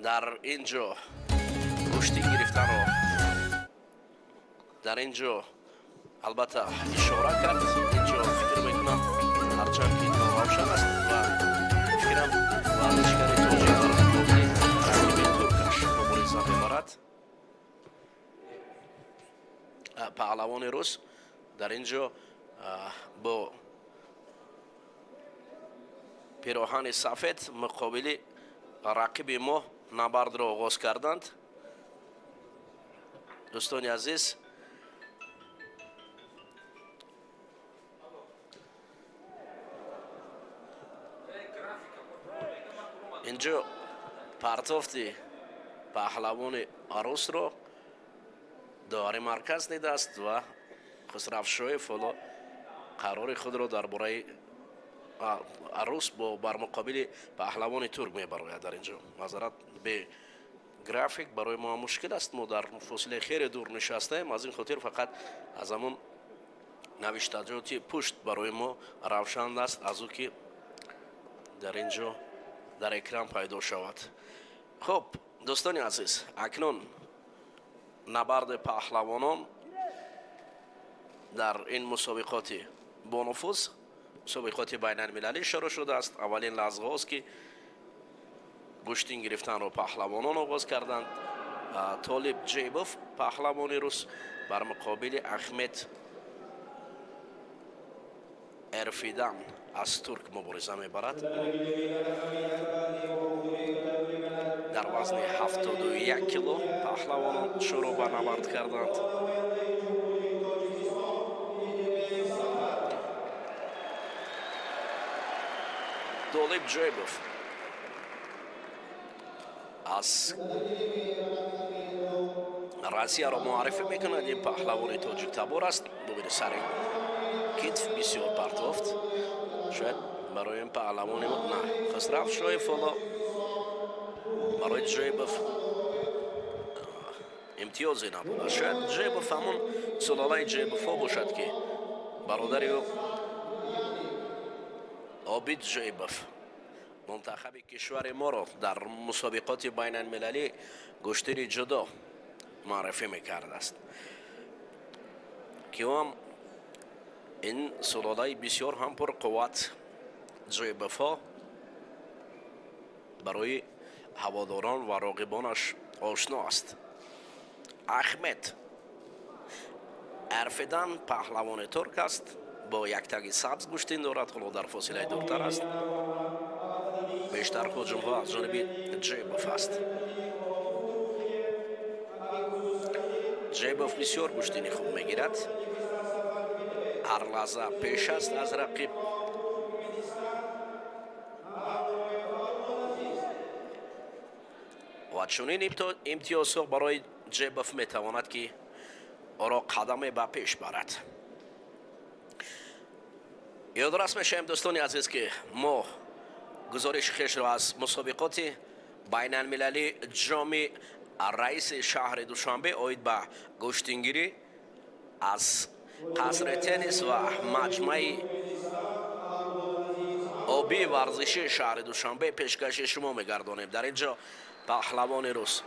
در اینجا گشتی گرفتن رو در اینجا البته اشاره کرد. اینجا فکر میکنم هرچند که روشن است و فکرم ورزشکار تاجیک در مقابل رقیب ترکش مبارزه میبرد. پهلوان روس در اینجا با پیراهن سفید مقابل رقیب ما نبرد را آغاز کردند. دوستان عزیز، اینجا پرتافت پهلوان عروس را دار مرکز دیده است و خسرو شایف‌الله قرار خود را درباره عروس با برمقابل پهلوان ترک میبراید. در اینجا معذرت به گرافیک برای ما مشکل است، ما در فاصله خیلی دور نشستیم، از این خاطر فقط از همون نوشتجاتی پشت برای ما روشن است از او که در اینجا در اکران پیدا شود. خب دوستان عزیز، اکنون نبرد پهلوانان در این مسابقات با نفوذ، مسابقات بین المللی شروع شده است. اولین لحظه هاست که گشتین گرفتن را پهلوانان آغاز کردند. طالب جیبوف پهلوان روس بر مقابل احمد ارفیدان از ترک مبارزه میبرد. در وزن 71 کیلو پهلوانان شروع به نبرد کردند. طالب جیبوف از روسیه را معرفی میکند. این پهلوان تاجیک تبار است. ببینید سر کتف بسیار پرتافت. شاید برای این پهلوان ما نه. خسرو شایف‌الله برای جیبوف امتیازی نبود. شاید جیبوف همون سلاله جیبوف ها باشد که برادری عابد جیبوف منتخب کشور ما را در مسابقات بین المللی گشتن جدا معرفی میکرده است که هم این سلاله بسیار هم پر قوت جیبوف ها برای هواداران و راقبانش آشنا است. احمد ارفیدان پهلوان ترک است، با یک تگ سبز گشتین دارد، حالا در فاصله دورتر است. بیشتر هجوم ها از جانب جیبوف است. جیبوف بسیار گشتینی خوب میگیرد، هر لحظه پیش است از رقیب. و چنین امتیاز ها برای جیبوف میتواند که او را قدم به پیش برد. یادرس میشیم دوستان عزیز که ما گزارش خیش را از مسابقات بین المللی جام رئیس شهر دوشنبه آید به گشتینگیری از قصر تنیس و مجمع آبی ورزشی شهر دوشنبه پیشکش شما میگردانیم. در اینجا پهلوان روس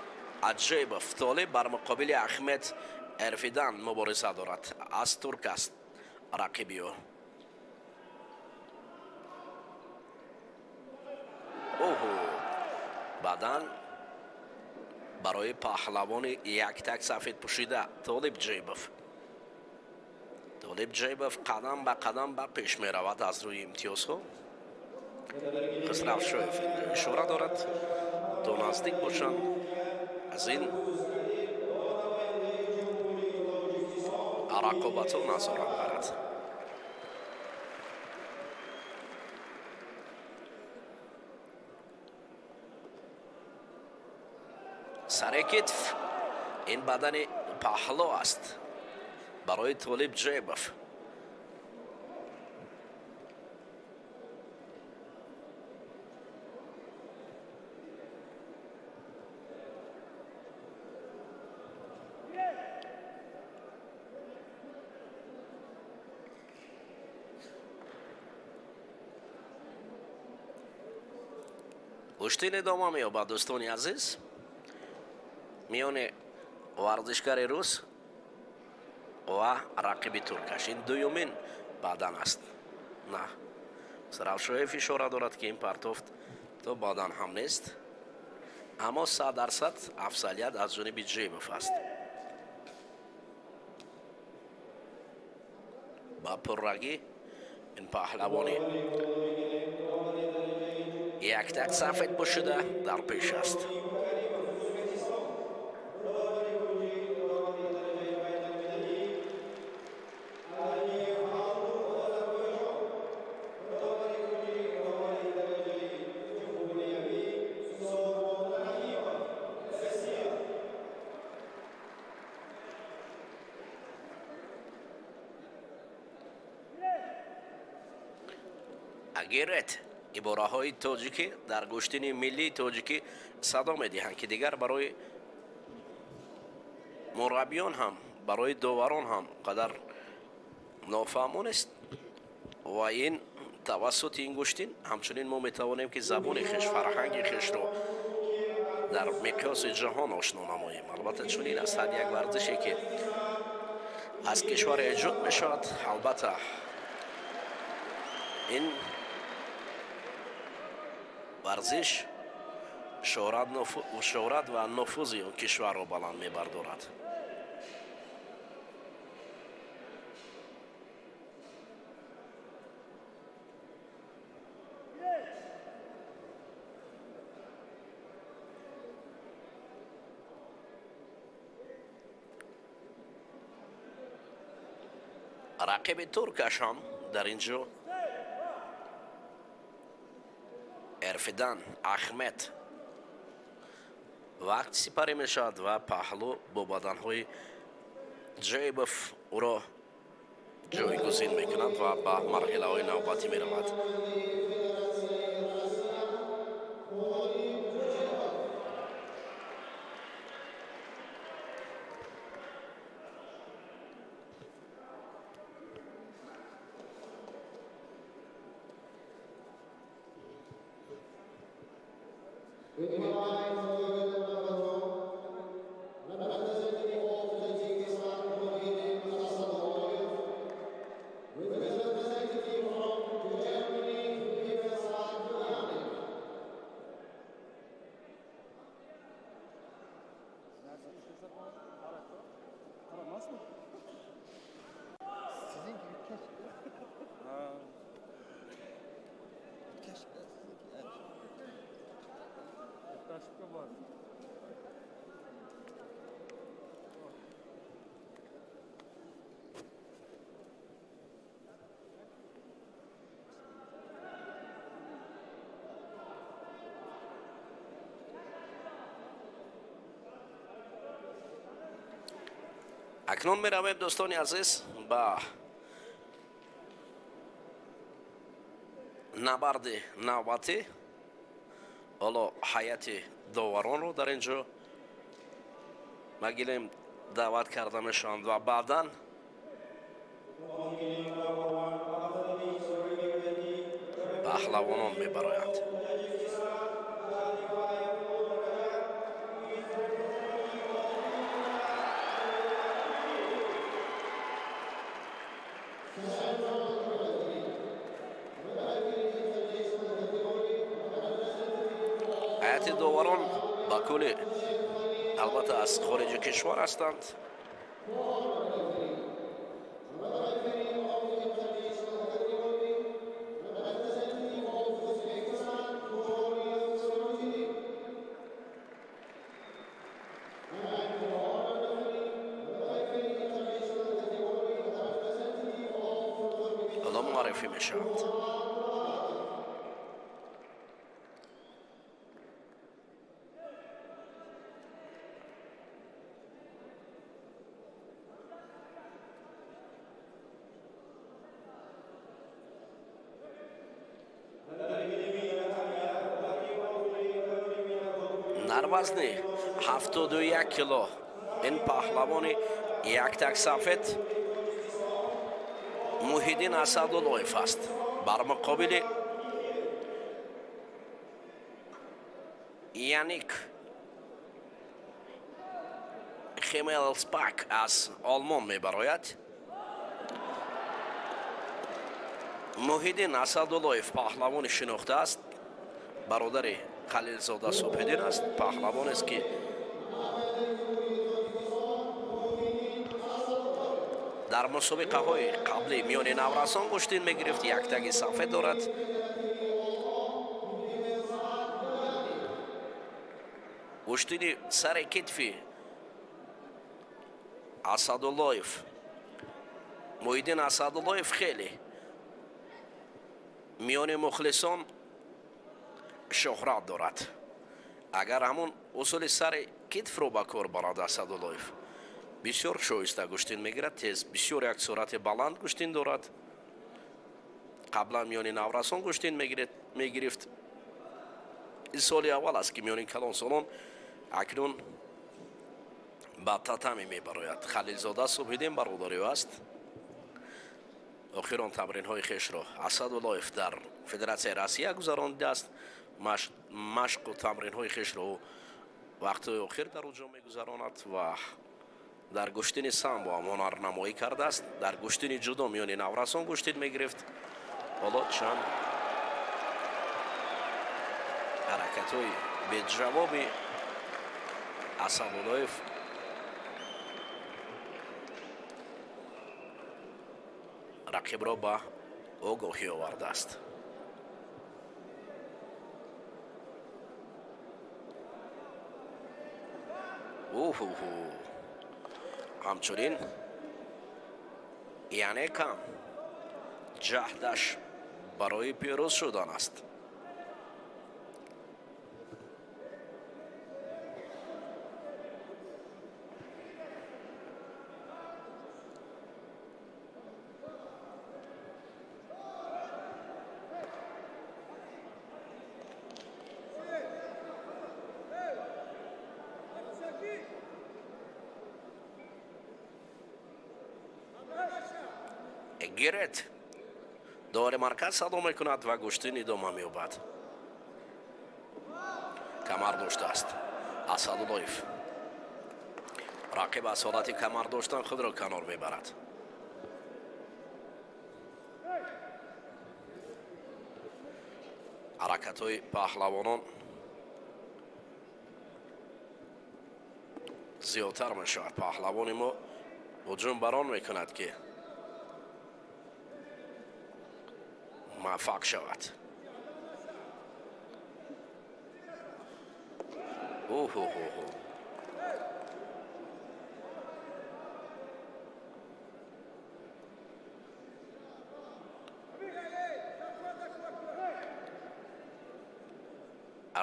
جیبوف طالب بر مقابل احمد ارفیدان مبارزه دارد. از ترک است رقیبی او. بعداً برای پهلوان یک تک سفید پوشیده طالب جیبوف قدم به قدم به پیش می رود از روی امتیازها. خسرو شایف اشاره دارد تا نزدیک باشند. از این رقابت ها نظارت برد. سر کتف این بدن پهلو است برای طالب جیبوف. گشتین ادامه می‌یابد دوستان عزیز. میان ورزشکار روس و رقیب ترکش. این دومین بدن است. نه سرافشویف اشاره دارد که این پرتفت تو بدن هم نیست، اما 100% افضلیت از جانب جیبوف است. با پررگی این پهلوانی یک تک سفید پوشیده در پیش است. اگرت ибораҳои тоҷикӣ дар гӯштини миллии тоҷикӣ садо медиҳанд ки дигар барои мураббиён ҳам барои доварон ҳам қадар нофаҳмо нест ва ин тавассути ин гӯштин ҳамчунин мо метавонем ки забони хеш фарҳанги хешро дар миқёси ҷаҳон ошно намоем. албатта чун ин аст ҳар як варзише ки аз кишвар эҷод мешавад, албатта ин варзиш шоҳрат ва нуфузи он кишварро баланд мебардорад. рақиби туркаш ҳам дар ин ҷо эрфидан ахмед вақт сипарӣ мешавад ва паҳлӯ бо баданҳои ҷейбов ӯро ҷойгузин мекунад ва ба марҳилаҳои навбатӣ меравад. акнун меравем дӯстони азиз ба набарди навбатӣ. ҳоло ҳайати доваронро дар ин ҷо магилем даъват карда мешаванд ва баъдан паҳлавонон мебароянд. ҳайати доварон ба кулли албатта аз хориҷи кишвар ҳастанд. ҳоло муаррифӣ мешаванд. дар вазни 71 кило ин паҳлавони яктак сафед муҳиддин асадуллоев аст. бар муқобили яник Хемелспак аз Олмон мебарояд. Муҳиддин Асадуллоев паҳлавони шинохта аст. бародари Халилзода Субҳиддин аст. паҳлавонест ки дар мусобиқаҳои қаблӣ миёни Наврасон гӯштин мегирифт. яктаги сафед дорад. гӯштини сари китфи Асадуллоев, Муҳиддин Асадуллоев хеле миёни мухлисон шӯҳрат дорад. агар ҳамун усули сари китфро ба кор барад Асадуллоев бисёр шоиста гӯштин мегирад. тез бисёр як сурати баланд гӯштин дорад. қаблан миёни Наврасон гӯштин мегирифт. ин соли аввал аст ки миёни калонсолон акнун ба татами мебарояд. Халилзода Субҳиддин бародари ӯ аст. охирон тамринҳои хешро Асадуллоев дар Федератсияи Россия гузаронидааст. машқу тамринҳои хешро вақтҳои охир дар уҷо мегузаронад ва дар гӯштини самбо ҳам ҳунарнамоӣ кардааст. дар гӯштини ҷудо миёни Наврасон гӯштин мегирифт. ҳоло чанд ҳаракатҳои беҷавоби Асадуллоев рақибро ба огоҳӣ овардааст. ҳамчунин янекам ҷаҳдаш барои пирӯз шудан аст. гирет дори марказ садо мекунад ва гӯштин идома меёбад. камар доштааст Асадуллоев. рақиб аз ҳолати камар доштан худро канор мебарад. ҳаракатҳои паҳлавонон зиёдтар мешавад. паҳлавони мо ҳуҷум барон мекунад ки муваффақ шавад.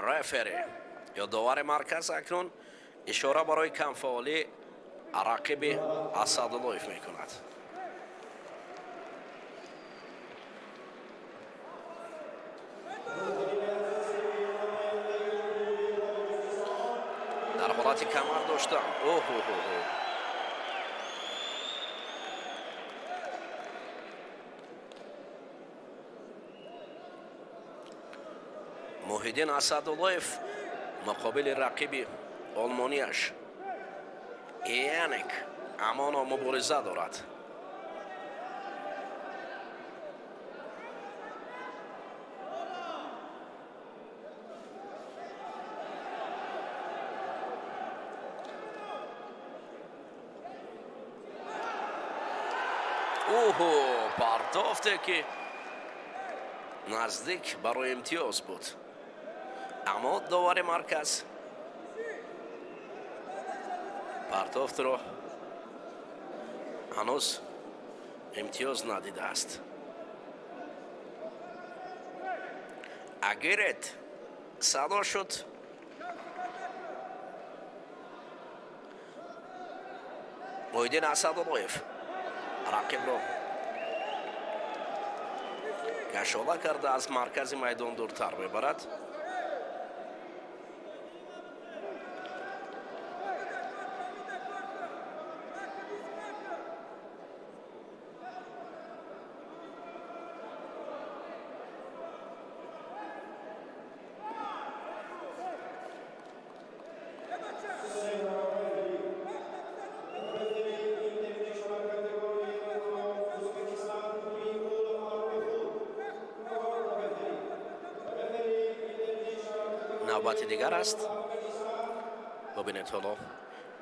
рефери ё довари марказ акнун ишора барои камфаъолӣ рақиби Асадуллоев мекунад. дар ҳолати камар доштан Муҳиддин Асадуллоев муқобили рақиби олмонияш Янек амоно мубориза дорад. партофте ки наздик барои имтиёз буд. аммо довари марказ партофтро ҳанӯз имтиёз надидааст. агирет садо шуд. Муҳиддин Асадуллоев рақибро гашола карда аз маркази майдон дуртар мебарад. навбати дигар аст. бубинед ҳоло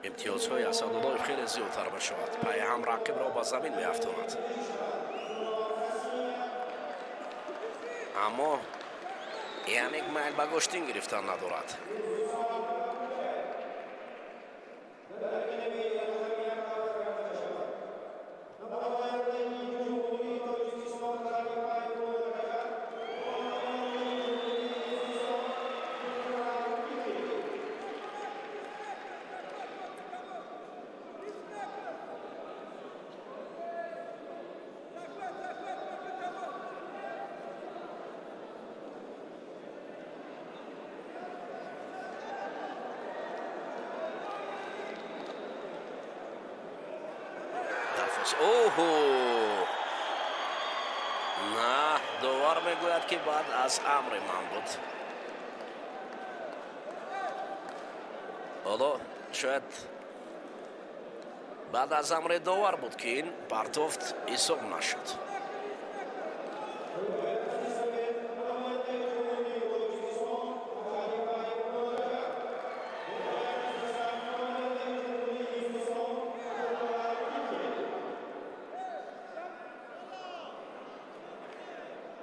имтиёзҳои асадуллоев хеле зиёдтар мешавад. пай ҳам рақибро ба замин меафтонад. аммо яник майл ба гоштин гирифтан надорад. اوهو نه دوار میگوید که بعد از امر من بود. حالا شاید بعد از امر دوار بود که این پرتوفت حساب نشد.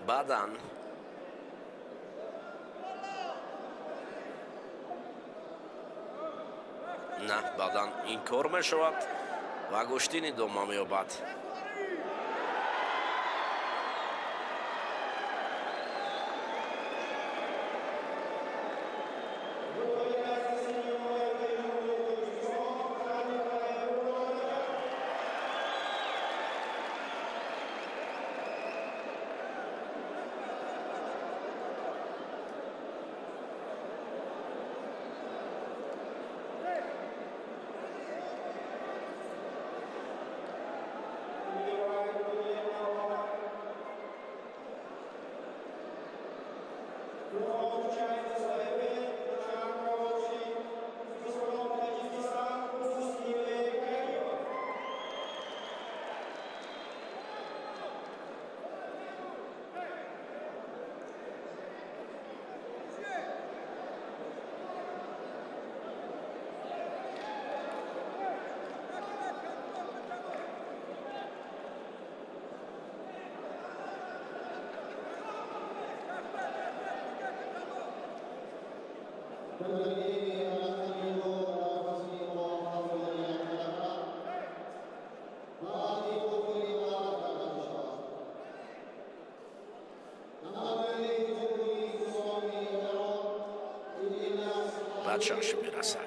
بعداً نه بعداً این کار می شود و گوشتین ادامه می یابد. بعد شاش میرسد.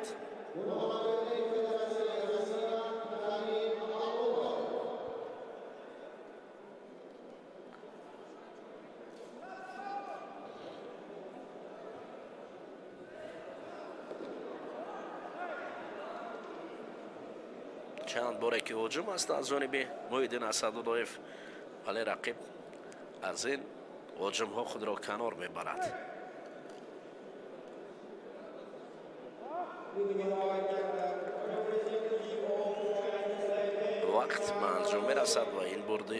چند باره که هجوم است از جانب محیدین اسداللهیف، ولی رقیب از این هجوم ها خود را کنار میبرد. وقت به انجام میرسد و این برد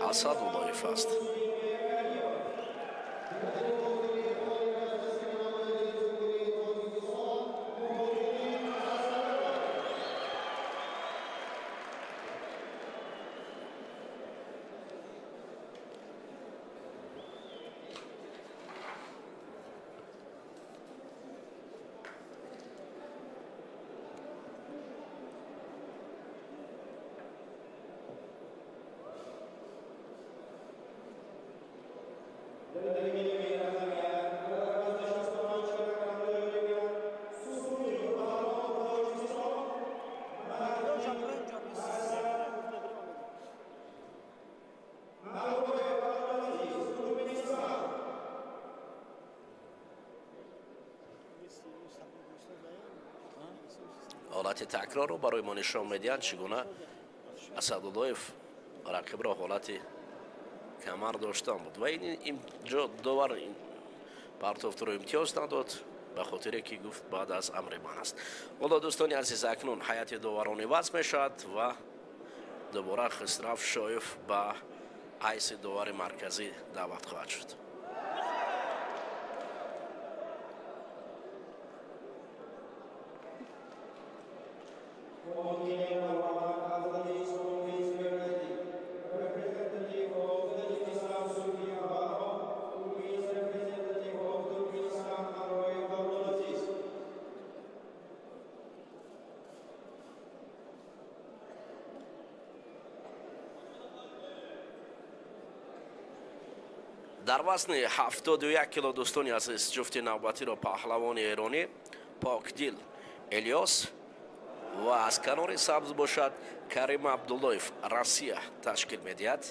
اسداللهیف است. حالت تکرار رو برای ما نشان میدهند چگونه اسداللهیف رقیب را حالت کمر داشتن بود و اینجا دوباره این پرتوفت رو امتیاز نداد به خاطری که گفت بعد از امر من است. حالا دوستان عزیز اکنون حیات دوباره وضع می شود و دوباره خسرو شایف به حیث دوباره مرکزی دعوت خواهد شد. дар вазни 71 кило дӯстони азиз ҷуфти навбатиро паҳлавони эронӣ покдил элёс ва аз канори сабз бошад Карим Абдуллоев Россия ташкил медиҳад.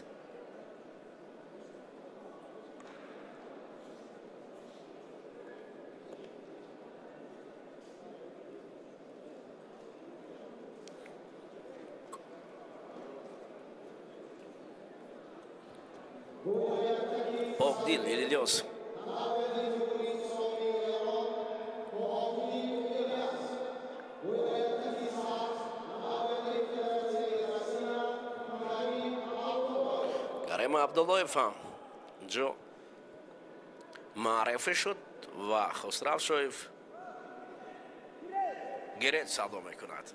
Покдил элёс Карим Абдуллоев ҳам ҷо маърифӣ шуд ва Хусрав Шоев гирет садо мекунад.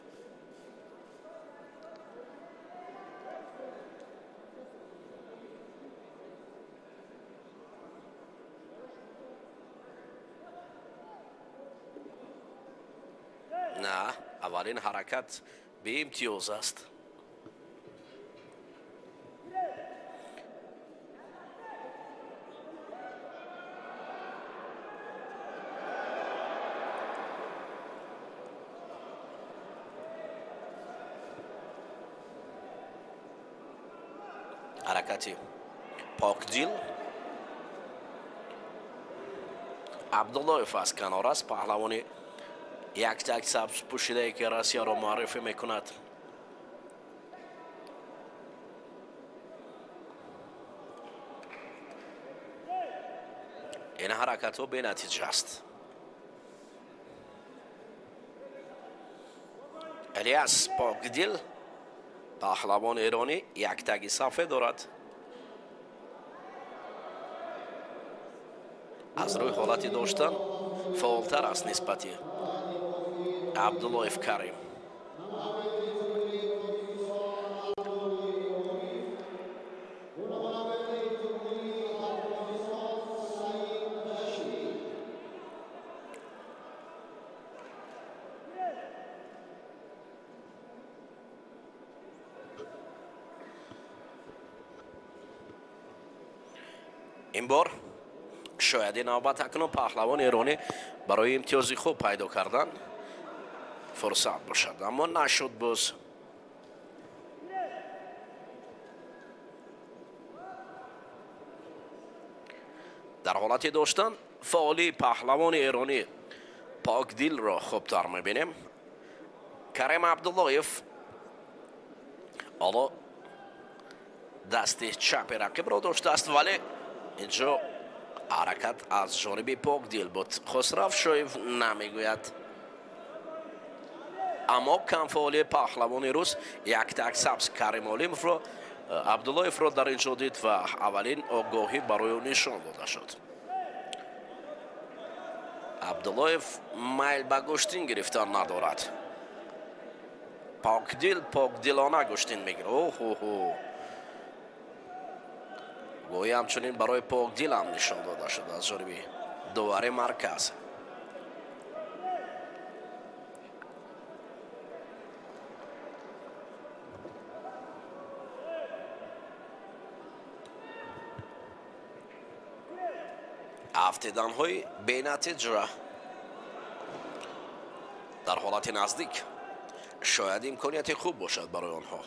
на аввалин ҳаракат беимтиёз аст. ҳаракати покдил Абдуллоев аз канор аст. паҳлавони як сабз пӯшидае ки Россияро муаррифӣ мекунад. ин ҳаракатҳо бенатиҷа аст. Элиас Покдил паҳлавони эронӣ як таги сафед дорад. аз рӯи ҳолати доштан фаъолтар аст нисбати Абдуллоев Карим. ин бор шояди навбат акнун паҳлавони эронӣ барои имтиёзи хуб пайдо кардан фурсат бошад, аммо нашуд. боз дар ҳолати доштан фаъолии паҳлавони эронӣ Покдилро хубтар мебинем. Карим Абдуллоев ҳоло дасти чапи рақибро доштааст, вале инҷо ҳаракат аз ҷониби Покдил буд. Хусрав Шоев намегӯяд, аммо камфаъолии паҳлавони рус як так сабз Карим Абдуллоевро дар инҷо дид ва аввалин огоҳӣ барои ӯ нишон дода шуд. Абдуллоев майл ба гӯштин гирифтан надорад. покдилона гӯштин мегирад. гӯё ҳамчунин барои Покдил ҳам нишон дода шуд аз ҷониби дувари марказ. афтиданҳои бенатиҷа дар ҳолати наздик шояд имконияти хуб бошад барои онҳо.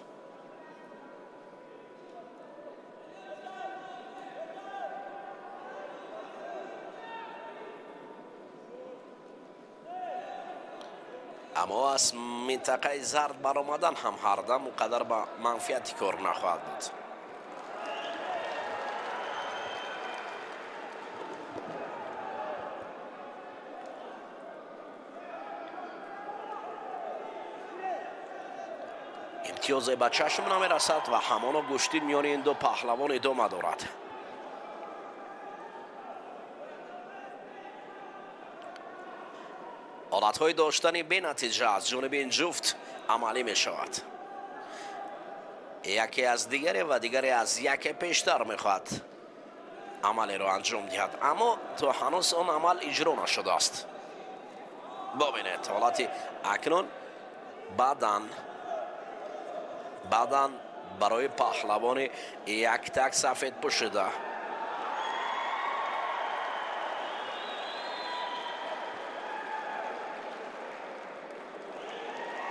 аммо аз минтақаи зард баромадан ҳам ҳардам онқадар ба манфиати кор нахоҳад буд. имтиёзе ба чашм намерасад ва ҳамоно гӯштин миёни ин ду паҳлавон идома дорад. ҳолатҳои доштани бенатиҷа аз ҷониби ин ҷуфт амалӣ мешавад. яке аз дигаре ва дигаре аз яке пештар мехоҳад амалеро анҷом диҳад, аммо то ҳанӯз он амал иҷро нашудааст. бобинед ҳолати акнун баъдан барои паҳлавони яктак сафед пӯшида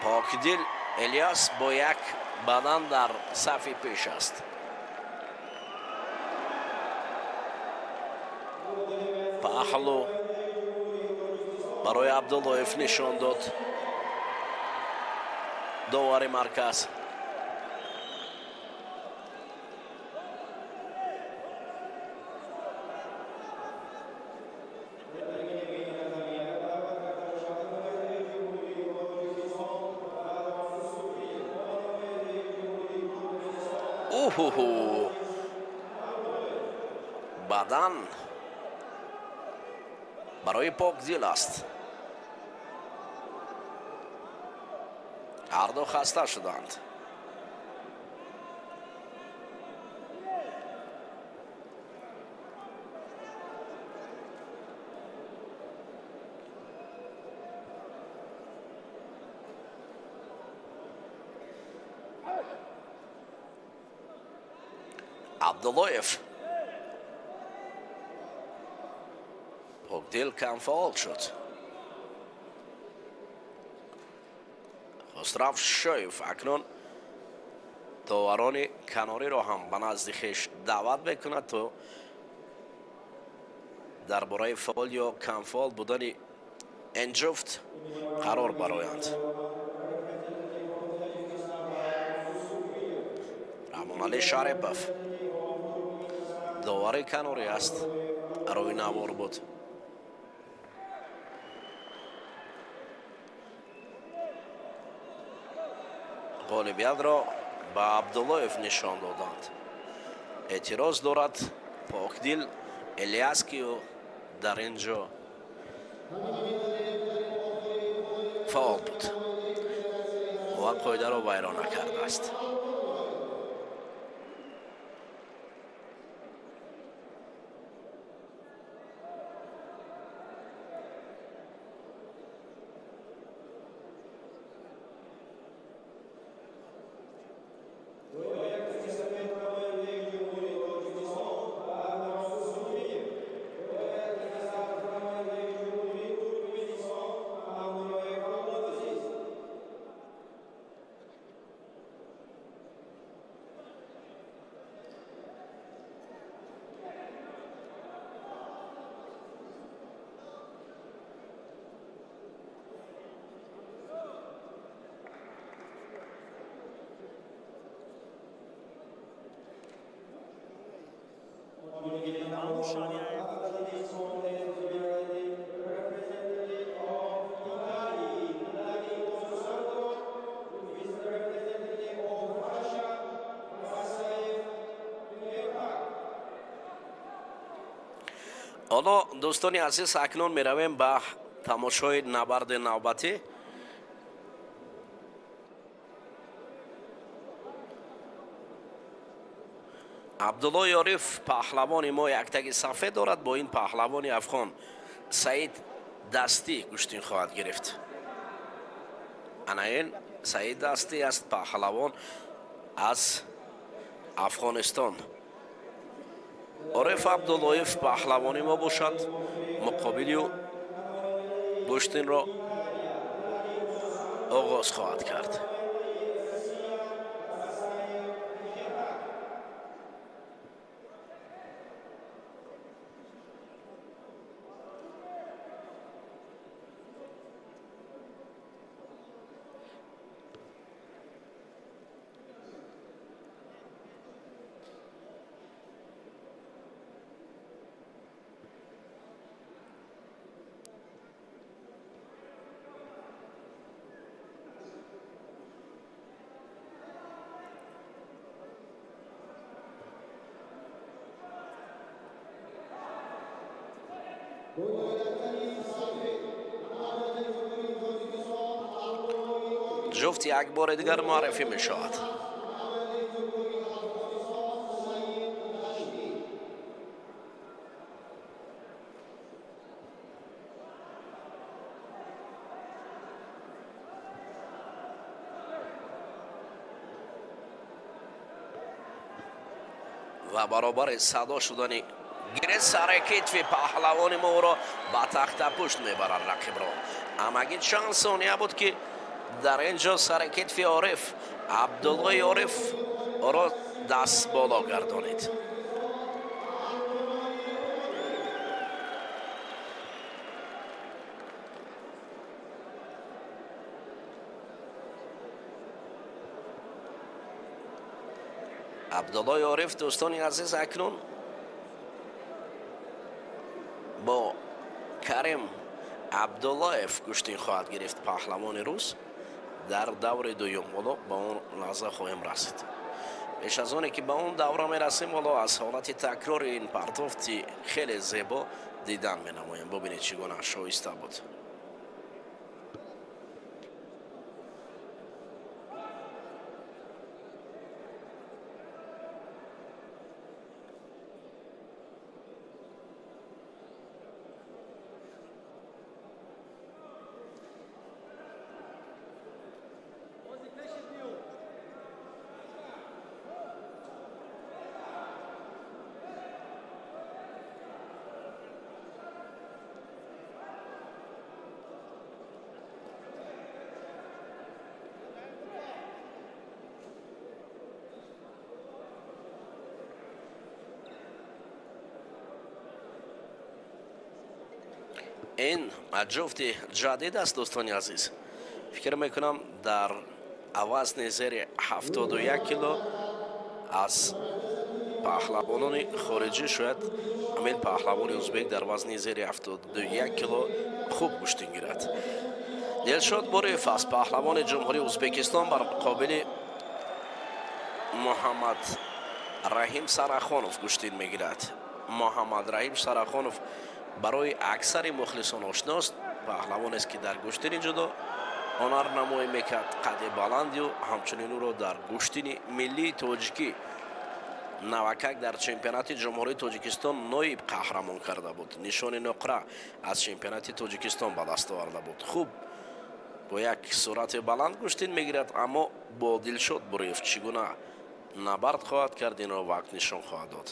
покдил Элиас бо як бадан дар сафи пеш аст. паҳлу барои Абдуллоев нишон дод. довари марказ. бадан барои покдил аст. ҳарду хаста шуданд. Абдуллоев покдил камфаол шуд. хусрав шоев акнун доварони канориро ҳам ба назди хеш даъват мекунад то дар бораи фаол ё камфаол будани ин ҷуфт қарор бароянд. раҳмоналӣ шарипов довари канорӣ аст. рӯи навор буд. ғолибиятро ба Абдуллоев нишон доданд. эътироз дорад покдил Элиас ки ӯ дар ин ҷо фаъол буд ва қоидаро вайрон накардааст. ҳоло дӯстони азиз акнун меравем ба тамошои набарди навбатӣ. абдулло ёриф паҳлавони мо яктаги сафед дорад. бо ин паҳлавони афғон саид дастӣ куштин хоҳад гирифт. ана ин саид дастӣ аст паҳлавон аз афғонистон. ориф абдуллоев паҳлавони мо бошад. муқобили ӯ куштинро оғоз хоҳад кард. جفت یک بار دیگر معرفی می شود. و برابر صدا شدن گیره سر کتف پهلوان ما را با تخت پشت میبرد رقیب را. همگی چند ثانیه بود که در اینجا سر کتف عارف عبدالله عارف را دست بالا گردانید. عبدالله عارف دوستانی عزیز اکنون با کریم عبداللهف کشتی خواهد گرفت پهلوان روس در دور دوم. والا با اون لحظه خواهیم رسید. پیش از اونه که به اون دوره میرسیم والا از حالت تکرار این پرتافتی خیلی زیبا دیدن می نماییم. ببینید چگونه شایسته بود. این جفت جدید است دوستان عزیز. فکر میکنم در وزن زیر 71 کیلو از پهلوانان خارجی شاید همین پهلوان ازبک در وزن زیر 71 کیلو خوب گوشت گیرد. دلشاد بوریف از پهلوان جمهوری ازبکستان بر مقابل محمد رحیم سراخانوف گوشتین میگیرد. محمد رحیم سراخانوف برای اکثر مخلصان آشناست. پهلوان است که در گوشتین جدا هنر نمایی میکرد. قد بلندی و همچنین او را در گوشتین ملی تاجیکی نوکک در چمپیونات جمهوری تاجیکستان نایب قهرمان کرده بود. نشان نقره از چمپیونات تاجیکستان به دست آورده بود. خوب با یک سرعت بلند گوشتین میگیرد. اما با دلشاد بوریف چگونه نبرد خواهد کرد این را وقت نشان خواهد داد.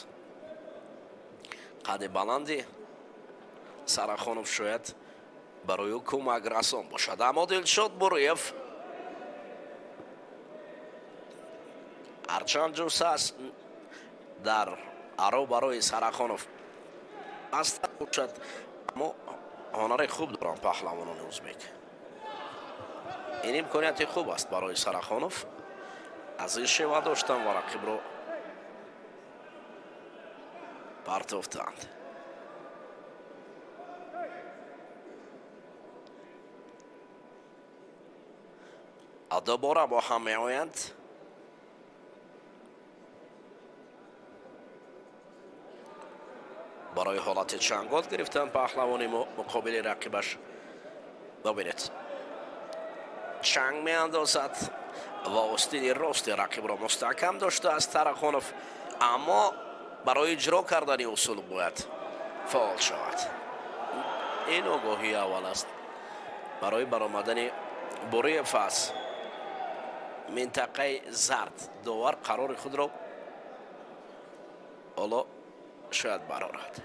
قد بلندی سراخانوف شاید برای او کمک رسان باشد. اما دلشاد بوریف هرچند جوسه است در ارو برای سراخانوف است باشد، اما هنر خوب دارند پهلوانان ازبک. این امکانیت خوب است برای سراخانوف. از این شیوه داشتن و رقیب رو پرتافتند. دوباره با هم می آیند. برای حالت چنگال گرفتن پهلوان مقابل رقیبش. ببینید چنگ می اندازد و آستین راست رقیب را مستحکم داشته از سراخانوف، اما برای اجرا کردن اصول باید فعال شود. این آگاهی اول است برای برآمدن بوریف از منطقه زرد. داور قرار خود را حالا شاید برآورد.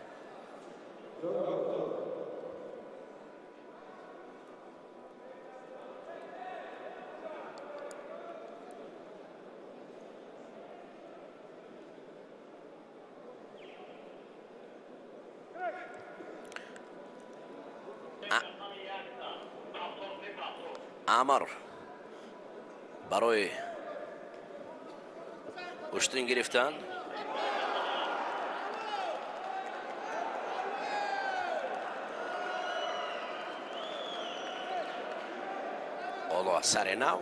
امر برای کشتن گرفتن. حالا سر نو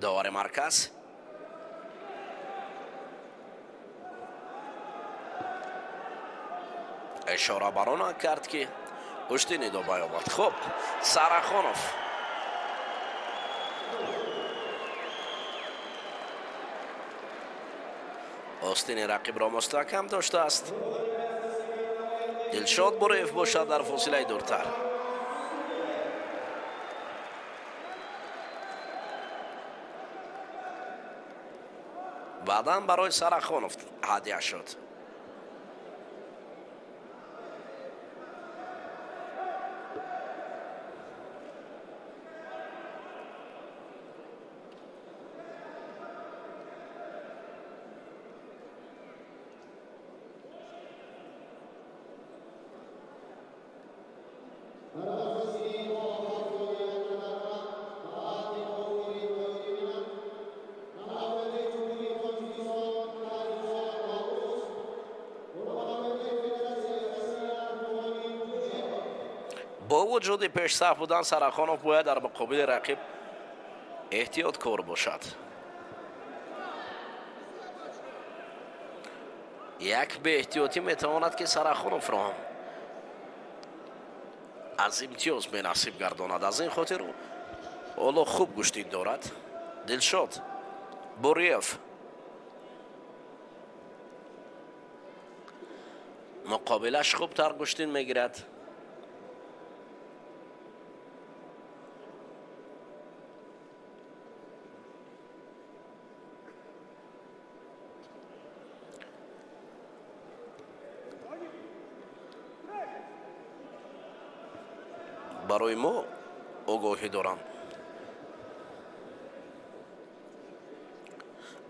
داور مرکز اشاره بران کرد که گوشتین ادامه یابد. خب سرخانوف آستین رقیب را مستحکم داشته است. دلشاد برویف باشد در فاصله دورتر. بعداً برای سرخانوف هدیه شد. با وجود پیش صف بودن سرخانوف باید در مقابل رقیب احتیاط کار باشد. یک به احتیاطی میتواند که سرخانوف را هم از امتیاز به نصیب گرداند. از این خاطر حالا خوب گوشتین دارد. دلشاد برویف مقابلش خوب تر گوشتین میگیرد. برای ما آگاهی دارم.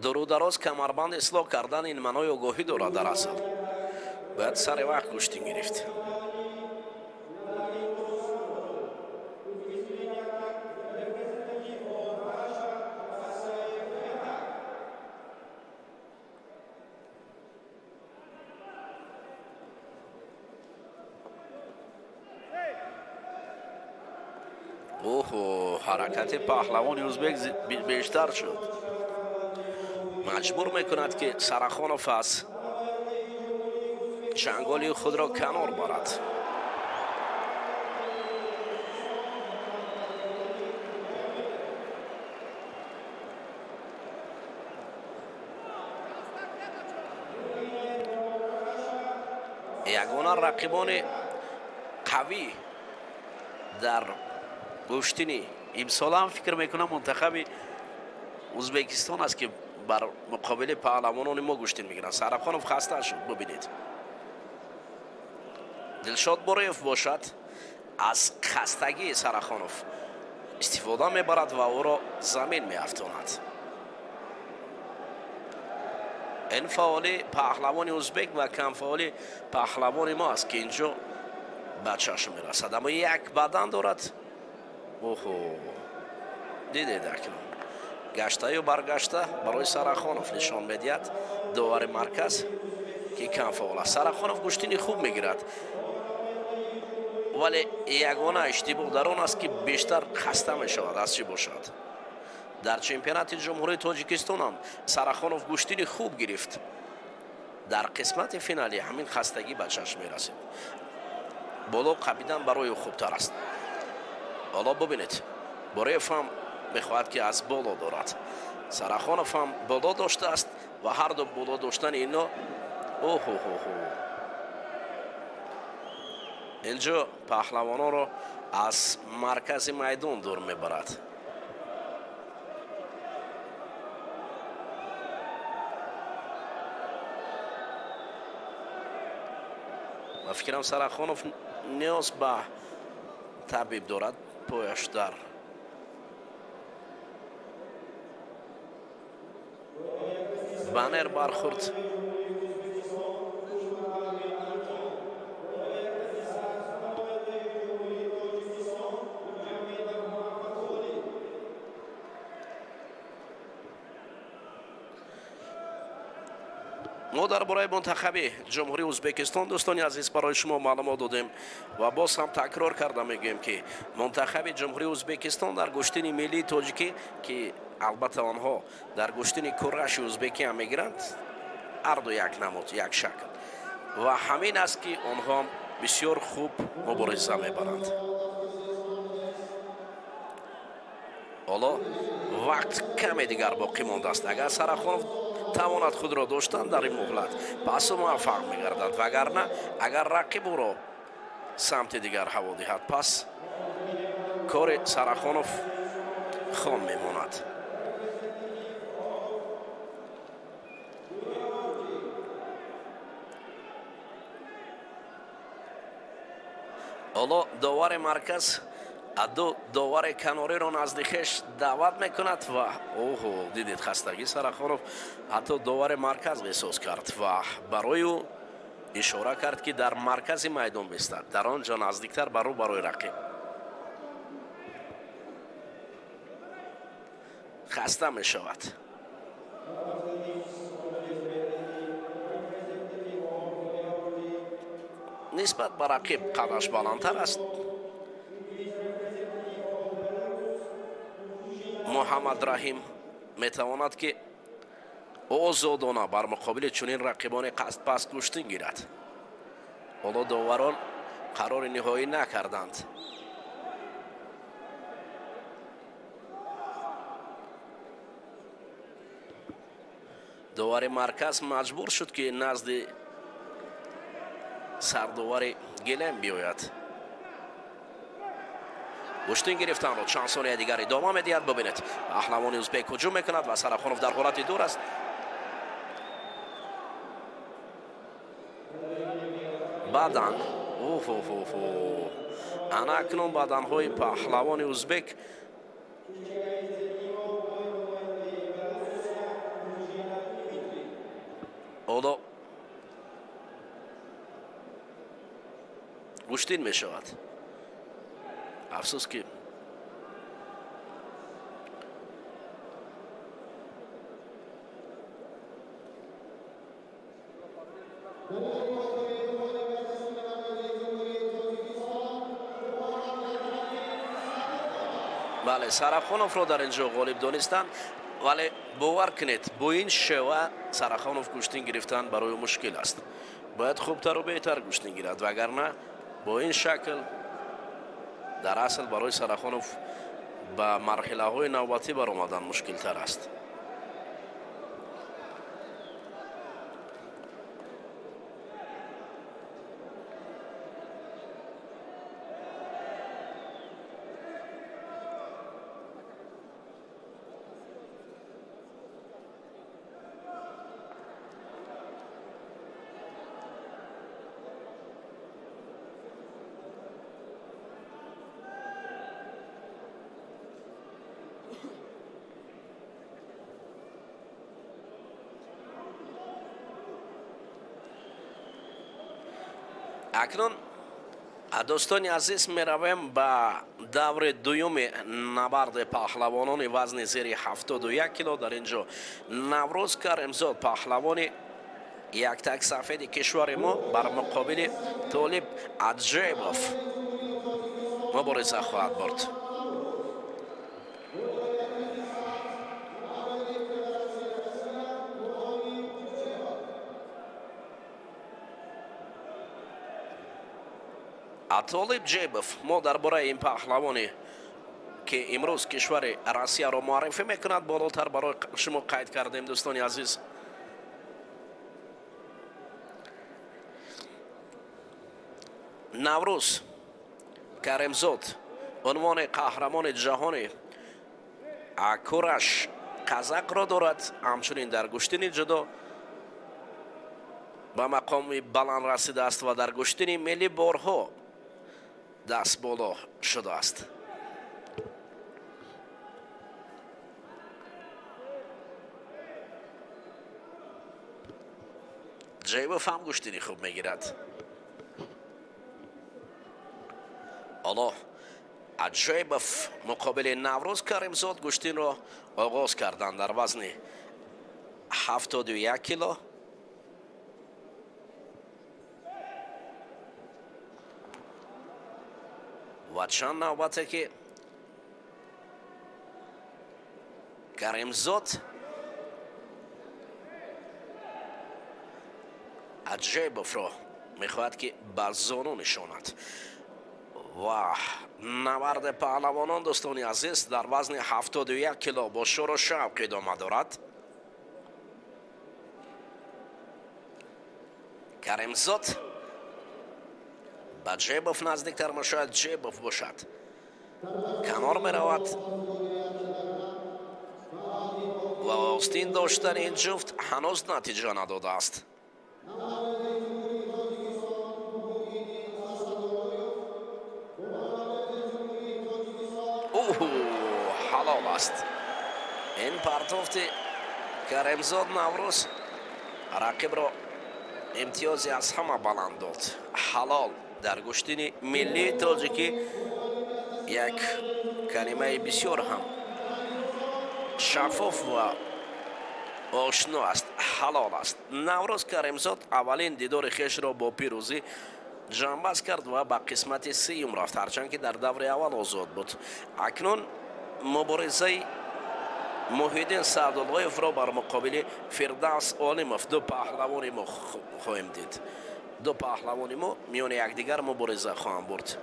درو دراز کمربند اصلاح کردن این منای آگاهی دارد. در اصل باید سر وقت گوشتین گرفت. حرکت پهلوان ازبک بیشتر شد. مجبور میکند که سرخانوف از چنگالی خود را کنار برد. یگانه رقیبان قوی در گوشتینی امسال هم فکر میکنم منتخب ازبکستان است که بر مقابل پهلوانان ما گوشتین میگیرن. سرخانوف خسته شد. ببینید دلشاد برویف باشد از خستگی سرخانوف استفاده میبرد و او را زمین میافتاند. این فعالی پهلوان ازبک و کم فعالی پهلوان ما است که اینجا به چشم میرسد. اما یک بدن دارد. دیدید اکنون گشته و برگشته برای سرخانوف نشان میدهد داور مرکز که کم فعال است. سرخانوف گوشتینی خوب میگیرد ولی یگانه اشتباه در آن است که بیشتر خسته میشود. از چی باشد در چمپیونات جمهوری تاجیکستان هم سرخانوف گوشتینی خوب گرفت. در قسمت فینالی همین خستگی به چشم میرسید. بالا قبیدن برای خوبتر است. حالا ببینید برویف هم میخواهد که از بالا دارد. سرخانوف هم بالا داشته است و هر دو بالا داشتن اینا اینجا پهلوانان را از مرکز میدان دور میبرد. و فکرم سرخانوف نیاز به طبیب دارد. پایش در بنر برخورد. ما درباره منتخب جمهوری ازبکستان دوستان عزیز برای شما معلومات دادیم و باز هم تکرار کرده میگیم که منتخب جمهوری ازبکستان در گشتین ملی تاجیکی که البته آنها در گشتین کرش ازبکی هم میگیرند هر دو یک نماد یک شکل و همین است که آنها بسیار خوب مبارزه میبرند. حالا وقت کمی دیگر باقی مانده است. اگر سرخانов تواند خود را داشتن در این مهلت پس موفق میگردد، وگرنه اگر رقیب او را سمت دیگر هوا دهد پس کار سرخانov خام میماند. حالا داور مرکز داور کناری را نزدیکش دعوت میکند و اوه دیدید خستگی سرخانov حتی داور مرکز احساس کرد و برای او اشاره کرد که در مرکز میدان بایستد، در آنجا نزدیکتر برای رقیب. خسته می شود. نسبت به رقیب قدش بلندتر است. محمد رحیم میتواند که آزادانه بر مقابل چنین رقیبان قصد پس کشتن گیرد. حالا داوران قرار نهایی نکردند. داور مرکز مجبور شد که نزد سرداور گلم بیاید. کشتن گرفتن را چند ثانیه دیگر ادامه میدهد. ببینید پهلوان ازبک هجوم میکند و سرخانov در حالت دور است. بدن انا اکنون بدنهای پهلوان ازبک حالا کشتن می شود. افسوس که بله سرخانov را در اینجا غالب دانستند، ولی باور کنید با این شیوه سرخانov کشتن گرفتن برای مشکل است. باید خوبتر و بهتر کشتن گیرد، وگرنه با این شکل در اصل برای سرخانov به مرحله های نوبتی برآمدن مشکل تر است. اکنون دوستان عزیز می رویم به دور دوم نبرد پهلوانان وزن زیر 71 کیلو. در اینجا نوروز کرمزاد پهلوان یک تک سفید کشور ما بر مقابل طالب ادجیبوف مبارزه خواهد برد. طالب جیبوف ما درباره این پهلوانی که امروز کشور روسیه را معرفی میکند بالاتر برای شما قید کردیم. دوستان عزیز نوروز کرمزاد عنوان قهرمان جهانی کورش قزق را دارد. همچنین در کشتن جدا به مقام بلند رسیده است و در کشتن ملی بارها دست بالا شده است. جیبوف هم کشتنی خوب میگیرد. حالا جیبوف مقابل نوروز کرمزاد کشتن را آغاز کردند در وزن 71 کیلو. و چند نوبته که کرمزاد جیبوف را میخواهد که به زانو نشاند و نبرد پهلوانان دوستان عزیز در وزن 71 کیلو با شور و شوق ادامه دارد. کرمزاد به جیبوف نزدیکتر میشود. جیبوف باشد کنار میرود و آستین داشتن این جفت هنوز نتیجه نداده است. حلال است این پرتافت کرمزاد نوروز رقیب را امتیازی از همه بلند داد. حلال در گشتین ملی تاجیکی یک کلمه بسیار هم شفاف و آشنا است. حلال است. نوروز کرمزاد اولین دیدار خیش را با پیروزی جانباز کرد و به قسمت سیوم رفت، هرچند که در دور اول آزاد بود. اکنون مبارزه محیدین سعداللهیف را بر مقابل فردوس عالموف دو پهلوان ما خواهیم دید. دو پهلوان ما میان یکدیگر مبارزه خواهند برد.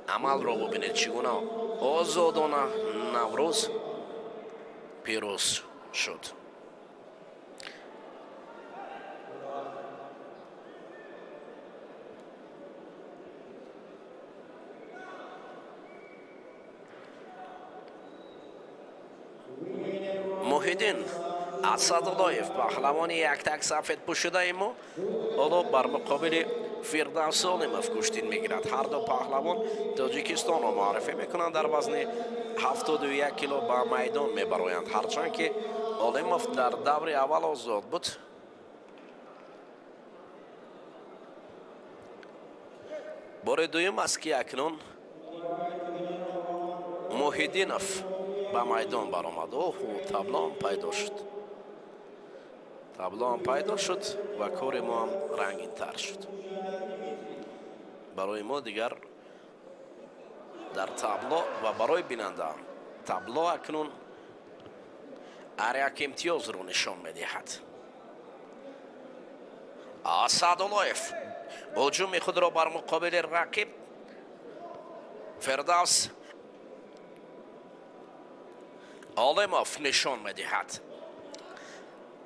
عمل را ببینید چگونه آزادانه نوروز پیروز شد. محیدین اسداللهیف پهلوان یک تک سفید پوشیده ما حالا بر مقابل فردوس عالموف کشتین میگیرد. هر دو پهلوان تاجیکستان را معرفی میکنند. در وزن 71 کیلو به میدان میبرایند، هرچند که عالموف در دور اول آزاد بود. بار دویم است که اکنون محیدینوف به میدان برآمد. تابلو هم پیدا شد. تابلو هم پیدا شد و کار ما هم رنگین تر شد. برای ما دیگر در تابلو و برای بیننده هم تابلو اکنون هر یک امتیاز رو نشان میدهد. اسداللهیف هجوم خود را بر مقابل رقیب فردوس عالموف نشان میدهد.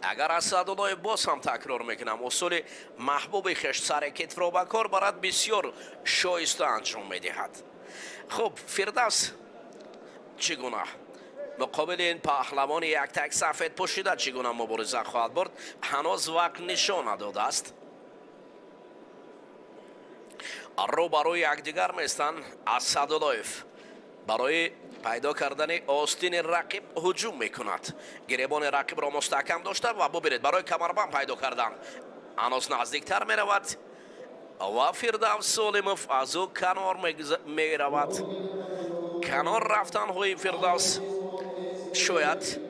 اگر اسداللهیف باز هم تکرار میکنم اصول محبوب خش سر کتف را به کار برد بسیار شایسته انجام میدهد. خب فردوس چگونه مقابل این پهلوان یک تک سفید پوشیده چگونه مبارزه خواهد برد هنوز وقت نشان نداده است. رو برای یکدیگر میستن. اسداللهیف برای پیدا کردن آستین رقیب هجوم میکند. گریبان رقیب را مستحکم داشته و ببینید برای کمربند پیدا کردن هنوز نزدیکتر میرود و فردوس عالموف از او کنار میرود. کنار رفتن های فردوس شاید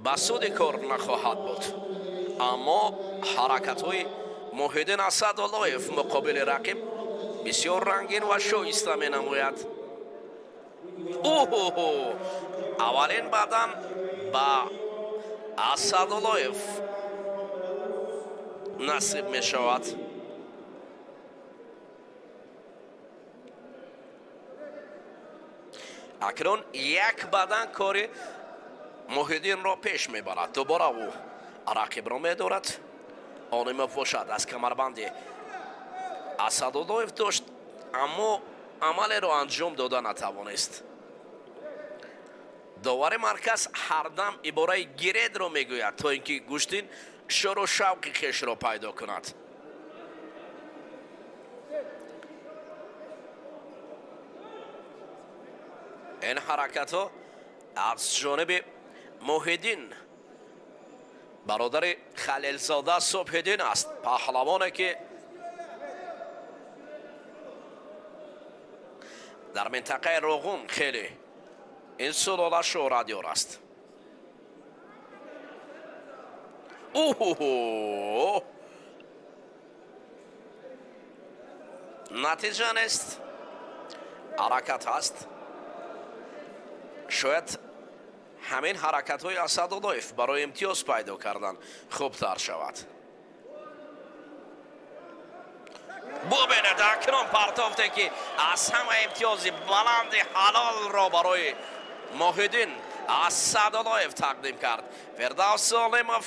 بسود کار نخواهد بود، اما حرکت های محیدین اسداللهیف مقابل رقیب بسیار رنگین و شایسته می نماید. اولین بدن با اسداللهیف نصیب می شود. اکنون یک بدن کار محیدین را پیش می برد. دوباره او رقیب را می دارد. عالموف باشد از کمربند اسداللهیف داشت اما عمل را انجام داده نتوانست. داور مرکز هر دم عباره گرید را میگوید تا اینکه گوشتین شور و شوق خیش را پیدا کند. این حرکت ها از جانب محیدین برادر خلیلزاده صبح‌الدین است، پهلوانی که در منطقه روغون خیلی این سلاله شهرتیار است. натиҷа нест. ҳаракат ҳаст. шояд ҳамин ҳаракатҳои асадуллоев барои имтиёз пайдо кардан хубтар шавад. бубинед акнун партофте ки аз ҳама имтиёзи баланди ҳалолро барои моҳиддин асадуллоев тақдим кард. фирдавс солимов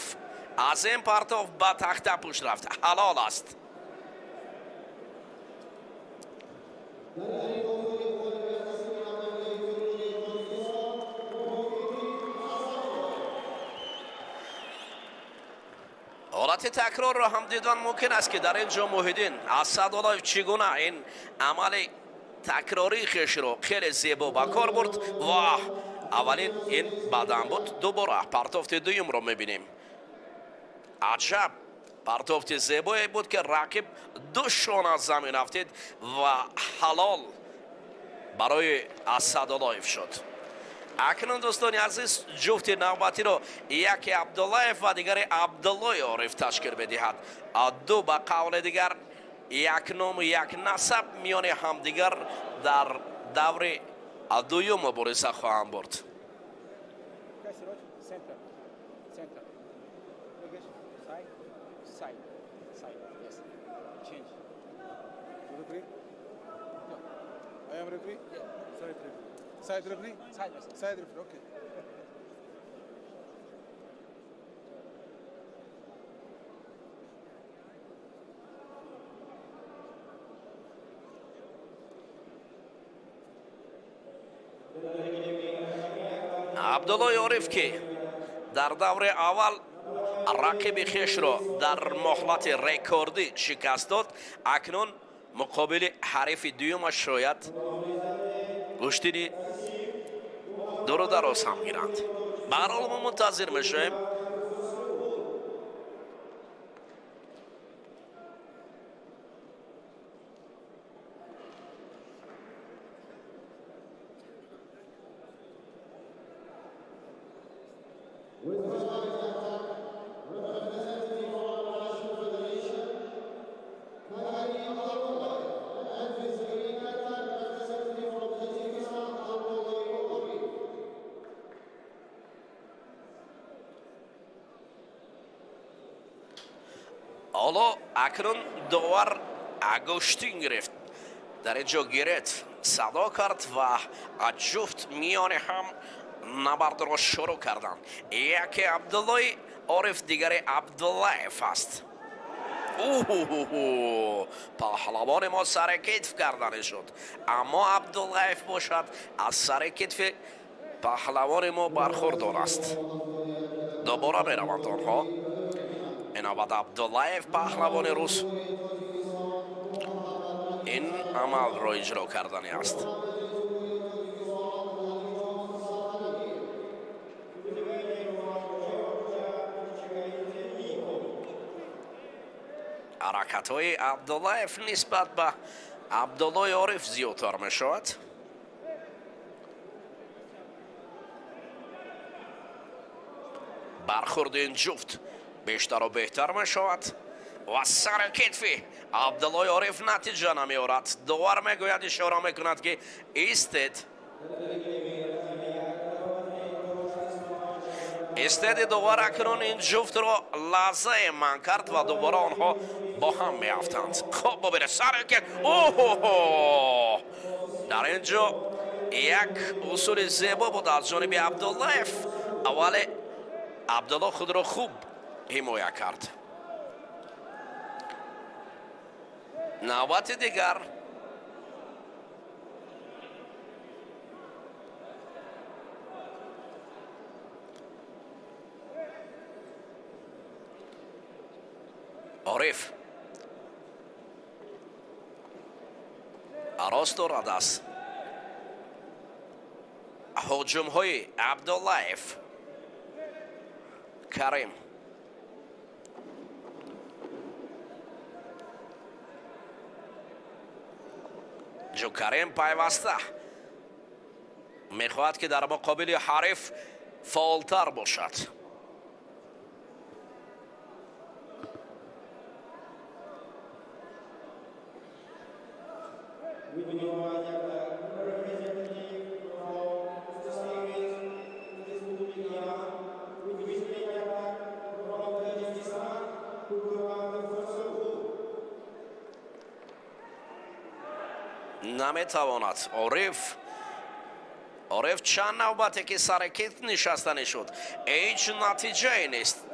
аз ин партоф ба тахта пӯш рафт. ҳалол аст. ҳолати такрорро ҳам дидан мумкин аст ки дар ин ҷо муҳиддин асадуллоев чӣ гуна ин амали такрории хешро хеле зебо ба кор бурд ва аввалин ин баъдан буд. дубора партофти дуюмро мебинем. аҷаб партофти зебое буд ки рақиб ду шона аз замин афтид ва ҳалол барои асадуллоев шуд. акнун дӯстони азиз ҷуфти навбатиро яке абдуллаев ва дигаре абдуллои ориф ташкил медиҳад. ду ба қавли дигар як ному як насаб миёни ҳамдигар дар даври дуюм мубориза хоҳанд бурд. Side referee? Side referee, okay. абдуллои ориф ки дар даври аввал рақиби хешро дар моҳлати рекордӣ шикаст дод, акнун муқобили ҳарифи дуюмаш шояд гӯштини дуру дароз ҳам гиранд. ба ҳар ҳол мо мунтазир мешавем. ҳоло акнун довар агӯштин гирифт. дар ин ҷо гирет садо кард ва ҷуфт миёни ҳам набардро шурӯъ карданд. яке абдуллои ориф, дигаре абдуллаев аст. паҳлавони мо сари китф кардани шуд, аммо абдуллаев бошад аз сари китфи паҳлавони мо бархурдор аст. дубора мераванд онҳо. инобат абдуллаев паҳлавони рус ин амалро иҷро кардани аст. ҳаракатҳои абдуллаев нисбат ба абдуллои ориф зиёдтар мешавад. бархурди ин ҷуфт бештару беҳтар мешавад ва сари китфи абдуллои ориф натиҷа намеорад. довар мегӯяд, ишора мекунад ки истед. истеди довар акнун ин ҷуфтро лаҳзае манъ кард ва дубора онҳо бо ҳам меафтанд. хоб бубине сари кит. дар ин ҷо як усули зебо буд аз ҷониби абдуллаев, вале абдулло худро хуб ҳимоя кард. навбати дигар ориф ароз дорад аз ҳуҷумҳои абдуллаев. карим карим пайваста мехоҳад ки дар муқобили ҳариф фаъолтар бошад. نمیتواند عارف چند نوبته که سرکیت نشستنی شد هیچ نتیجه ای نیست.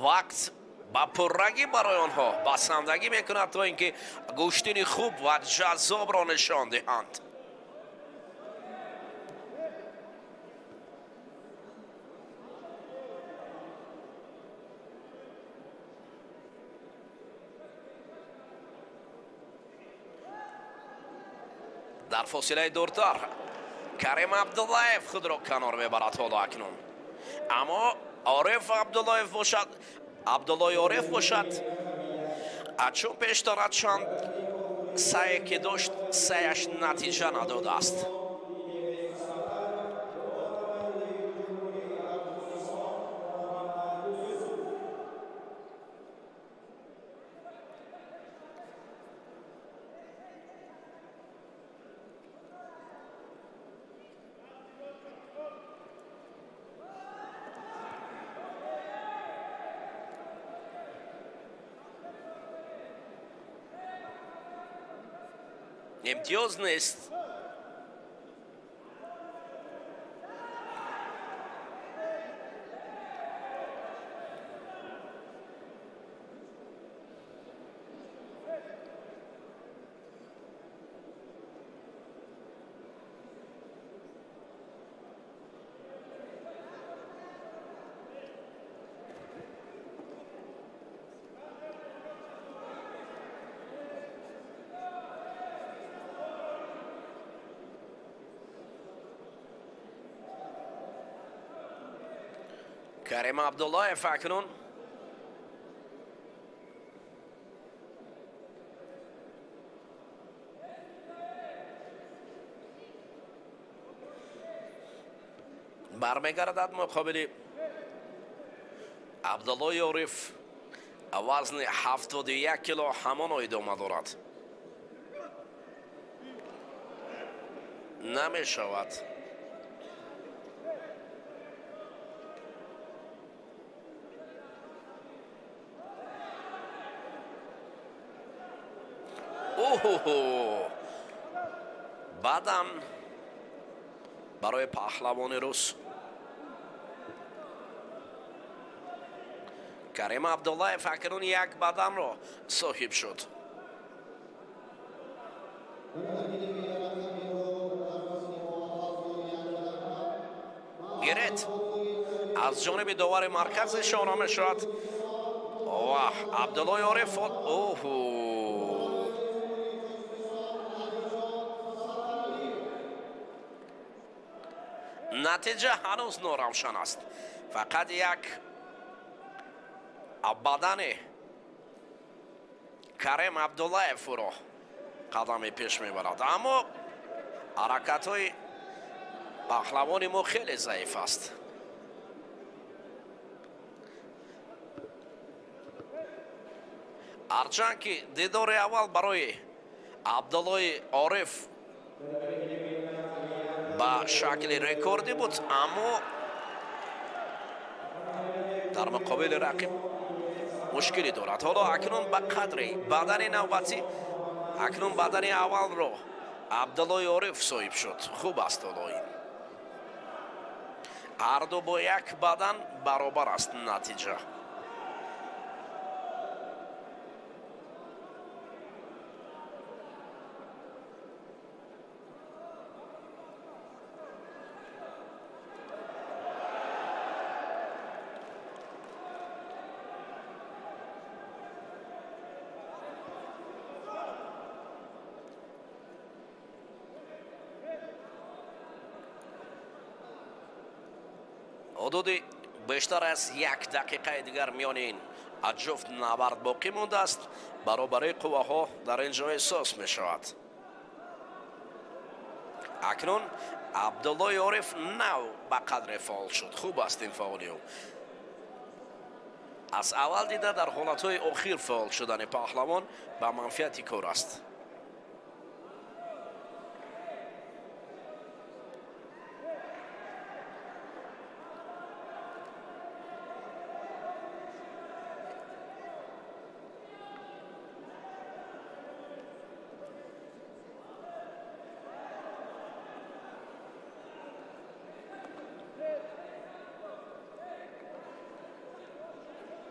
وقت با پررنگی برای آنها بسندگی میکند تا اینکه گوشتنی خوب و جذاب را نشان دهند. در فاصله دورتر کریم عبداللهیف خود را کنار میبرد حالا اکنون، اما عارف عبدالله عارف باشد چون پیش دارد چند سعی که داشت سعیش نتیجه نداده است. امتیاز نیست. کریم عبداللهیف اکنون برمیگردد مقابل عبدالله عارف. وزن 71 کیلو همان ادامه دارد. نمی شود. بدن برای پهلوان روس کریم عبداللهیف اکنون یک بدن را صاحب شد. گرت از جانب داور مرکز اشاره می شود و عبدالله عارف نتیجه هنوز ناروشن است. فقط یک بدن کریم عبداللهیف را قدم پیش میبرد، اما حرکت های پهلوان ما خیلی ضعیف است. هرچند که دیدار اول برای عبدالله عارف با شکل رکوردی بود، اما در مقابل رقیب مشکلی دارد. حالا اکنون به قدری بدن نوبتی اکنون بدن اول رو عبدالله عارف صاحب شد. خوب است. حالا این هر دو با یک بدن برابر است نتیجه. حدود بیشتر از یک دقیقه دیگر میان این جفت نبرد باقی مونده است. برابری قوه ها در اینجا احساس می شود. اکنون عبدالله عارف نو به قدر فعال شد. خوب است این فعالی او. از اول دیده در حالتهای آخر فعال شدن پهلوان به منفیت کار است.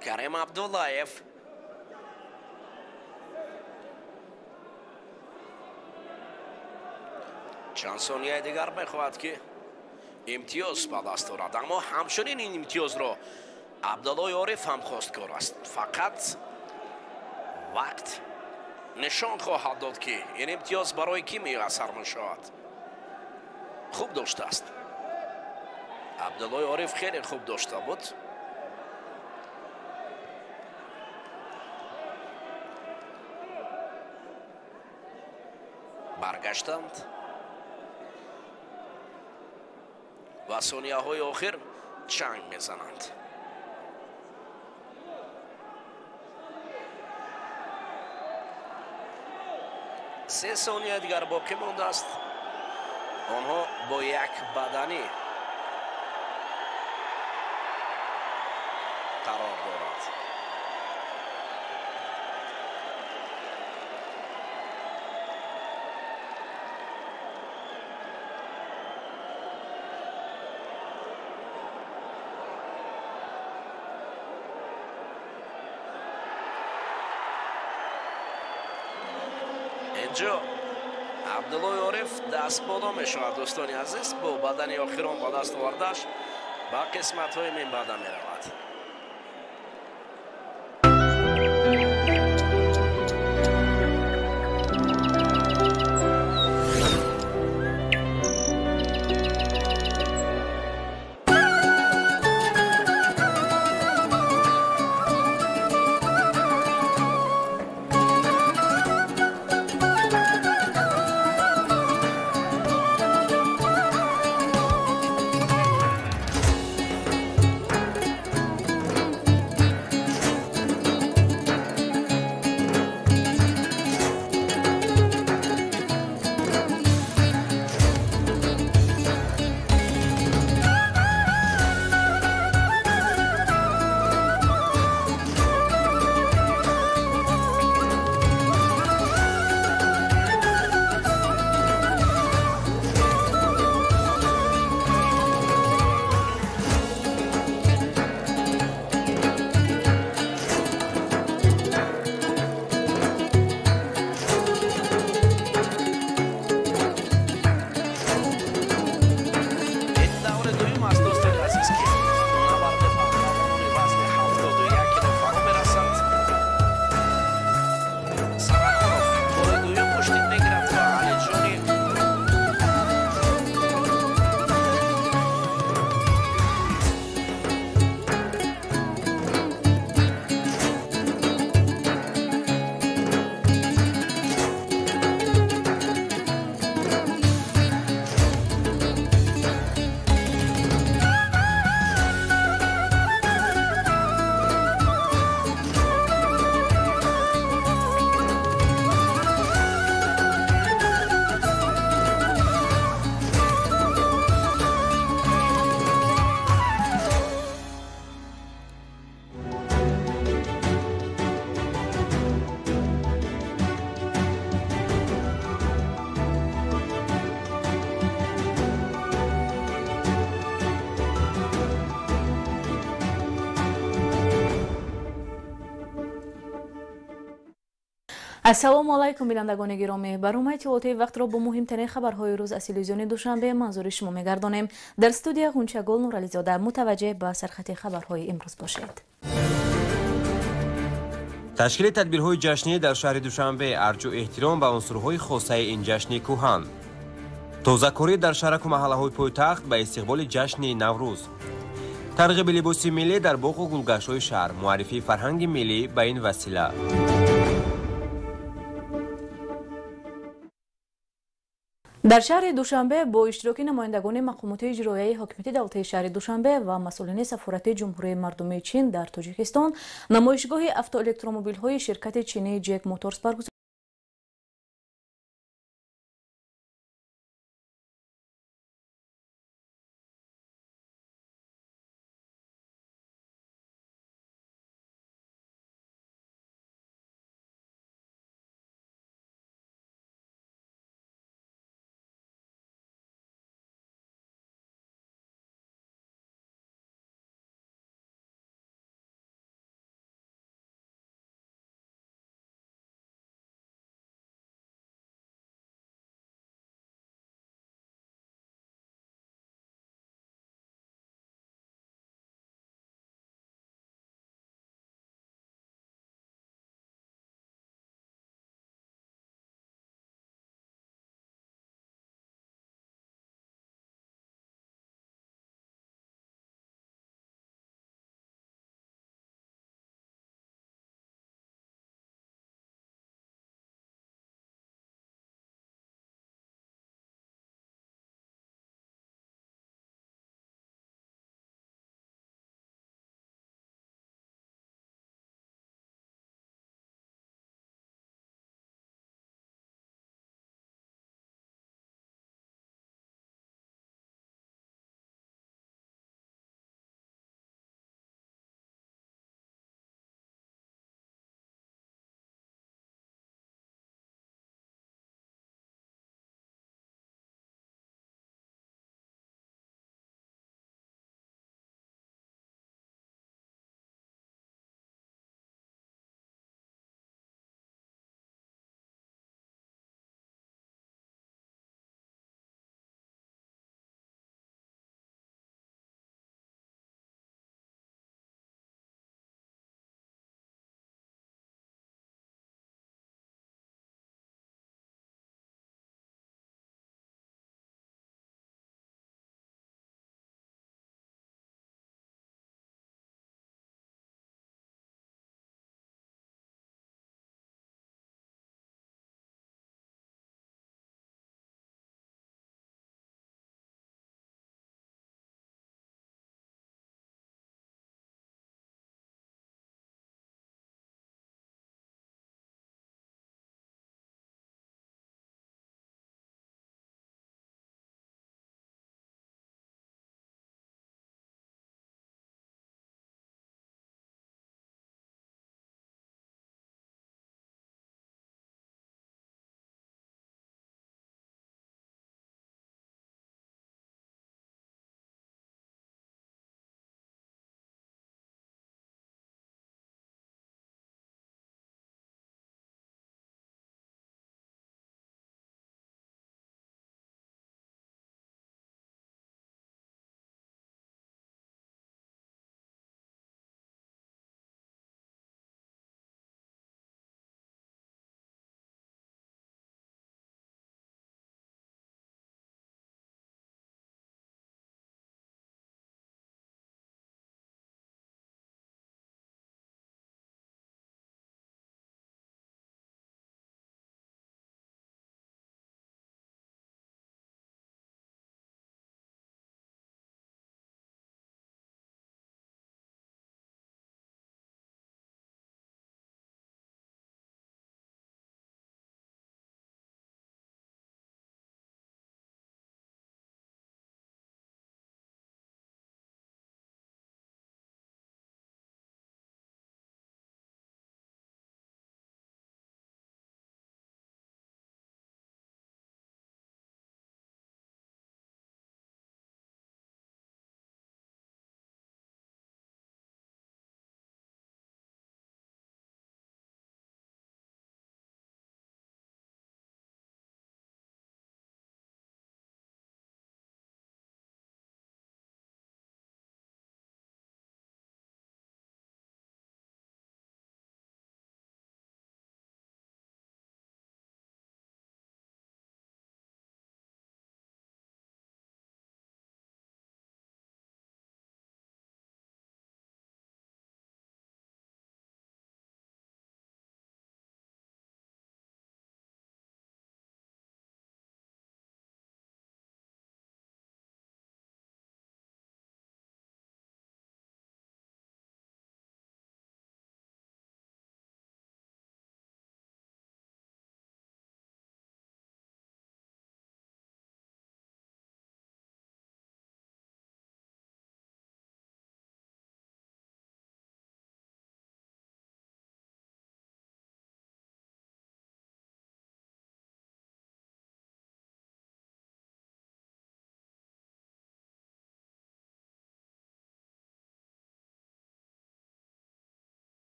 کریم عبداللهیف چند ثانیه دیگر بخواهد که امتیاز به دست دارد، اما همچنین این امتیاز را عبدالله عارف هم خواستگار است. فقط وقت نشان خواهد داد که این امتیاز برای کی میسر میشود. خوب داشته است عبدالله عارف، خیلی خوب داشته بود. برگشتند و ثانیه های آخر چنگ میزنند. سه ثانیه دیگر باقی مانده است. آنها با یک بدنی قرار دارند. اینجا عبدالله عارف دست بالا می شود. دوستان عزیز، با بدن آخران با دست آوردش به قسمت های من بعد می رود. السلام علیکم بینندگان گرامی، برنامه اطلاعاتی وقت را با مهمترین خبرهای روز از تلویزیون دوشنبه منظور شما می‌گردانیم. در استودیو غنچه‌گل نورعلی‌زاده متوجه به سرخط خبرهای امروز باشید. تشکیل تدبیرهای جشنی در شهر دوشنبه ارج و احترام به عنصرهای خاصه این جشن کهن. توزه‌کاری در شهرک و محله‌های پایتخت به استقبال جشن نوروز. ترغیب لباس ملی در باغ و گلگشت‌های شهر، معرفی فرهنگ ملی به این وسیله. дар шаҳри душанбе бо иштироки намояндагони мақомоти иҷроияи ҳокимияти давлатии шаҳри душанбе ва масъулини сафорати ҷумҳурии мардумии чин дар тоҷикистон намоишгоҳи автоэлектромобилҳои ширкати чинии Джек Моторс баргузор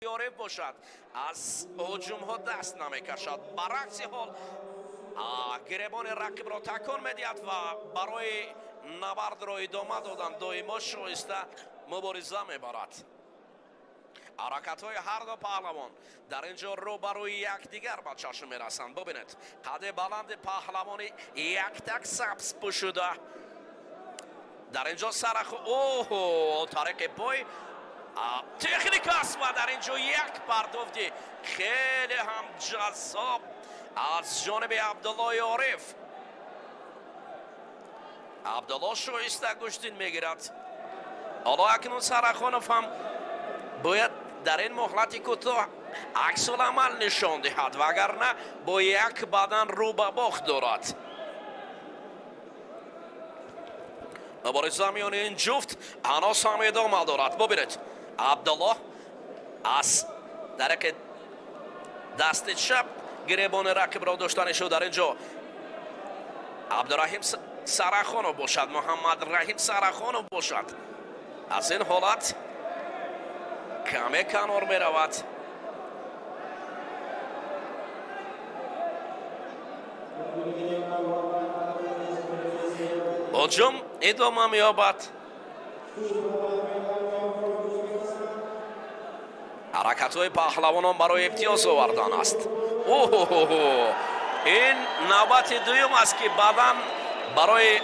عارف باشد از هجوم ها دست نمیکشد. برعکس حال گریبان رقیب را تکان میدهد و برای نبرد را ادامه دادن دائما شایسته مبارزه میبرد. حرکت های هر دو پهلوان در اینجا رو برای یکدیگر به چشم میرسند. ببینید قد بلند پهلوان یک تک سبز پوشیده در اینجا سرخ طریق پای تکنیک است و در اینجا یک پردافتی خیلی هم جذاب از جانب عبدالله عارف. عبدالله شایسته گشتین میگیرد. حالا اکنون سرخانوف هم باید در این مهلت کوتاه عکس العمل نشان دهد وگرنه با یک بدن رو به باخت دارد. مبارزه میان این جفت هنوز هم ادامه دارد. ببینید عبدالله از درک دست چپ گریبان رقیب را داشتنش در اینجا عبدالرحیم سرخانوف باشد، محمد رحیم سرخانوف باشد. از این حالت کمی کنار می رود. هجوم ادامه می یابد. حرکت های پهلوانان برای امتیاز آوردن است. این نوبت دوم است که بعداً برای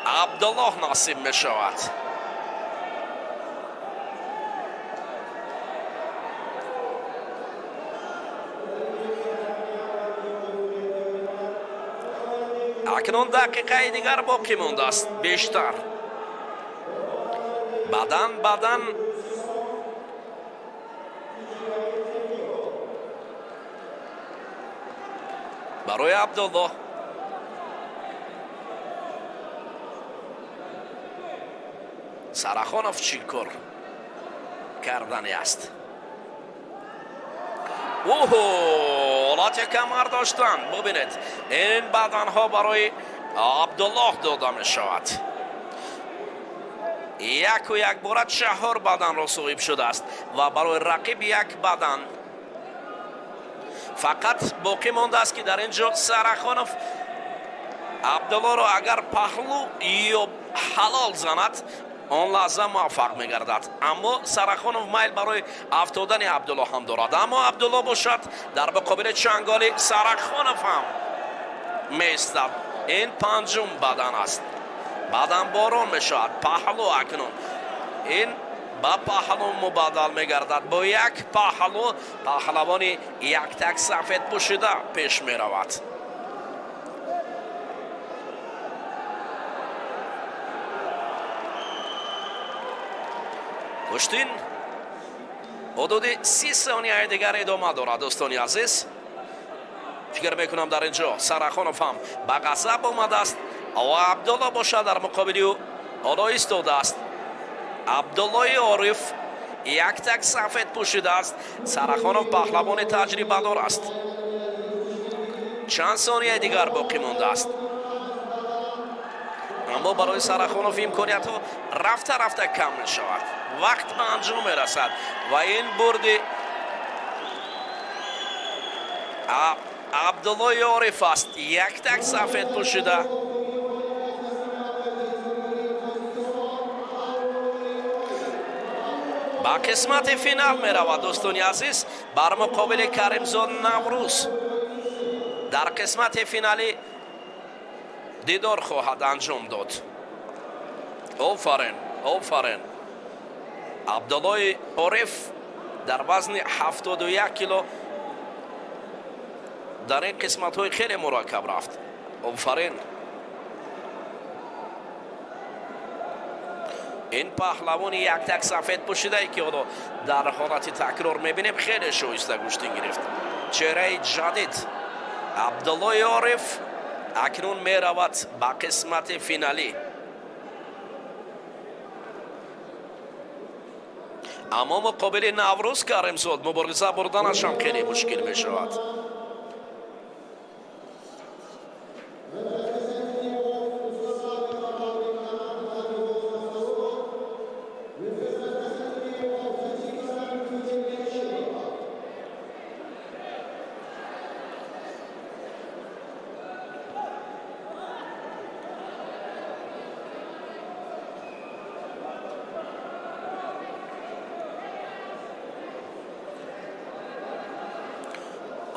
عبدالله نصیب می شود. اکنون دقیقه دیگر باقی مانده است. بیشتر بدن برای عبدالله سرخانوف چیکار کردنی است. حالت کمر داشتن. ببینید این بدن ها برای عبدالله داده می شود. یک و یک بار 4 بدن را صاحب شده است و برای رقیب یک بدن. فقط باقی مانده است که در اینجا سرخانوف عبدالله را اگر پهلو یا حلال زند آن لحظه موفق میگردد. اما سرخانوف میل برای افتادن عبدالله هم دارد. اما عبدالله باشد در مقابل چنگال سرخانوف هم میستد. این پنجم بدن است. بدن باران میشود. پهلو اکنون این با پهلو مبادل میگردد. با یک پهلو پهلوان یک تک سفید پوشیده پیش میرود. کشتین حدود 30 ثانیه دیگر ادامه دارد. دوستان عزیز فکر میکنم در اینجا سرخانوف هم به غضب آمده است و عبدالله باشد در مقابل او حالا ایستاده است. عبدالله عارف یک تک سفید پوشیده است. سرخانوف پهلوان تجربه دار است. چند ثانیه دیگر باقی مانده است. اما برای سرخانوف امکانیت ها رفته کم می شود. وقت به انجام می رسد و این برد عبدالله عارف است. یک تک سفید پوشیده. با قسمت فینال می رود دوستان عزیز بر مقابل کریمزاد نوروز. در قسمت فینالی دیدار خواهد انجام داد. آفرین عبدالله عارف در وزن 71 کیلو در این قسمت های خیلی مرکب رفت. آفرین. این پهلوان یک تک سفید پوشیده ای که در حالت تکرار میبینیم خیلی شایسته گوشتین گرفت. چهره جدید عبدالله عارف اکنون می رود به قسمت فینالی. اما مقابل نوروز کریمزاد مبارزه بردنش هم خیلی مشکل می شود.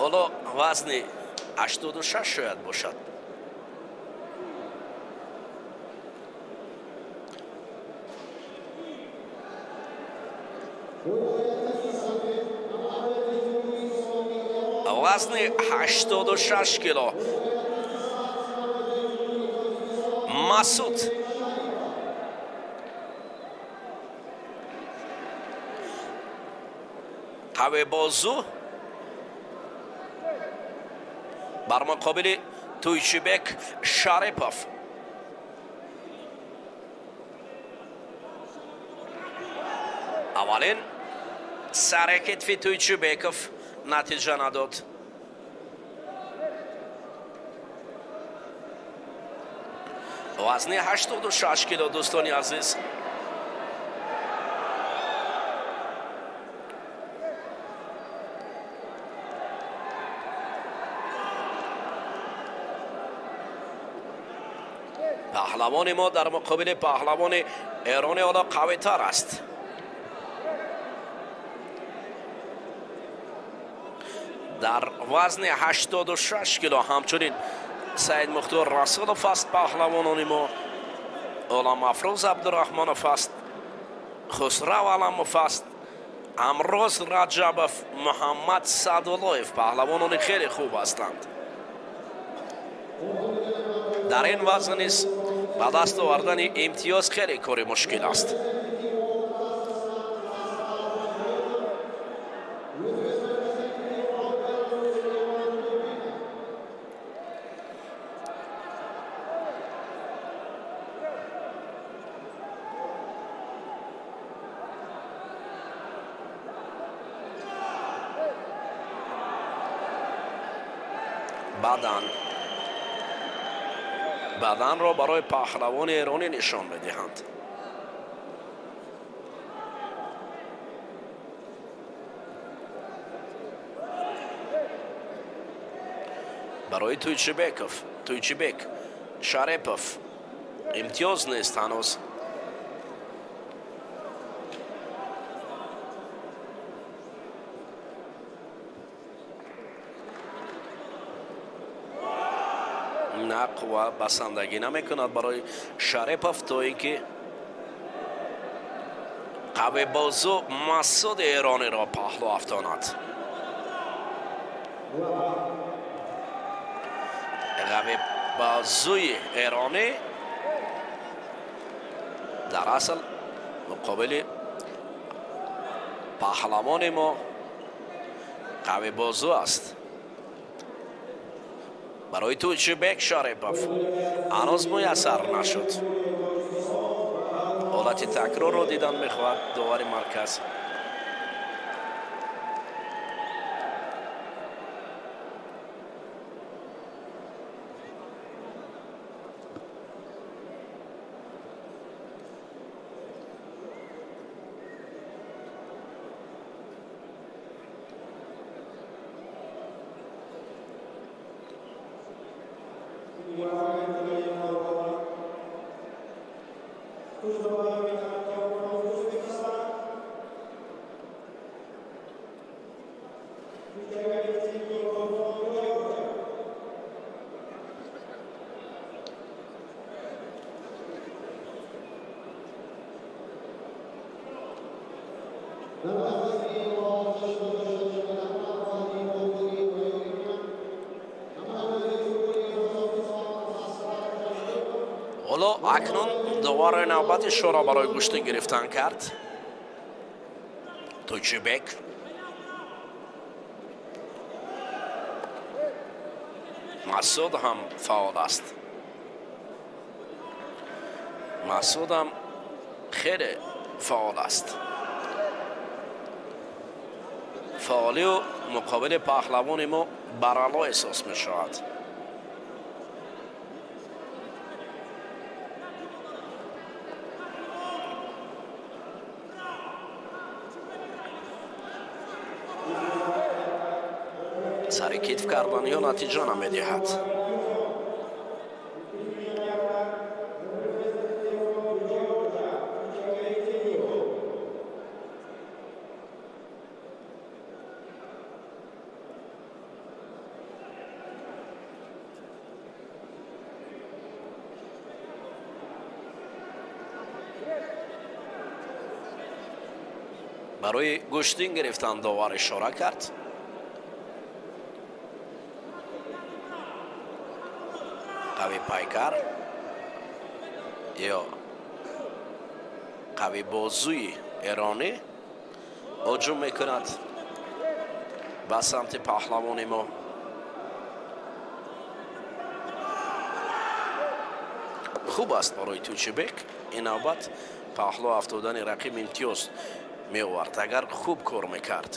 ҳоло вазни 86 шояд бошад. вазни 86 кило масуд қавебозу бар муқобили Туйчибек Шарипов. аввалин сари китфи Туйчибеков натиҷа надод. вазни 86 кило дӯстони азиз. паҳлавони мо дар муқобили паҳлавони эрони ҳоло қавитар аст. дар вазни 86 кило ҳамчунин Саид Мухтор Расулов аст. паҳлавонони мо Ғуломафрӯз Абдураҳмонов аст, Хусрав Аламов аст, Амроз Раҷабов, Муҳаммад Садуллоев. паҳлавонони хеле хуб ҳастанд. дар ин вазн низ ба даст овардани имтиёз хеле кори мушкил аст. баданро барои паҳлавони эронӣ нишон медиҳанд. барои Туйчибек Шарипов имтиёз нест ҳанӯз. нақ ва басандагӣ намекунад барои Шарипов, то ин ки қавибозу Масуди эрониро паҳлӯ афтонад. қавибозуи эронӣ дар асл муқобили паҳлавони мо қавибозу аст. барои Туйчибек Шарипов ҳанӯз муяссар нашуд. ҳолати такрорро дидан мехоҳад довари марказ. ҳоло акнун довара навбати шуро барои гӯштин гирифтан кард. Туйчибек Масуд ҳам фаъол аст. Масуд ҳам хеле фаъол аст. фаъолию муқобили паҳлавони мо барало эҳсос мешавад. сари китф карданиҳо натиҷа намедиҳад. барои гӯштин гирифтан довар ишора кард. қави пайкар ё қави бозуи эронӣ ҳуҷум мекунад ба самти паҳлавони мо. хуб аст барои Тӯйчебек ин навбат паҳло афтодани рақиб имтиёз меовард агар хуб кор мекард.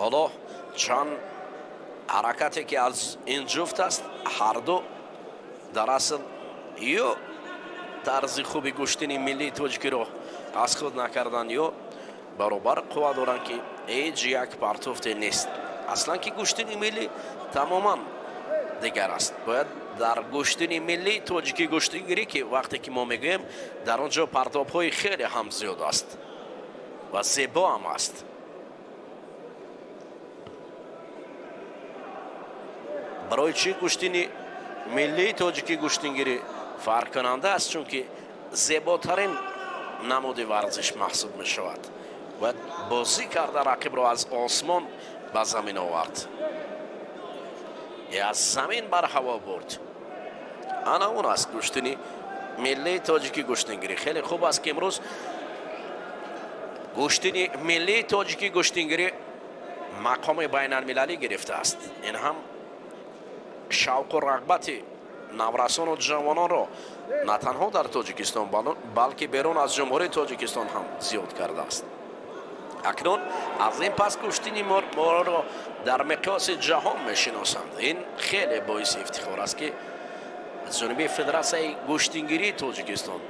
ҳоло чанд ҳаракате ки аз ин ҷуфт аст, ҳарду дар асл ё тарзи хуби гӯштини миллии тоҷикиро аз худ накардан, ё баробар қувва доранд ки ҳеҷ як партофте нест. аслан ки гӯштини миллӣ тамоман дигар аст. бояд дар гӯштини миллии тоҷикӣ гӯштигирӣ ки вақте ки мо мегӯем дар он ҷо партофҳои хеле ҳам зиёд аст ва зебо ҳам аст. барои чӣ гӯштини миллии тоҷикӣ гӯштингирӣ фарқкунанда аст? Чунки зеботарин намуди варзиш маҳсуб мешавад. бояд бозӣ карда рақибро аз осмон ба замин овард, аз замин бар ҳаво бурд. ана он аст гӯштини миллии тоҷикӣ гӯштингирӣ. хеле хуб аст ки имрӯз гӯштини миллии тоҷикӣ гӯштингирӣ мақоми байналмилалӣ гирифтааст. ин ҳам шавқу рағбати наврасону ҷавононро на танҳо дар Тоҷикистон балки берун аз ҷумҳурии Тоҷикистон ҳам зиёд кардааст. акнун аз ин пас гӯштини моро дар миқёси ҷаҳон мешиносанд. ин хеле боиси ифтихор аст ки аз ҷониби Федератсияи гӯштингирии Тоҷикистон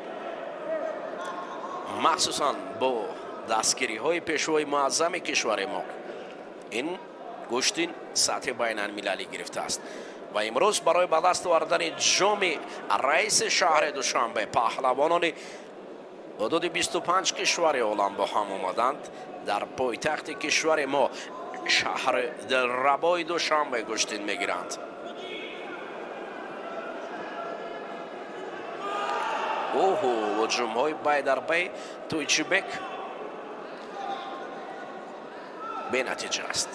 махсусан бо дастгириҳои пешвои муаззами кишвари мо ин гӯштин сатҳи байналмилалӣ гирифтааст. ва имрӯз барои ба даст овардани ҷоми раиси шаҳри Душанбе паҳлавонони ҳудуди 25 кишвари олам бо ҳам омаданд. дар пойтахти кишвари мо шаҳри дилрабои Душанбе гӯштин мегиранд. оҳу ҳуҷумҳои бай дар бай Тӯйчебек бенатиҷа аст.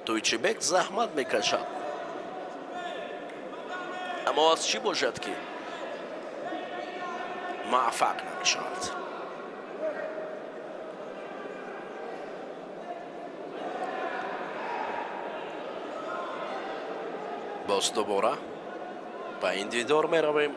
Тӯйчебек заҳмат мекашад, аммо аз чӣ бошад ки муваффақ намешавад. боз дубора ба ин дидор меравем.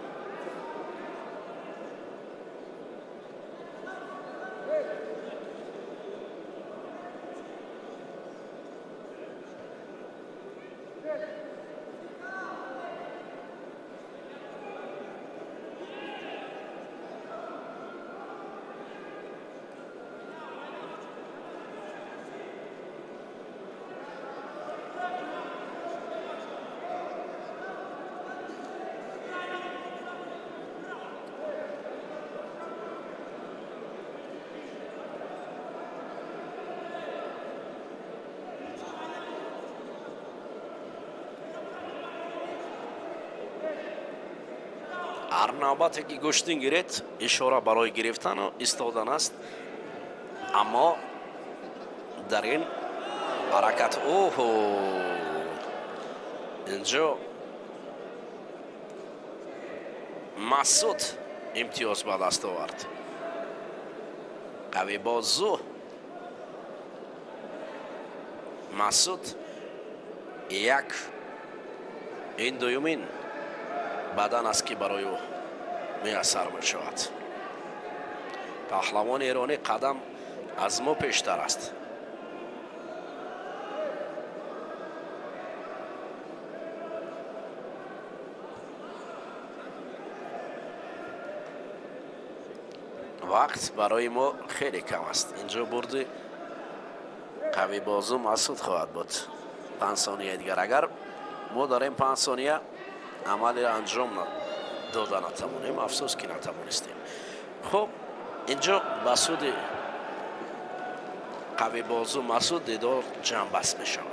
ҳар навбате ки гӯштин гиред ишора барои гирифтану истодан аст, аммо дар ин ҳаракат оҳо инҷо Масуд имтиёз ба даст овард. қави бозу Масуд як ин дуюмин бадан аст ки барои ӯ муяссар мешавад. паҳлавони эронӣ қадам аз мо пештар аст. وقت برای ما خیلی کم است. اینجا برد قوی بازو مسعود خواهد بود. 5 ثانیه دیگر اگر ما داریم 5 ثانیه عمل انجام دادن نتوانیم، افسوس که نتوانستیم. خب اینجا مسعود قوی بازو مسعود دیدار جمع بست می شود.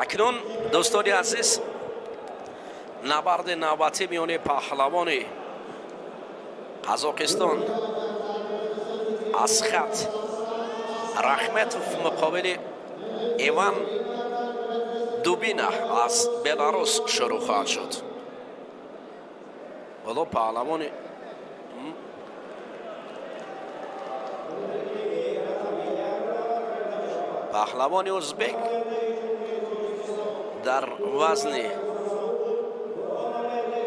اکنون دوستان عزیز نبرد نوبتی میان پهلوان قزاقستان اسخت رحمتوف مقابل ایوان دوبینا از بلاروس شروع خواهد شد. ولی پهلوان ازبک در وزن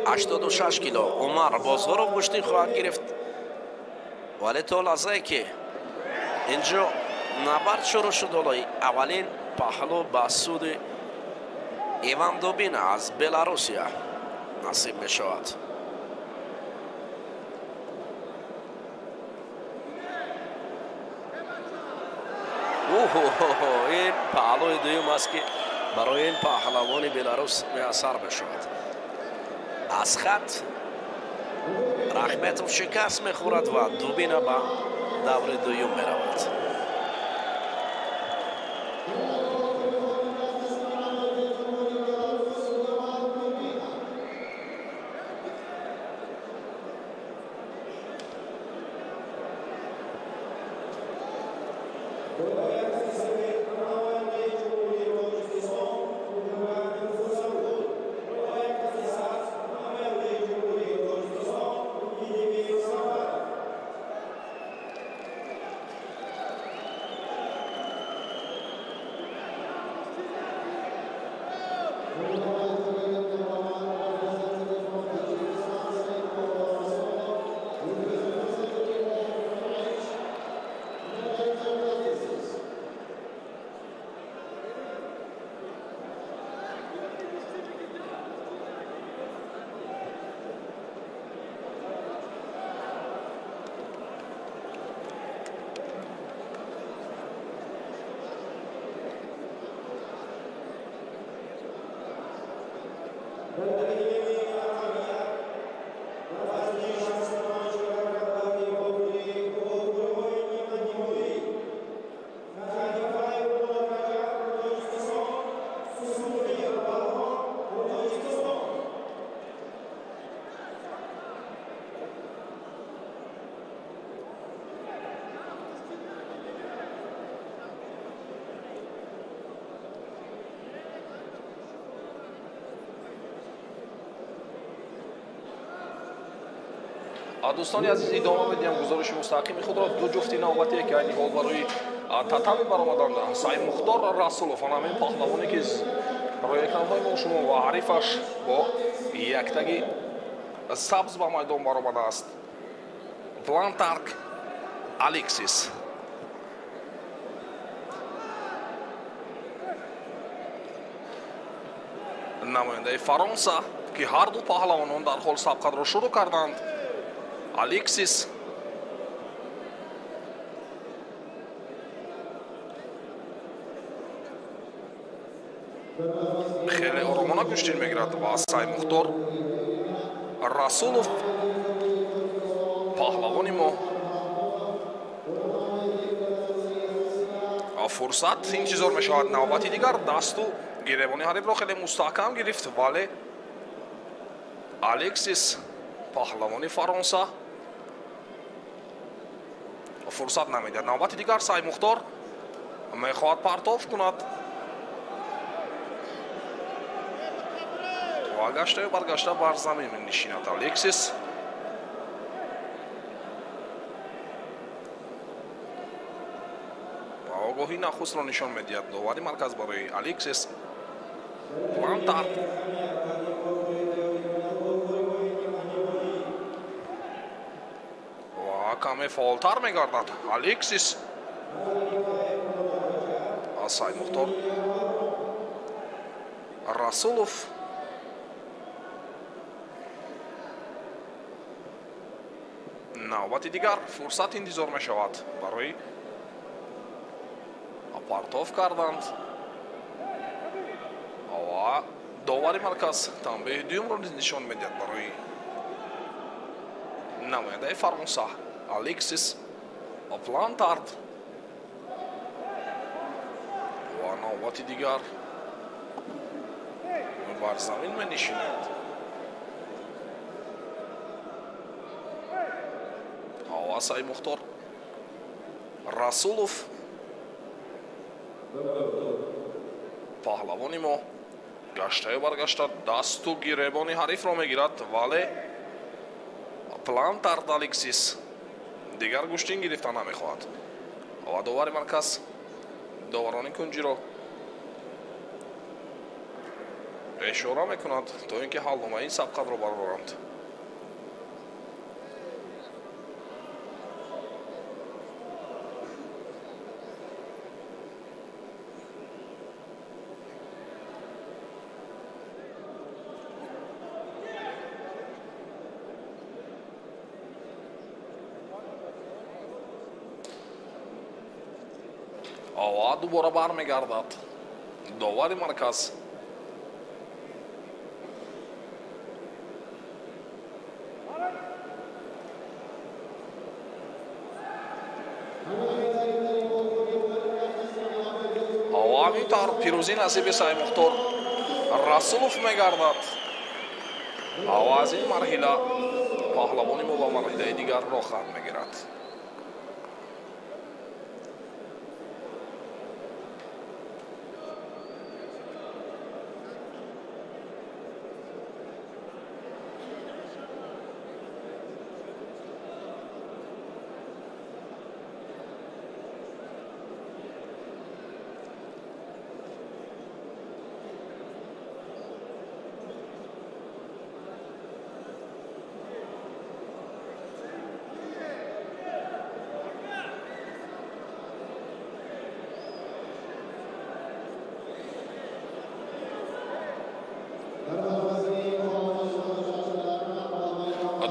86 کیلو عمر بازارو کشتی خواهد گرفت. ولی تا لحظه که اینجا نبرد شروع شد اولین پهلو به سود ایوان دوبینا از بلاروسیا نصیب می شود. این پهلوی دویم است که برای این پهلوان بلاروس میسر بشود. اسخت رحمتوف شکست میخورد و دوبینا به دور دویم میرود. دوستانی عزیز ادامه میدیم گزارش مستقیم خود را. دو جفت نوبتی که این حال برای تتمی برآمدند سعید مختار رسولов همین پهلوانی که روی екранҳои мо шумо ва ҳарифаш бо яктаги сабз ба майдон баромадааст. Плантарк Алексис. намояндаи Фаронса ки ҳар ду паҳлавонон дар ҳол сабқатро шурӯъ карданд. Алексис хеле оромона куштин мегирад ва Сай Мухтор Расулов паҳлавони мо фурсат интизор мешавад. навбати дигар дасту гиребони ҳарифро хеле мустаҳкам гирифт, вале Алексис паҳлавони Фаронса фурсат намедиҳад. навбати дигар Сай Мухтор мехоҳад партов кунад ва гаштаю баргашта бар замин менишинад. Алексис ва огоҳи нахустро нишон медиҳад довари марказ барои Алексис. Плантарк ва каме фаъолтар мегардад Алексис. Сай Мухтор Расулов навбати дигар фурсат интизор мешавад барои партов карданд ва довари марказ танбеҳи дуюмро нишон медиҳад барои намояндаи Фаронса Алексис. Плантарк ва навбати дигар бар замин менишинад. Сай Мухтор Расулов паҳлавони мо гаштаю баргашта дасту гиребони ҳарифро мегирад, вале Плантарк Алексис дигар гӯштин гирифта намехоҳад ва довари марказ доварони кунҷиро эшора мекунад то ин ки ҳалномаи сабқатро бароранд. ва дубора бармегардад довари марказ. ҳамин тавр пирӯзӣ насиби Сай Мухтор Расулов мегардад ва аз ин марҳила паҳлавони мо ба марҳилаи дигар роҳ хаҳад мегирад.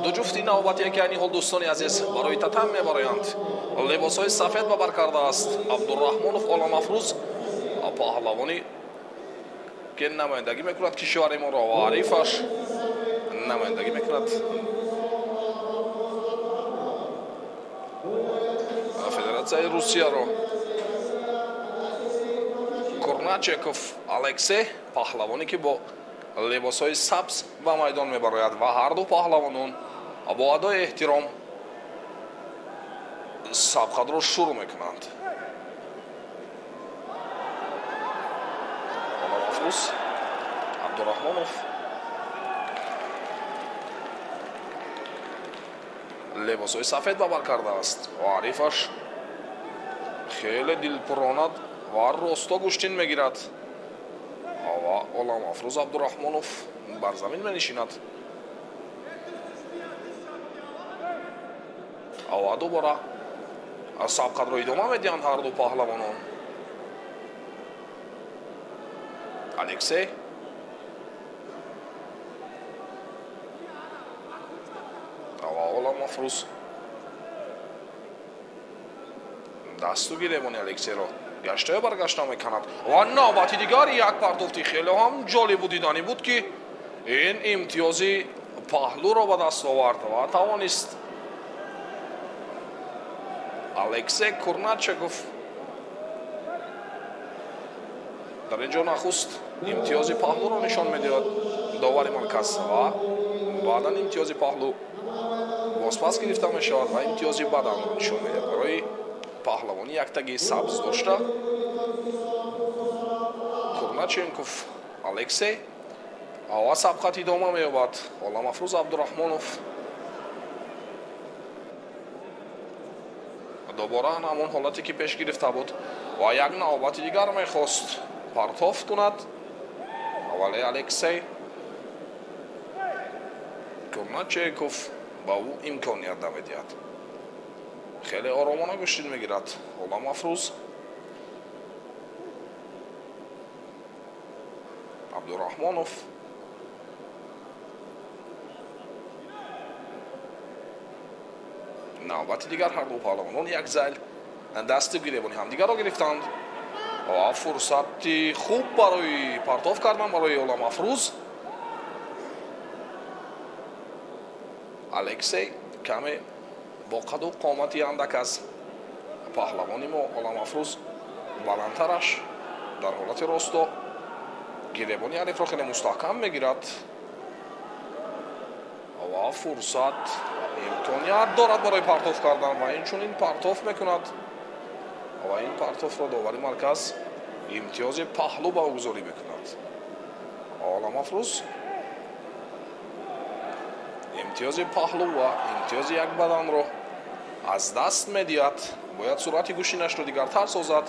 ду ҷуфти навбатие ки айни ҳол дӯстони азиз барои татам мебароянд. либосҳои сафед ба бар кардааст Абдурраҳмонов Оламафрӯз паҳлавони ки намояндагӣ мекунад кишвари моро ва ҳарифаш намояндагӣ мекунад федератсияи Русияро. Курначеков Алексей паҳлавоне ки бо либосҳои сабз ба майдон мебарояд ва ҳарду паҳлавонон бо адои эҳтиром сабқатро шурӯъ мекунанд. Оламафрӯз Абдурраҳмонов либосҳои сафед ба бар кардааст ва ҳарифаш хеле дилпурона ва росто гӯштин мегирад ва Олам Афрӯз Абдураҳмонов бар замин менишинад. ва дубора сабқатро идома медиҳанд ҳар ду паҳлавонон. Алексей ва Олам Афрӯз дасту гиребони Алексейро гаштая баргашта мекунад ва навбати дигар як партофти хеле ҳам ҷолибу дидани буд ки ин имтиёзи паҳлӯро ба даст овард ва тавонист Алексей Курначеков дар ин ҷо нахуст имтиёзи паҳлӯро нишон медиҳад довари марказ ва баъдан имтиёзи паҳлӯ бозпас гирифта мешавад ва имтиёзи баданро нишон медиҳад барои паҳлавони яктаги сабз дошта. Курначенков Алексей ва сабқат идома меёбад. Олам Афрӯз Абдураҳмонов добора ҳамон ҳолате ки пеш гирифта буд ва як навбати дигар мехост партофт кунад, вале Алексей Курначеков ба ӯ имконият намедиҳад. хеле оромона гӯштин мегирад Олам Афрӯз Абдураҳмонов навбати дигар ҳар ду паҳлавонон як зайл дасту гиребони ҳамдигарро гирифтанд ва фурсати хуб барои партоф кардан барои Олам Афрӯз. Алексей каме бо қаду қомати андак аз паҳлавони мо Олам Афрӯз баландтараш дар ҳолати росто гиребони алифро хеле мустаҳкам мегирад ва фурсат имконият дорад барои партоф кардан ва инчунин партоф мекунад ва ин партофро довари марказ имтиёзи паҳлӯ ба ӯ гузорӣ мекунад. Олам Афрӯз имтиёзи паҳлӯ ва имтиёзи як баданро аз даст медиҳад. Бояд суръати гӯштинашро дигартар созад.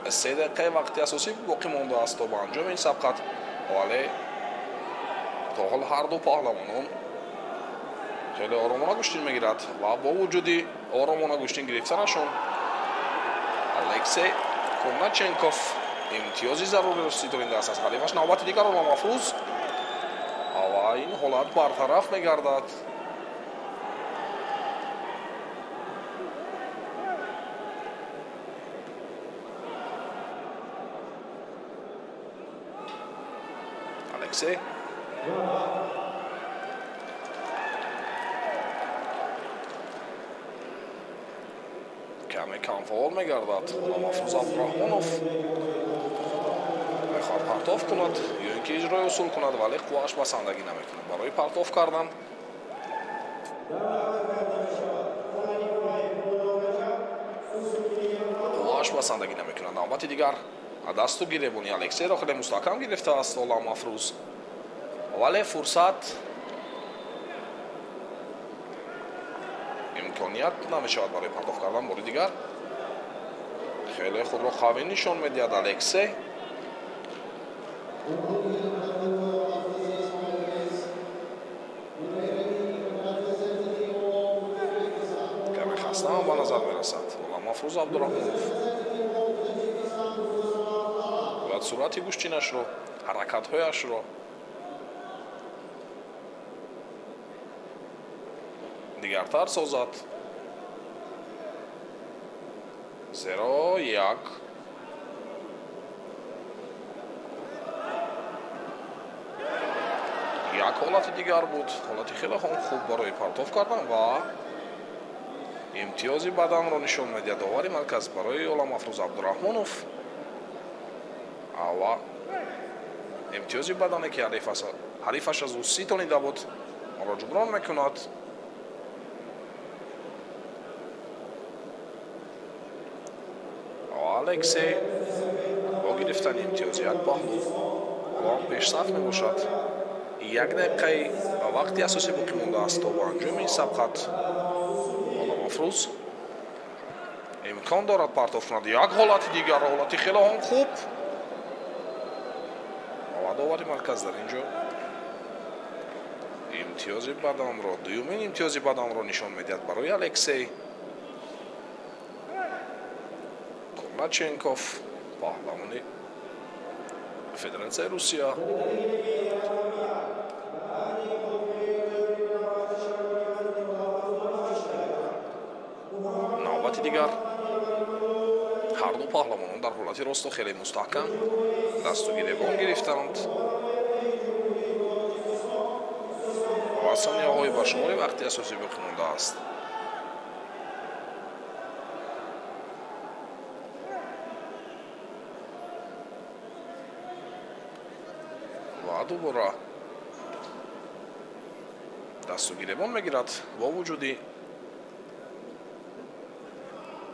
3 дақиқаи вақти асосӣ боқӣ мондааст то ба анҷоми ин сабқат, вале то ҳол ҳар ду паҳлавонон хеле оромона гӯштин мегирад ва бо вуҷуди оромона гӯштин гирифтанашон Алексей Курначенков имтиёзи заруриро ситонида аст аз ҳалифаш. навбати дигар Олам Афрӯз ва ин ҳолат бартараф мегардад. Алексей каме камфаъол мегардад. Олам Афрӯз Абдураҳмонов мехоҳад партоф кунад ё ин ки иҷрои усул кунад, вале қуввааш басандагӣ намекунад барои партоф кардан. қуввааш басандагӣ намекунад. навбати дигар дасту гиребони Алексейро хеле мустаҳкам гирифтааст Олам Афрӯз, вале фурсат имконият намешавад барои партоф кардан. бори дигар хеле худро қавӣ нишон медиҳад Алексей. каме хастаам ба назар мерасад Олам Афрӯз Абдураҳмонов. бояд суръати гӯштинашро, ҳаракатҳояшро дигартар созад, зеро як ҳолати дигар буд, ҳолати хеле хуб барои партоф кардан ва имтиёзи баданро нишон медиҳад довари марказ барои Олам Афрӯз Абдураҳмонов ва имтиёзи бадане ки ҳарифаш аз ӯ ситонида буд онро ҷуброн мекунад. Алексей бо гирифтани имтиёзи як паҳлӯ ҳолам пешсаф мебошад. 1 дақиқаи вақти асосӣ боқӣ мондааст то ба анҷоми ин сабқат. Олам Афрӯз имкон дорад партоф кунад. Як ҳолати дигар, ҳолати хеле ҳам хуб. Авадовари марказ дар ин ҷо имтиёзи бадамро, дуюмин имтиёзи бадамро нишон медиҳад барои Алексей Курначенков, паҳлавони Федератсияи Русия. навбати дигар ҳар ду паҳлавонон дар ҳолати росто хеле мустаҳкам дасту гиребон гирифтанд ва санияҳои ба шумори вақти асосӣ боқӣ мондааст. ва дубора дасту гиребон мегирад бо вуҷуди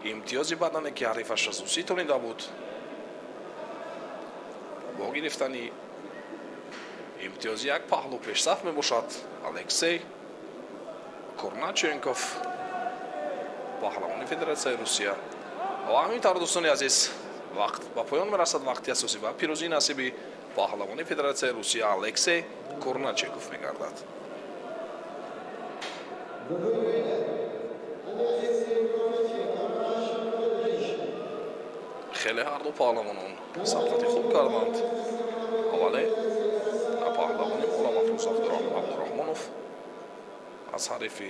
имтиёзи бадане ки ҳарифаш аз усӣ тонида буд. бо гирифтани имтиёзи як паҳлу пешсаф мебошад Алексей Курначенков, паҳлавони Федератсияи Русия. ва ҳамин тавр дӯстони азиз вақт ба поён мерасад, вақти асосӣ ва пирӯзӣ насиби паҳлавони Федератсияи Русия Алексей Курначенков мегардад. хеле ҳар ду паҳлавонон сабқати хуб карданд. аввале паҳлавони Ғуломафрӯз Абдураҳмонов аз ҳарифи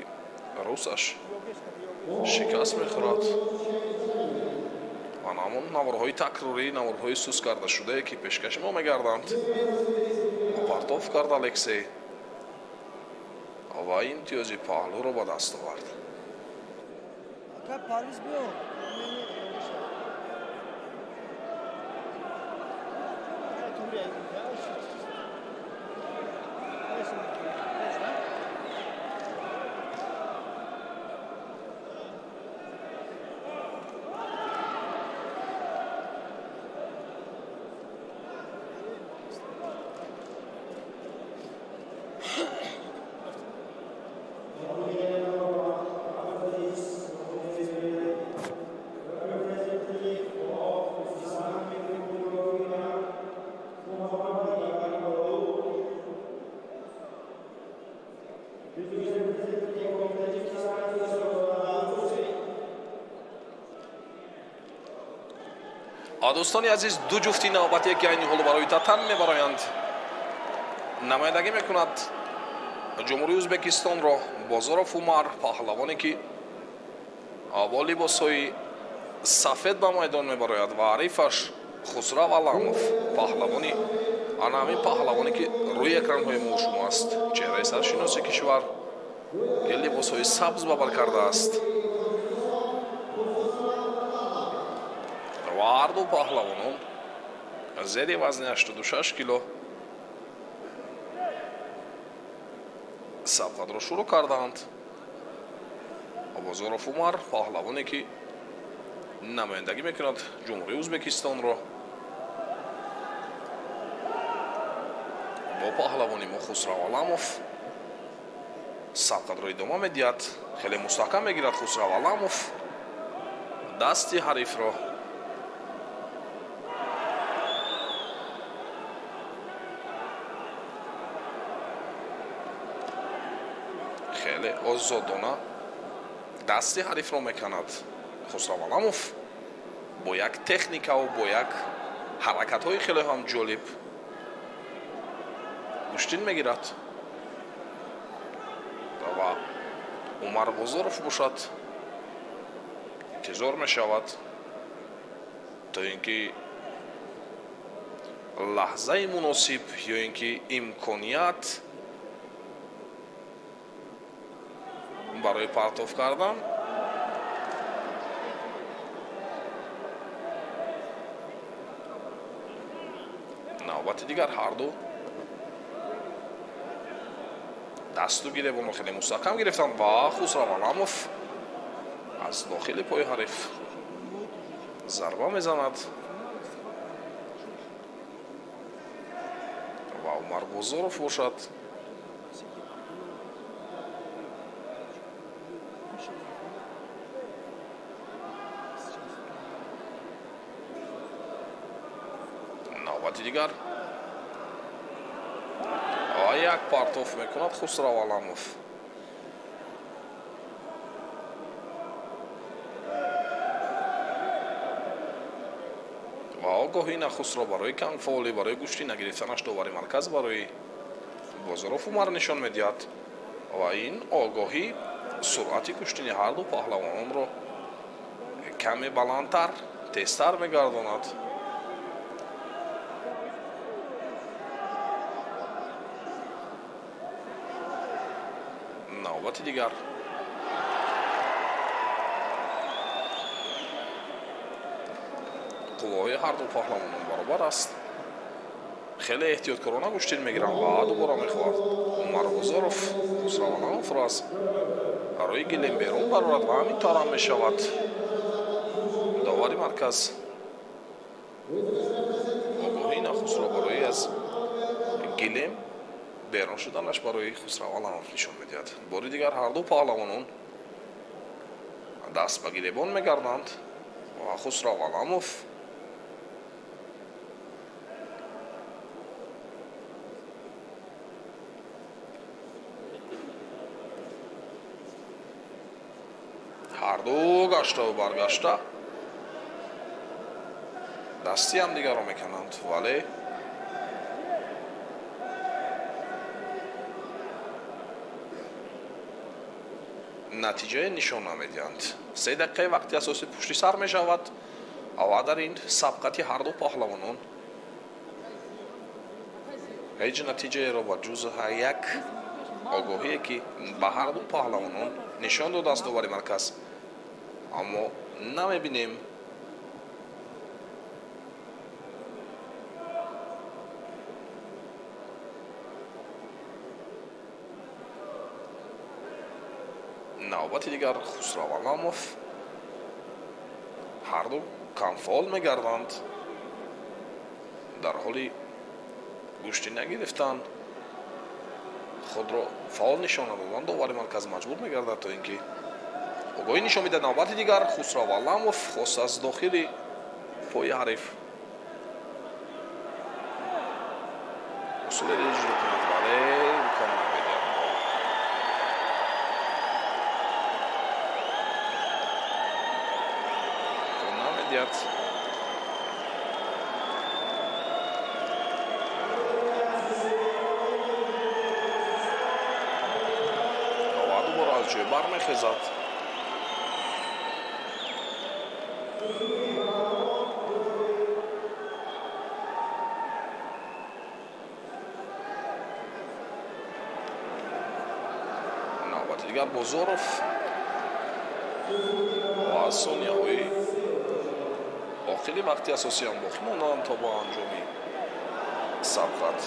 русаш шикаст мехӯрад ва ҳамон наврҳои такрорӣ, наврҳои сус кардашудае ки пешкаши мо мегарданд партоф кард Алексей ва имтиёзи паҳлӯро ба даст овард. дӯстони азиз, ду ҷуфти навбатие ки айни ҳоло барои татан мебароянд. намояндагӣ мекунад ҷумҳурии Ӯзбекистонро Бозоров Умар, паҳлавоне ки бо либосҳои сафед ба майдон мебарояд ва ҳарифаш Хусрав Аламов, паҳлавони ҳамин паҳлавоне ки рӯи экранҳои мо шумо аст, чеҳраи саршиноси кишвар ки либосҳои сабз ба бар кардааст. ва ҳар ду паҳлавонон зери вазни 86 кило сабқатро шурӯъ карданд. Бозоров Умар, паҳлавоне ки намояндагӣ мекунад ҷумҳурии Ӯзбекистонро, бо паҳлавони мо Хусрав Аламов сабқатро идома медиҳад. хеле мустаҳкам мегирад Хусрав Аламов дасти ҳарифро. хеле озодона дасти ҳарифро меканад Хусрав Аламов бо як техникаву бо як ҳаракатҳои хеле ҳам ҷолиб куштин мегирад ва Умар Бозоров бошад интизор мешавад то ин ки лаҳзаи муносиб ё ин ки имконият барои партоф кардан навбати дигар ҳар ду дасту гиребонро хеле мустаҳкам гирифтанд ва Хусрав Аламов аз дохили пои ҳариф зарба мезанад ва Умар Бозоров бошад навбати дигар ва як партоф мекунад Хусрав Аламов. ва огоҳӣ на Хусро барои камфоолӣ барои гӯшти нагирифтанаш довари марказ барои Бозоров Умар нишон медиҳад ва ин огоҳӣ суръати куштини ҳарду паҳлавононро каме баландтар тезтар мегардонад. навбати дигар қувваҳои ҳарду паҳлавонон баробар аст. хеле эҳтиёткорона гӯштин мегиранд ва дубора мехоҳад Умар Бозоров Хусрав Аламовро аз барои гилем берун барорад ва ҳамин тавр ҳам мешавад. довари марказ огоҳӣ на Хусро барои аз гилем берун шуданаш барои Хусрав Аламов нишон медиҳад. бори дигар ҳарду паҳлавонон даст ба гиребон мегарданд ва Хусрав Аламов ҳарду гаштаву баргашта дасти ҳамдигарро мекунанд, вале натиҷае нишон намедиҳанд. 3 дақиқаи вақти асосӣ пушти сар мешавад ва дар ин сабқати ҳарду паҳлавонон ҳеҷ натиҷаеро ба ҷуз як огоҳие ки ба ҳарду паҳлавонон нишон додааст довари марказ, аммо намебинем. навбати дигар Хусрав Аламов ҳарду камфол мегарданд дар ҳоли гӯшти нагирифтан худро фаъол нишон надодан довари марказ маҷбур мегардад то ин ки огоҳӣ нишон медиҳад. навбати дигар Хусрав Аламов хост аз дохили пои ҳариф усуле иҷро кунад, вале имкон намедиҳад. намедиҳад. ва дубора аз ҷой бармехезад. навбати дигар Бозоров ва аз сонияҳои охири вақти асосиам боқӣ монданд то ба анҷоми сабқат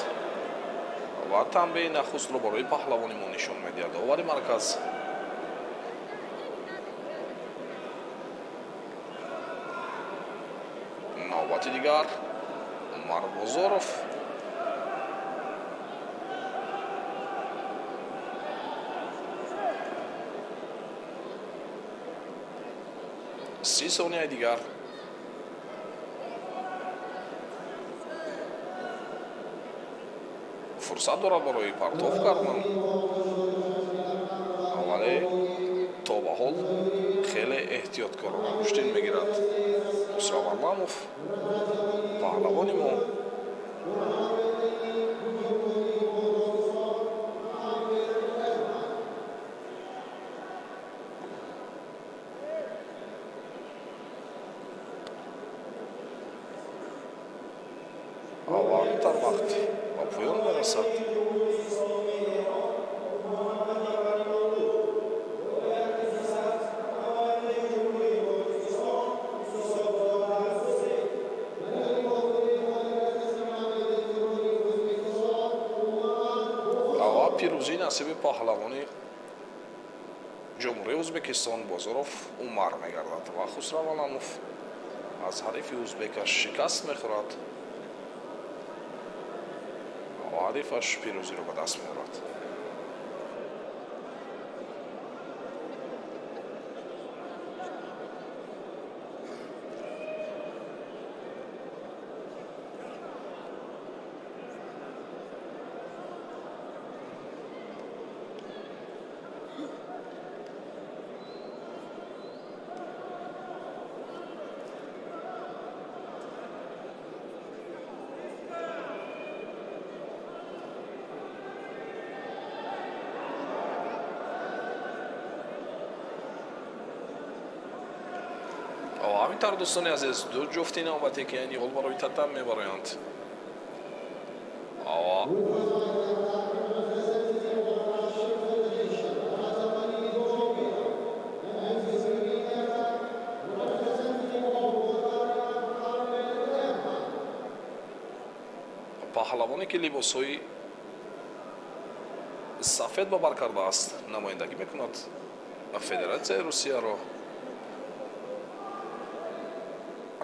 ва танбеҳи нахустро барои паҳлавони мо нишон медиҳад. довари марказ навбати дигар Умар Бозоров سی ثانیه دیگر فرصت دارد برای پرتاب کردن، ولی تا به حال خیلی احتیاطکارانه گوشتین میگیرد خسرو علاموف پهلوان ما. در وقت با پایان برسد. و پیروزی نصیب پهلوانی جمهوری ازبکستان بازاروف عمر میگردد و خسرو علاموف از حریف ازبکش شکست میخورد. حریفش پیروزی رو به دست می‌آورد. ҳаминтар дӯстони азиз ду ҷуфти навбате ки яъни ҳол барои татам мебароянд. паҳлавоне ки либосҳои сафед ба бар кардааст намояндагӣ мекунад федератсияи русияро.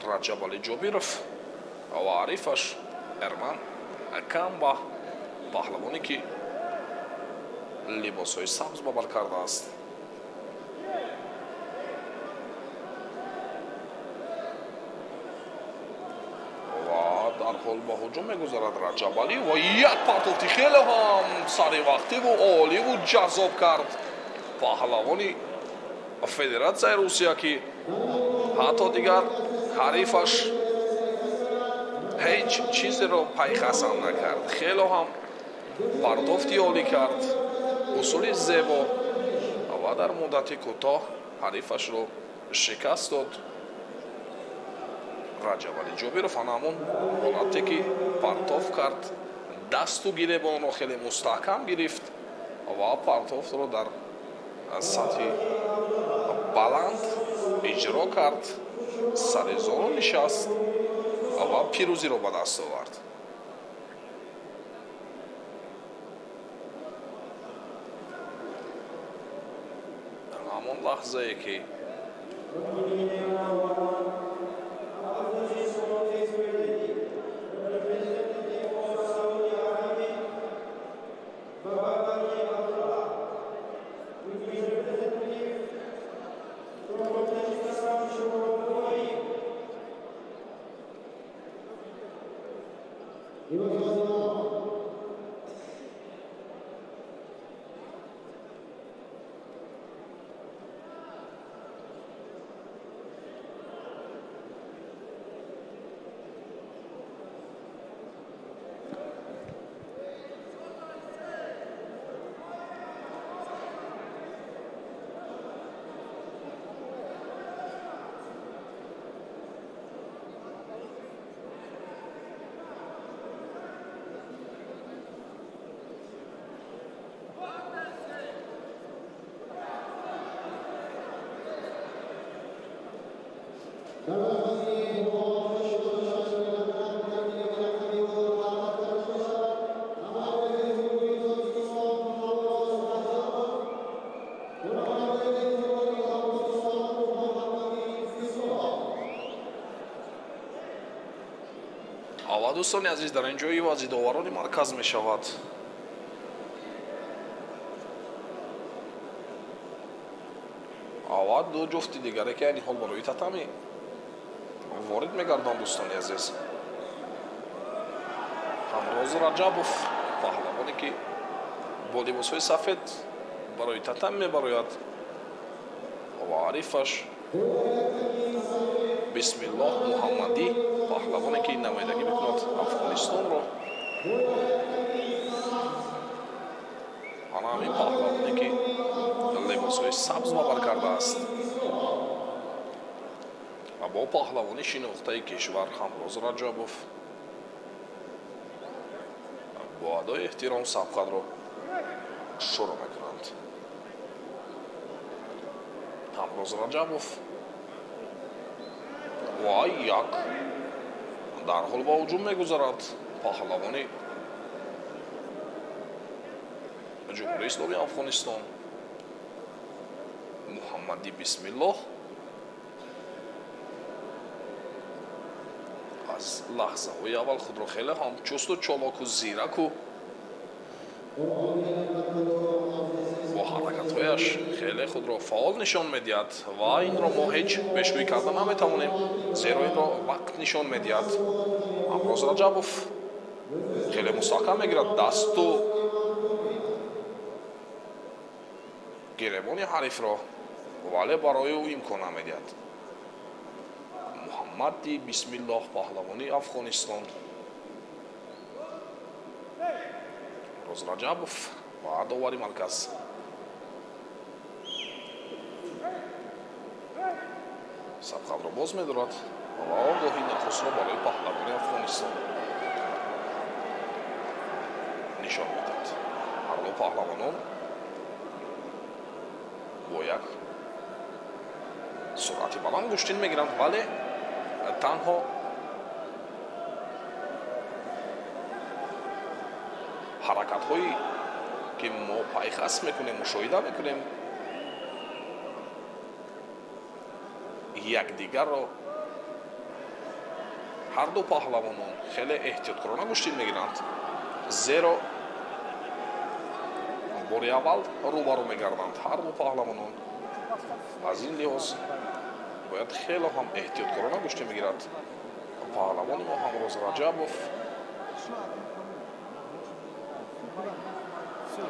раҷаб али ҷобиров ва арифаш эрман камба паҳлавоне ки либосҳои сабз ба бар кардааст. дар ҳол ба ҳуҷум мегузарад Раҷаб Али ва як партофти хеле ҳам саривақтиву оливу ҷазоб кард паҳлавони федератсияи Русия ки ҳатто дигар ҳарифаш ҳеҷ чизеро пайхасан накард. хеле ҳам партофти олӣ кард, усули зебо ва дар муддати кӯтоҳ ҳарифашро шикаст дод. Раҷаб Али Ҷобиров ҳамон ҳолате ки партоф кард, дасту гиребонро хеле мустаҳкам гирифт ва партофро дар сатҳи баланд иҷро кард, сари зору нишаст ва пирӯзиро ба даст овард. ҳамон лаҳзае ки дӯстони азиз дар ин ҷои вазидоварони марказ мешавад. ва ду ҷуфти дигаре ки яъни ҳол барои татами ворид мегарданд дӯстони азиз. ҳамроз Раҷабов паҳлавоне ки бо либосҳои сафед барои татам мебарояд ва арифаш бисмиллоҳ муҳаммадӣ паҳлавоне ки намояндагӣ мекунад Афғонистонро. ана ҳамин паҳлавоне ки либосҳои сабз ба бар кардааст ва бо паҳлавони шинохтаи кишвар ҳамроз Раҷабов бо адои эҳтиром сабқатро шурӯъ мекунанд. ҳамроз Раҷабов ва як дар ҳол ба ҳуҷум мегузарад паҳлавони ҷумҳурии исломии Афғонистон муҳаммадӣ бисмиллоҳ аз лаҳзаҳои аввал худро хеле ҳам чусту чолоку зираку бо ҳаракатҳояш хеле худро фаъол нишон медиҳад ва инро мо ҳеҷ пешгӯӣ карда наметавонем, зеро инро вақт нишон медиҳад. ҳамроз Раҷабов хеле мустаҳкам мегирад дасту гиребони ҳарифро, вале барои ӯ имкон намедиҳад. муҳаммади бисмиллоҳ паҳлавони Афғонистон ҳамроз Раҷабов ва довари марказ. сабқатро боз медорад ва огоҳӣ нахустро барои паҳлавони Афғонистон нишон медиҳад. ҳарду паҳлавонон бо як суръати баланд куштин мегиранд, вале танҳо ҳаракатҳои ки мо пайхас мекунем, мушоҳида мекунем, якдигарро ҳарду паҳлавонон хеле эҳтиёткорона куштин мегиранд, зеро бори аввал рӯбарӯ мегарданд ҳарду паҳлавонон. аз ин лиҳоз бояд хеле ҳам эҳтиёткорона куштин мегирад паҳлавони мо Ҳамроз Раҷабов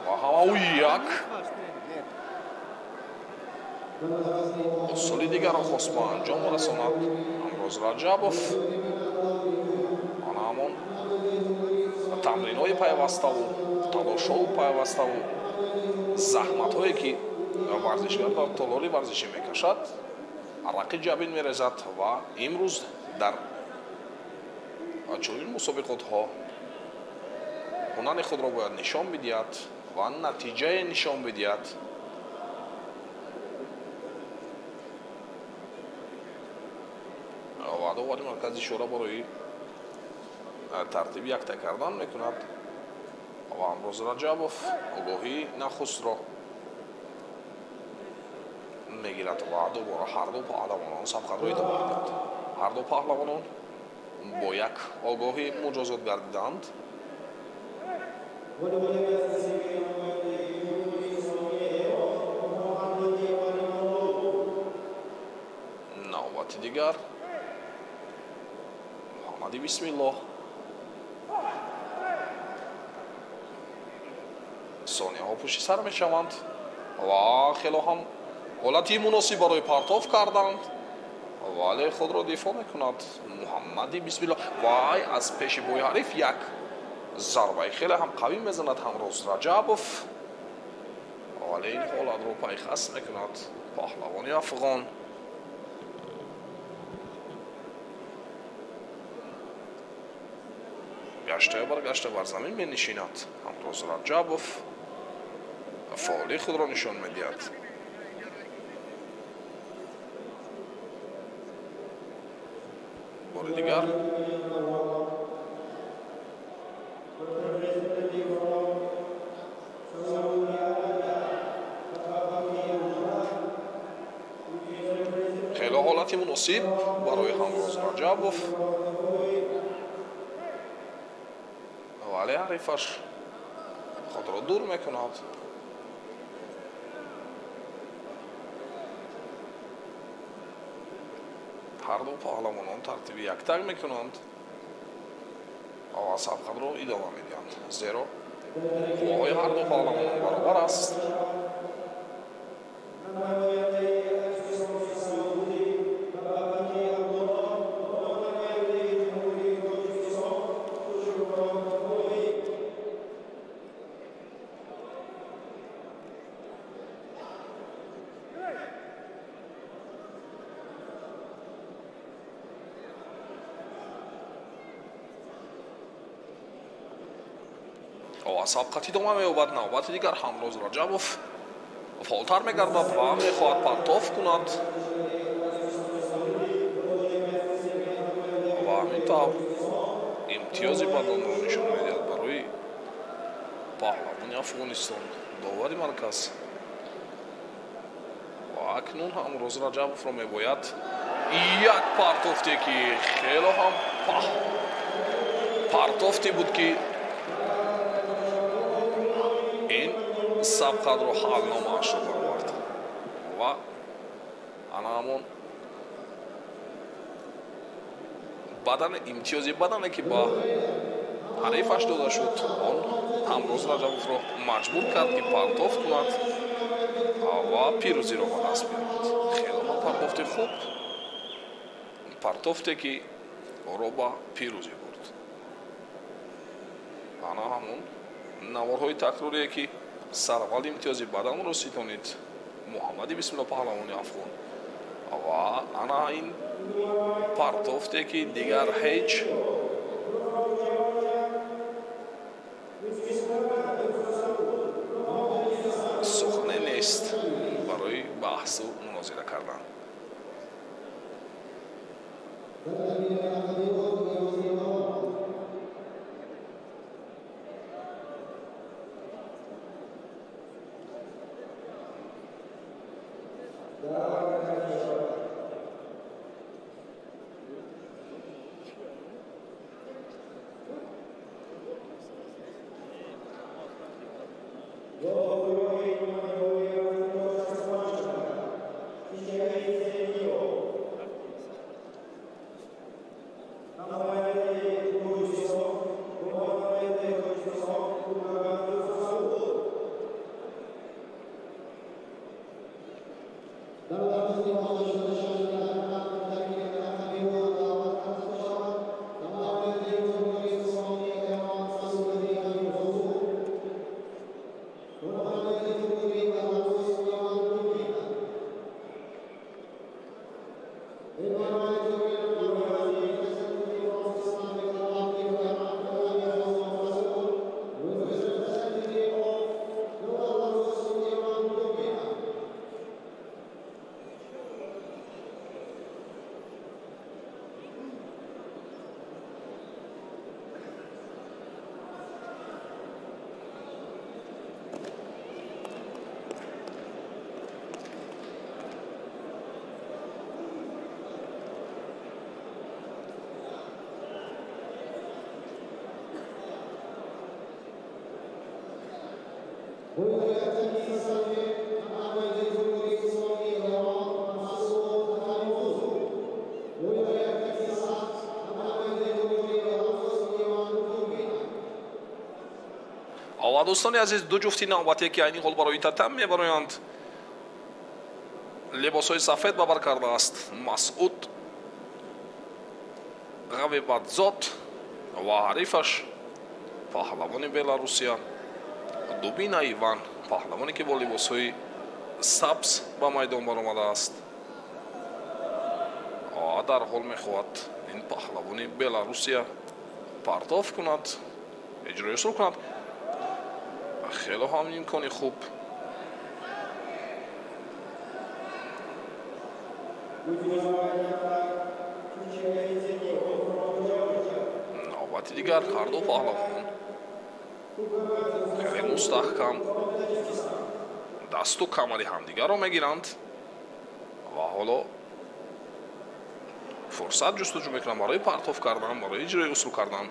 ва ҳамау як соли дигарро хост ба анҷом расонад. Ҳамроз Раҷабов ана ҳамон тамринҳои пайваставу талошҳоу пайваставу заҳматҳое ки варзишгар дар толори варзишӣ мекашад арақи ҷабин мерезад ва имрӯз дар чунин мусобиқотҳо ҳунари худро бояд нишон бидиҳад ва натиҷае нишон бидиҳад. ваъдовари маркази шӯро барои тартиби якта кардан мекунад ва Ҳамроз Раҷабов огоҳии нахустро мегирад ва дубора ҳарду паҳлавонон сабқатро идома медиҳанд. ҳарду паҳлавонон бо як огоҳӣ муҷозот гардиданд. навбати дигар муҳаммади бисмиллоҳ сониҳо пушти сар мешаванд ва хело ҳам ҳолати муносиб барои партов карданд, вале худро дифоъ мекунад муҳаммади бисмиллоҳ. вай аз пеши бои ҳариф як зарбаи хеле ҳам қавӣ мезанад Ҳамроз Раҷабов, вале ин ҳолатро пайхас мекунад паҳлавони афғон. гаштая баргашта бар замин менишинад. Ҳамроз Раҷабов фаъолии худро нишон медиҳад. бори дигар хеле ҳолати муносиб барои Ҳамроз Раҷабов, вале ҳарифаш худро дур мекунад. ҳарду паҳлавонон тартиби яктак мекунанд ва сабқатро идома медиҳанд, зеро қувваҳои ҳарду паҳлавонон баробар аст. сабқат идома меёбад. навбати дигар Ҳамроз Раҷабов фаъолтар мегардад ва мехоҳад партов кунад ва ҳамин тавр имтиёзи бадонро нишон медиҳад барои паҳлавони Афғонистон. довари марказ ва акнун Ҳамроз Раҷабовро мебояд як партофте ки хело ҳам партофте буд ки сабқатро ҳалномаашро баровард ва ана ҳамон бадане имтиёзи бадане ки ба ҳарифаш дода шуд, он Ҳамроз Раҷабовро маҷбур кард ки партов кунад ва пирӯзиро ба даст биёрад. хело ҳам партофти хуб, партофте ки оро ба пирӯзӣ бурд. ана ҳамон наворҳои такрорие ки сараввал имтиёзи баданро ситонид Муҳаммади бисмиллоҳ паҳлавони афғон ва ана ин партофте ки дигар ҳеҷ сухне нест барои баҳсу мунозира кардан. دوستان عزیز دو جفتی نوبتی که اینی حال برای تتم میبرایند لباس های سفید ببر کرده است مسعود غوی بدزاد و حریفش پهلوان بلاروسیا دوبین ایوان پهلوانی که با لباس های سبز به میدان برآمده است و در حال میخواهد این پهلوانی بلاروسیا پرتاف کند اجرای سر کند خیلی هم امکانی خوب نوبتی دیگر هر دو پهلوان خیلی مستحکم دست و کمری همدیگر را میگیرند و حالا فرصت جستجو میکنند برای پرتاف کردن برای اجرای اصول کردن.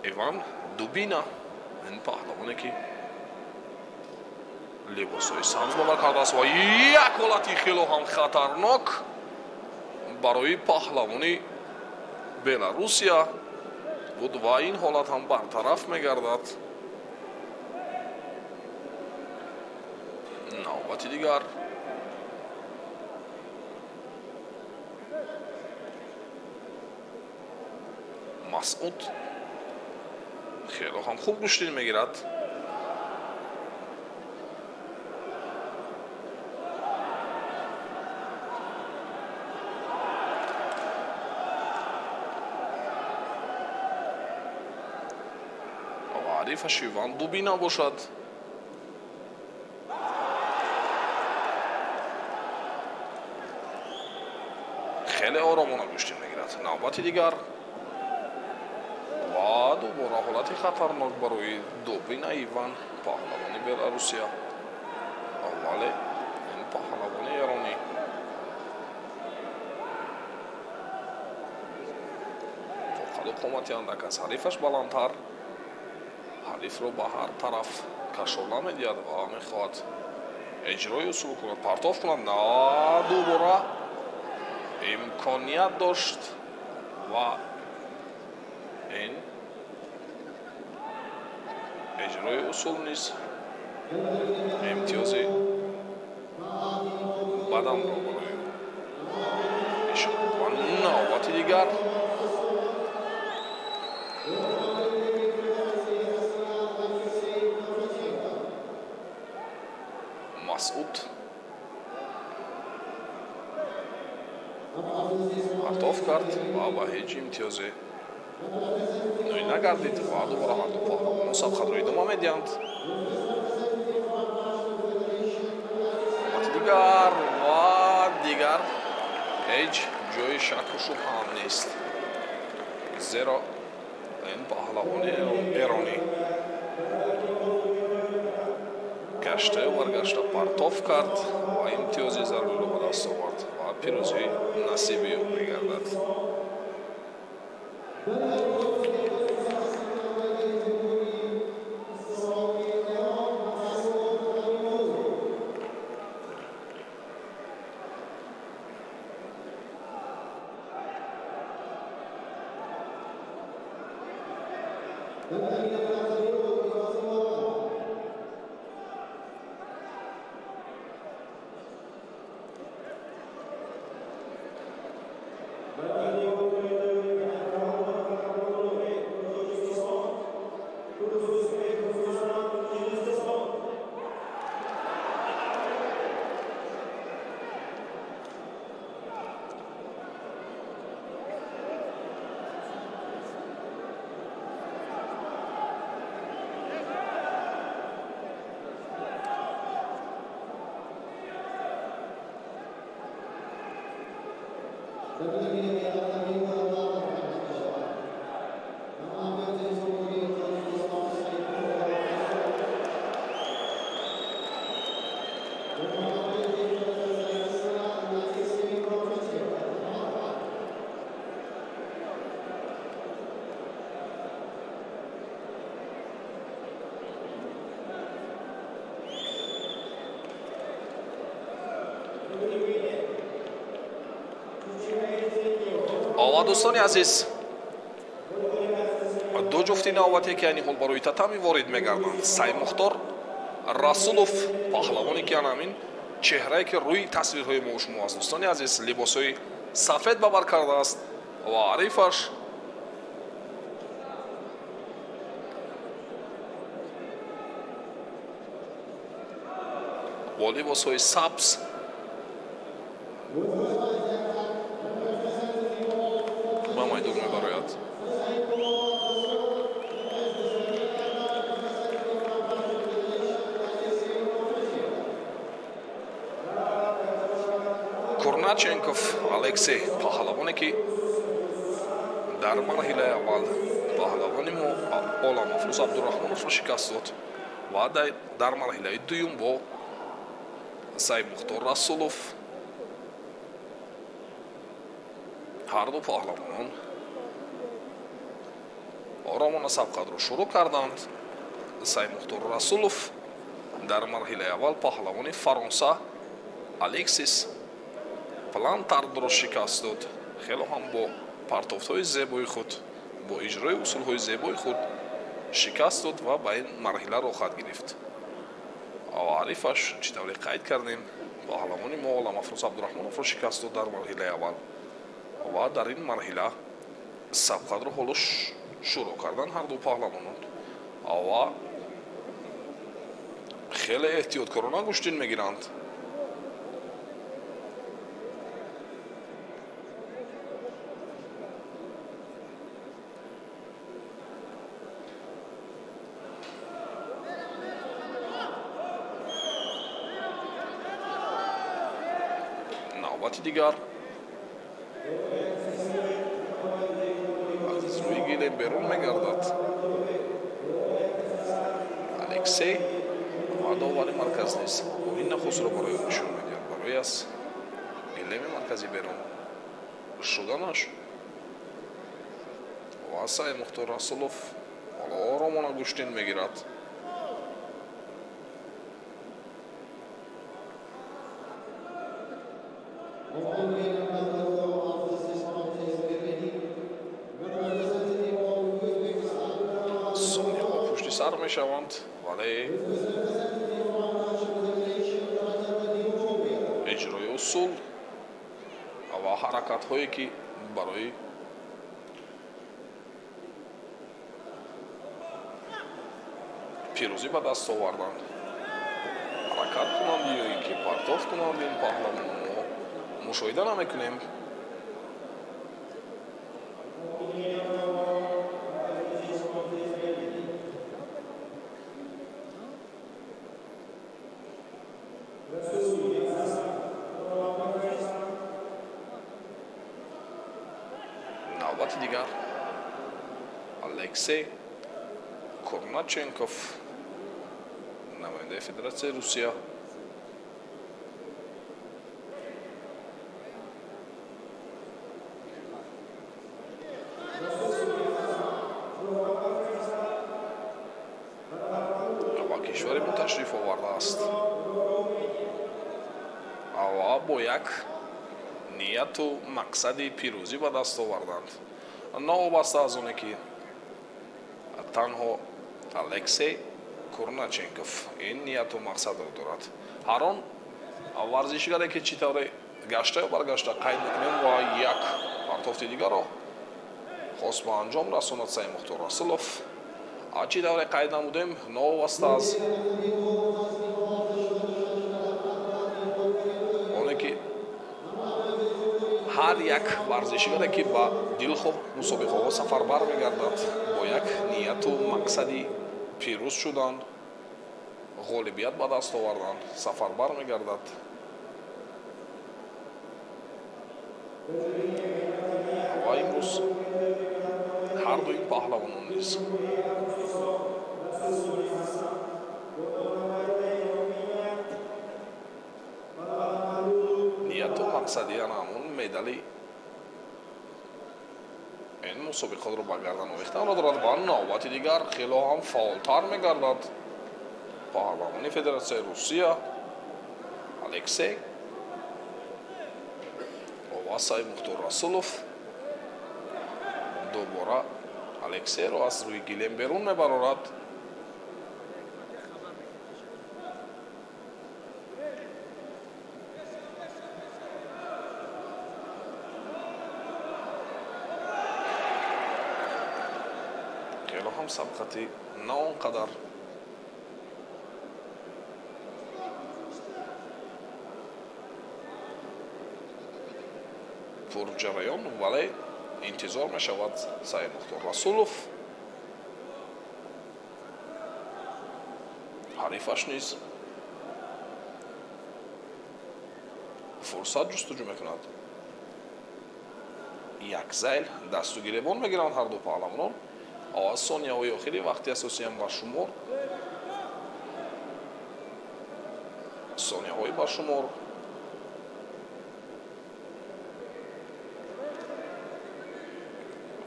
ایوان دوبینا این پهلوانی که لباسای سبز باور کرده است و یک حالتی خیلی هم خطرناک برای پهلوانی بلاروسیا بود و این حالت هم برطرف میگردد. نوبتی دیگر مسعود خیلی هم خوب گوشتین میگیرد. و حریفش ایوان دوبینا باشد. خیلی آرامانه گوشتین میگیرد. نوبتی دیگر دوباره حالت خطرناک برای دوبین ایوان پهلوانی بلاروسیا. اولی این پهلوانی ایرانی فقط قومتی اندک از حریفش بلندتر حریف رو به هر طرف کشوله میدید و میخواد اجرای اصول کند پرتاف کند. نه دوباره امکانیت داشت و این اجرای اصول نیست امتیازی بدم رو برای ایشان و نوبتی دیگر مسعود кард ва ба ҳеҷ имтиёзе ной нагардид ва дубора ҳарду паҳлавонон сабқадро идома медиҳанд. дигар ва дигар ҳеҷ ҷои шакку шубҳа ҳам нест, зеро ин паҳлавони эронӣ гаштаю баргашта партов кард ва имтиёзи заруриро ба даст овард ва пирӯзӣ насиби ӯ мегардад. дӯстони азиз, ду ҷуфти навбате ки айни ҳол барои татами ворид мегарданд. Саймухтор Расулов, паҳлавоне ки ҳамин чеҳрае ки рӯи тасвирҳои мо шумо аз дӯстони азиз либосҳои сафед ба бар кардааст ва арифаш бо либосҳои сабз ба майдон мебарояд. Курначенков Алексей, паҳлавоне ки дар марҳилаи аввал паҳлавони мо Оламафрӯз Абдураҳмоновро шикаст дод ва дар марҳилаи дуюм бо Саймухтор Расулов ҳарду паҳлавонон оромона сабқадро шурӯъ карданд. Саймухтор Расулов дар марҳилаи аввал паҳлавони Фаронса Алексис Плантардро шикаст дод. хело ҳам бо партофтҳои зебои худ, бо иҷрои усулҳои зебои худ шикаст дод ва ба ин марҳила рохат гирифт. арифаш чӣ тавре қайд кардем, паҳлавони мо Оламафрӯз Абдураҳмоновро шикаст дод дар марҳилаи аввал ва дар ин марҳила сабқадро ҳоло шурӯъ кардан ҳарду паҳлавонон ва хеле эҳтиёткорона гӯштин мегиранд. навбати дигар аз рӯи гилем берун мегардад Алексей ва довари марказ нест. ин нахусро барои он нишон медиҳад, барои аз гилеми марказӣ берун шуданаш ва Саймухтор Расулов ҳоло оромона гӯштин мегирад. сониҳо пушти сар мешаванд, вале иҷрои усул ва ҳаракатҳое ки барои пирӯзӣ ба даст оварданд, ҳаракат кунанд ё ин ки партов кунанд, ин паҳлавонон мушоҳида намекунем. дигар Алексей Корначенков, намояндаи Федератсияи Русия. ва кишвари бо ташриф овардааст ва бо як нияту мақсади пирӯзӣ ба даст оварданд, новобаста аз оне ки танҳо Алексей Корначенков ин нияту мақсадро дорад. Ҳар он варзишгаре ки чӣ тавре гашта ё баргашта қайд мекунем ва як партофти дигарро хост ба анҷом расонад Саид Мухтор Расулов. Чӣ тавре қайд намудем, новобаста аз оне ки ҳар як варзишгаре ки ба дилхоҳ мусобиқаҳо сафарбар мегардад бо як нияту мақсади пирӯз шудан, ғолибият ба даст овардан сафарбар мегардад. ва имрӯз ҳар ду ин паҳлавонон низ нияту мақсади яна ҳамон медали ин мусобиқаро ба гардан овехтанро дорад ва навбати дигар хело ҳам фаъолтар мегардад паҳлавони Федератсияи Русия Алексей ва Саид Мухтор Расулов. дубора Алексейро аз рӯи гилем берун мебарорад. хело ҳам сабқати на он қадар пурҷараён, вале интизор мешавад Саид Мухтор Расулов ҳарифаш низ фурсат ҷустуҷӯ мекунад. як зайл дасту гиребон мегиранд ҳар ду паҳлавонон. аз сонияҳои охири вақти асосиям баршумор сонияҳои баршумор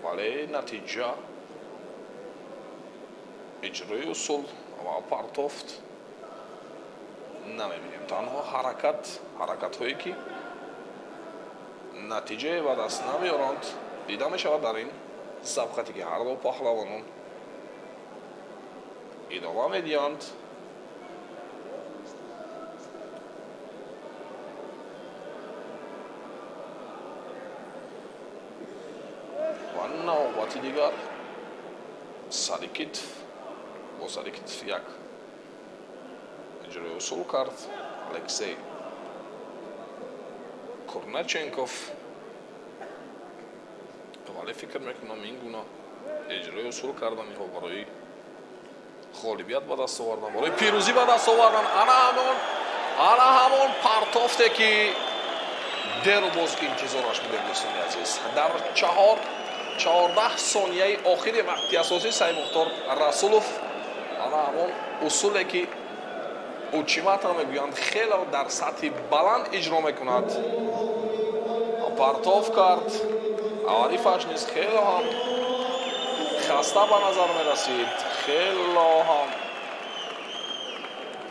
вале натиҷа иҷрои усул ва партофт намебинем. танҳо ҳаракатҳое ки натиҷае ба даст намеёранд дида мешавад дар ин сабқате ки ҳар ду паҳлавонон идома медиҳанд. ва навбати дигар сари китф бо сари китф як иҷрои усул кард Алексей Корначенков. вале фикр мекунам ин гуна иҷрои усул карданиҳо барои ғолибият ба даст овардан, барои пирӯзӣ ба даст овардан ана ҳамон партофте ки деру боз интизораш будем дӯстони азиз. дар 14 сонияи охири вақти асосӣ Саид Мухтор Расулов ана ҳамон усуле ки учимата мегӯянд хело дар сатҳи баланд иҷро мекунад. партоф кард, ҳарифаш низ хело ҳам хаста ба назар мерасид. хело ҳам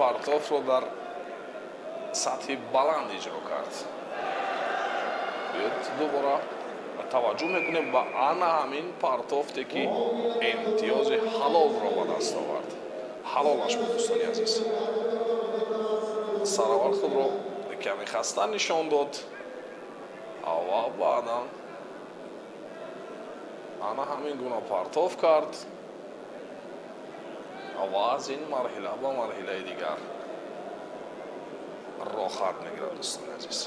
партофро дар сатҳи баланд иҷро кард. биёд дубора таваҷҷӯҳ мекунем ба ана ҳамин партофте ки имтиёзи ҳалолро ба даст овард. ҳалолаш буд дӯстони азиз. сараввал худро каме хаста нишон дод ва баъдан ана ҳамин гуна партоф кард ва аз ин марҳила ба марҳилаи дигар рохат мегирад дӯстони азиз.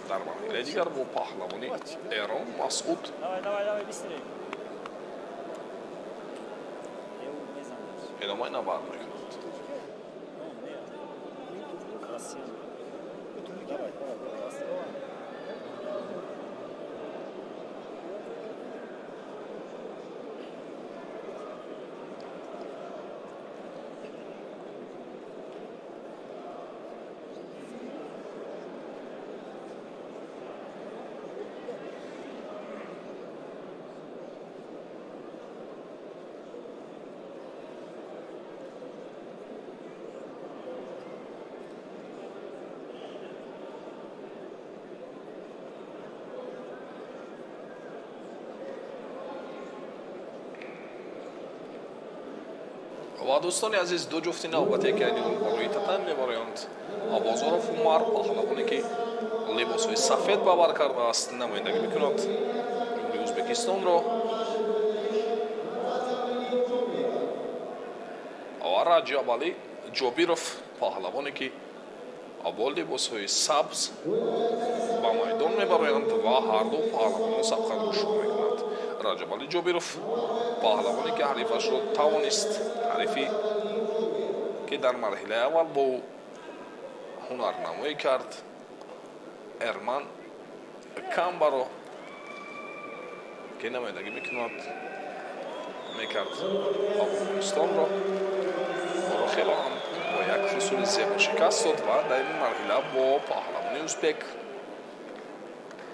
дар марҳилаи дигар бо паҳлавони Эрон Масъуд идомаи набард мекунад. ва дӯстони азиз ду ҷуфти навбате ки айни барои татан мебароянд. Бозоров Умар паҳлавоне ки либосҳои сафед ба бар кардааст намояндагӣ мекунад ҷумҳурии Ӯзбекистонро. ва Раҷаб Али Ҷобиров паҳлавоне ки бо либосҳои сабз ба майдон мебароянд ва ҳарду паҳлавонон сабқадро шур мекунад. Раҷаб Али Ҷобиров паҳлавоне ки ҳарифашро тавонист, ҳарифи ки дар марҳилаи аввал бо ҳунарнамоӣ кард, Эрман Камбаро ки намояндагӣ мекард Афғонистонро хело ҳам бо як фусули зебо шикаст дод ва дар ин марҳила бо паҳлавони ӯзбек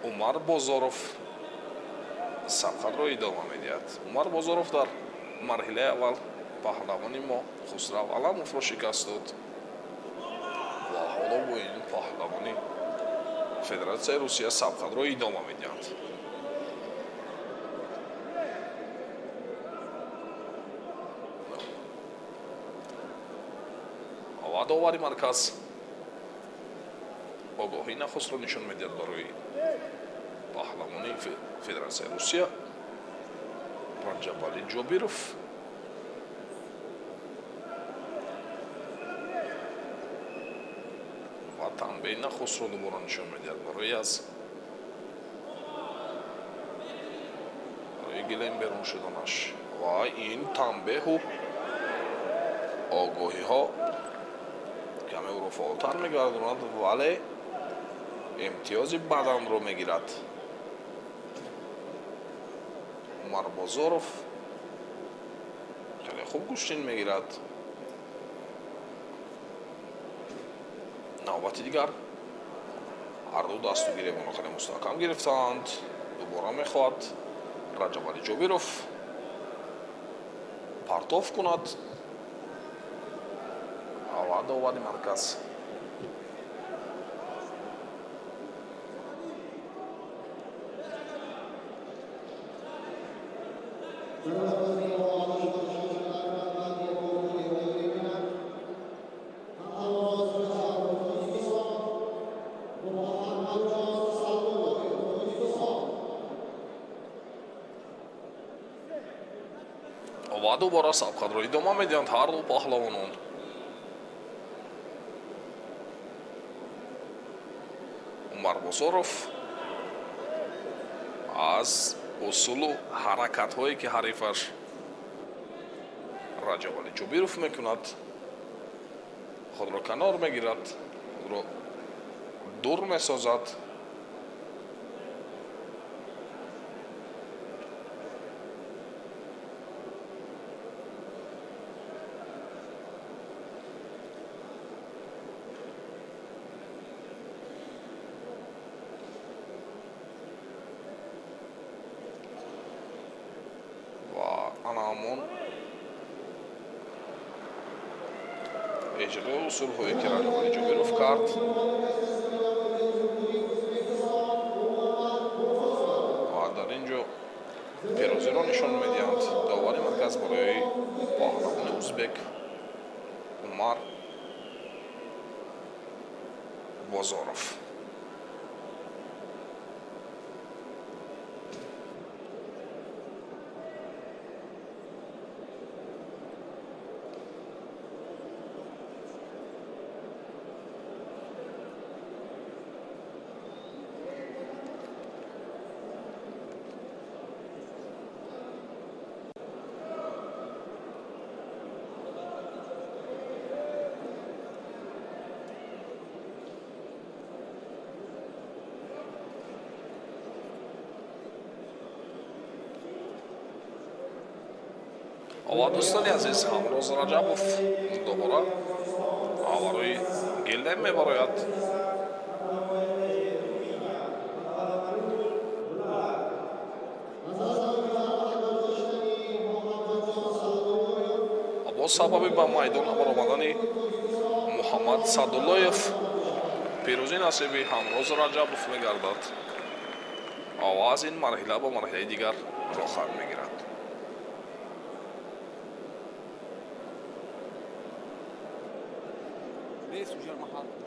Умар Бозоров сабқатро идома медиҳад. Умар Бозоров дар марҳилаи аввал паҳлавони мо Хусрав Аламовро шикаст дод ва ҳоло бо ин паҳлавони Федератсияи Русия сабқатро идома медиҳанд. ва довари марказ огоҳии нахустро нишон медиҳад барои паҳлавони Федератсияи Русия Раҷаб Али Ҷобиров. ва танбеҳи нахустро дубора нишон медиҳад барои гилем берун шуданаш. ва ин танбеҳу огоҳиҳо каме ӯро фаъолтар мегардонад, вале имтиёзи баданро мегирад. Умар Бозоров хеле хуб гӯштин мегирад. навбати дигар ҳарду дастугиремоно хеле мустаҳкам гирифтаанд. дубора мехоҳад Раҷаб Али Ҷобиров партов кунад. ва довари марказ ва дубора сабқатро идома медиҳанд ҳарду паҳлавонон. Умар Бозоров аз усулу ҳаракатҳое ки ҳарифаш Раҷаб Али Ҷобиров мекунад худро канор мегирад, худро дур месозад. анамон эҷрои усулҳое ки Раҷаб Али Ҷобиров кард ва дар ин ҷо пирозиро нишон медиҳанд. довари марказ барои паҳлавони ӯзбек Умар Бозоров. ва дӯстони азиз, Ҳамроз Раҷабов дубора барои гилем мебарояд. бо сабаби ба майдон баромадани Муҳаммад Садуллоев пирӯзӣ насиби Ҳамроз Раҷабов мегардад ва аз ин марҳила ба марҳилаи дигар рохат мегирад. ليش وجه المحل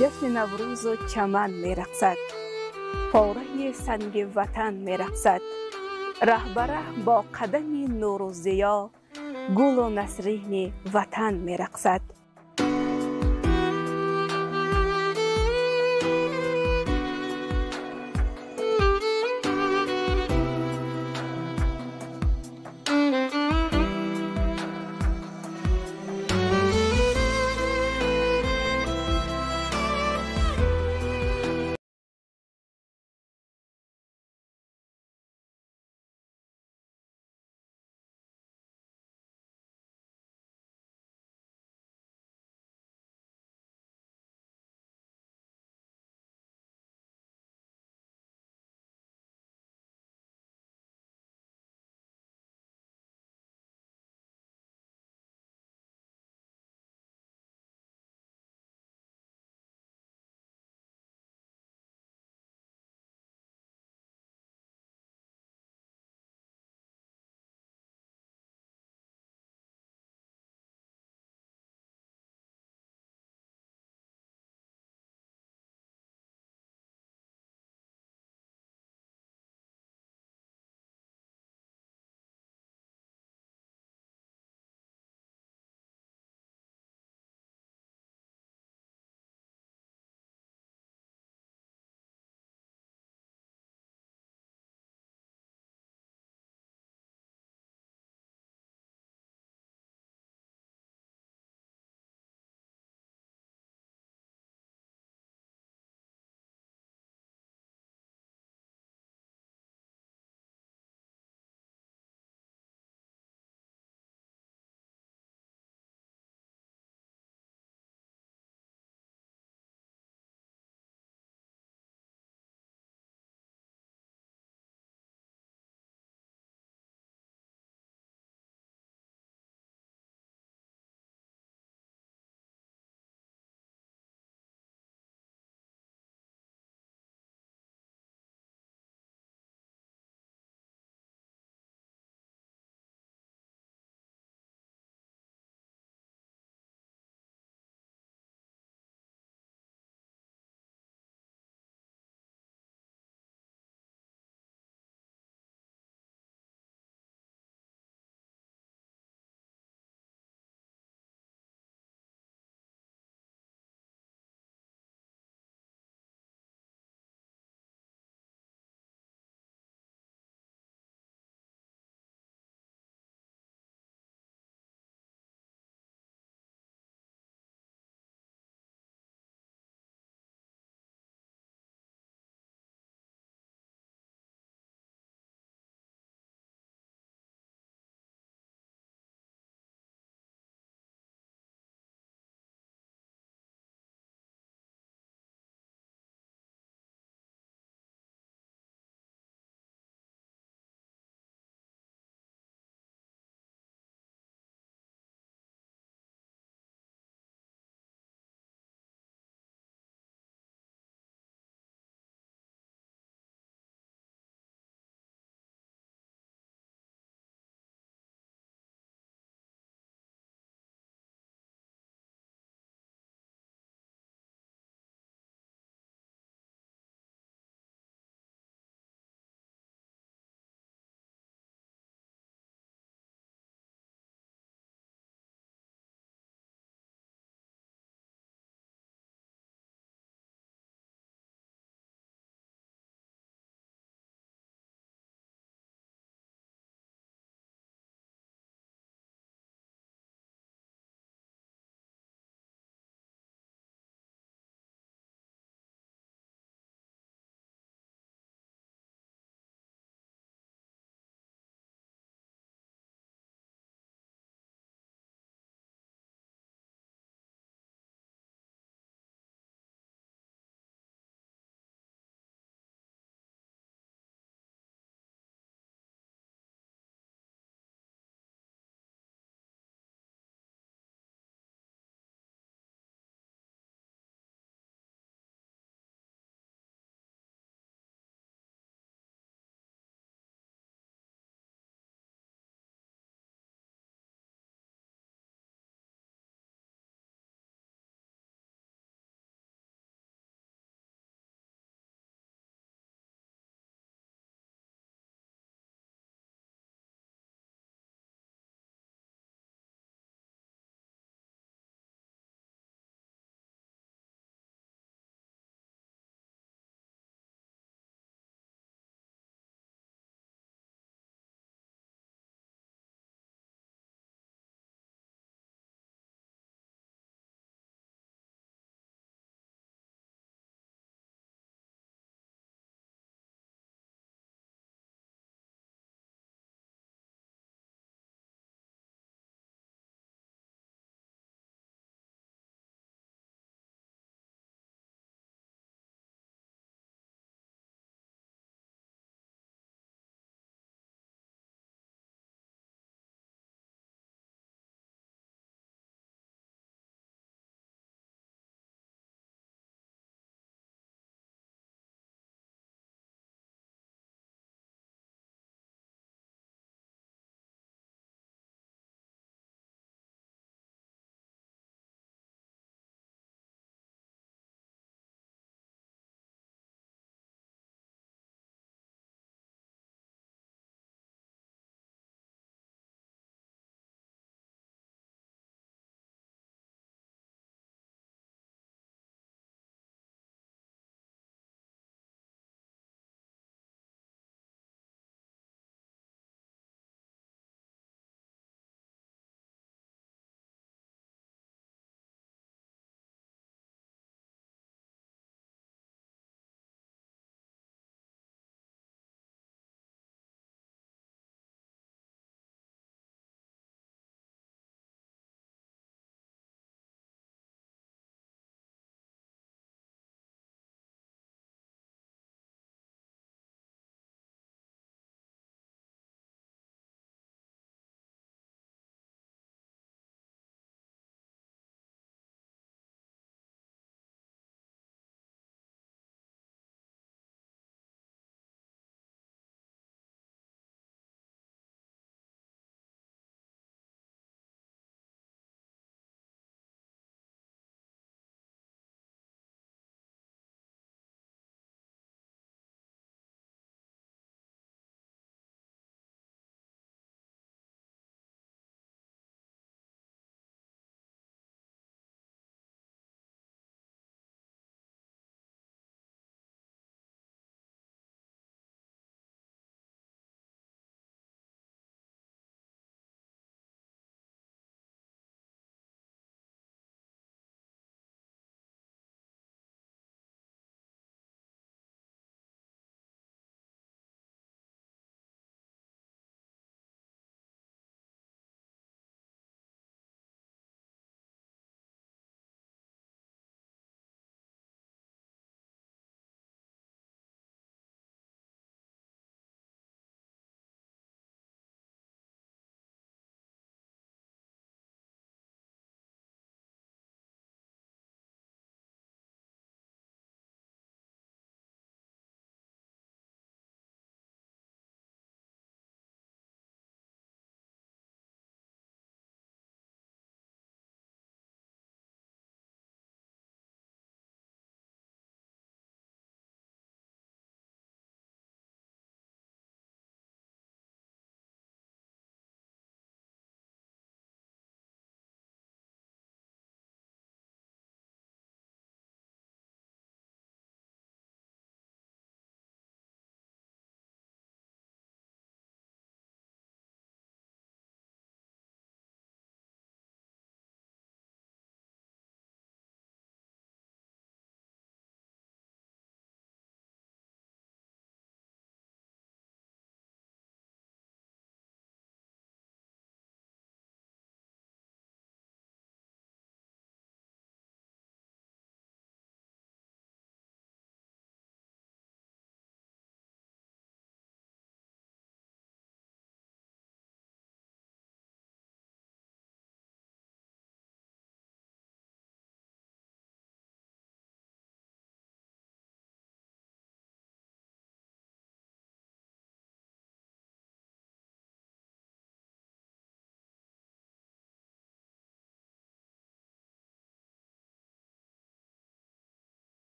جشن نوروز و چمن می رقصد، پاره سنگ وطن می رقصد، ره به ره با قدم نور و ضیا گل و نسرین وطن می رقصد.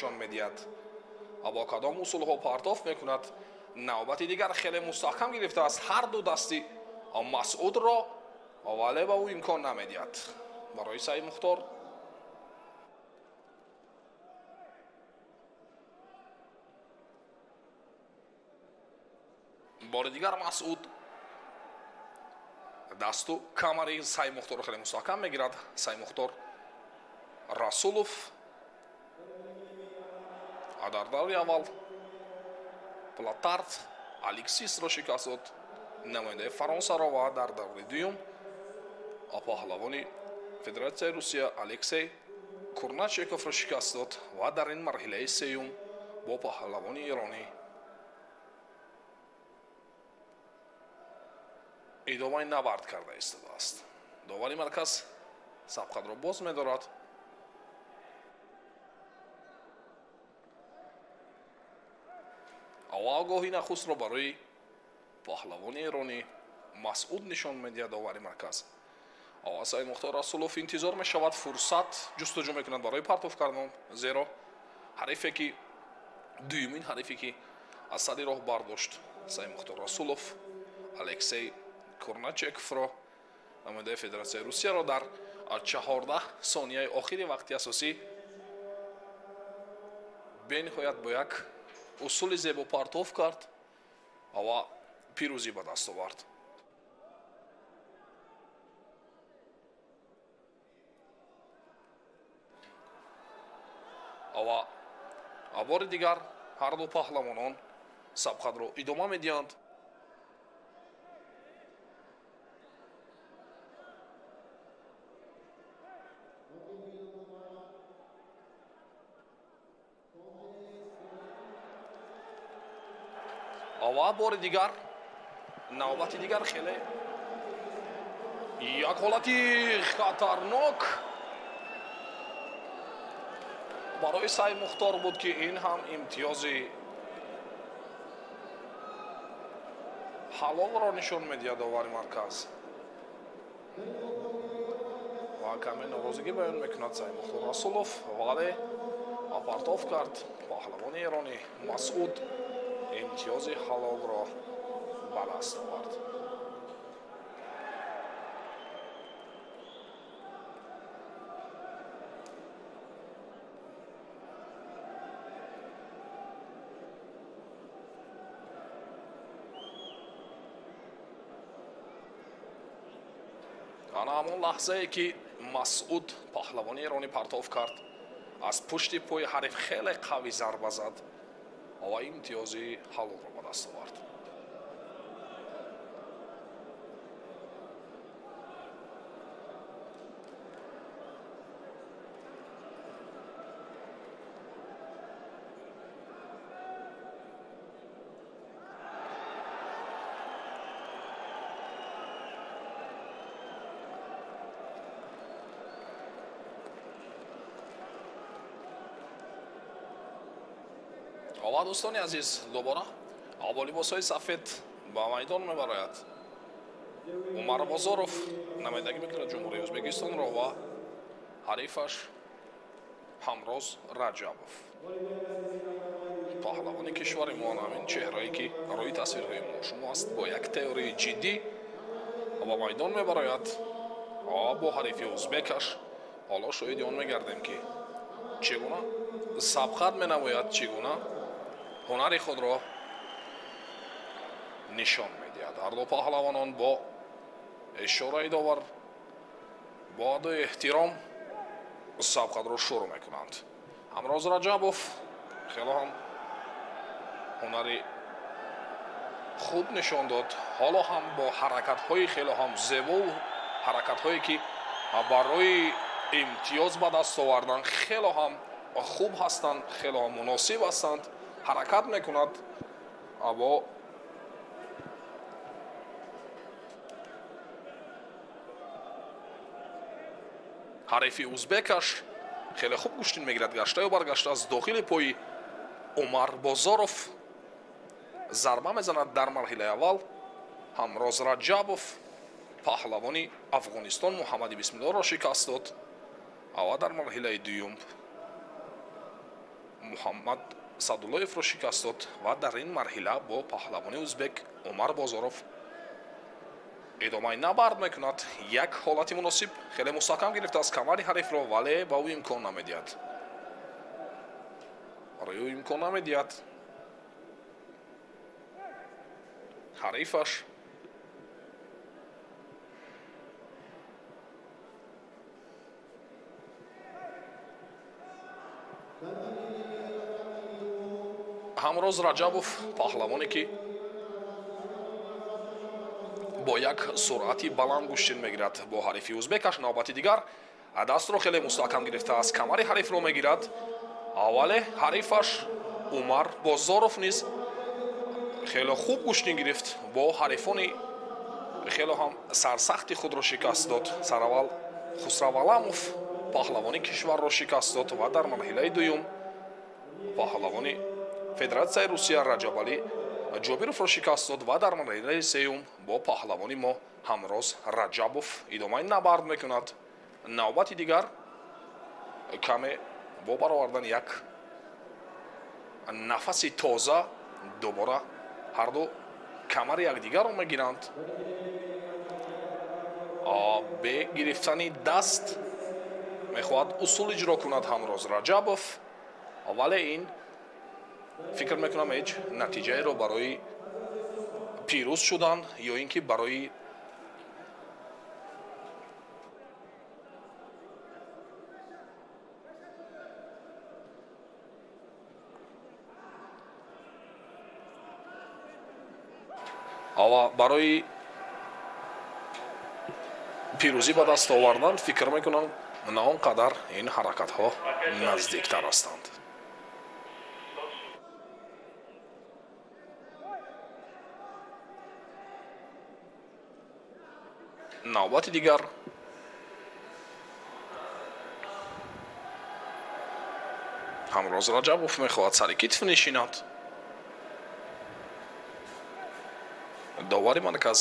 нишон медиҳад. با کدام اصولها پرتاب میکند. نوبت دیگر خیلی مستحکم گرفته است هر دو دستی مسعود را، ولی به او امکان نمیدهد. برای سعید مختار بار دیگر مسعود دستو کمری سعید مختار خیلی مستحکم میگیرد. سعید مختار رسولوف در دوری اول платарт алексисро шикаст дод, намояндаи фаронсаро, ва дар даври дуюм паҳлавони федератсияи русия алексей курначековро шикаст дод ва дар ин марҳилаи сеюм бо паҳлавони иронӣ идомаи набард карда истодааст. довари марказ сабқатро боз медорад. آگاهی نخست را برای پهلوان ایرانی مسعود نشان می‌دهد. داوری مرکز آقای سعید مختار رسولوف انتظار می‌شود فرصت جستجو می‌کند برای پرتاب کردن، زیرا حریفی که دومین حریفی که از صدر راه برداشت سعید مختار رسولوف الکسی کورناچکوف را نماینده فدراسیای روسیه را در 14 ثانیه آخری وقت اساسی بنهایت با یک اصول زیبا پرتاب کرد و پیروزی به دست آورد. و بار دیگر هر دو پهلوانان سبقت را ادامه می‌دهند. و بار دیگر نوبت دیگر خیلی یک حالتی خطرناک برای سعید مختار بود که این هم امتیازی حلال را نشان می‌دهد. داوری مرکز و کمی ناراضگی بیان می‌کند سعید مختار رسولوف، ولی پرتاب کرد پهلوان ایرانی مسعود امتیاز حلال را به دست آورد. آن همون لحظه ای که مسعود پهلوان ایرانی پرتاب کرد از پشت پای حریف خیلی قوی ضربه زد و امتیازی حلال را به دست آورد. و دوستان عزیز دوباره با لباس‌های سفید با میدان می‌براید. عمر بازاروف نمایندگی می‌کند جمهوری ازبکستان را و حریفش همروز رجبوف پهلوانی کشور ما. همین چهره‌ای که روی تصویرهای ما شما است با یک تئوری جدی با میدان می‌براید و با حریف ازبکش حالا شاهد آن می‌گردیم که چگونه سبقت می‌نماید، چگونه هنر خود را نشان می‌دهد. هر دو پهلوانان با اشاره داور با ادای احترام سبقت را شروع می‌کنند. همروز رجبوف خیلی هم هنری خوب نشان داد. حالا هم با حرکت‌های خیلی هم زیبا و حرکت‌هایی که برای امتیاز به دست آوردن خیلی هم خوب هستند، خیلی هم مناسب هستند. حرکت میکند با حریف ازبکش خیلی خوب گوشتین میگیرد. گشته و برگشته از داخل پای عمر بازاروف ضربه میزند. در مرحله اول همروز رجبوف پهلوانی افغانستان محمدی بسم الله را شکست داد و در مرحله دوم муҳаммад садуллоевро шикаст дод ва дар ин марҳила бо паҳлавони узбек умар бозоров идомаи набард мекунад. Як ҳолати муносиб хеле мустаҳкам гирифтааст камари ҳарифро, вале ба ӯ имкон намедиҳад. барои ӯ имкон намедиҳад. ҳарифаш ҳамроз раҷабов паҳлавоне ки бо як суръати баланд гӯштин мегирад бо ҳарифи узбекаш. навбати дигар дастро хеле мустаҳкам гирифтааст, камари ҳарифро мегирад, вале ҳарифаш умар бозоров низ хеле хуб гӯштин гирифт, бо ҳарифони хеле ҳам сарсахти худро шикаст дод. сараввал хусрав аламов паҳлавони кишварро шикаст дод ва дар марҳилаи дуюм паҳлавони федератсияи русия раҷабалӣ ҷобировро шикаст дод ва дар марҳилаи сеюм бо паҳлавони мо ҳамроз раҷабов идомаи набард мекунад. навбати дигар каме бо баровардан як нафаси тоза дубора ҳарду камари якдигарро мегиранд. бе гирифтани даст мехоҳад усул иҷро кунад ҳамроз раҷабов, вале ин фикр мекунам ҳеҷ натиҷаеро барои пирӯз шудан ё ин ки барои пирӯзӣ ба даст овардан фикр мекунам на он қадар ин ҳаракатҳо наздиктар ҳастанд. навбати дигар ҳамроз раҷабов мехоҳад сари китф нишинад. довари марказ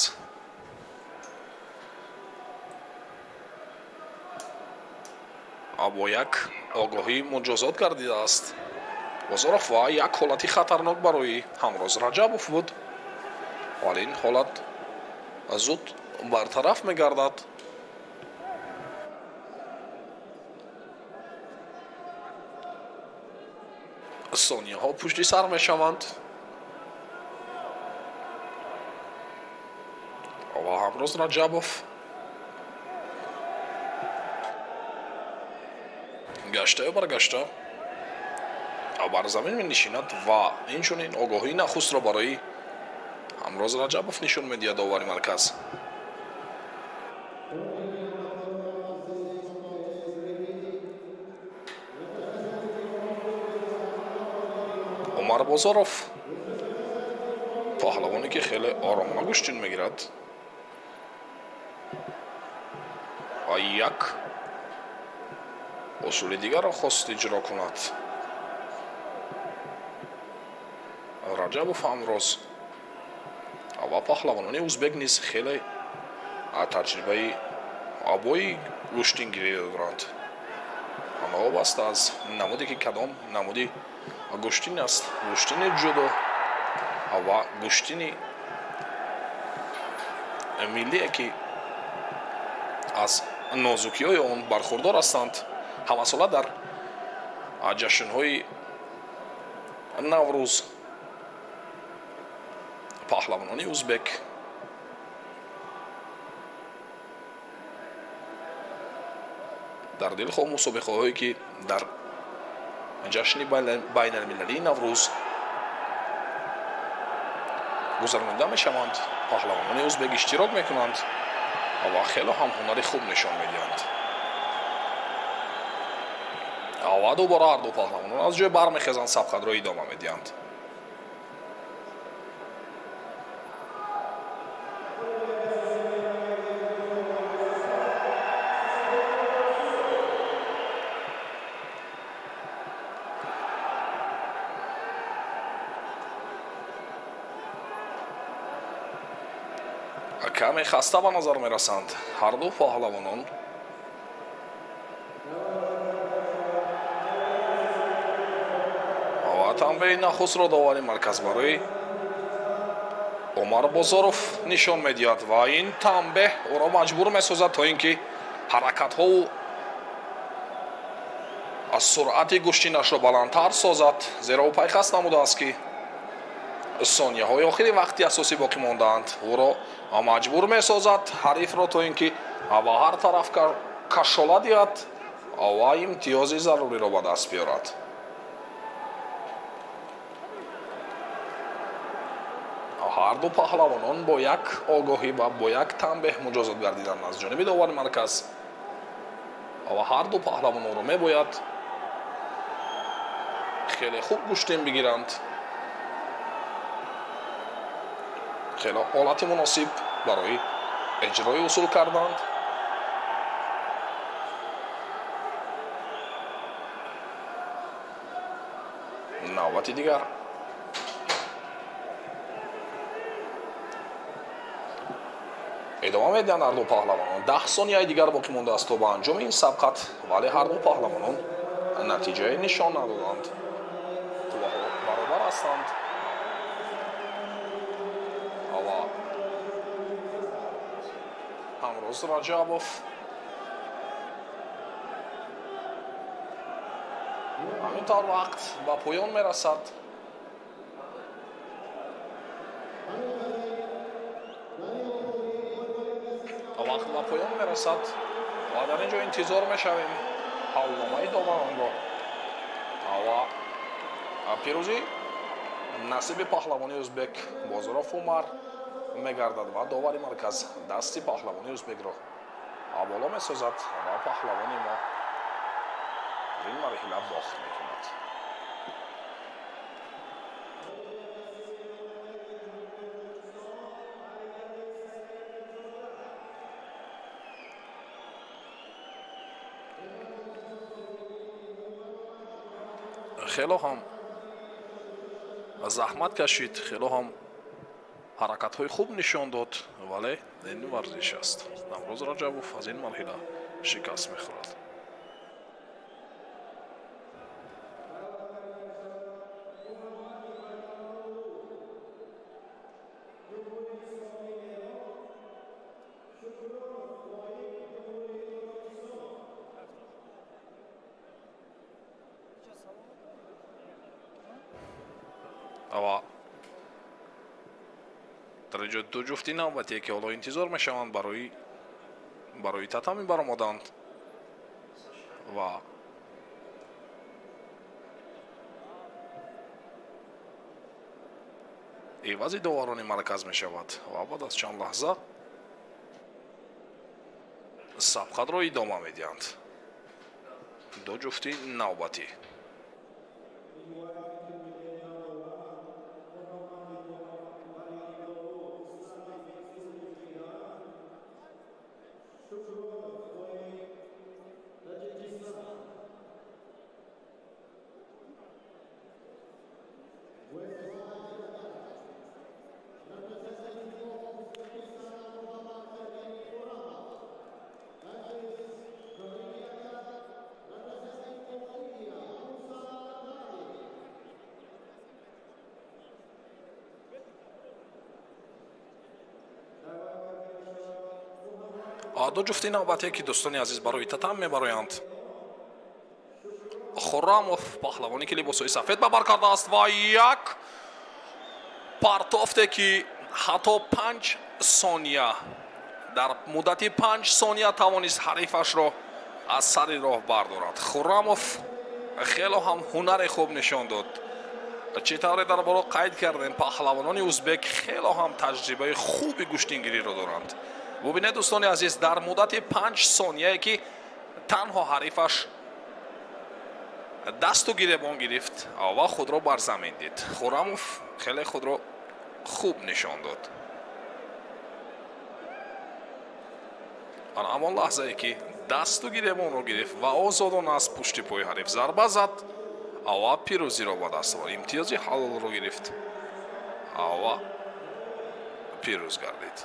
бо як огоҳӣ муҷозот гардидааст бозоров ва як ҳолати хатарнок барои ҳамроз раҷабов буд, вале ин ҳолат зуд бартараф мегардад. сонияҳо пушти сар мешаванд ва ҳамроз раҷабов гаштаю баргашта бар замин менишинад ва инчунин огоҳии нахустро барои ҳамроз раҷабов нишон медиҳад довари марказ. умар бозоров паҳлавоне ки хеле оромона гӯштин мегирад ва як усули дигарро хост иҷро кунад. раҷабов ҳамроз ва паҳлавонони узбек низ хеле таҷрибаи абои гӯштингирӣ доранд. вобаста аз намуде ки кадом намуди гӯштин аст, гӯштини ҷудо ва гӯштини миллие ки аз нозукиҳои он бархурдор ҳастанд. ҳамасола дар ҷашнҳои наврӯз паҳлавонони узбек дар дилхоҳ мусобиқаҳое ки дар ҷашни байналмилалии наврӯз гузаронида мешаванд, паҳлавонони узбек иштирок мекунанд ва хеле ҳам ҳунари хуб нишон медиҳанд. ва дубора ҳарду паҳлавонон аз ҷой бармехезанд, сабқадро идома медиҳанд. каме хаста ба назар мерасанд ҳарду паҳлавонон. танбеи нахустро довари марказ барои омар бозоров нишон медиҳад ва ин танбеҳ ӯро маҷбур месозад то ин ки ҳаракатҳову аз суръати гӯштинашро баландтар созад, зеро ӯ пайхас намудааст ки сонияҳои охири вақти асосӣ боқӣ мондаанд. ӯро маҷбур месозад ҳарифро то ин ки ба ҳар тараф кашола диҳад ва имтиёзи заруриро ба даст биёрад. ҳар ду паҳлавонон бо як огоҳӣ ва бо як танбеҳ муҷозот гардиданд аз ҷониби довари марказ ва ҳар ду паҳлавононро мебояд хеле хуб гӯштин бигиранд, хеле ҳолати муносиб барои эҷрои усул карданд. навбати дигар идома медиҳанд ҳар ду паҳлавонон. 10 сонияи дигар боқӣ мондааст то ба анҷоми ин сабқат, вале ҳар ду паҳлавонон натиҷае нишон надоданд. қувваҳо баробар ҳастанд. ва ҳамрӯз раҷабов ҳаминтавр вақт ба поён мерасад. вақт ба поён мерасад ва дар ин ҷо интизор мешавем ҳавлномаи доваронро ва пирӯзӣ насиби паҳлавони ӯзбек Бозоров Умар мегардад ва довари марказ дасти паҳлавони ӯзбекро боло месозад ва паҳлавони мо дар ин марҳила бохт мекунад. хело ҳам заҳмат кашид, хело ҳам ҳаракатҳои хуб нишон дод, вале ин варзиш аст. Намрӯз Раҷабов аз ин марҳила шикаст мехӯрад. дар ҷо ду ҷуфти навбатие ки ҳоло интизор мешаванд барои татамин баромаданд ва эвази доварони марказ мешавад ва баъд аз чанд лаҳза сабқатро идома медиҳанд ду ҷуфти навбатӣ. ду ҷуфти навбате ки дӯстони азиз барои татам мебароянд. Хуррамов паҳлавоне ки либосои сафед ба бар кардааст ва як партофте ки ҳатто 5 сония дар муддати 5 сония тавонист ҳарифашро аз сари роҳ бардорад. Хуррамов хело ҳам ҳунари хуб нишон дод. чӣ тавре дар боро қайд кардем, паҳлавонони ӯзбек хело ҳам таҷрибаи хуби гӯштингириро доранд. бубинед дӯстони азиз, дар муддати 5 сонияе ки танҳо ҳарифаш дасту гиребон гирифт ва худро бар замин дид. Хуррамов хеле худро хуб нишон дод. ҳамон лаҳзае ки дасту гиребонро гирифт ва озодона аз пушти пои ҳариф зарба зад ва пирӯзиро ба даст овард, имтиёзи ҳалолро гирифт ва пирӯз гардид.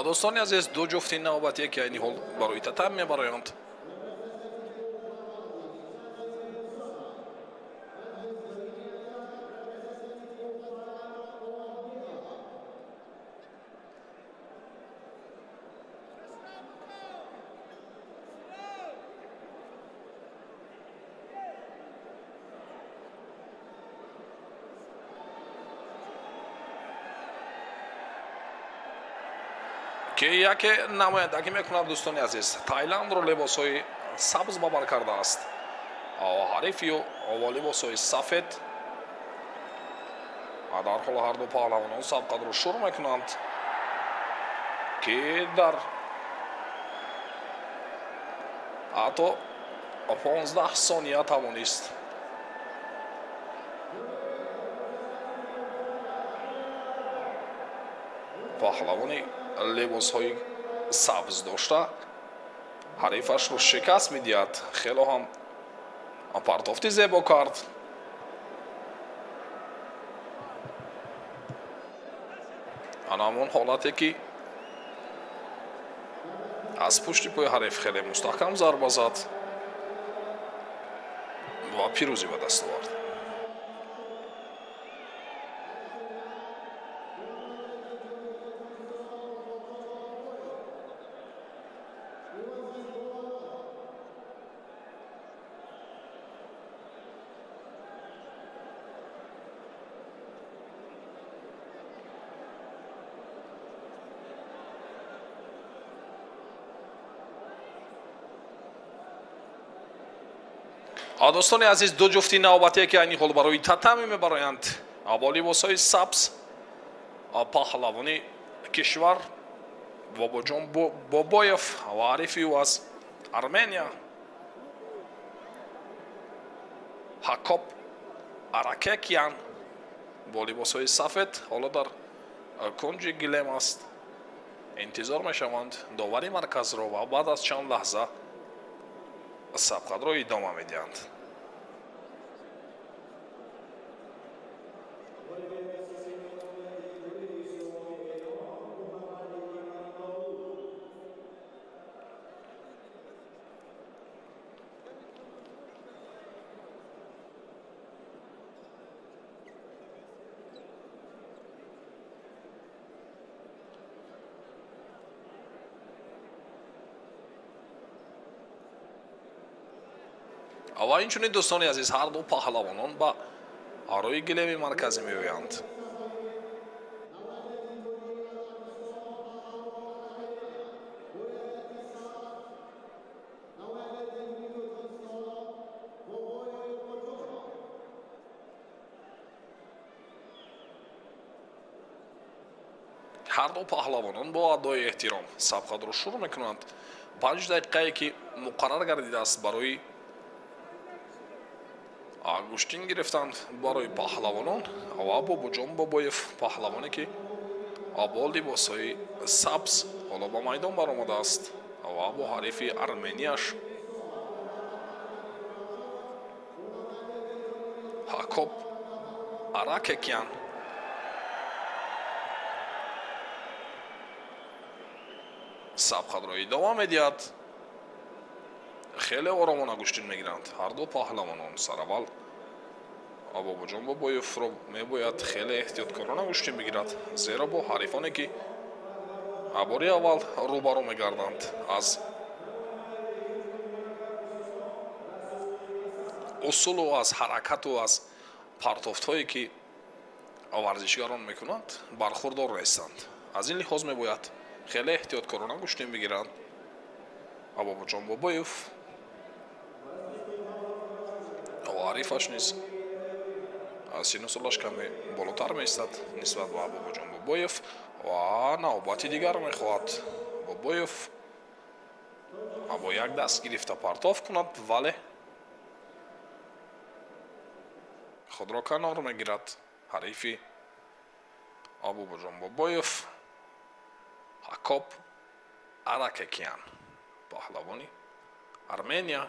دوستانی عزیز دو جفت نوبتی که این حال برای تتم میبرایند. که یک نمایندگی میکند دوستان عزیز تایلند رو لباسهای سبز با بر کرده است و حریفی و لباسهای سفید و در حال هر دو پهلوانان سبقت رو شروع میکنند که در حتی 15 ثانیه توانست پهلوانی لباسهای سبز داشته حریفش رو شکست میدهد. خیلی هم پرتافتی زیبا کرد. همون حالتی که از پشت پای حریف خیلی مستحکم ضربه زد و پیروزی به دست آورد. دوستان عزیز دو جفتی نوبتی که این حال برای تتمی میبرایند با لباسهای سبز پهلوانی کشور باباجان بابایف و حریفی او از ارمنیا حکوب ارککیان با لباسهای سفید حالا در کنج گلیم است. انتظار میشوند داوری مرکز را و بعد از چند لحظه سبقت را ادامه میدهند. و اینچنین دوستان عزیز هر دو پهلوانان با روی گلیم مرکزی میآیند. هر دو پهلوانان با ادای احترام سبقت را شروع میکنند. 5 دقیقه که مقرر گردیده است برای گوشتین گرفتند برای پهلوانان و باباجان بابایف پهلوانی که با لباسهای سبز حالا با میدان برآمده است و با حریف ارمنیاش حکوب ارککیان سبقت را ادامه میدهد. خیلی آرامانه گوشتین میگیرند هر دو پهلوانان. سر اول باباجان بابایف رو میباید خیلی احتیاطکارانه گوشتین بگیرد زیرا با حریفانی که باری اول روبرو میگردند از اصول و از حرکت و از پرتافت هایی که ورزشگران میکنند برخوردار نیستند. از این لحاظ میباید خیلی احتیاطکارانه گوشتین بگیرند Абобоҷон Бобоев арифаш низ аз сину солаш каме болотар меистад нисбат ба Абобоҷон Бобоев ва навбати дигар мехоҳад Бобоев бо як даст гирифта партов кунад, вале худро канор мегирад ҳарифи Абобоҷон Бобоев. Ҳакоб Аракекян, паҳлавони Армения.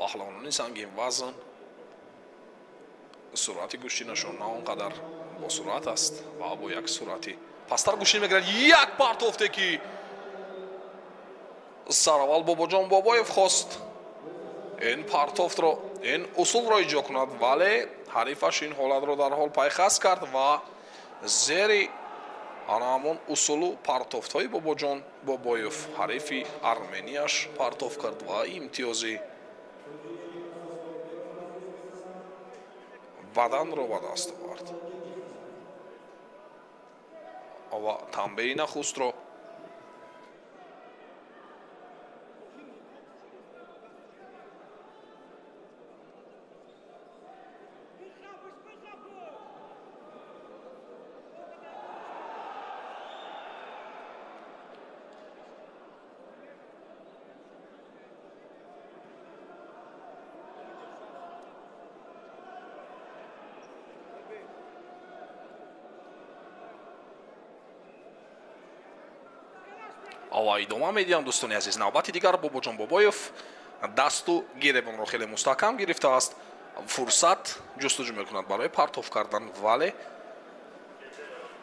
паҳлавони сангин вазн, суръати гӯштинашон на он қадар бо суръат аст ва бо як суръати пастар гӯштин мегирад. Як партофте ки сараввал Бобоҷон Бобоев хост ин партофтро, ин усулро иҷро кунад, вале ҳарифаш ин ҳолатро дар ҳол пайхас кард ва зери ҳамон усулу партофтҳои Бобоҷон Бобоев ҳарифи Арменияш партоф кард ва имтиёзи баданро ба даст овард ва танбеҳи нахустро ва идома медиҳам. дӯстони азиз, навбати дигар Бобоҷон Бобоев дасту гиребонро хеле мустаҳкам гирифтааст, фурсат ҷустуҷӯ мекунад барои партоф кардан, вале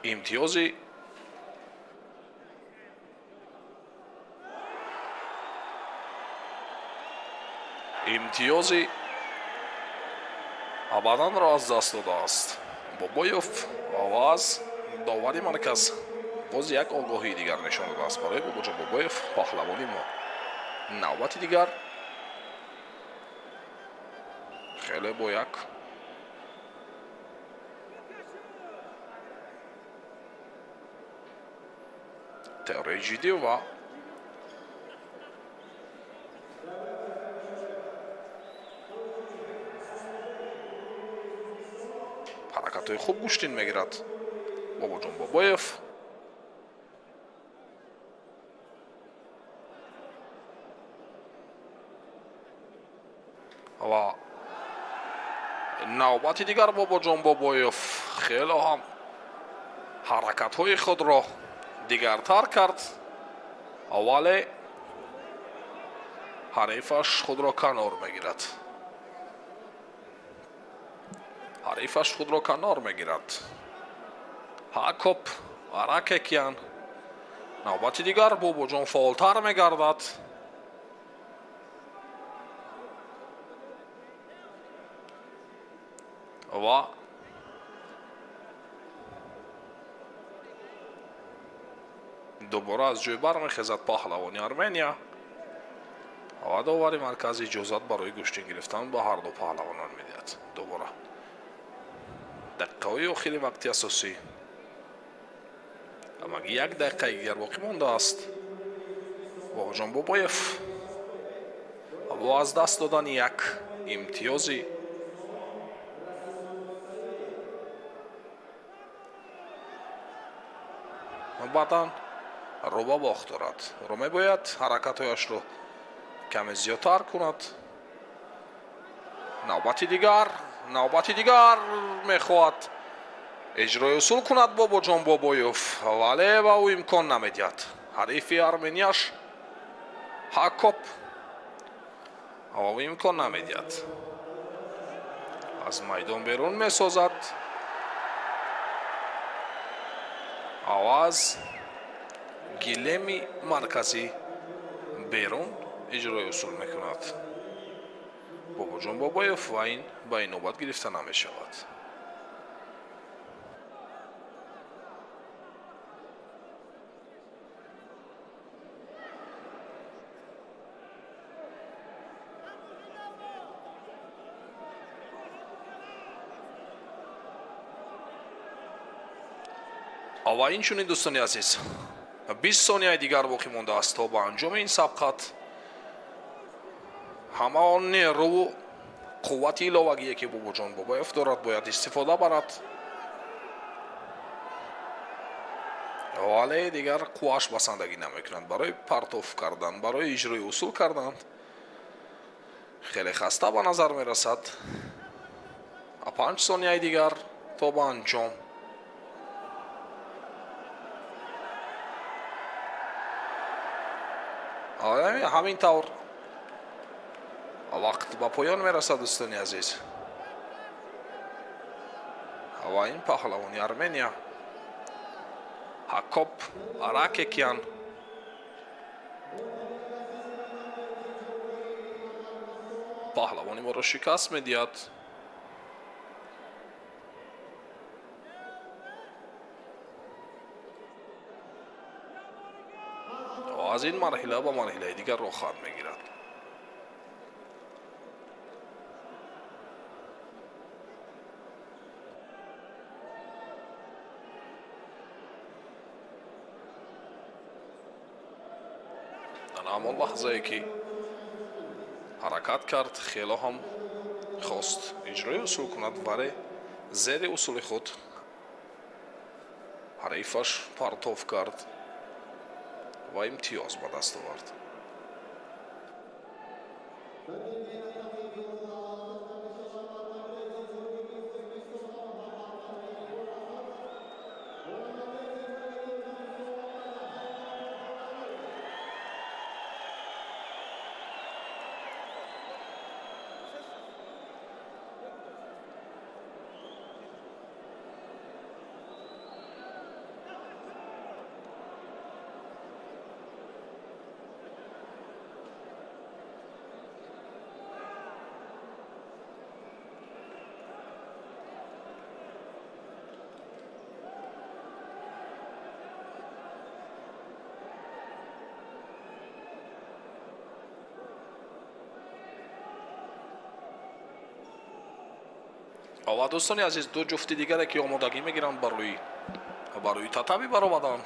имтиёзи баданро аз даст додааст Бобоев ва аз довари марказ боз як огоҳии дигар нишон додааст барои Бобоҷон Бобоев, паҳлавони мо. навбати дигар хеле бо як теораи ҷиддӣ ва ҳаракатҳои хуб гӯштин мегирад Бобоҷон Бобоев. ва навбати дигар Бобоҷон Бобоев хеле ҳам ҳаракатҳои худро дигартар кард, вале ҳарифаш худро канор мегирад. Ҳакоб Аракекян. навбати дигар Бобоҷон фаъолтар мегардад. ва дубора аз ҷой бармехезад паҳлавони Армения ва довари марказ иҷозат барои гӯштин гирифтан ба ҳарду паҳлавонон медиҳад. дубора дақиқаҳои охири вақти асосӣ, амаги як дақиқаи дигар боқӣ мондааст. Бобоҷон Бобоев бо аз даст додани як имтиёзи бадан ро ба бохт дорад. ро мебояд ҳаракатҳояшро каме зиёдтар кунад. навбати дигар мехоҳад эҷрои усул кунад Бобоҷон Бобоев, вале ба ӯ имкон намедиҳад. ҳарифи Арменияш Ҳакоб ва ӯ имкон намедиҳад. аз майдон берун месозад. аваз гилеми марказӣ берун иҷрои усул мекунад Бобоҷон Бобоев ва ин ба инобат гирифта намешавад. ва инчунин дӯстони азиз 20 сонияи дигар боқӣ мондааст то ба анҷоми ин сабқат. ҳама он нерӯ қуввати иловагие ки бобоҷон бобоев дорад бояд истифода барад, вале дигар қуввааш басандагӣ намекунад барои партов кардан, барои иҷрои усул кардан. хеле хаста ба назар мерасад. 5 сонияи дигар то ба анҷом. ҳамин тавр вақт ба поён мерасад дӯстони азиз. ва ин паҳлавони Армения Ҳакоп Аракекян паҳлавони моро шикаст медиҳад. аз ин марҳила ба марҳилаи дигар роҳ хоҳад мегирад. дар ҳамон лаҳзае ки ҳаракат кард, хело ҳам хост иҷрои усул кунад, вале зери усули худ ҳарифаш партов кард ва имтиёз ба даст овард. ва дӯстони азиз, ду ҷуфти дигаре ки омодагӣ мегиранд барои татаби баромаданд.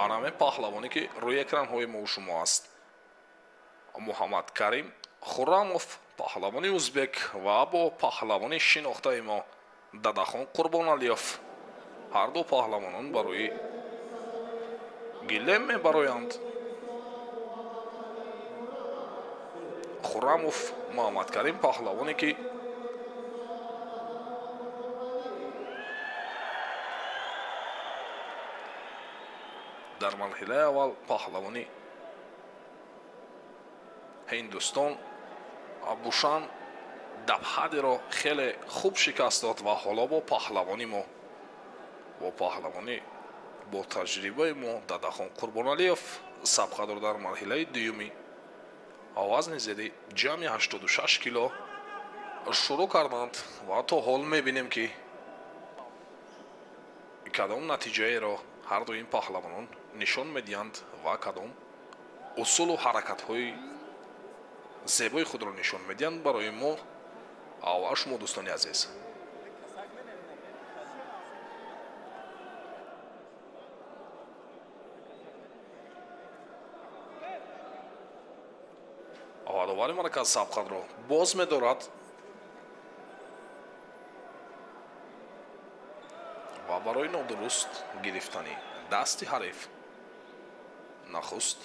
анаме паҳлавоне ки рӯи экранҳои мо шумо аст. муҳаммад Карим Хуррамов, паҳлавони узбек, ва бо паҳлавони шинохтаи мо Дадахон Қурбоналиёв. ҳар ду паҳлавонон барои гилем мебароянд. Хуррамов Муҳаммад Карим паҳлавоне ки дар марҳилаи аввал паҳлавони Ҳиндустон Бушан Дабҳадиро хеле хуб шикаст дод ва ҳоло бо паҳлавони мо, бо паҳлавони бо таҷрибаи мо Дадахон Қурбоналиёв сабқадор дар марҳилаи дуюми вазни зери ҷамъи 86 кило шурӯъ карданд ва то ҳол мебинем ки кадом натиҷаеро ҳар ду ин паҳлавонон нишон медиҳанд ва кадом усулу ҳаракатҳои зебои худро нишон медиҳанд барои мо ва шумо дӯстони азиз. авадовари марказ сабқатро боз медорад ва барои нодуруст гирифтани дасти ҳариф нахуст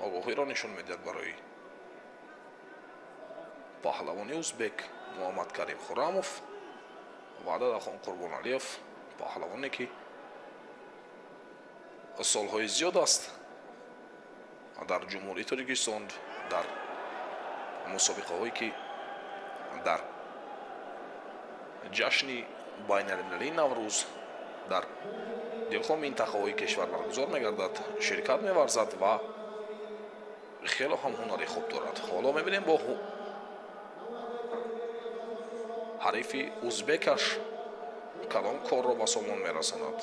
огоҳиро нишон медиҳад барои паҳлавони узбек Муҳаммад Карим Хуррамов ва Дадахон Қурбоналиёв, паҳлавоне ки солҳои зиёд аст дар ҷумҳурии Тоҷикистон дар мусобиқаҳое ки дар ҷашни байналмилалии Наврӯз дар дихо минтақаҳои кишвар баргузор мегардад, ширкат меварзад ва хело ҳам ҳунари хуб дорад. ҳоло мебинем бо ҳарифи узбекаш кадом корро ба сомон мерасонад.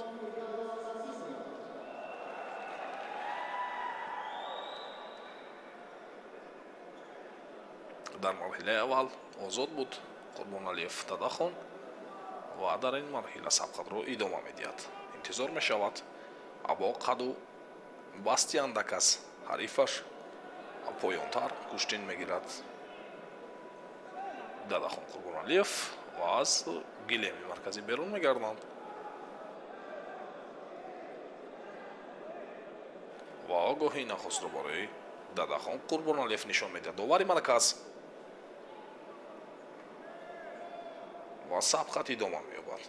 дар марҳилаи аввал озод буд Қурбоналиев Дадахон ва дар ин марҳила сабқатро идома медиҳад. Интизор мешавад або қаду басти андак аз ҳарифаш поёнтар куштин мегирад Дадахон Қурбоналиев ва аз гилеми марказӣ берун мегарданд ва огоҳии нахустро барои Дадахон Қурбоналиев нишон медиҳад. довари марказ ва сабқат идома меёбад.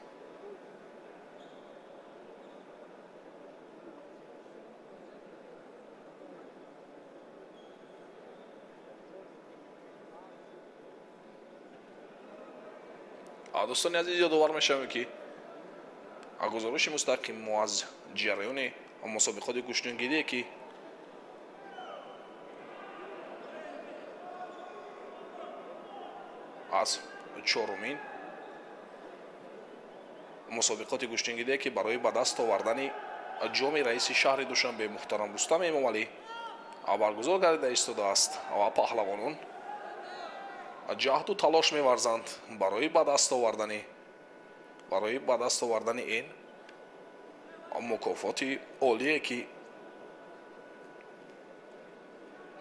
дӯстони азиз ёдовар мешавем ки гузориши мустақим мо аз ҷараёни мусобиқоти куштингирие ки аз чорумин мусобиқоти куштингирие ки барои ба даст овардани ҷоми раиси шаҳри душанбе муҳтарам рустам эмомалӣ баргузор гардида истодааст ва паҳлавонон ҷаҳду талош меварзанд барои ба даст овардани ин мукофоти олие ки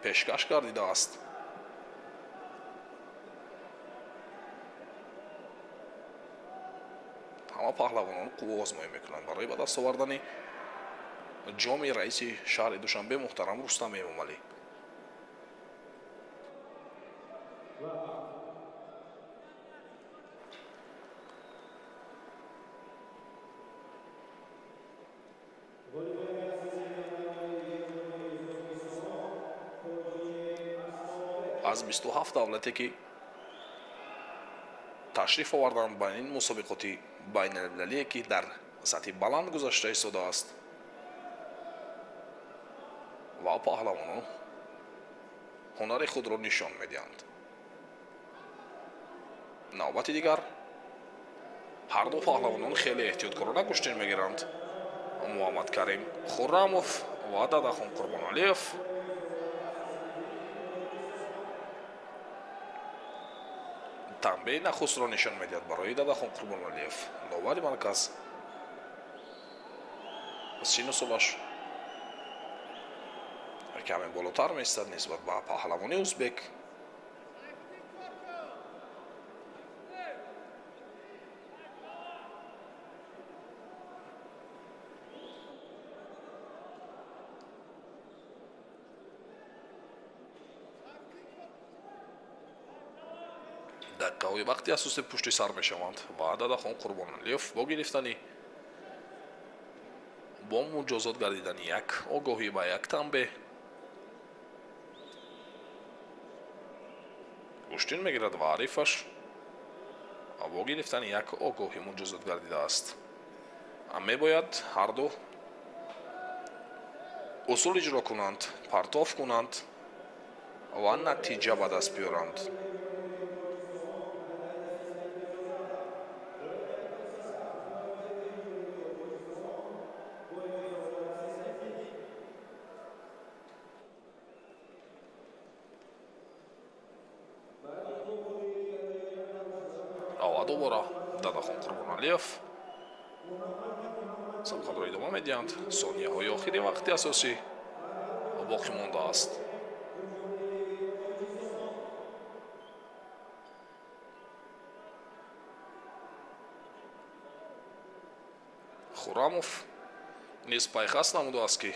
пешкаш гардидааст. ҳама паҳлавонон қувву озмоӣ мекунанд барои ба даст овардани ҷоми раиси шаҳри душанбе муҳтарам рустам эмомалӣ. аз 27 давлате ки ташриф оварданд ба ин мусобиқоти байналмилалие ки дар сатҳи баланд гузашта истодааст ва паҳлавонон ҳунари худро нишон медиҳанд. навбати дигар ҳар ду паҳлавонон хеле эҳтиёткорона куштин мегиранд. муҳаммадкарим хуррамов ва Дадахон Қурбоналиев танбеи нахустро нишон медиҳад барои Дадахон Қурбоналиев. новари марказ сину солаш каме болотар меистад нисбат ба паҳлавони узбек. дақиқаҳои вақти асоси пушти сар мешаванд ва Дадахон Қурбоналиев бо гирифтани бо муҷозот гардидани як огоҳӣ ба як танбе куштин мегирад ва ҳарифаш бо гирифтани як огоҳӣ муҷозот гардидааст. мебояд ҳар ду усул иҷро кунанд, партов кунанд ва натиҷа ба даст биёранд. дубора Дадахон Қурбоналиев сабқатро идома медиҳанд. сонияҳои охири вақти асосӣ боқӣ мондааст. хуррамов низ пайхаст намудааст ки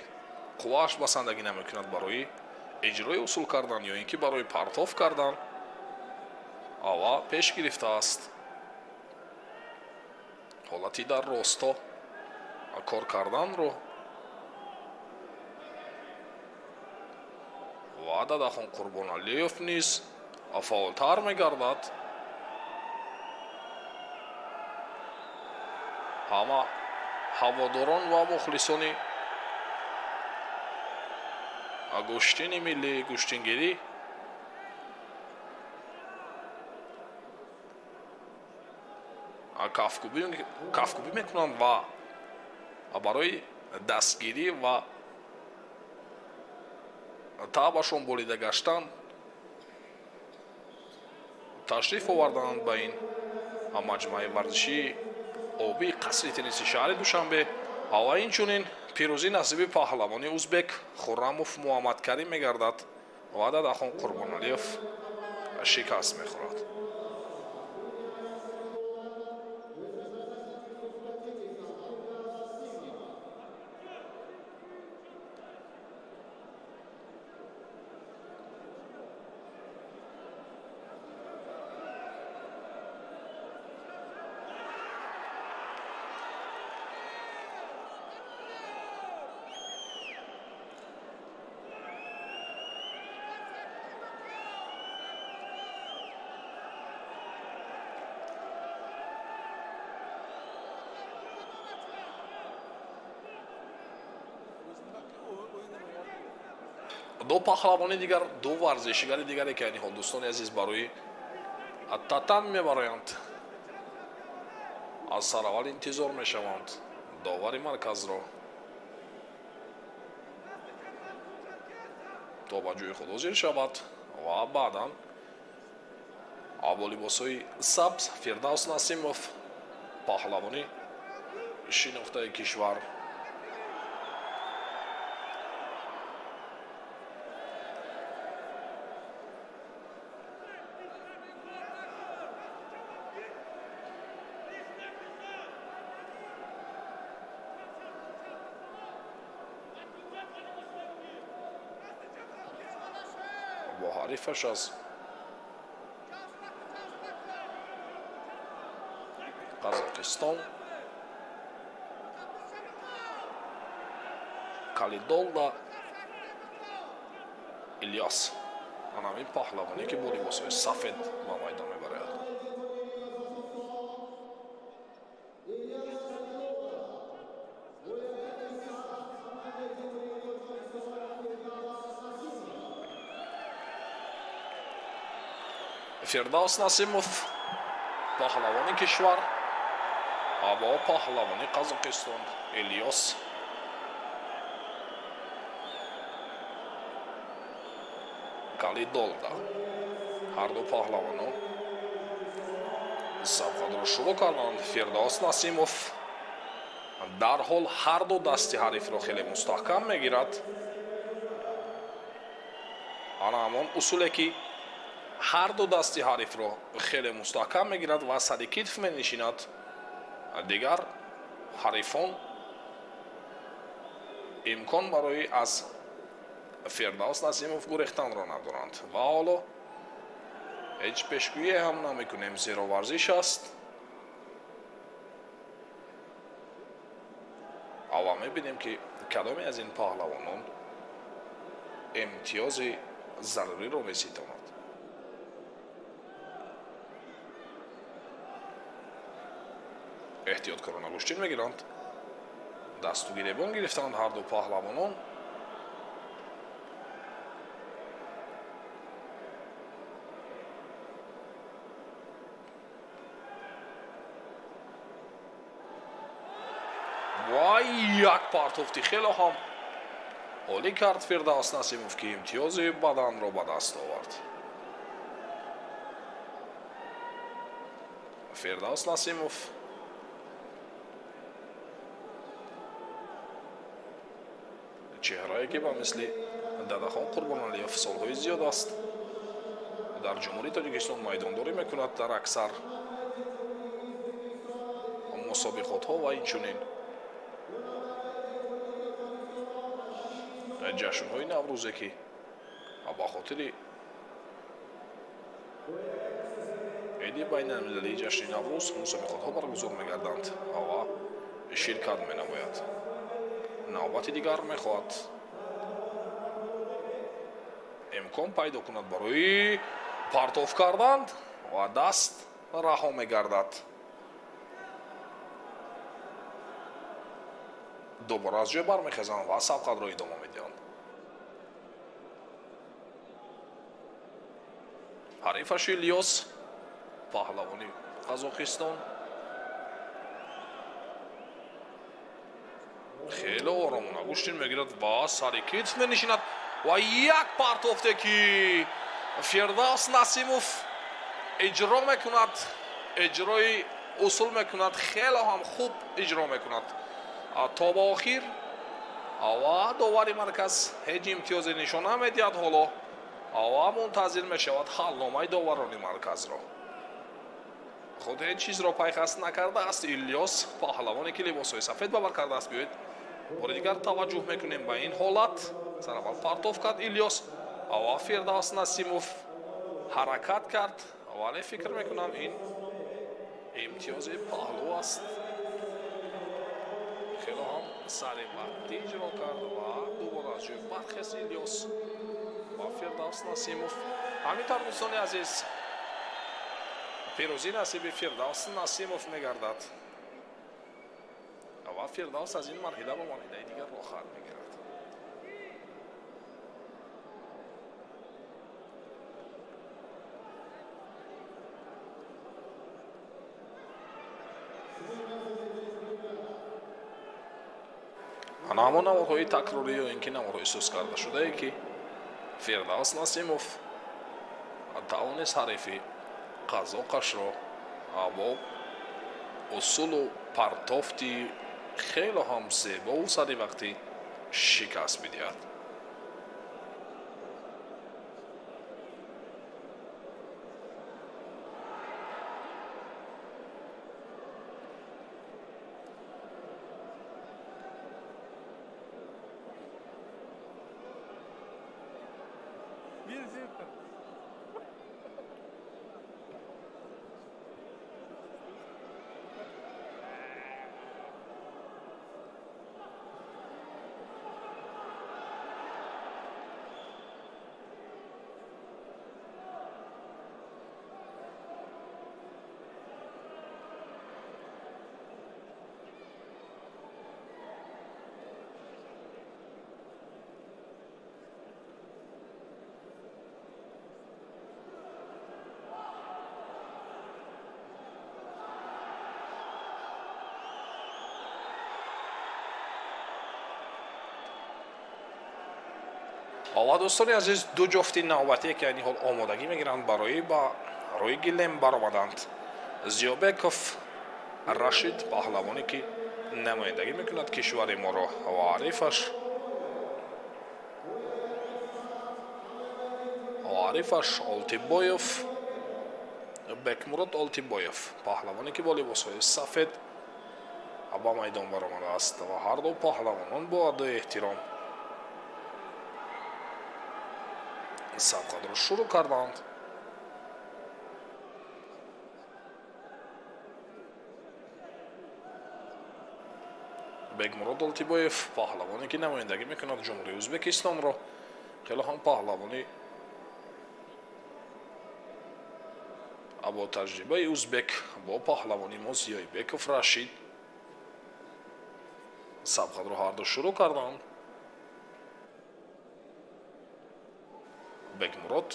қуввааш басандагӣ намекунад барои иҷрои усул кардан ё ин ки барои партов кардан ава пеш гирифтааст. ҳолати дар росто кор карданро ва Дадахон Қурбоналиев низ фаъолтар мегардад. ҳама ҳаводорон ва мухлисони гӯштини миллии гӯштингирӣ кафкӯбӣ мекунанд ва барои дастгирӣ ва таъбашон болида гаштан ташриф овардаанд ба ин маҷмӯаи варзиши обӣ қасри тенниси шаҳри душанбе ва инчунин пирӯзӣ насиби паҳлавони узбек хуррамов муҳаммадкарим мегардад ва дадахон қурбоналиев шикаст мехӯрад. ду паҳлавони дигар, ду варзишигари дигаре ки айни ҳол дӯстони азиз барои татан мебароянд, аз сараввал интизор мешаванд довари марказро то ба ҷои худ ҳозир шавад ва баъдан бо либосҳои сабз Фирдавс Насимов паҳлавони шинохтаи кишвар бо ҳарифаш аз Қазоқистон Калидолда Ильёс анамин паҳлавоне ки бо либосҳои сафед ба майдон мебарад. Фирдавс Насимов паҳлавони кишвар ва паҳлавони Қазоқистон Ильёс Калидолда ҳар ду паҳлавонон сабқатро шурӯъ карданд. Фирдавс Насимов дарҳол ҳар ду дасти ҳарифро хеле мустаҳкам мегирад. ана ҳамон усуле ки ҳар ду дасти ҳарифро хеле мустаҳкам мегирад ва сади китф менишинад. дигар ҳарифон имкон барои аз Фирдавс Насимов гурехтанро надоранд ва ҳоло ҳеҷ пешгӯие ҳам намекунем, зеро варзиш аст ва мебинем ки кадоме аз ин паҳлавонон имтиёзи заруриро меситонад. эҳтиёткорона гӯштин мегиранд, дасту гиребон гирифтанд ҳар ду паҳлавонон. ва як партофти хело ҳам олӣ кард Фирдавс Насимов ки имтиёзи баданро ба даст овард. Фирдавс Насимов чеҳрае ки ба мисли Дадахон Қурбоналиев солҳои зиёд аст дар ҷумҳурии Тоҷикистон майдондорӣ мекунад дар аксар мусобиқотҳо ва инчунин ҷашнҳои наврӯзе ки ба хотири эди байналмилалии ҷашни наврӯз мусобиқотҳо баргузор мегарданд ва ширкат менамояд. навбати дигар мехоҳад имкон пайдо кунад барои партоф кардан ва даст раҳо мегардад. дубора аз ҷой бармехезанд ва сабқатро идома медиҳанд. ҳарифаш Ильёс паҳлавони Қазоқистон хеле оромона гӯштин мегирад ва сари китф менишинад ва як партофте ки Фирдавс Насимов اجرا میکند، اجرای اصول میکند، خیلی هم خوب اجرا میکند تا با آخر. و داوری مرکز هیچ امتیازی نشان نمیدهد. حالا و منتظر میشود حلنامه داوران مرکز را. خود هیچ چیز را پیخست نکرده است الیاس پهلوانی که لباسهای سفید ببر کرده است. بیایید بار دیگر توجه میکنیم به این حالت. سر اول پرتاف کرد الیاس و فردوس نسیموف حرکت کرد، ولی فکر میکنم این امتیاز پهلو است. خیلی هم سریع وقتی اجرا کرد و دوباره از جای برخیست الیاس و فردوس نسیموف. همینطور دوستان عزیز پیروزی نصیب فردوس نسیموف میگردد و فردوس از این مرحله به مرحله دیگر راه میگیرد. همون نمودهای تکراری یا اینکه نمودهای سوز کرده شده ای که فردوس نسیموف توانست حریفی قزاقش را با اصول و پرتافتی خیلی هم زیبا و سری وقتی شکست بدهد. و دوستان عزیز دو جفتی نوبتی که این حال آمادگی میگیرند برای با روی گلم برآمدند. زیابکوف رشید پهلوانی که نمایندگی میکند کشور ما را و عریفش آلتیبایوف بکمراد آلتیبایوف پهلوانی که با لباسهای سفید با میدان برآمده است و هر دو پهلوانان با ادای احترام سبقت را شروع کردند. بگمراد آلتیبایوف پهلوانی که نمایندگی میکند جمهوری ازبکستان را، خیلی هم پهلوانی با تجربه ازبک با پهلوانی ما زیابکوف رشید سبقت را هر دو شروع کردند. بگمراد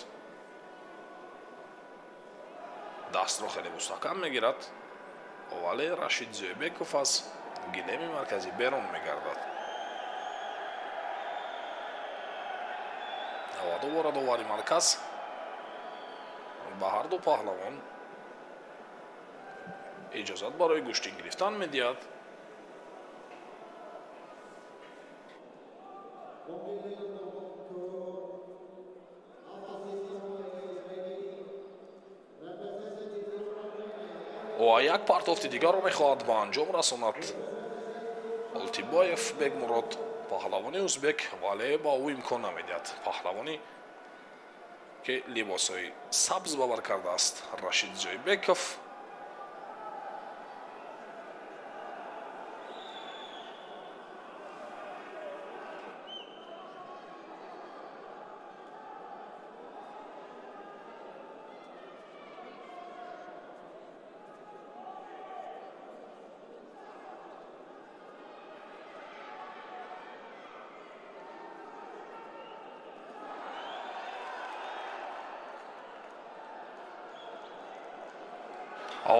دست را خیلی مستحکم میگیرد ولی رشید زیابکوف از گلیم مرکزی بیرون میگردد و دوباره داوری مرکز به هر دو پهلوان اجازت برای گوشتین گرفتن میدهد. و یک پرتافت دیگر را میخواهد به انجام رساند آلتیبایوف بگمراد پهلوانی ازبک، ولی با او امکان نمیدهد. پهلوانی که لباسهای سبز ببر کرده است رشید زیابکوف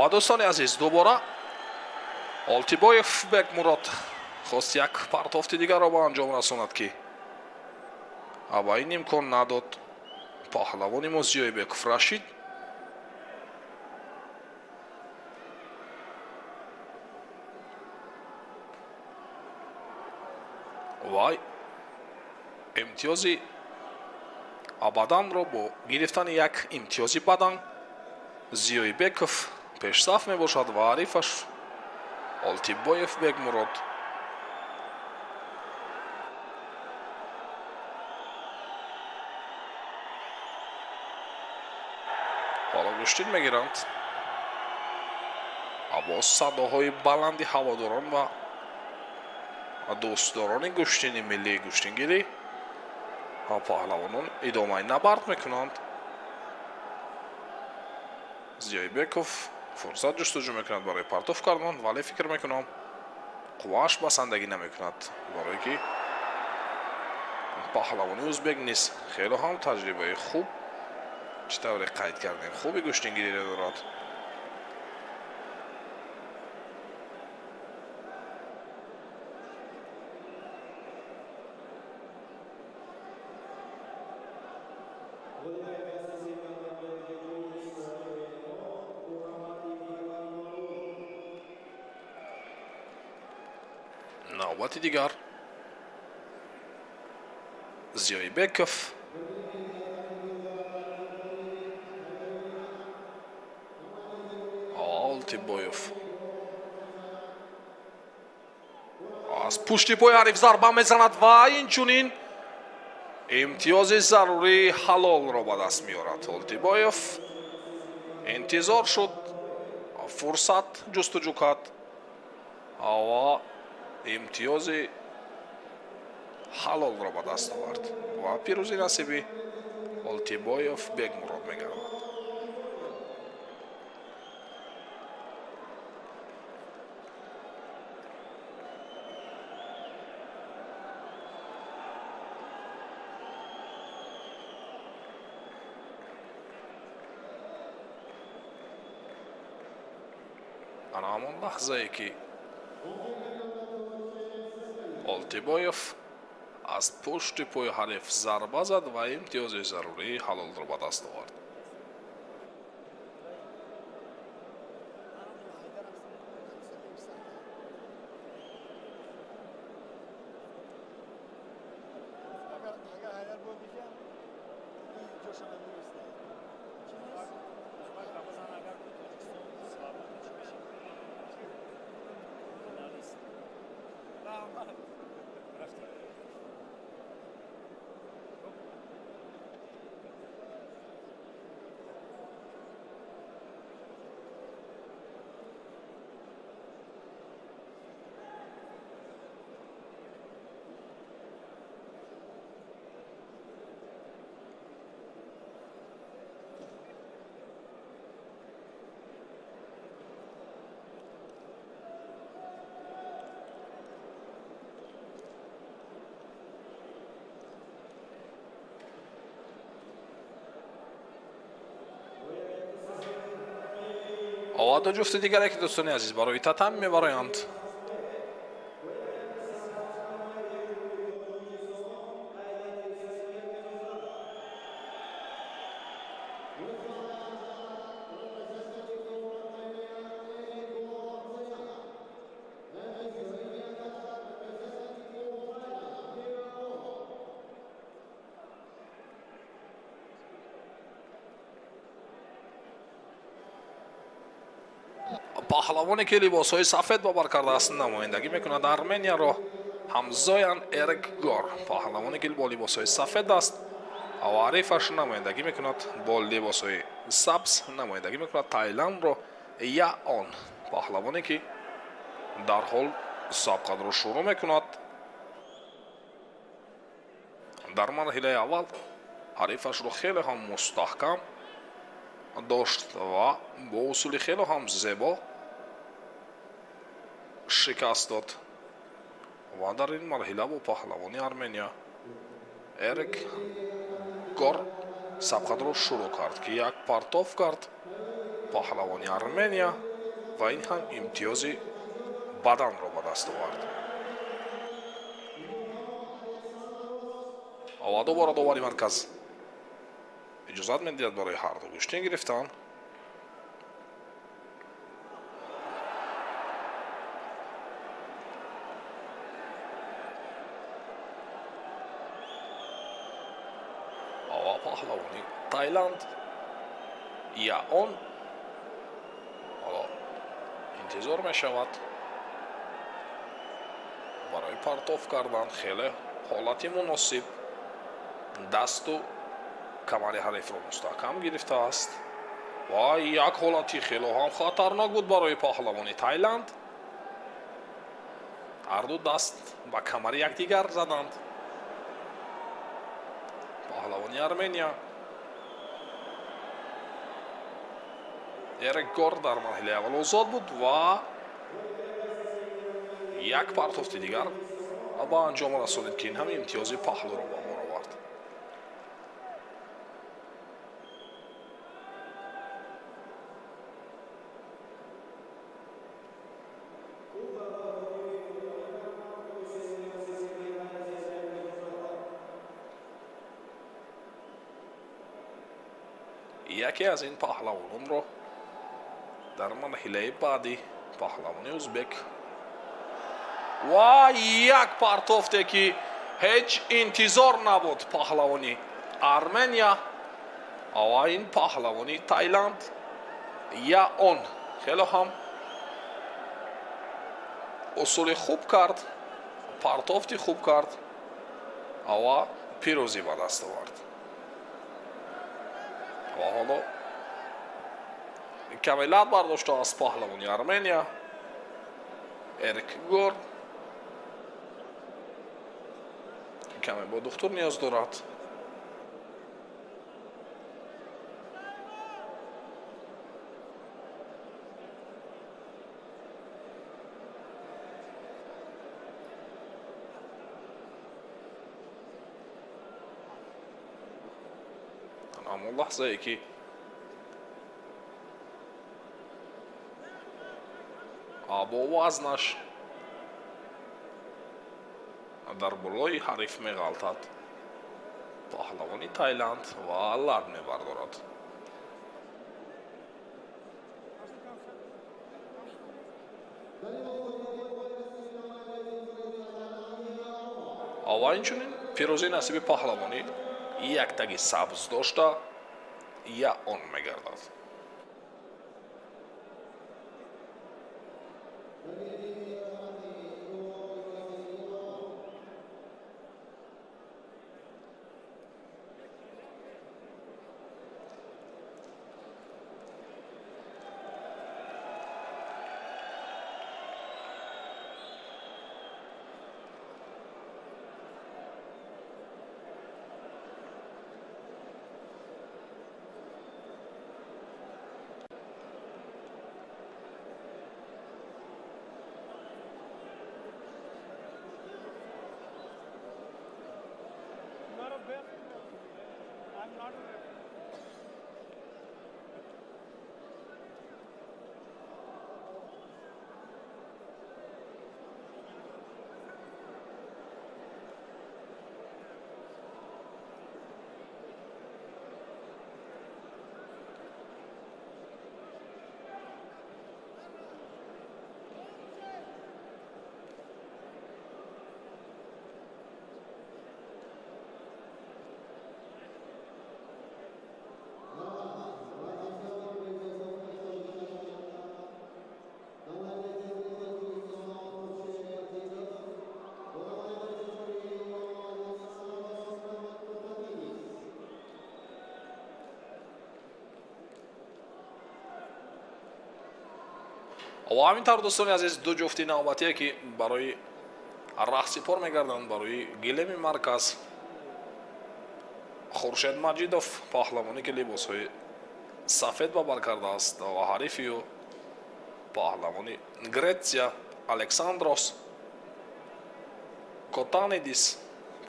و دوستان عزیز دوباره آلتیبایوف بگمراد خواست یک پرتافت دیگر را به انجام رساند که اما این امکان نداد. پهلوانی ما زیابکوف رشید вай имтиёзи абаданро бо гирифтани як имтиёзи бадан зиёибеков пешсаф мебошад ва ҳарифаш Олтибоев Бегмурод. ҳоло гӯштин мегиранд. бо садоҳои баланди ҳаводорон ва дӯстдорони гӯштини миллии гӯштингирӣ паҳлавонон идомаи набард мекунанд. Зиёибеков фурсат ҷустуҷӯ мекунад барои партоф кардан, вале фикр мекунам қуввааш басандагӣ намекунад, барое ки паҳлавони ӯзбек низ хело ҳам таҷрибаи хуб, чӣ тавре қайд кардем, хуби гӯштингириро дорад. навбати дигар Зиёибеков Олтибоев аз пушти пои ҳариф зарба мезанад ва инчунин имтиёзи зарурии ҳалолро ба даст меорад. Олтибоев интизор шуд, фурсат ҷустуҷӯ кард ва имтиёзи ҳалолро ба даст овард ва пирӯзӣ насиби Олтибоев Бегмурод мегардад. ана ҳамон лаҳзае ки Олтибоев аз пушти пои ҳариф зарба зад ва имтиёзи зарурии ҳалолро ба даст овард. оваду ҷуфти дигаре ки дӯстони азиз барои татами мебароянд. паҳлавоне ки либосҳои сафед ба бар кардааст намояндагӣ мекунад Арменияро Ҳамзоян Эркгор. паҳлавоне ки бо либосҳои сафед аст ва ҳарифаш намояндагӣ мекунад бо либосҳои сабз, намояндагӣ мекунад Таиландро Яон. паҳлавоне ки дарҳол сабқатро шурӯъ мекунад. дар марҳилаи аввал ҳарифашро хеле ҳам мустаҳкам дошт ва бо усули хеле ҳам зебо шикаст дод ва дар ин марҳила бо паҳлавони Армения Эркгор сабқатро шурӯъ кард ки як партоф кард паҳлавони Армения ва ин ҳам имтиёзи баданро ба даст овард. ва дубора довари марказ иҷозат медиҳад барои ҳарду гӯштин гирифтан. Тайланд я он интизор мешавад барои партоф кардан хеле ҳолати муносиб дасту камари ҳарифро мустаҳкам гирифтааст ва як ҳолати хеле ҳам хатарнок буд барои паҳлавони Тайланд. ҳарду даст ба камари якдигар заданд. паҳлавони Армения Эрик Гор дар марҳилаи аввал озод буд ва як партофти дигар ба анҷом расонид ки ин ҳам имтиёзи паҳлӯро ба мон овард. яке аз ин паҳлавононро дар марҳилаи баъди паҳлавони узбек ва як партофте ки ҳеҷ интизор набуд паҳлавони Армения ва ин паҳлавони Тайланд я он хеле ҳам усули хуб кард, партофти хуб кард ва пирӯзӣ ба даст овард. ва ҳоло каме лад бардоштааст паҳлавони Армения Эрик Гор каме бо духтур ниёз дорад. ҳамон лаҳзае ки бо вазнаш дар болои ҳариф меғалтад паҳлавони Тайланд ва лад мебардорад. ва инчунин пирӯзӣ насиби паҳлавони як таги сабз дошта я он мегардад. ва ҳамин тавр дӯстони азиз ду ҷуфти навбатие ки барои рақси пор мегарданд барои гилеми марказ Хуршед Маҷидов паҳлавоне ки либосҳои сафед ба бар кардааст ва ҳарифи ӯ паҳлавони Гретсия Александрос Котанидис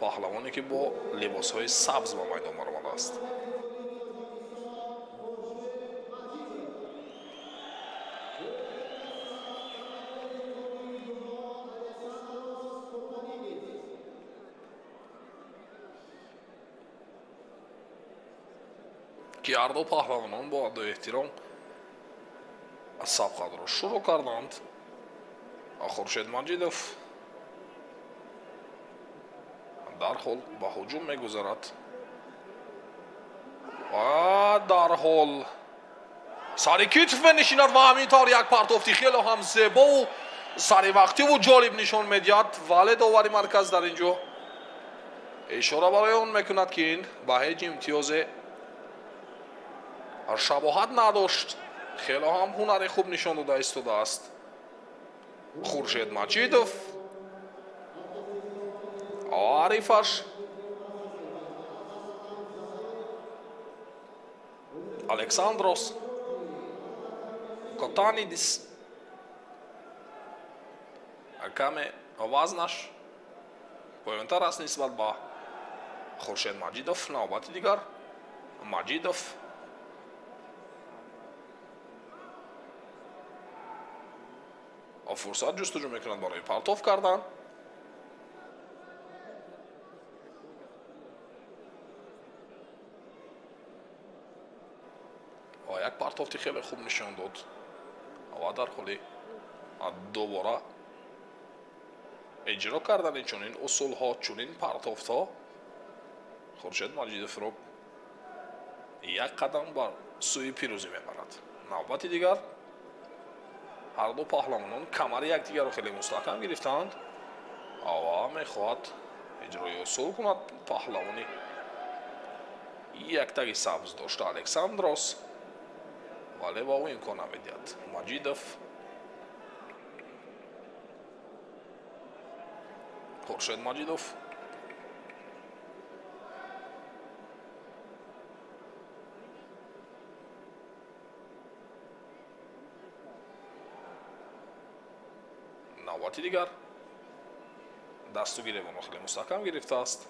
паҳлавоне ки бо либосҳои сабз ба майдон баромадааст. ки ҳарду паҳлавонон бо адду эҳтиром сабқатро шурӯъ карданд. Хуршед Маҷидов дарҳол ба ҳуҷум мегузарад. ва дарҳол сари китф менишинад ва ҳамин як партофти хело ҳам зебову саривақтиву ҷолиб нишон медиҳад, вале довари марказ дар ин ҷо ишора барои он мекунад ки ин ба ҳеҷ имтиёзе шабоҳат надошт. хело ҳам ҳунари хуб нишон дода истодааст. хуршед маҷидов арифаш александрос котанидис каме вазнаш поёнтар аст нисбат ба хуршед маҷидов. навбати дигар маҷидов фурсат ҷустуҷӯ мекунад барои партоф кардан. як партофти хеле хуб нишон дод ва дар ҳоли дубора эҷро кардани чунин усулҳо, чунин партофтҳо хуршед маҷидовро як қадам бар сӯи пирӯзӣ мебарад. навбати дигар ҳар ду паҳлавонон камари якдигарро хеле мустаҳкам гирифтанд ва мехоҳад эҷрои усул кунад паҳлавони яктаги сабз дошта александрос, вале ба ӯ имкон намедиҳад. маҷидов хуршед маҷидов навбати дигар дасту гиребонро хеле мустаҳкам гирифтааст.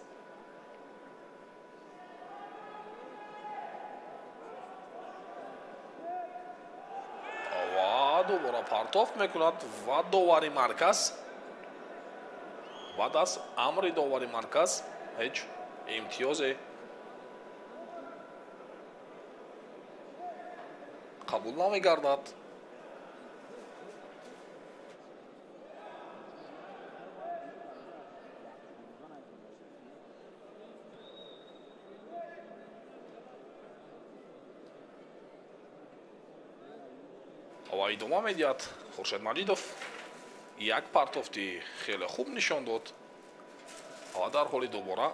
ва дубора партоф мекунад ва довари марказ баъд аз амри довари марказ ҳеҷ имтиёзе қабул намегардад. ва идома медиҳад. хуршед маҷидов як партофти хеле хуб нишон дод ва дар ҳоли дубора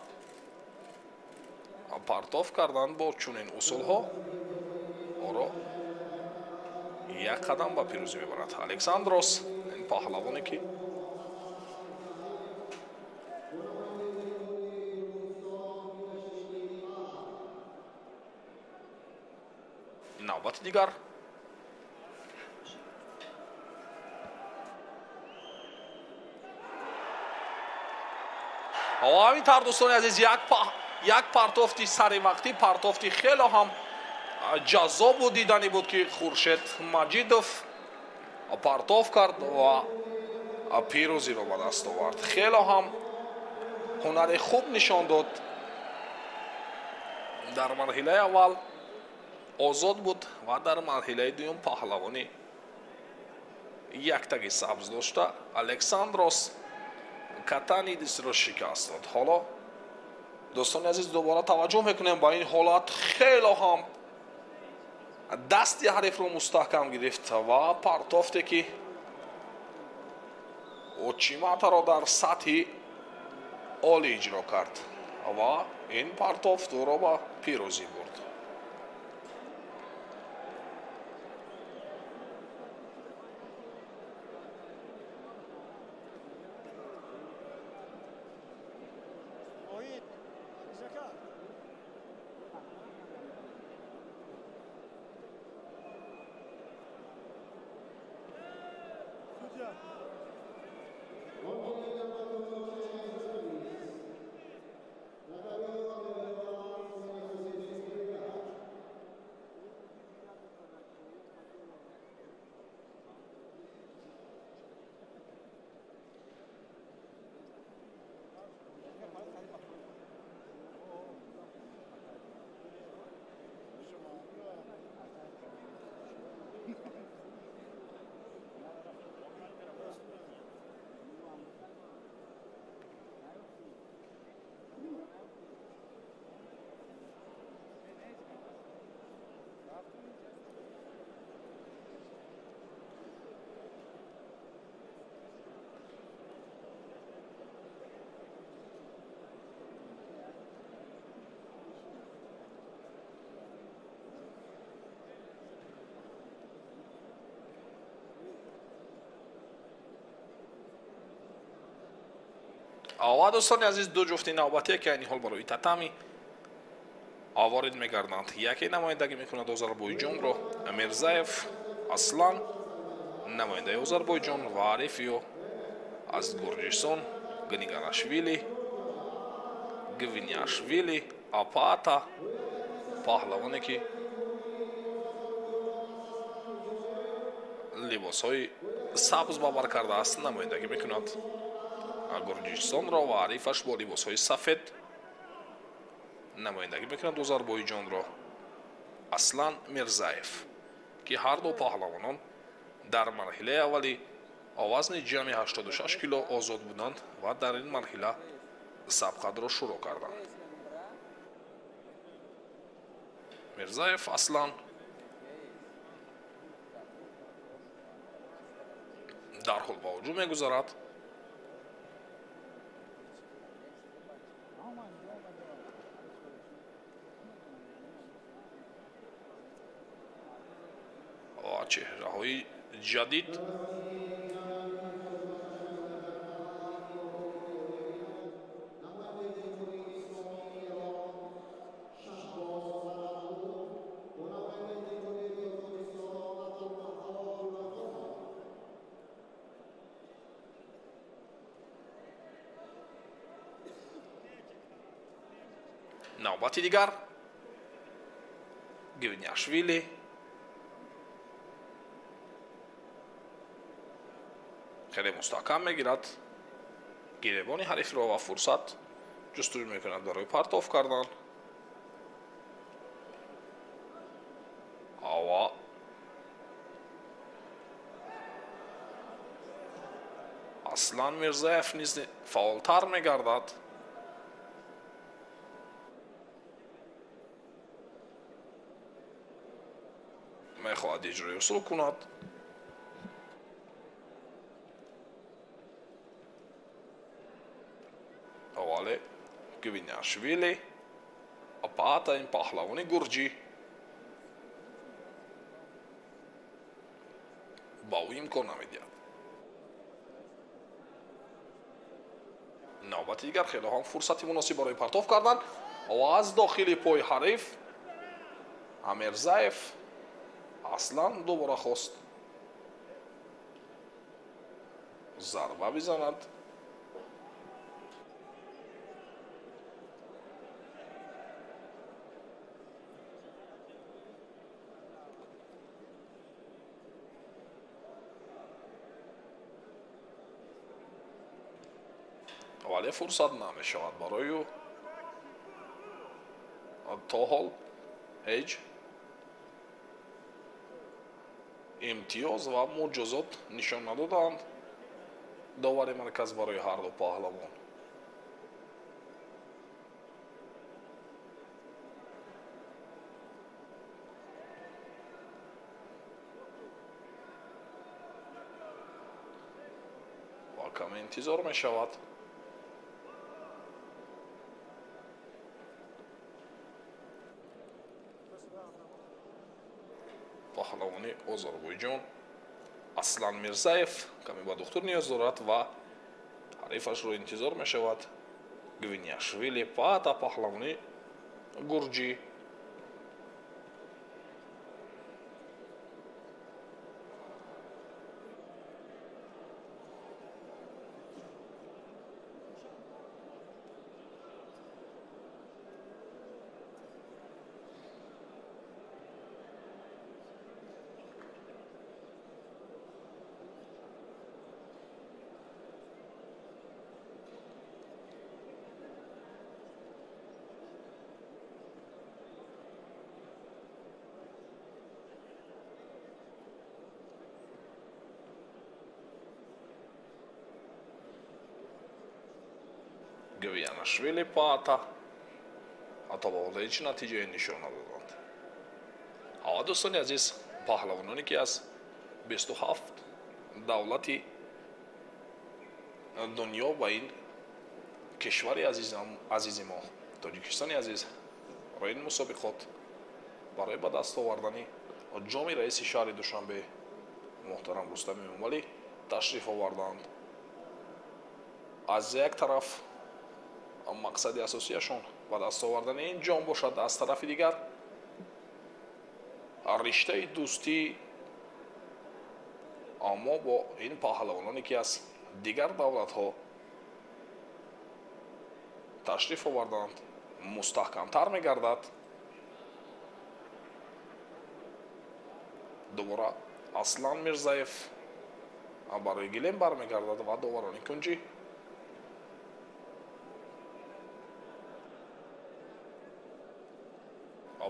партоф кардан бо чунин усулҳо оро як қадам ба пирӯзӣ мебарад. александрос ин паҳлавоне ки навбати дигар ҳамин тар дӯстони азиз як партофти саривақтӣ, партофти хело ҳам ҷаззобу диданӣ буд ки хуршед маҷидов партоф кард ва пирӯзиро ба даст овард. хело ҳам ҳунари хуб нишон дод. дар марҳилаи аввал озод буд ва дар марҳилаи дуюм паҳлавони яктаги сабз дошта александрос катанидисро шикаст дод. ҳоло дӯстони азиз дубора таваҷҷӯҳ мекунем ба ин ҳолат. хело ҳам дасти ҳарифро мустаҳкам гирифт ва партофте ки учиматаро дар сатҳи олӣ иҷро кард ва ин партоф ӯро ба пирӯзӣ бурд. ва дӯстони азиз ду ҷуфти навбатие ки айни ҳол барои татами ворид мегарданд. Яке намояндагӣ мекунад Озарбойҷонро Мирзаев Аслан, намояндаи Озарбойҷон ва Арифиё аз Гурҷистон Гнигарашвили, Гвиняшвили, Апата паҳлавоне ки либосҳои сабз ба бар кардааст намояндагӣ мекунад Гурҷистонро ва Арифаш бо либосҳои сафед намояндагӣ мекунад Озарбойҷонро Аслан Мирзаев ки ҳар ду паҳлавонон дар марҳилаи аввалӣ вазни ҷамъи 86 кило озод буданд ва дар ин марҳила сабқадро шурӯъ карданд. Мирзаев Аслан дарҳол ба ҳуҷум мегузарад. чеҳраҳои ҷадид навбати дигар Гвиняшвили хеле мустаҳкам мегирад гиребони ҳарифро ва фурсат ҷустуҷӯ мекунад барои партов кардан. ва Аслан Мирзаев низ фаъолтар мегардад. мехоҳад иҷрои усул кунад. вале Гвиняшвили Апата ин паҳлавони гурҷӣ ба ӯ имкон намедиҳад. навбати дигар хелоҳон фурсати муносиб барои партов кардан ва аз дохили пои ҳариф Мирзаев Аслан дубора хост зарба бизанад. вале фурсат намешавад барои ӯ. то ҳол ҳеҷ имтиёз ва муҷозот нишон надоданд довари марказ барои ҳар ду паҳлавон. ва каме интизор мешавад. паҳлавони Озарбойҷон Аслан Мирзаев каме ба духтур ниёз дорад ва ҳарифашро интизор мешавад. Гвиняшвили Пата паҳлавони гурҷӣ Гвиняшвили Пата ҳатто ба ҳоло ҳеҷ натиҷае нишон надоданд. ҳава дӯстони азиз, паҳлавононе ки аз 27 давлати дунё ба ин кишвари азизи мо тоҷикистони азиз барои ин мусобиқот барои ба даст овардани ҷоми раиси шаҳри Душанбе муҳтарам Рустами Эмомалӣ ташриф оварданд. аз як тараф мақсади асосияшон ба даст овардани ин ҷом бошад. аз тарафи дигар риштаи дӯстӣ аммо бо ин паҳлавононе ки аз дигар давлатҳо ташриф оварданд мустаҳкамтар мегардад. дубора Аслан Мирзаев барои гилем бармегардад ва доварони кунҷӣ.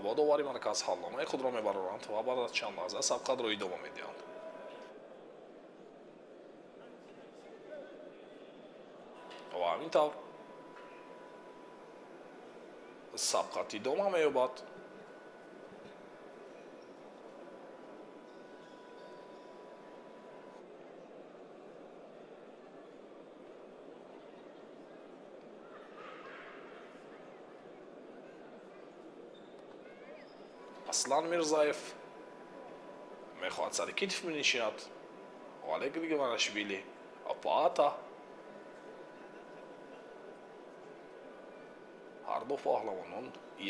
ба довари марказ ҳалломаи худро мебароранд ва баъд аз чанд лаҳза сабқатро идома медиҳанд. ва ҳамин тавр сабқат идома меёбад. Аслан Мирзаев мехоҳад сари китф менишинад. Олег Гванашвили апоата. ҳар ду паҳлавонон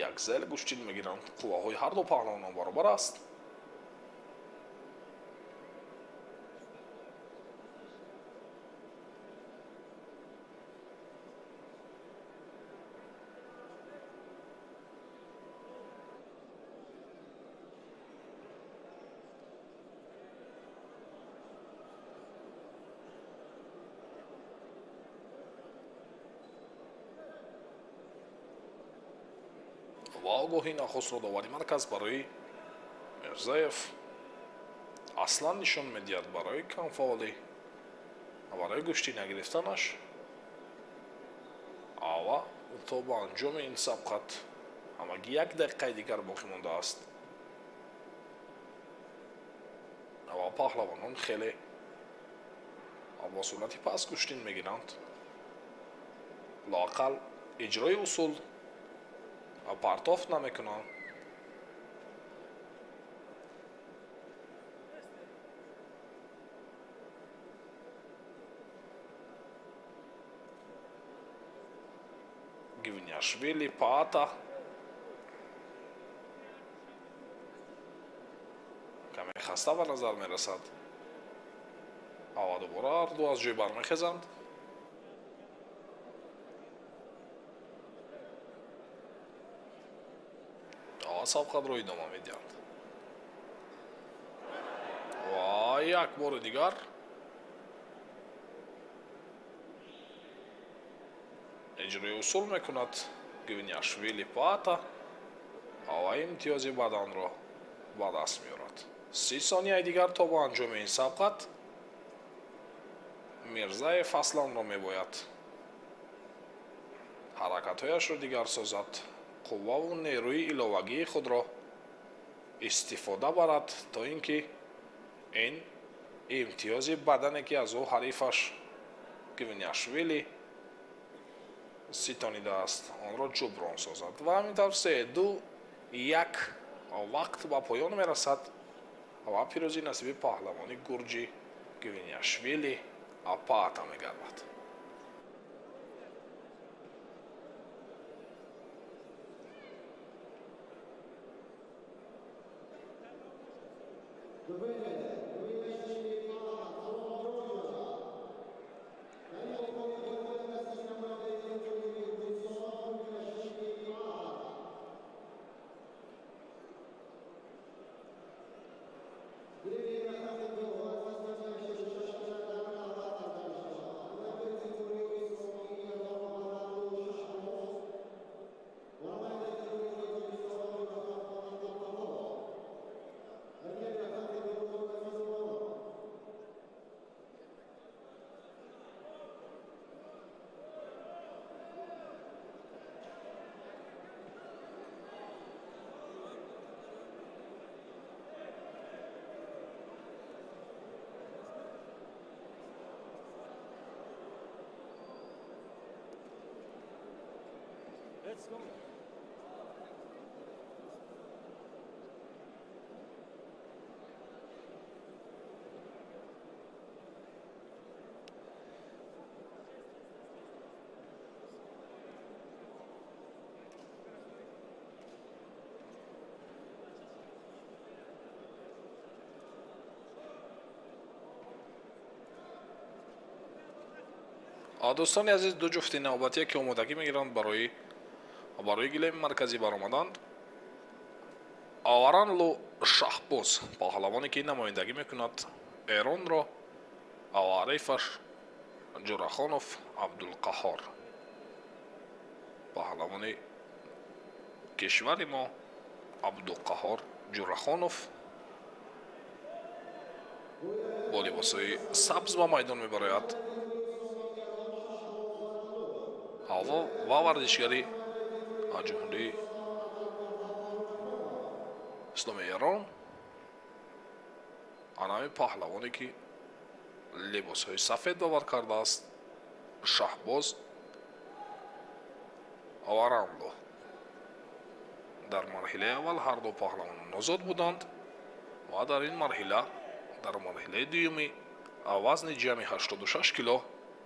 якзел гӯштин мегиранд. қувваҳои ҳар ду паҳлавонон баробар аст. ва огоҳии нахустро довари марказ барои Мирзаев. Аслан нишон медиҳад барои камфаъолӣ, барои гӯшти нагирифтанаш. ва то ба анҷоми ин сабқат ҳамаги 1 дақиқаи дигар боқӣ мондааст. ва паҳлавонон хеле бо сурати паст гӯштин мегиранд. лоақал иҷрои усул партофт намекунанд. Гвинашвили, Паата каме хаста ба назар мерасад. ва дубора ҳарду аз ҷой бармехезанд. сабқатро идома медиҳанд. ва як бори дигар иҷрои усул мекунад Гвинашвили Паата ва имтиёзи баданро ба даст меорад. 30 сонияи дигар то ба анҷоми ин сабқат Мирзаев Асланро мебояд ҳаракатҳояшро дигар созад, қувваву нерӯи иловагии худро истифода барад, то ин ки ин имтиёзи бадане ки аз ӯ ҳарифаш Гвинашвили ситонидааст, онро ҷуброн созад. ва ҳамин тавр 3-2-1 вақт ба поён мерасад ва пирӯзӣ насиби паҳлавони гурҷи Гвинашвили Паата мегардад. Let's go. دوستان عزیز دو جفت نوبتی که آمادگی میگیرند برای گلیم مرکزی برآمدند. آورانلو شهباز پهلوانی که نمایندگی میکند ایران را و حریفش جورخانوف عبدالقهار پهلوان کشور ما عبدالقهار جورخانوف با لباسهای سبز به میدان میبراید و ورزشگری جمهوری اسلامی ایران انامی پهلوانی که لباس های سفید باور کرده است شهباز آورانلو در مرحله اول هر دو پهلوان نوزاد بودند و در این مرحله در مرحله دومی وزن جمعی 86 کیلو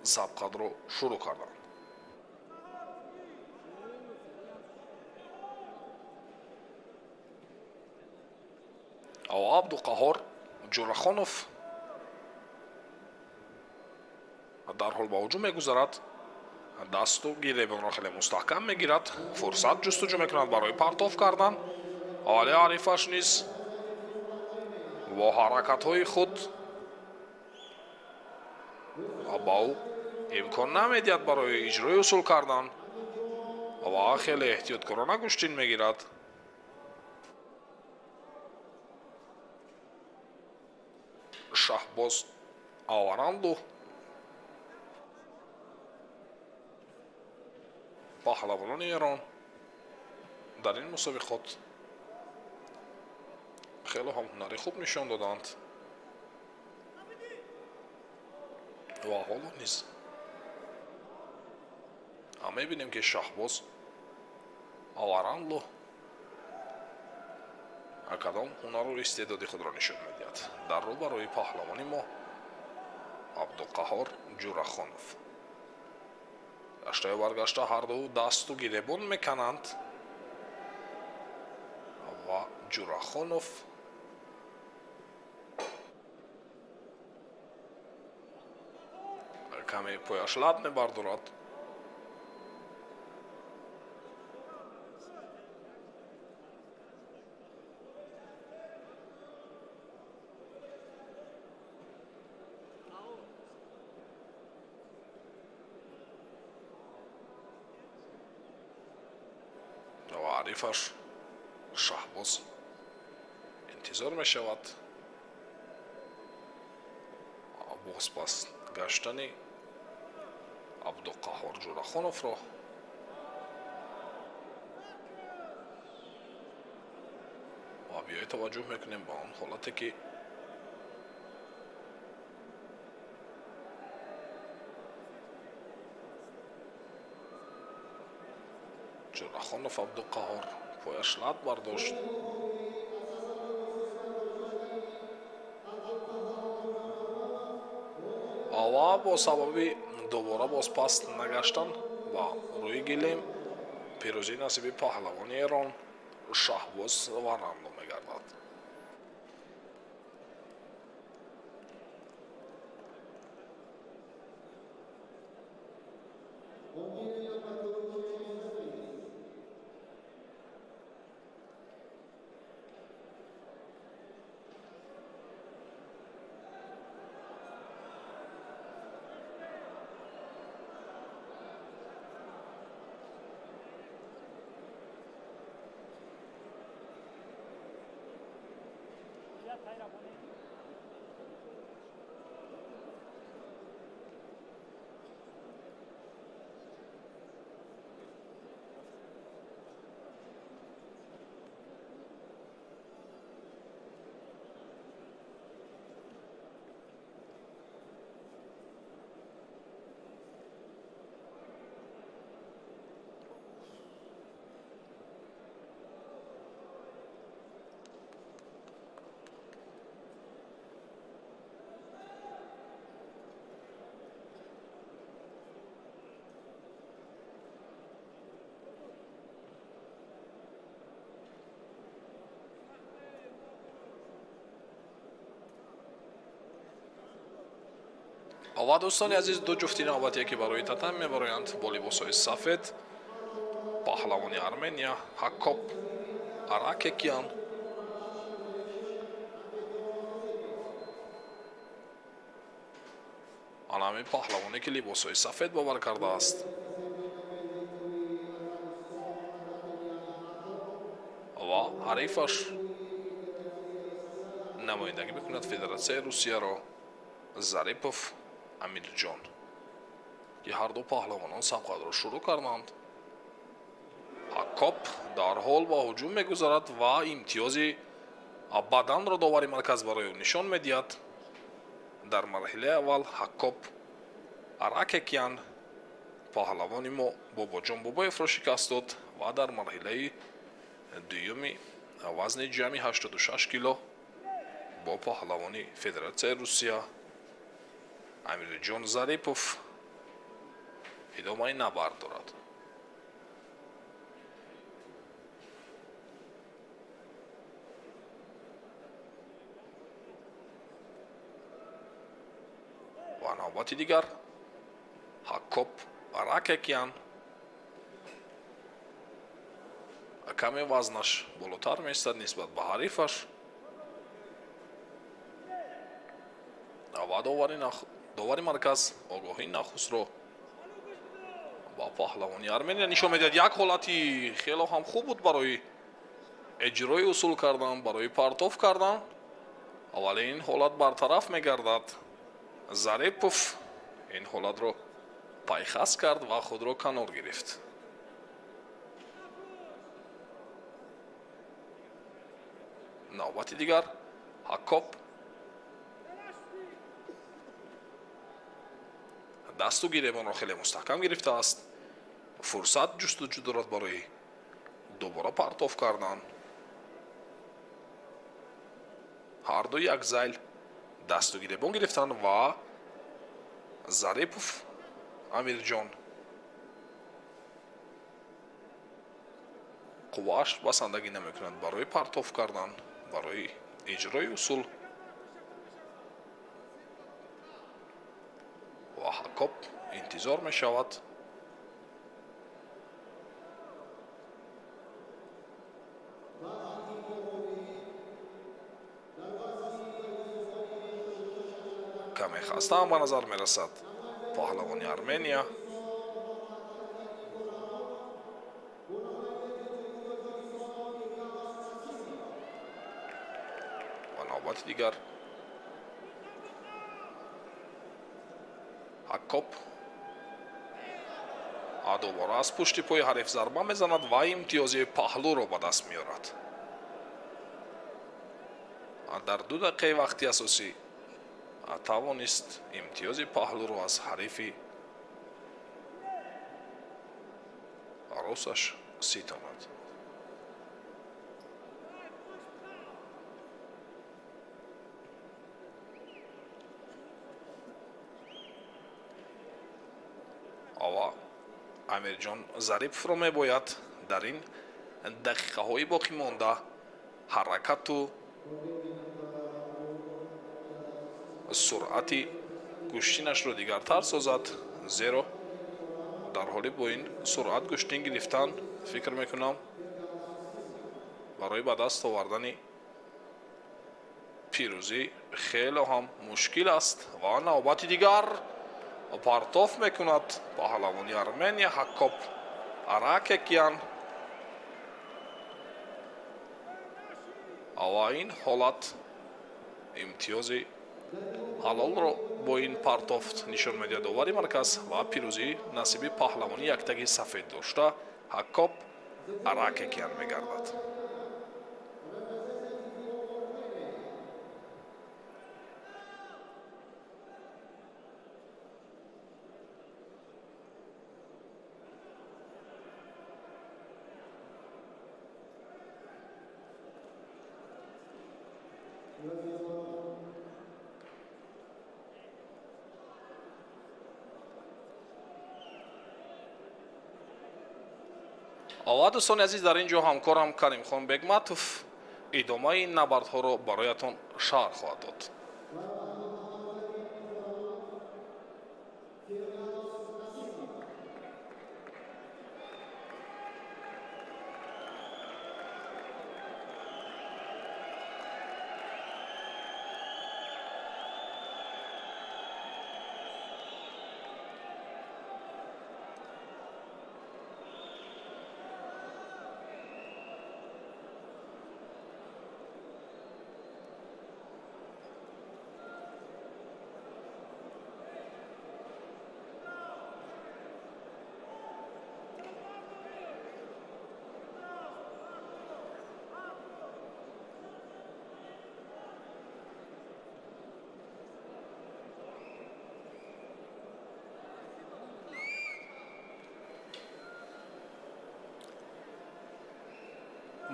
سبقت رو شروع کردند. عبدالقهار جورخانوف در حال به هجوم میگذرد دست و گیربان را خیلی مستحکم میگیرد فرصت جستجو میکند برای پرتاب کردن ولی حریفش نیز با حرکت های خود با او امکان نمیدهد برای اجرای اصول کردن و خیلی احتیاطکارانه گوشتین میگیرد. شهباز آورانلو پهلوانان ایران در این مسابقات خیلی هم هنری خوب نشان دادند و حالا نیز میبینیم که شهباز آورانلو کدام هنر و استعداد خود را نشان میدهد در رو برای پهلوانی ما عبدالقهار جورخانوف. گشته برگشته هر دو دست و گریبان میکنند و جورخانوف کمی پایش لب میبردارد حریفش شهباز انتظار می شود باز پس گشتن عبدالقهار جورخانوف را و بیایی توجه میکنیم به آن حالتی که جورخانوف عبدالقهار پایش لط برداشت و با سبب دوباره باز پس نگشتن و روی گلیم پیروزی نصیب پهلوان ایران شهباز آورانلو میگردد. ва дӯстони азиз ду ҷуфти навбатие ки барои татам мебароянд бо либосҳои сафед паҳлавони Армения Ҳакоп Аракекян ана ҳамин паҳлавоне ки либосҳои сафед бовар кардааст ва ҳарифаш намояндагӣ мекунад Федератсияи Русияро Зарипов Амирҷон ки ҳарду паҳлавонон сабқадро шурӯъ карданд. Ҳакоп дар ҳол ба ҳуҷум мегузарад ва имтиёзи баданро довари марказ барои ӯ нишон медиҳад. дар марҳилаи аввал Ҳакоп Аракекян паҳлавони мо Бобоҷон Бобоевро шикаст дод ва дар марҳилаи дуюми вазни ҷамъи 86 кило бо паҳлавони Федератсияи Русия Амирҷон Зарипов идомаи набард дорад. ва навбати дигар Ҳакоп Аракекян каме вазнаш болотар меистад нисбат ба ҳарифаш ва довари марказ Огоҳи Нахусро ба паҳлавони Армения нишон медиҳад. як ҳолати хело ҳам хуб буд барои эҷрои усул кардан, барои партов кардан, вале ин ҳолат бартараф мегардад. Зарипов ин ҳолатро пайхас кард ва худро канор гирифт. навбати дигар Ҳакоп дасту гиребонро хеле мустаҳкам гирифтааст. фурсат ҷустуҷӯ дорад барои дубора партов кардан. ҳарду як зайл дасту гиребон гирифтанд ва Зарипов Амирҷон қуввааш басандагӣ намекунад барои партов кардан, барои иҷрои усул. ва Ҳакоп интизор мешавад. каме хастаам ба назар мерасад паҳлавони Армения. ва навбати дигар Ҳакоп дубора аз пушти пои ҳариф зарба мезанад ва имтиёзи паҳлӯро ба даст меорад. дар 2 дақиқаи вақти асосӣ тавонист имтиёзи паҳлӯро аз ҳарифи русаш ситонад. ава Амирҷон Зариповро мебояд дар ин дақиқаҳои боқӣ монда ҳаракату суръати гӯштинашро дигартар созад, зеро дар ҳоли бо ин суръат гӯштин гирифтан фикр мекунам барои ба даст овардани пирӯзӣ хело ҳам мушкил аст. ва навбати дигар партов мекунад паҳлавони Армения Ҳакоп Аракекян. ва ин ҳолат имтиёзи ҳалолро бо ин партов нишон медиҳад. довари марказ ва пирӯзӣ насиби паҳлавони яктаги сафед дошта Ҳакоп Аракекян мегардад. ва дӯстони азиз, дар ин ҷо ҳамкорам Каримхон Бегматов идомаи набардҳоро бароятон шарҳ хоҳад дод.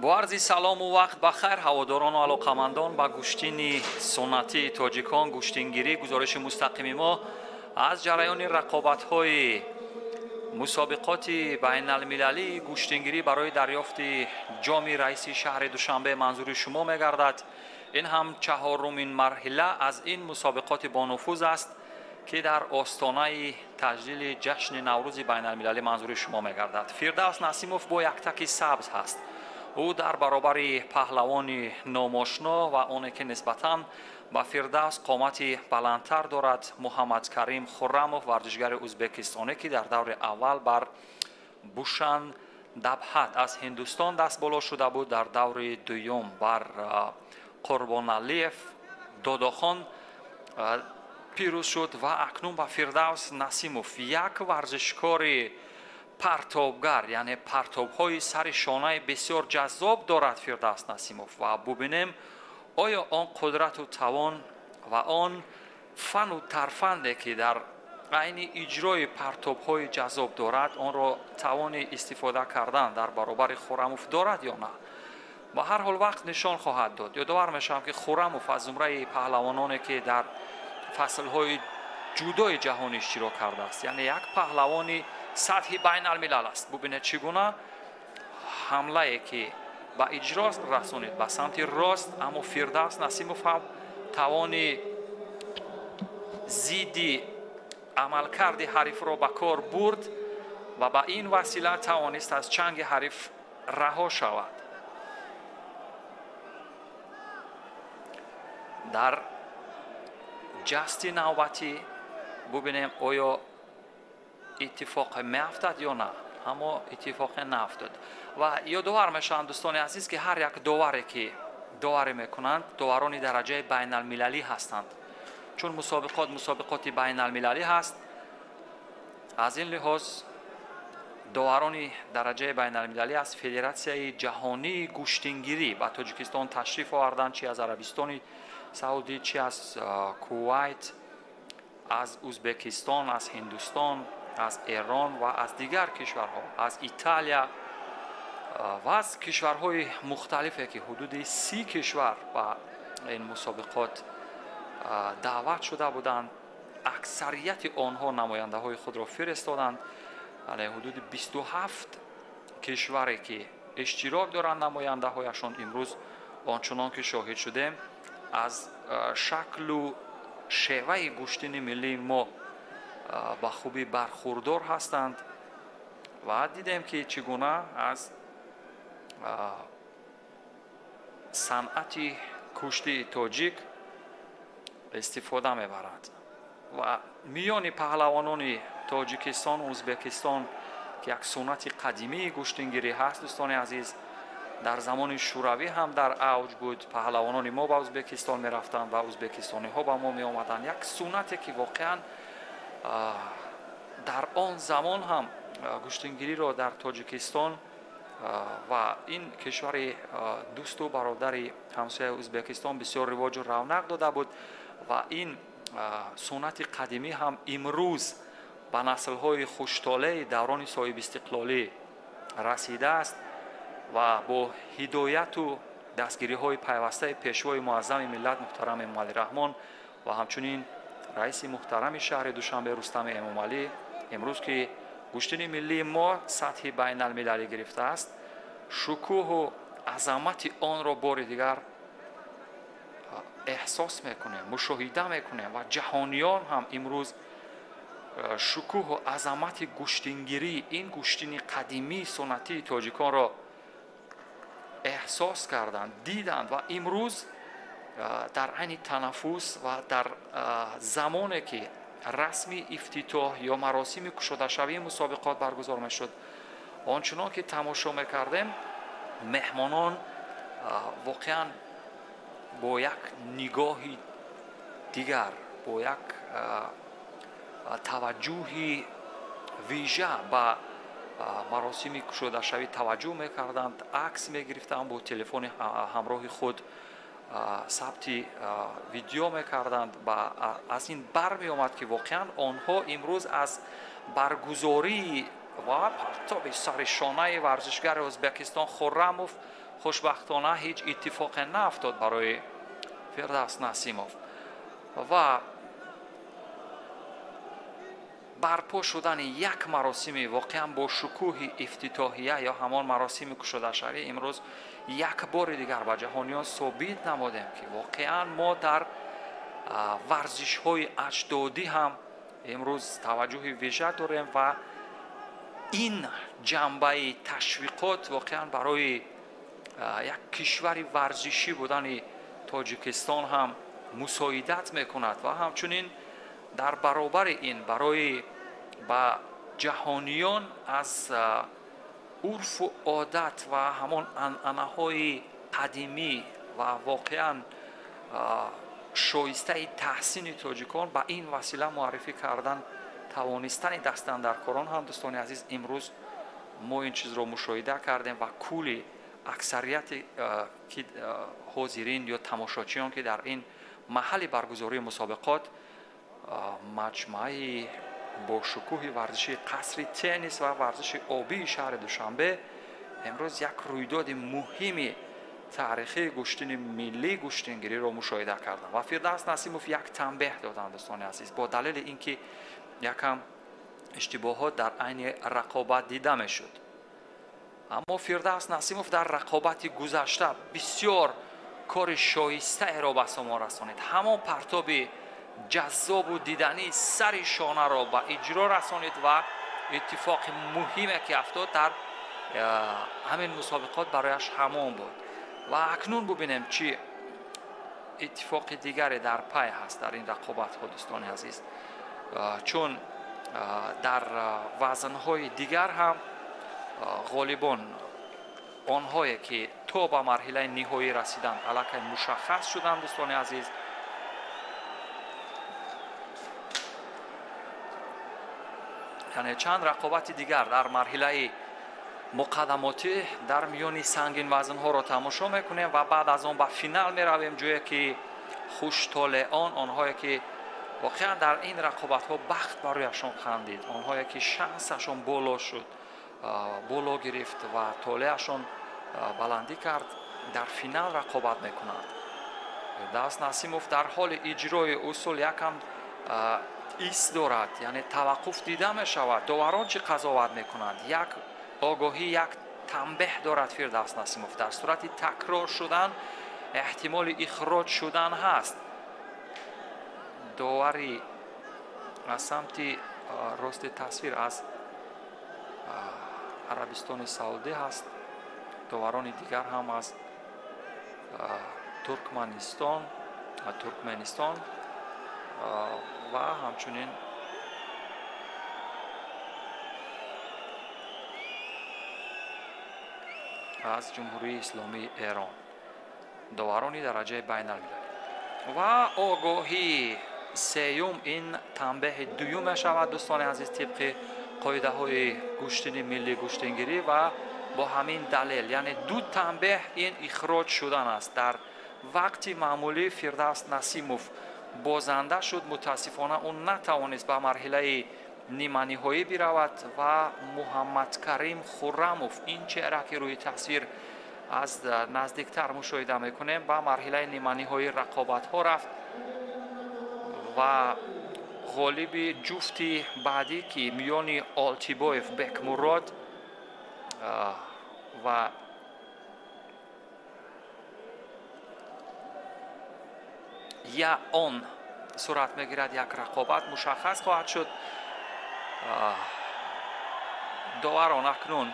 با عرض سلام و وقت بخیر هواداران و علاقمندان به گوشتین سنتی تاجیکان گوشتینگیری گزارش مستقیم ما از جریان رقابت‌های مسابقات بین المللی گوشتینگیری برای دریافت جام رئیس شهر دوشنبه منظور شما می‌گردد. این هم چهارمین مرحله از این مسابقات با نفوذ است که در آستانه تجلیل جشن نوروز بین المللی منظور شما می‌گردد. فردوس نسیموف با یک تک سبز هست. او در برابر پهلوان ناماشنا و آنی که نسبتاً با فردوس قامتی بلندتر دارد محمد کریم خرموف ورزشگر ازبکستانی که در دور اول بر بوشن دبحت از هندوستان دست بالا شده بود، در دور دوم بر قربانعلیف داداخان پیروز شد و اکنون با فردوس نسیموف یک ورزشکار پرتابگر یعنی پرتاب‌های سر شانه بسیار جذاب دارد فردوس نسیموف و ببینیم آیا آن قدرت و توان و آن فن و ترفنده که در عین اجرای پرتاب‌های جذاب دارد آن را توان استفاده کردن در برابر خرموف دارد یا نه. با هر حال وقت نشان خواهد داد. یادآور میشم که خرموف از زمره پهلوانانی که در فصل‌های جودای جهانی اشتراک کرده است، یعنی یک پهلوانی سطح بین الملل است. ببینید چگونه حمله که با اجرا رسانید به سمت راست، اما فردوس نسیموف هم توان زیدی عملکرد حریف را به کار برد و با این وسیله توانست از چنگ حریف رها شود. در جست نوبتی ببینیم آیا اتفاق میافتد یا نه. اما اتفاق نافتاد و یادآور میشم دوستان عزیز که هر یک داوری که داوری میکنند داوران درجه بین المللی هستند، چون مسابقات بین المللی هست. از این لحاظ داوران درجه بین المللی از فدراسیون جهانی گوشتینگیری به تاجیکستان تشریف آوردند، چه از عربستان سعودی، چه از کویت، از ازبکستان، از هندوستان، از ایران و از دیگر کشورها، از ایتالیا و از کشورهای مختلفی که حدود 30 کشور با این مسابقات دعوت شده بودند. اکثریت آنها نماینده های خود را فرستادند. یعنی حدود 27 کشوری که اشتراک دارند نماینده هایشان امروز آنچنان که شاهد شدیم از شکل و شیوه گوشتین ملی ما با خوبی برخوردار هستند و دیدیم که چگونه از صنعت کشتی تاجیک استفاده میبرند و میان پهلوانان تاجیکستان و ازبکستان که یک سنت قدیمی گوشتینگیری هست دوستان عزیز، در زمان شوروی هم در اوج بود. پهلوانان ما به ازبکستان می رفتند و ازبکستانی ها به ما می آمدند. یک سنتی که واقعا در آن زمان هم گوشتینگیری را در تاجیکستان و این کشور دوست و برادر همسایه ازبکستان بسیار رواج و رونق داده بود و این سنت قدیمی هم امروز به نسل‌های خوش‌طالع دوران صاحب استقلالی رسیده است و با هدایت و دستگیری‌های پیوسته پیشوای معظم ملت محترم امام علی رحمان و همچنین رئیس محترم شهر دوشنبه رستم امام علی، امروز که گوشتین ملی ما سطح بین المللی گرفته است، شکوه و عظمت آن را بار دیگر احساس میکنه، مشاهده میکنه و جهانیان هم امروز شکوه و عظمت گوشتینگیری، این گوشتین قدیمی سنتی تاجیکان را احساس کردند، دیدند و امروز در عین تنفس و در زمانی که رسمی افتتاح یا مراسم گشوده شوی مسابقات برگزار میشد، آنچنان که تماشا میکردیم مهمانان واقعا با یک نگاه دیگر، با یک توجه ویژه به مراسم گشوده شوی توجه میکردند، عکس میگرفتند، با تلفن همراه خود ثبت ویدیو میکردند و از این بر می آمد که واقعا آنها امروز از برگزاری و پرتاب سر شانه ورزشگر ازبکستان خرموف خوشبختانه هیچ اتفاق نیفتاد برای فردوس نسیموف و برپا شدن یک مراسم واقعا با شکوه افتتاحیه یا همان مراسم کشادشهری امروز یک بار دیگر به جهانیان ثابت نمودیم که واقعا ما در ورزش های اجدادی هم امروز توجه ویژه داریم و این جنبه تشویقات واقعا برای یک کشور ورزشی بودن تاجیکستان هم مساعدت میکند و همچنین در برابر این برای با جهانیان از عرف و عادت و همان عنعنه‌های قدیمی و واقعا شایسته تحسین تاجیکان با این وسیله معرفی کردن توانستن دستاندرکاران هم دوستان عزیز امروز ما این چیز رو مشاهده کردیم و کلی اکثریت حاضرین یا تماشاچیان که در این محل برگزاری مسابقات مجمع با شکوه ورزشی قصر تنیس و ورزش آبی شهر دوشنبه امروز یک رویداد مهم تاریخی گشتن ملی گشتنگیری را مشاهده کردم و فردوس نسیموف یک تنبیه دادند دوستان عزیز با دلیل اینکه یکم اشتباهات در عین رقابت دیده میشد. اما فردوس نسیموف در رقابت گذشته بسیار کار شایسته را به سما رسانید. همان پرتاب جذاب و دیدنی سر شانه را به اجرا رسانید و اتفاق مهمی که افتاد در همین مسابقات برایش همان بود و اکنون ببینیم چی اتفاق دیگری در پی هست در این رقابت ها دوستان عزیز، چون در وزنهای دیگر هم غالبان آنهایی که تا به مرحله نهایی رسیدن علاقه مشخص شدن دوستان عزیز. یعنی چند رقابت دیگر در مرحله مقدماتی در میان سنگین وزن ها را تماشا میکنیم و بعد از آن به فینال می رویم، جایی که خوشطالعان آنهایی که واقعا در این رقابت ها بخت برایشان خندید، آنهایی که شانسشان بالا شد، بالا گرفت و طالعشان بلندی کرد در فینال رقابت میکنند. فردوس نسیموف در حال اجرای اصول یکم ایست دارد، یعنی توقف دیده می شود. داوران چه قضاوت میکنند؟ یک آگاهی، یک تنبیه دارد فردوس نسیموف. در صورت تکرار شدن احتمال اخراج شدن هست. داوری از سمت راست تصویر از عربستان سعودی هست، داوران دیگر هم از ترکمنستان و همچنین از جمهوری اسلامی ایران، داورانی درجه بین المللی. و آگاهی سیوم این تنبیه دوم شود دوستان عزیز طبق قاعده های گشتن ملی گشتنگیری و با همین دلیل یعنی دو تنبیه این اخراج شدن است. در وقت معمولی فردوس نسیموف بازنده شد، متاسفانه اون نتوانست به مرحله نیمه نهایی برود و محمد کریم خرموف، این چهره که روی تصویر از نزدیکتر مشاهده میکنیم، به مرحله نیمه نهایی رقابت ها رفت و غالب جفتی بعدی که میان آلتیبایف بکمراد و یا آن صورت میگیرد، یک رقابت مشخص خواهد شد. داوران اکنون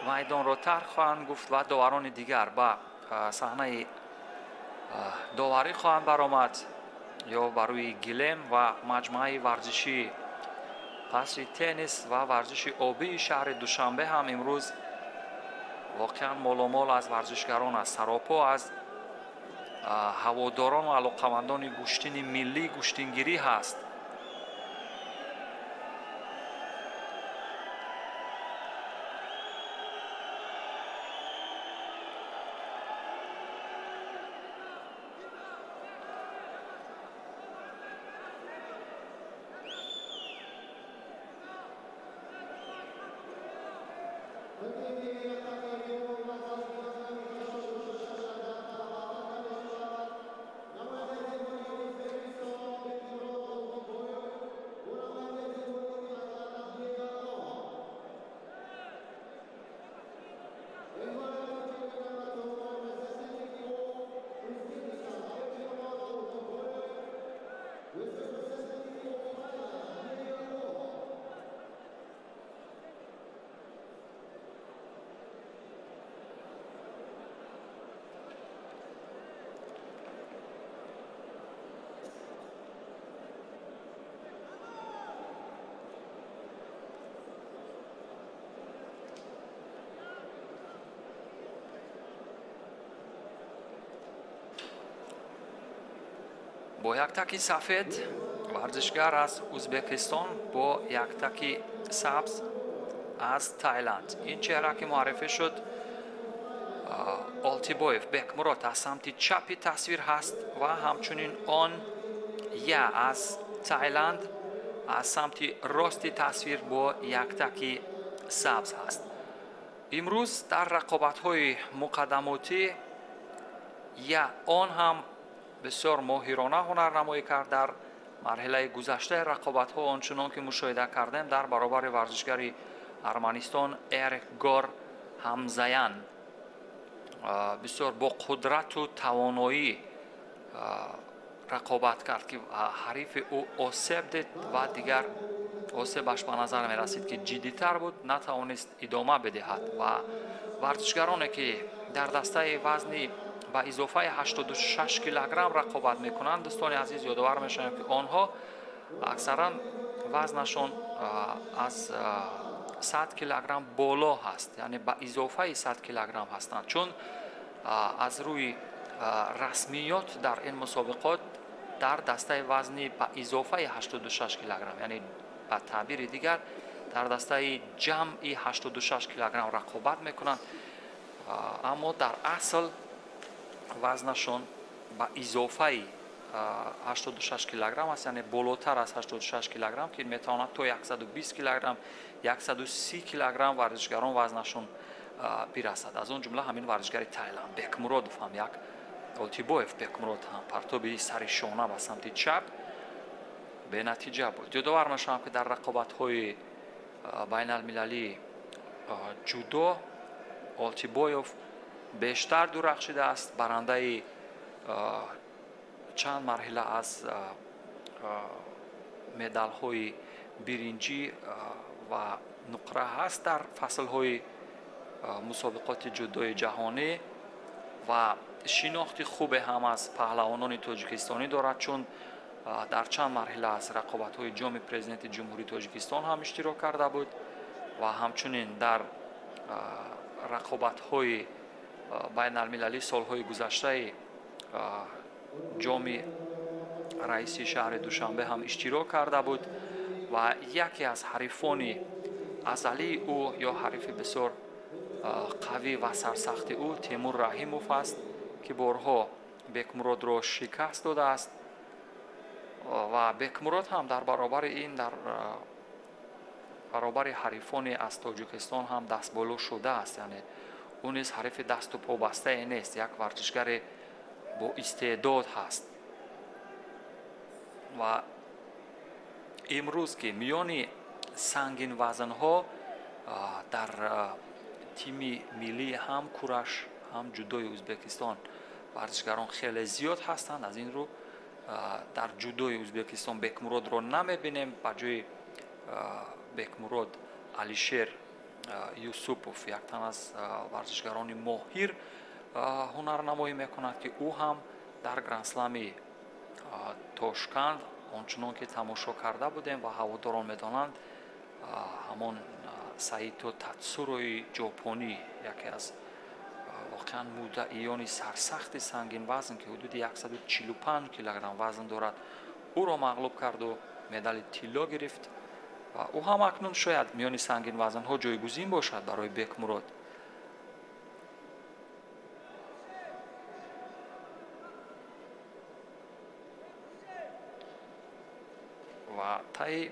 میدان را ترک خواهند گفت و داوران دیگر به صحنه داوری خواهند برآمد یا بروی گلیم و مجمع ورزشی قصر تنیس و ورزش آبی شهر دوشنبه هم امروز واقعا مالامال از ورزشگران است، سراپا از هواداران و علاقمندان گشتن ملی گشتنگیری هست. با یک تکی سفید ورزشگر از ازبکستان با یک تکی سبز از تایلند. این چهره که معرفی شد آلتیبویف بکمرود از سمت چپی تصویر هست و همچنین آن یا از تایلند از سمت راستی تصویر با یک تکی سبز هست. امروز در رقابت‌های مقدماتی یا آن هم بسیار ماهرانه هنرنمایی کرد. در مرحله گذشته رقابت‌ها آنچنان که مشاهده کردیم در برابر ورزشگری ارمنستان ارگار همزیان بسیار با قدرت و توانایی رقابت کرد که حریف او آسیب دید و دیگر آسیبش به نظر می رسید که جدی‌تر بود، نتوانست ادامه بدهد و ورزشگرانی که در دسته وزنی با اضافه 86 کیلوگرم رقابت میکنند دوستان عزیز یادآور میشم که آنها اکثرا وزنشون از 100 کیلوگرم بالا هست، یعنی با اضافه 100 کیلوگرم هستند، چون از روی رسمیات در این مسابقات در دسته وزنی با اضافه 86 کیلوگرم، یعنی با تعبیر دیگر در دسته جمعی 86 کیلوگرم رقابت میکنند، اما در اصل وزنشون با اضافه 86 کیلوگرم است، یعنی بالاتر از 86 کیلوگرم که میتواند تا 120 کیلوگرم 130 کیلوگرم ورزشگران وزنشون برسد. از اون جمله همین ورزشگر تایلند بکمرودوف هم یک آلتیبویف بکمرود هم پرتاب سر شانه به سمت چپ به نتیجه بود. یادآور میشم که در رقابت‌های بین المللی جودو آلتیبویف بیشتر درخشیده است، برنده چند مرحله از مدال های برنجی و نقره هست در فصل های مسابقات جودوی جهانی و شناخت خوب هم از پهلوانان تاجیکستانی دارد، چون در چند مرحله از رقابت های جام پرزیدنت جمهوری تاجیکستان هم اشتراک کرده بود و همچنین در رقابت های بین المللی سالهای گذشته جام رئیسی شهر دوشنبه هم اشتراک کرده بود و یکی از حریفان ازلی او یا حریف بسیار قوی و سرسخت او تیمور رحیموف است که بارها بکمرود را شکست داده است و بکمرود هم در برابر این در برابر حریفان از تاجیکستان هم دست بالا شده است، یعنی او نیز حریف دست و پا بسته نیست، یک ورزشگر با استعداد هست و امروز که میان سنگین وزن ها در تیم ملی هم کورش هم جودوی ازبکستان ورزشگران خیلی زیاد هستند. از این رو در جودوی ازبکستان بکمرود رو نمیبینیم، با جای بکمرود علیشیر یوسوپوف یک تن از ورزشگران ماهر هنرنمایی میکند که او هم در گرندسلمی تاشکند آنچنان که تماشا کرده بودیم و هواداران میدانند همان سایتو تاتسوروی ژاپنی یکی از واقعا مدعیان سرسخت سنگین وزن که حدود 145 کیلوگرم وزن دارد او را مغلوب کرد و مدال طلا گرفت و او هم اکنون شاید میان سنگین وزن ها جایگزین باشد برای بکمرود. و طی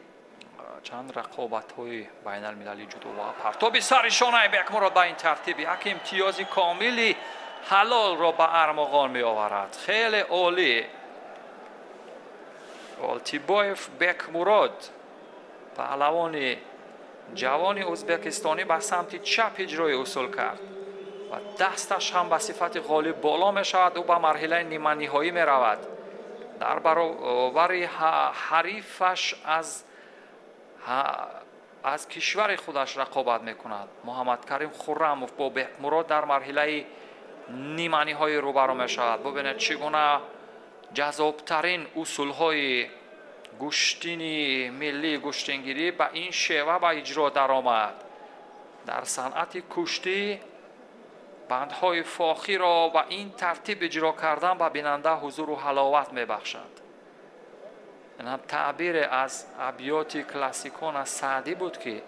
چند رقابت های بین المللی جودو و پرتاب سر شانه بکمرود به این ترتیب یک امتیاز کاملی حلال را به ارمغان می آورد. خیلی عالی. آلتیبویف بکمرود پهلوان جوان ازبکستانی به سمت چپ اجرای اصول کرد و دستش هم به صفت غالب بالا می شود. او به مرحله نیمه نهایی می رود. در برابر حریفش از کشور خودش رقابت می کند. محمد کریم خرموف با بکمرود در مرحله نیمه نهایی روبرو می شود. ببینید چگونه جذابترین اصول های گشتینی ملی گشتینگیری به این شیوه به اجرا در آمد. در صنعت کشتی بندهای فاخی را به این ترتیب اجرا کردن به بیننده حضور و حلاوت می بخشد. این هم تعبیر از ابیات کلاسیکون از سعدی بود که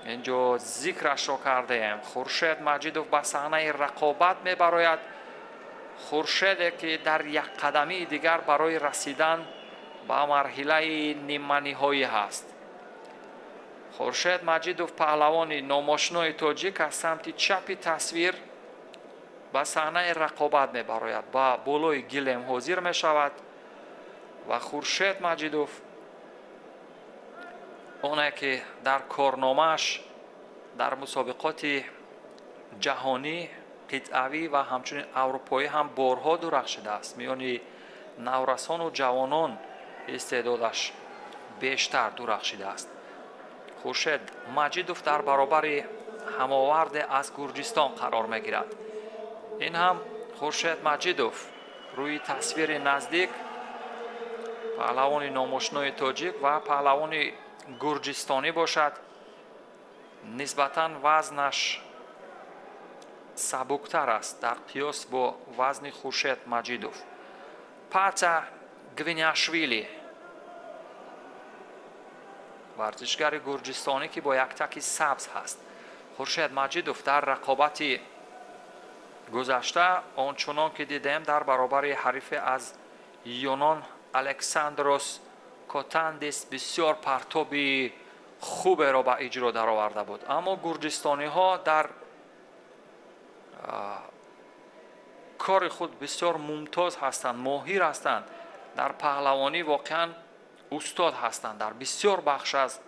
اینجا ذکرش رو کرده ایم. خورشید مجیدوف به صحنه رقابت میبراید، خورشیدی که در یک قدمی دیگر برای رسیدن به مرحله نیمه نهایی هست. خورشید مجیدوف پهلوان ناماشنای تاجیک از سمت چپ تصویر به صحنه رقابت میبراید، با بالای گلیم حاضر میشود و خورشید مجیدوف اونه که در کارنامه‌اش در مسابقات جهانی، قطعوی و همچنین اروپایی هم بارها درخشیده است. میان نورسان و جوانان استعدادش بیشتر درخشیده است. خورشید مجیدوف در برابر هماورد از گرجستان قرار میگیرد. این هم خورشید مجیدوف روی تصویر نزدیک پهلوان ناماشنای تاجیک و پهلوان گرجستانی باشد. نسبتاً وزنش سبکتر است در قیاس با وزن خورشید مجیدوف. پاتا گوینیاشویلی ورزشگر گرجستانی که با یک تک سبز هست. خورشید مجیدوف در رقابت گذشته آنچنان که دیدیم در برابر حریف از یونان الکساندروس کوتاندیس بسیار پرتابی خوب را به اجرا در آورده بود، اما گرجستانی ها در کار خود بسیار ممتاز هستند، ماهر هستند، در پهلوانی واقعا استاد هستند در بسیار بخش از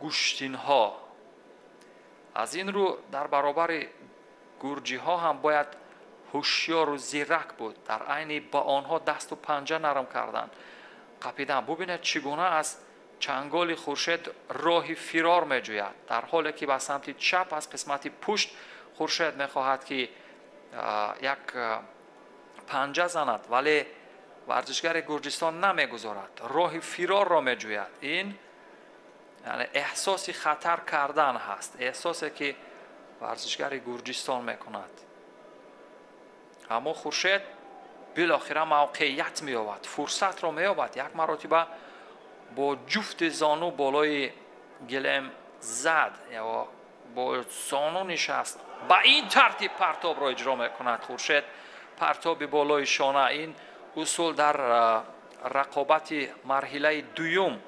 گشتین ها. از این رو در برابر گرجی ها هم باید هوشیار و زیرک بود، در عین با آنها دست و پنجه نرم کردن، قپیدن. ببینید چگونه از چنگال خورشید راه فرار می جوید، در حالی که به سمت چپ از قسمت پشت خورشید می خواهد که یک پنجه زند، ولی ورزشگر گرجستان نمی گذارد، راه فرار را می جوید. این یعنی احساس خطر کردن هست، احساسی که ورزشگر گرجستان می کند. اما خورشید بالاخره موقعیت می یابد، فرصت را می یابد، یک مرتبه با جفت زانو بالای گلیم زد یا با زانو نشست، با این ترتیب پرتاب را اجرا می کند خورشید. پرتاب بالای شانه، این اصول در رقابت مرحله دوم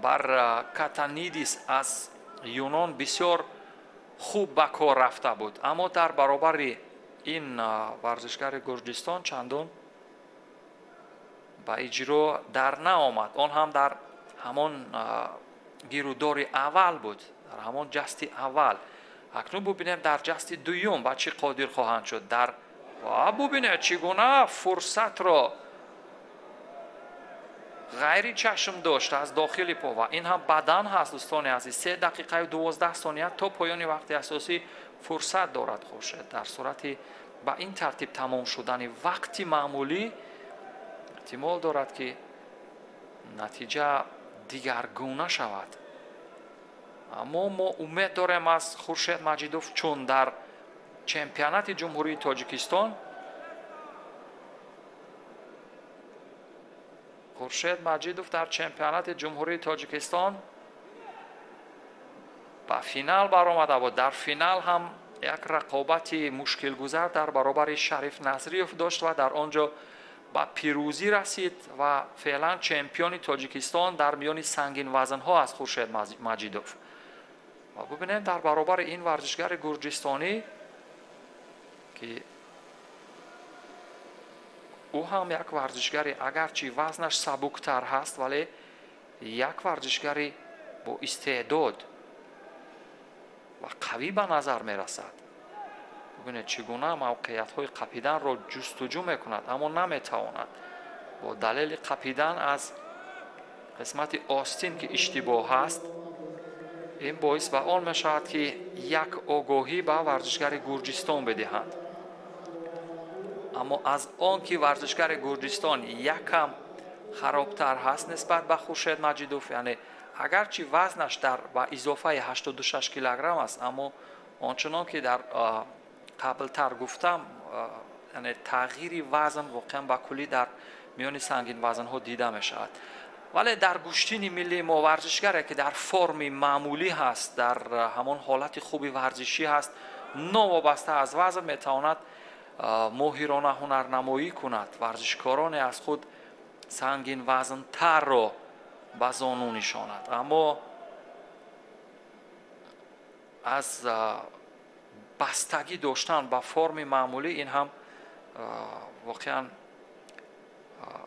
بر کاتانیدیس از یونان بسیار خوب به کار رفته بود، اما در برابر این ورزشگر گرجستان چندان به اجرا در نآمد. آن هم در همان گیرودار اول بود، در همان جست اول. اکنون ببینیم در جست دوم به چه قادر خواهند شد. در و ببینید چگونه فرصت را غیر چشم داشت از داخل پا، و این هم بدن هست دوستان عزیز. 3 دقیقه و 12 ثانیه تا پایان وقت اساسی فرصت دارد خورشید. در صورت با این ترتیب تمام شدن وقتی معمولی احتمال دارد که نتیجه دیگرگونه شود، اما ما امید داریم از خورشید مجیدوف، چون در چمپیونات جمهوری تاجیکستان خورشید مجیدوف در چمپیونات جمهوری تاجیکستان به فینال برآمده بود. در فینال هم یک رقابت مشکل گذار در برابر شریف نظریوف داشت و در آنجا به پیروزی رسید و فعلا چمپیون تاجیکستان در میان سنگین وزن ها است خورشید مجیدوف. و ببینید در برابر این ورزشگر گرجستانی که او هم یک ورزشگری اگرچه وزنش سبکتر هست، ولی یک ورزشگری با استعداد و قوی به نظر می رسد. ببینید چگونه موقعیت های قپیدن را جستجو می کند، اما نمی تواند. با دلیل قپیدن از قسمت آستین که اشتباه هست، این باعث به آن می شود که یک آگاهی به ورزشگر گرجستان بدهند. اما از آن که ورزشگر گرجستان یکم خرابتر هست نسبت به خورشید مجیدوف، یعنی اگرچه وزنش در با اضافه 86 کیلوگرم است، اما آنچنان که در قبل تر گفتم، یعنی تغییر وزن واقعا با کلی در میان سنگین وزن ها دیده می شود. ولی در گوشتین ملی ما ورزشگره که در فرم معمولی هست، در همان حالت خوبی ورزشی هست، نوابسته از وزن میتواند ماهرانه هنرنمایی کند، ورزشکاران از خود سنگین وزن تر را به زانو نشاند. اما از بستگی داشتن به فرم معمولی این هم واقعا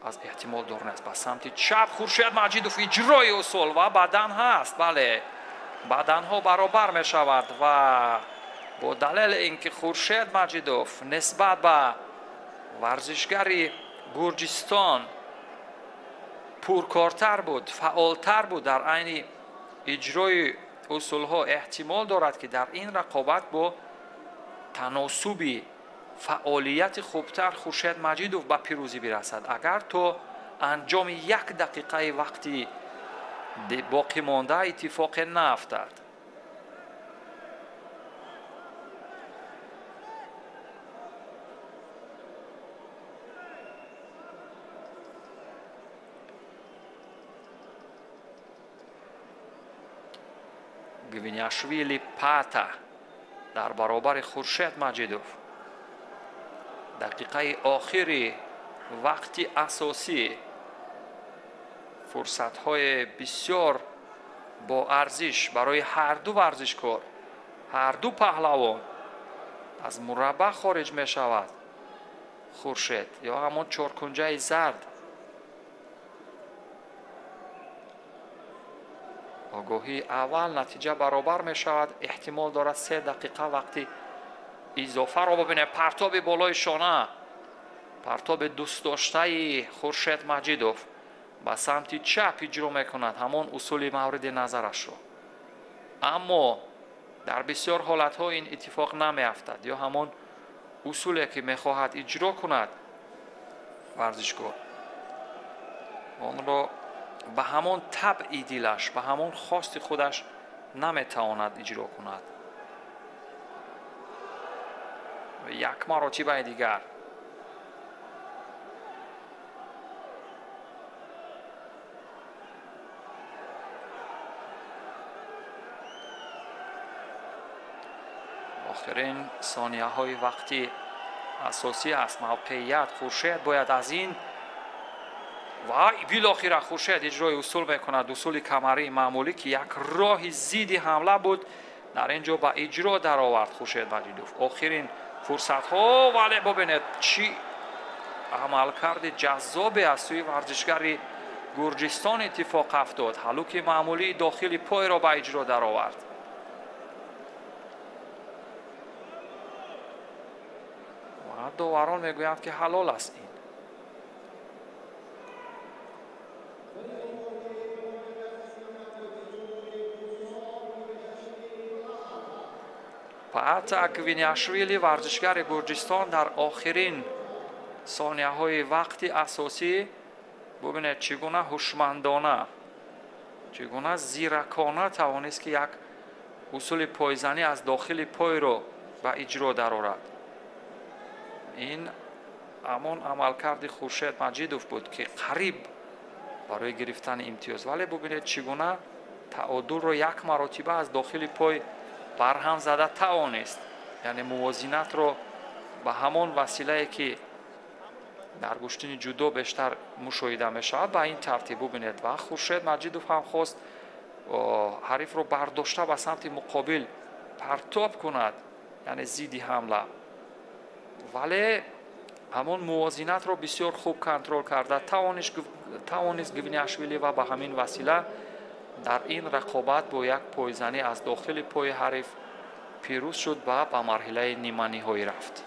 از احتمال دور نیست. به سمت چپ خورشید مجیدوف اجرای اصول و بدن هست، بله بدن ها برابر می شود و با دلیل اینکه خورشید مجیدوف نسبت به ورزشگری گرجستان پرکارتر بود، فعالتر بود در عین اجرای اصول ها، احتمال دارد که در این رقابت با تناسبی فعالیت خوبتر خورشید مجیدوف به پیروزی برسد. اگر تو انجام 1 دقیقه وقتی باقی مانده اتفاق نیفتد. گوینیاشویلی پاتا در برابر خورشید مجیدوف دقیقه آخری وقتی اساسی، فرصت های بسیار با ارزش برای هر دو ورزشکار، هر دو پهلوان از مربع خارج می شود. خورشید یا همون چارکنجه زرد آگاهی اول نتیجه برابر می شود. احتمال دارد 3 دقیقه وقتی اضافه را ببینه. پرتاب بالای شانه، پرتاب دوست داشته خورشید مجیدوف به سمت چپ اجرا می کند همون اصول مورد نظرش رو، اما در بسیار حالت ها این اتفاق نمی افتد یا همون اصولی که می خواهد اجرا کند ورزشکار آن را به همون طبع دلش، به همون خواست خودش نمیتواند اجرا کند. و یک مراتبه دیگر آخرین ثانیه های وقتی اساسی است. موقعیت خورشید باید از این و بالاخره خورشید اجرای اصول میکند، اصول کمری معمولی که یک راه ضد حمله بود در اینجا به اجرا در آورد خورشید مجیدوف. آخرین فرصت ها، ولی ببینید چی عملکرد جذابی از سوی ورزشگری گرجستان اتفاق افتاد. هلوک معمولی داخل پای را به اجرا در آورد. و داوران میگویند که حلال است این. پاتا گوینیاشویلی ورزشگر گرجستان در آخرین ثانیه های وقتی اساسی ببینید چگونه هوشمندانه، چگونه زیرکانه توانست که یک اصول پایزنی از داخل پای رو به اجرا درآورد. این همان عملکرد خورشید مجیدوف بود که قریب برای گرفتن امتیاز، ولی ببینید چگونه تعادل رو 1 مرتبه از داخل پای برهم زده توانست، یعنی موازنت رو به همان وسیله که در گوشتین جودو بیشتر مشاهده می شود به این ترتیب ببینید. و خورشید مجیدوف هم خواست حریف رو برداشته به سمت مقابل پرتاب کند، یعنی ضد حمله، ولی همون موازنت رو بسیار خوب کنترل کرده توانست گوینیاشویلی و به همین وسیله در این رقابت با یک پایزنی از داخل پای حریف پیروز شد و به مرحله نیمه نهایی رفت.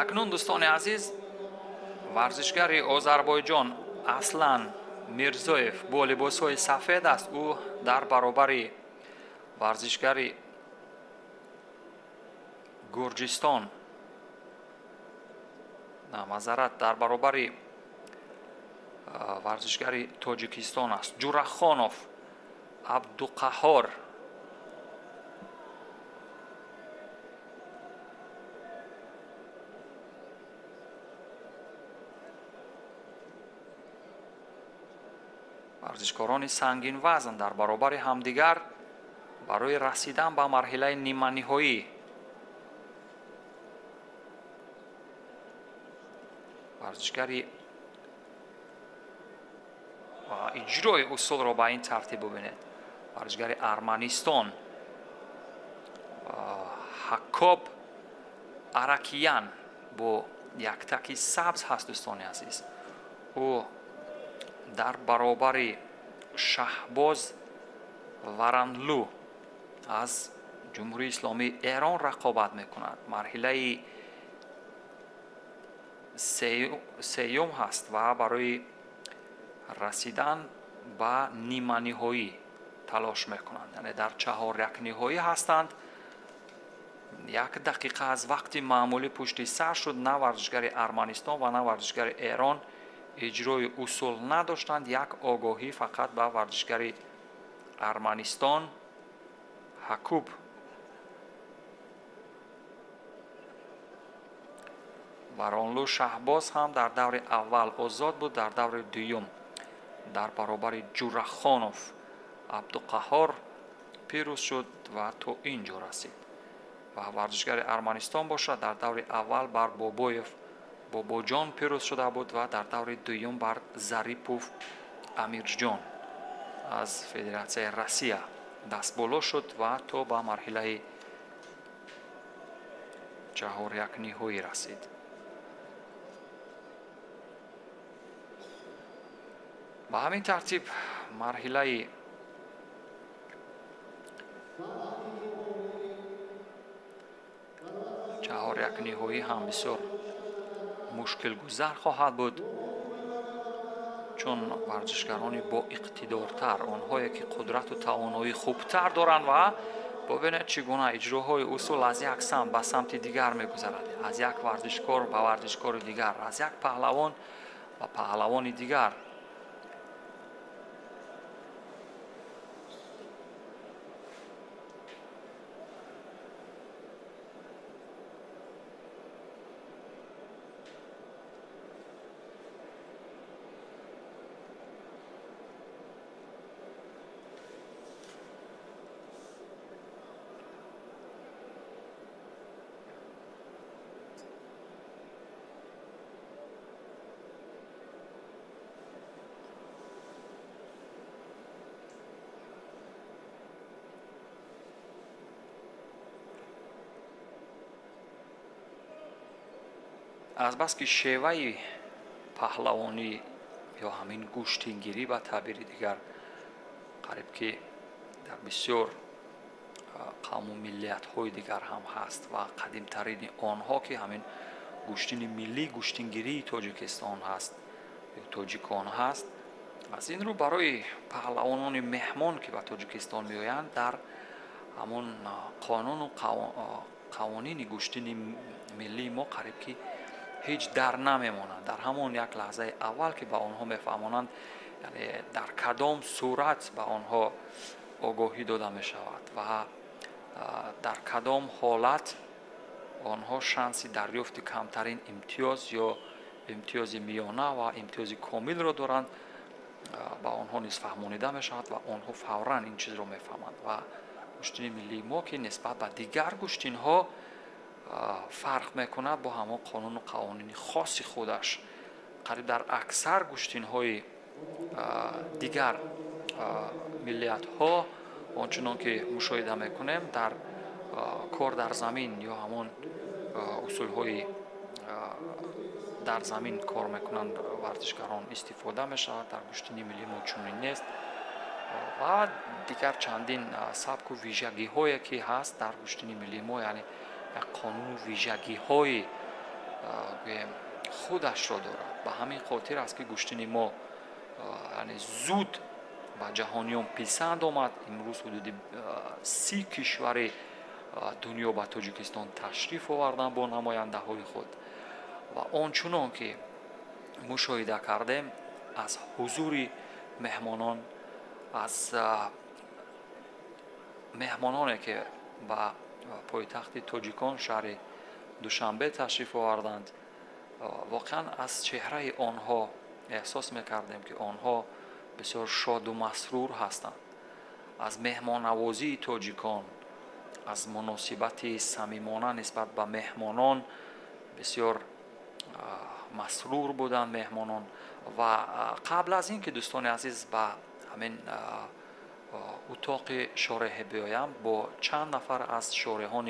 акнун дӯстони азиз варзишгари озарбойҷон аслан мирзоев бо либосҳои сафед аст. ӯ дар баробари варзишгари гурҷистон мазарат дар баробари варзишгари тоҷикистон аст. ҷурахонов абдуқаҳор варзишкорони сангинвазн дар баробари ҳамдигар барои расидан ба марҳилаи ниманиҳоӣ варзишгари иҷрои усулро ба ин тартиб бубинед. варзишгари арманистон ҳаккоб аракиян бо яктаки сабз ҳаст. дӯстони азиз, ӯ дар баробари шаҳбоз варанлу аз ҷумҳурии исломии эрон рақобат мекунад. марҳилаи сеюм ҳаст ва барои расидан ба ниманиҳоӣ талош мекунанд. яъне дар чаҳор якниҳоӣ ҳастанд. 1 дақиқа аз вақти маъмулӣ пушти сар шуд. на варзишгари арманистон ва на варзишгари эрон иҷрои усул надоштанд. як огоҳӣ фақат ба варзишгари арманистон ҳакуб варонлу шаҳбоз ҳам дар даври аввал озод буд. дар даври дуюм дар баробари ҷурахонов абдуқаҳор пирӯз шуд ва то ин ҷо расид. ва варзишгари арманистон бошад, дар даври аввал бар бобоев бобоҷон пирӯз шуда буд ва дар даври дуюм бар зарипов амирҷон аз федератсияи россия дастболо шуд ва то ба марҳилаи ҷаҳорякниҳоӣ расид. ба ҳамин тартиб марҳилаи ҷаҳорякниҳоӣ ҳам бисёр мушкилгузар хоҳад буд, чун варзишгарони бо иқтидортар, онҳое ки қудрату тавоноии хубтар доранд ва бубинед чӣ гуна иҷроҳои усул аз як самт ба самти дигар мегузарад. аз як варзишкор ба варзишкори дигар, аз як паҳлавон ба паҳлавони дигар. азбаски шеваи паҳлавонӣ ё ҳамин гӯштингирӣ ба таъбири дигар қариб ки дар бисёр қавму миллиятҳои дигар ҳам ҳаст ва қадимтарини онҳо ки ҳамин гӯштини миллӣ гӯштингирии тоҷикистон ҳаст ё тоҷикон ҳаст. аз ин рӯ барои паҳлавонони меҳмон ки ба тоҷикистон меоянд дар ҳамон қонуну қавонини гӯштини миллии мо қариб ки ҳеҷ дар намемонанд. дар ҳамон як лаҳзаи аввал ки ба онҳо мефаҳмонанд, яъне дар кадом сурат ба онҳо огоҳӣ дода мешавад ва дар кадом ҳолат онҳо шанси дарёфти камтарин имтиёз ё имтиёзи миёна ва имтиёзи комилро доранд, ба онҳо низ фаҳмонида мешавад ва онҳо фавран ин чизро мефаҳманд. ва гӯштини миллии мо ки нисбат ба дигар гӯштинҳо фарқ мекунад бо ҳамон қонуну қавонини хоси худаш. қариб дар аксар гӯштинҳои дигар миллиятҳо ончунон ки мушоҳида мекунем дар кор дар замин ё ҳамон усулҳои дар замин кор мекунанд варзишгарон истифода мешавад. дар гӯштини миллии мо чунин нест ва дигар чандин сабку вижагиҳое ки ҳаст дар гӯштини миллии мо, яъне قانون ویژگی های خودش را دارد. به همین خاطر است که گوشتین ما یعنی زود به جهانیان پسند آمد. امروز حدود 30 کشور دنیا به تاجیکستان تشریف آوردن با نماینده های خود و آنچنان که مشاهده کردیم از حضور مهمانان، از مهمانانی که به پایتخت تاجیکان شهر دوشنبه تشریف آوردند، واقعا از چهره آنها احساس میکردیم که آنها بسیار شاد و مسرور هستند. از مهمان نوازی تاجیکان، از مناسبت صمیمانه نسبت به مهمانان بسیار مسرور بودند مهمانان. و قبل از این که دوستان عزیز به همین اتاق شارح بیایم، با چند نفر از شارحان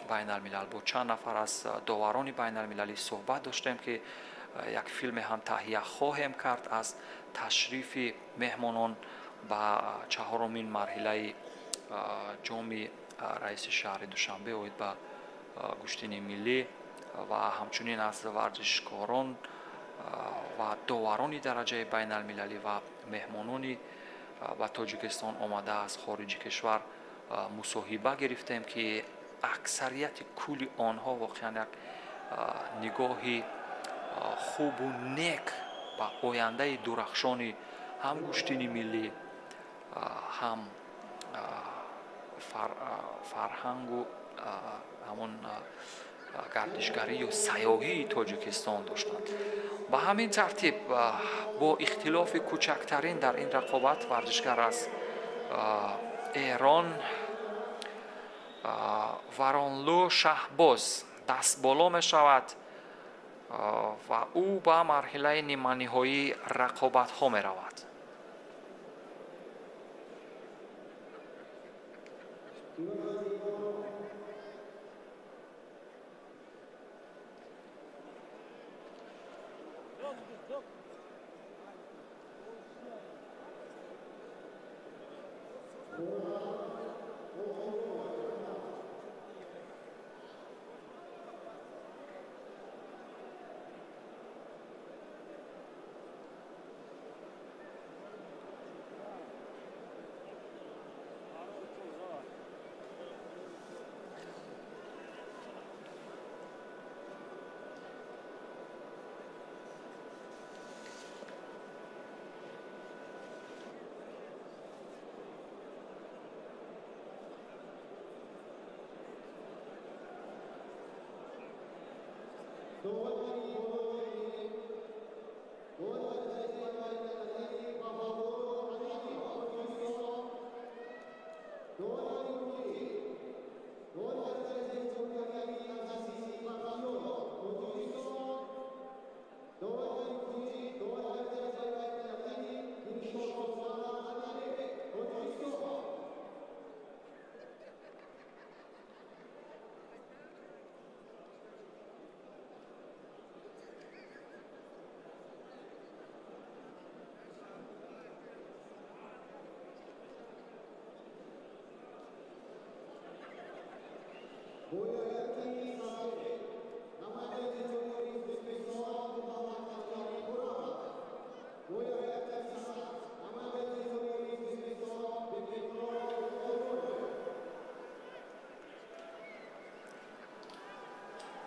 بین الملل، با چند نفر از داوران بین المللی صحبت داشتیم که یک فیلم هم تهیه خواهیم کرد از تشریف مهمانان به 4مین مرحله جام رئیس شهر دوشنبه اوید به گوشتین ملی و همچنین از ورزشکاران و داوران درجه بین المللی و مهمانانی به تاجیکستان آمده از خارج کشور مصاحبه گرفتیم که اکثریت کل آنها واقعا یک نگاهی خوب و نیک به آینده درخشان هم گوشتین ملی، هم فرهنگ و همون گردشگری و سیاحی تاجیکستان داشتند. به همین ترتیب با اختلاف کوچکترین در این رقابت ورزشگر از ایران ورانلو شهباز دست بالا می شود و او به مرحله نیمه نهایی رقابت ها می رود.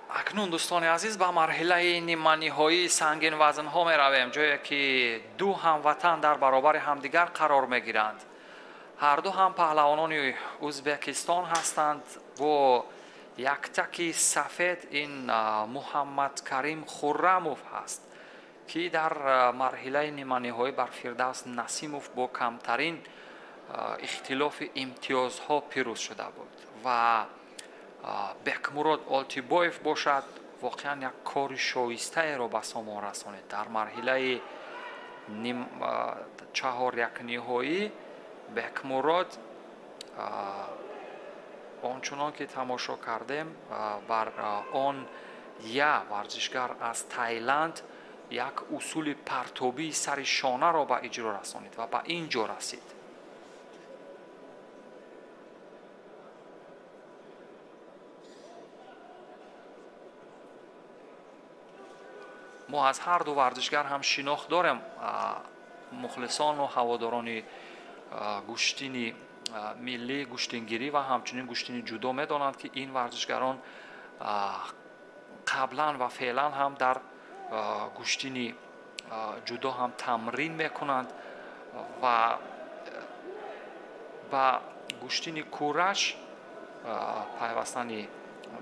اکنون دوستان عزیز به مرحله نیمه نهایی سنگین وزن ها می رویم، جایی که دو هموطن در برابر همدیگر قرار می گیرند. هر دو هم پهلوانان ازبکستان هستند. با یک تکی سفید این محمد کریم خرموف هست که در مرحله نیمه نهایی بر فردوس نسیموف با کمترین اختلاف امتیازها پیروز شده بود و بکمراد آلتیبایف باشد واقعا یک کار شایسته را به سامان رسانید. در مرحله 4 نهایی بکمراد آنچنان که تماشا کردیم بر آن یا ورزشگر از تایلند یک اصول پرتابی سر شانه را به اجرا رسانید و به اینجا رسید. мо аз ҳар ду варзишгар ҳам шинохт дорем. мухлисону ҳаводорони гӯштини миллӣ, гӯштингирӣ ва ҳамчунин гӯштини ҷудо медонанд, ки ин варзишгарон қаблан ва феълан ҳам дар гӯштини ҷудо ҳам тамрин мекунанд ва ба гӯштини кӯраш пайвастани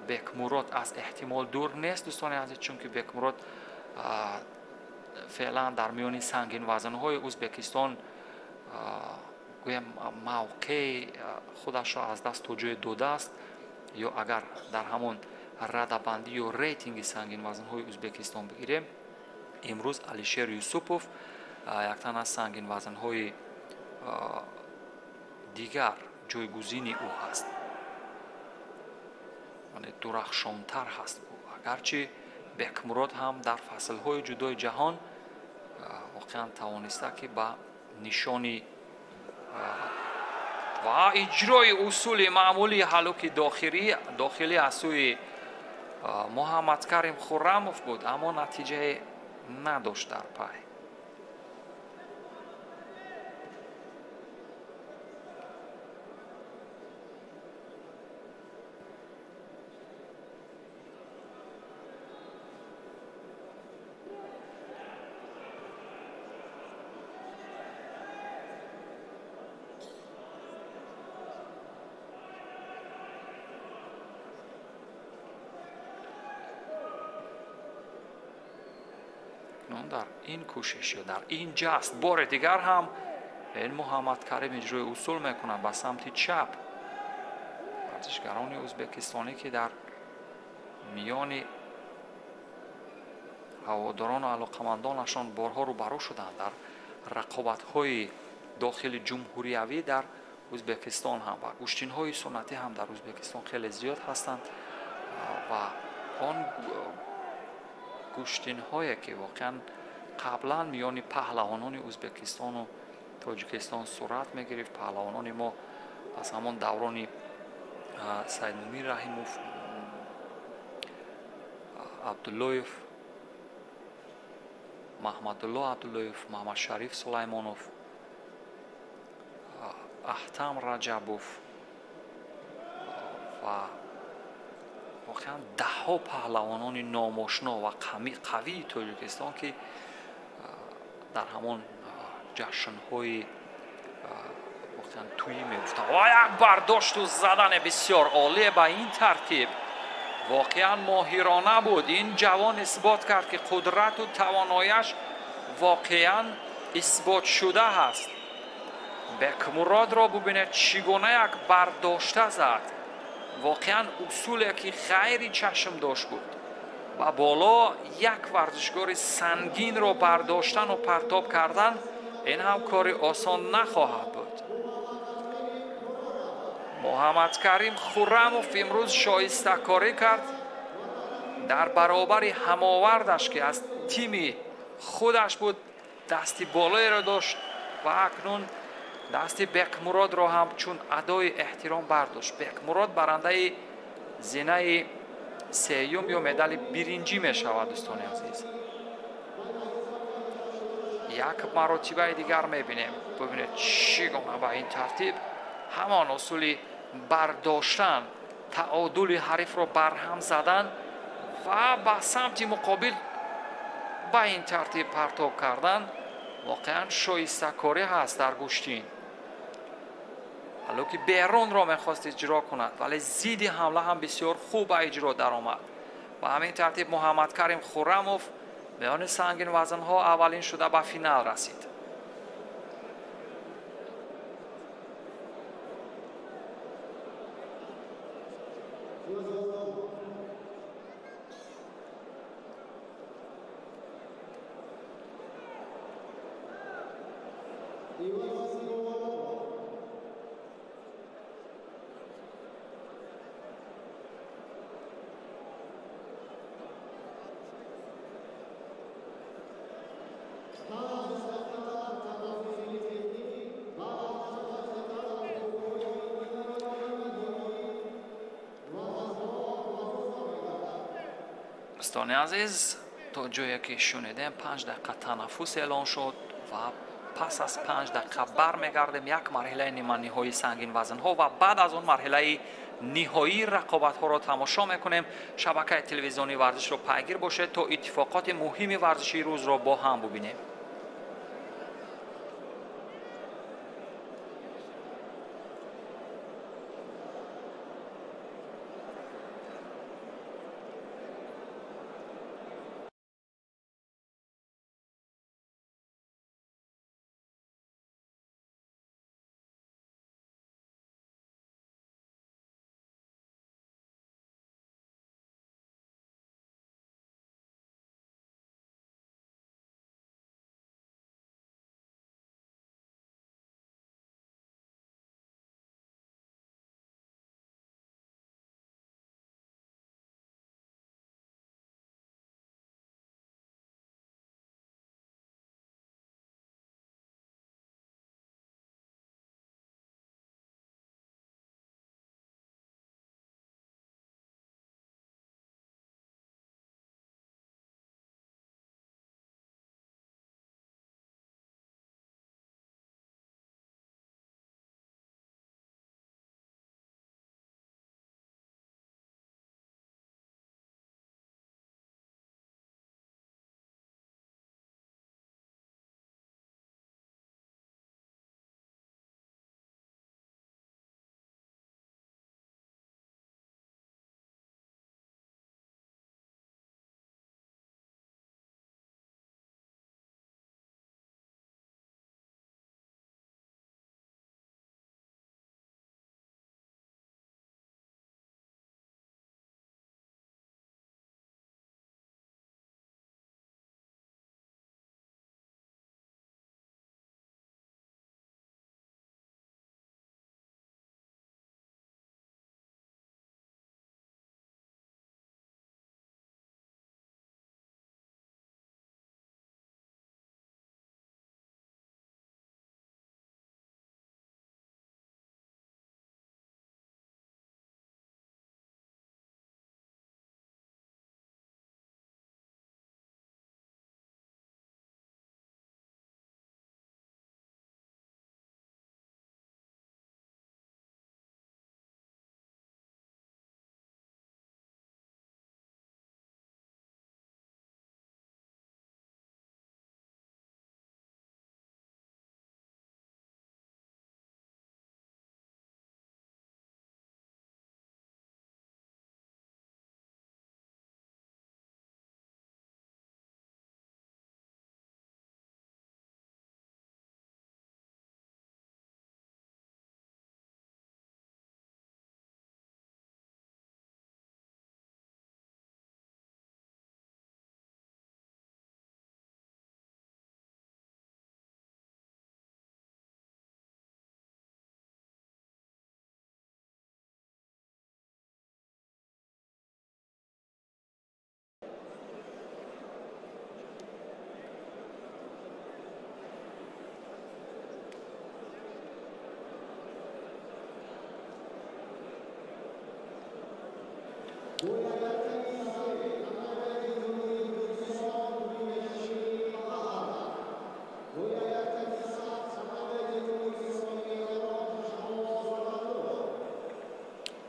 бекмурод аз эҳтимол дур нест, дӯстони азиз, чунки бекмурод феълан дар миёни сангинвазнҳои Ӯзбекистон гӯям мавқеи худашро аз даст то ҷое додааст, ё агар дар ҳамон радабандӣ ё рейтинги сангинвазнҳои Ӯзбекистон бигирем, имрӯз Алишер Юсупов яктан аз сангинвазнҳои дигар ҷойгузини ӯ ҳаст, дурахшонтар ҳаст ӯ, агарчи бекмурод ҳам дар фаслҳои ҷудои ҷаҳон воқеан тавониста ки ба нишони ва иҷрои усули маъмулии ҳалуки дохилӣ аз сӯи Муҳаммадкарим Хуррамов буд, аммо натиҷае надошт дар пай. дар ин кӯшиш ё дар ин ҷаст бори дигар ҳам ин Муҳаммадкарим иҷрои усул мекунад ба самти чап. варзишгарони ӯзбекистонӣ ки дар миёни ҳаводорону алоқамандонашон борҳо рӯбарӯ шуданд дар рақобатҳои дохили ҷумҳуриявӣ дар Ӯзбекистон ҳам ва гӯштинҳои суннатӣ ҳам дар Ӯзбекистон хеле зиёд ҳастанд ва он гӯштинҳое ки воқеан қаблан миёни паҳлавонони Ӯзбекистону Тоҷикистон сурат мегирифт. паҳлавонони мо аз ҳамон даврони Сайдмумин Раҳимов, Абдуллоев, Маҳмадулло Абдуллоев, Маҳмадшариф Сулаймонов, Аҳтам Раҷабов ва воқеан даҳҳо паҳлавонони номошно ва қавии Тоҷикистон ки дар ҳамон ҷашнҳои воқеан тӯӣ мегуфтанд ва як бардошту задане бисёр олие ба ин тартиб воқеан моҳирона буд. ин ҷавон исбот кард ки қудрату тавонояш воқеан исботшуда ҳаст. бекмуродро бубинед чӣ гуна як бардошта зад, воқеан усуле ки ғайри чашм дошт буд. ба боло як варзишгори сангинро бардоштану партоб кардан ин ҳам кори осон нахоҳад буд. Муҳаммадкарим Хуррамов имрӯз шоистакорӣ кард дар баробари ҳамовардаш ки аз тими худаш буд, дасти болоеро дошт ва акнун дасти Бекмуродро ҳам чун адои эҳтиром бардошт. Бекмурод барандаи зинаи сеюм ё медали биринҷӣ мешавад. дӯстони азиз, як маротибаи дигар мебинем. бубинед чӣ гуна ба ин тартиб ҳамон усули бардоштан, таодули ҳарифро барҳам задан ва ба самти муқобил ба ин тартиб партоб кардан воқеан шоистакорӣ ҳаст дар гӯштин. ҳало ки берунро мехост иҷро кунад, вале зидди ҳамла ҳам бисёр хуб ба иҷро даромад. ба ҳамин тартиб Муҳаммадкарим Хуррамов миёни сангинвазнҳо аввалин шуда ба финал расид. дӯстони азиз, تو جایی که شنیدیم 5 دقیقه تنفس اعلان شد و پس از 5 دقیقه برمیگردیم یک مرحله نیمه نهایی سنگین وزن ها و بعد از اون مرحله نهایی رقابت ها را تماشا میکنیم. شبکه تلویزیونی ورزش رو پیگیر باشید تا اتفاقات مهم ورزشی روز را با هم ببینیم.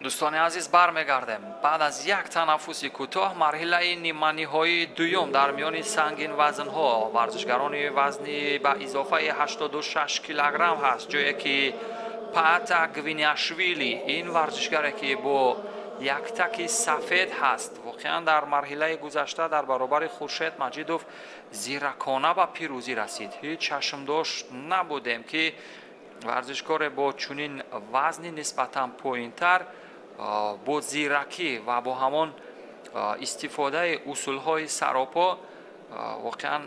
دوستان عزیز برمیگردیم بعد از یک تنفس کوتاه. مرحله نیمه نهایی دوم در میان سنگین وزن ها ورزشگران وزنی به اضافه 86 کیلوگرم هست، جایی که پاتا گوینیاشویلی این ورزشگر که با یک تک سفید هست واقعا در مرحله گذشته در برابر خورشید مجیدوف زیرکانه به پیروزی رسید. هیچ چشم داشت نبودیم که ورزشکار با چنین وزنی نسبتا پایین‌تر با زیرکی و با همان استفاده اصولهای سراپا واقعا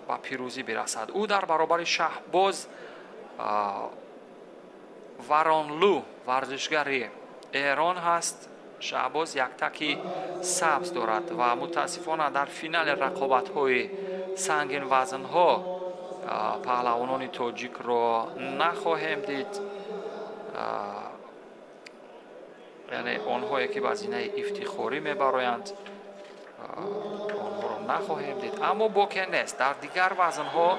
به پیروزی برسد. او در برابر شهباز ورانلو ورزشگر ایران هست. شهباز یک تکی سبز دارد و متاسفانه در فینال رقابت‌های سنگین وزن‌ها پهلوانان تاجیک را نخواهیم دید، یعنی آنهایی که به زینه افتخاری میبرایند آنها را нахоҳем дид. Аммо боке нест. Дар дигар вазнҳо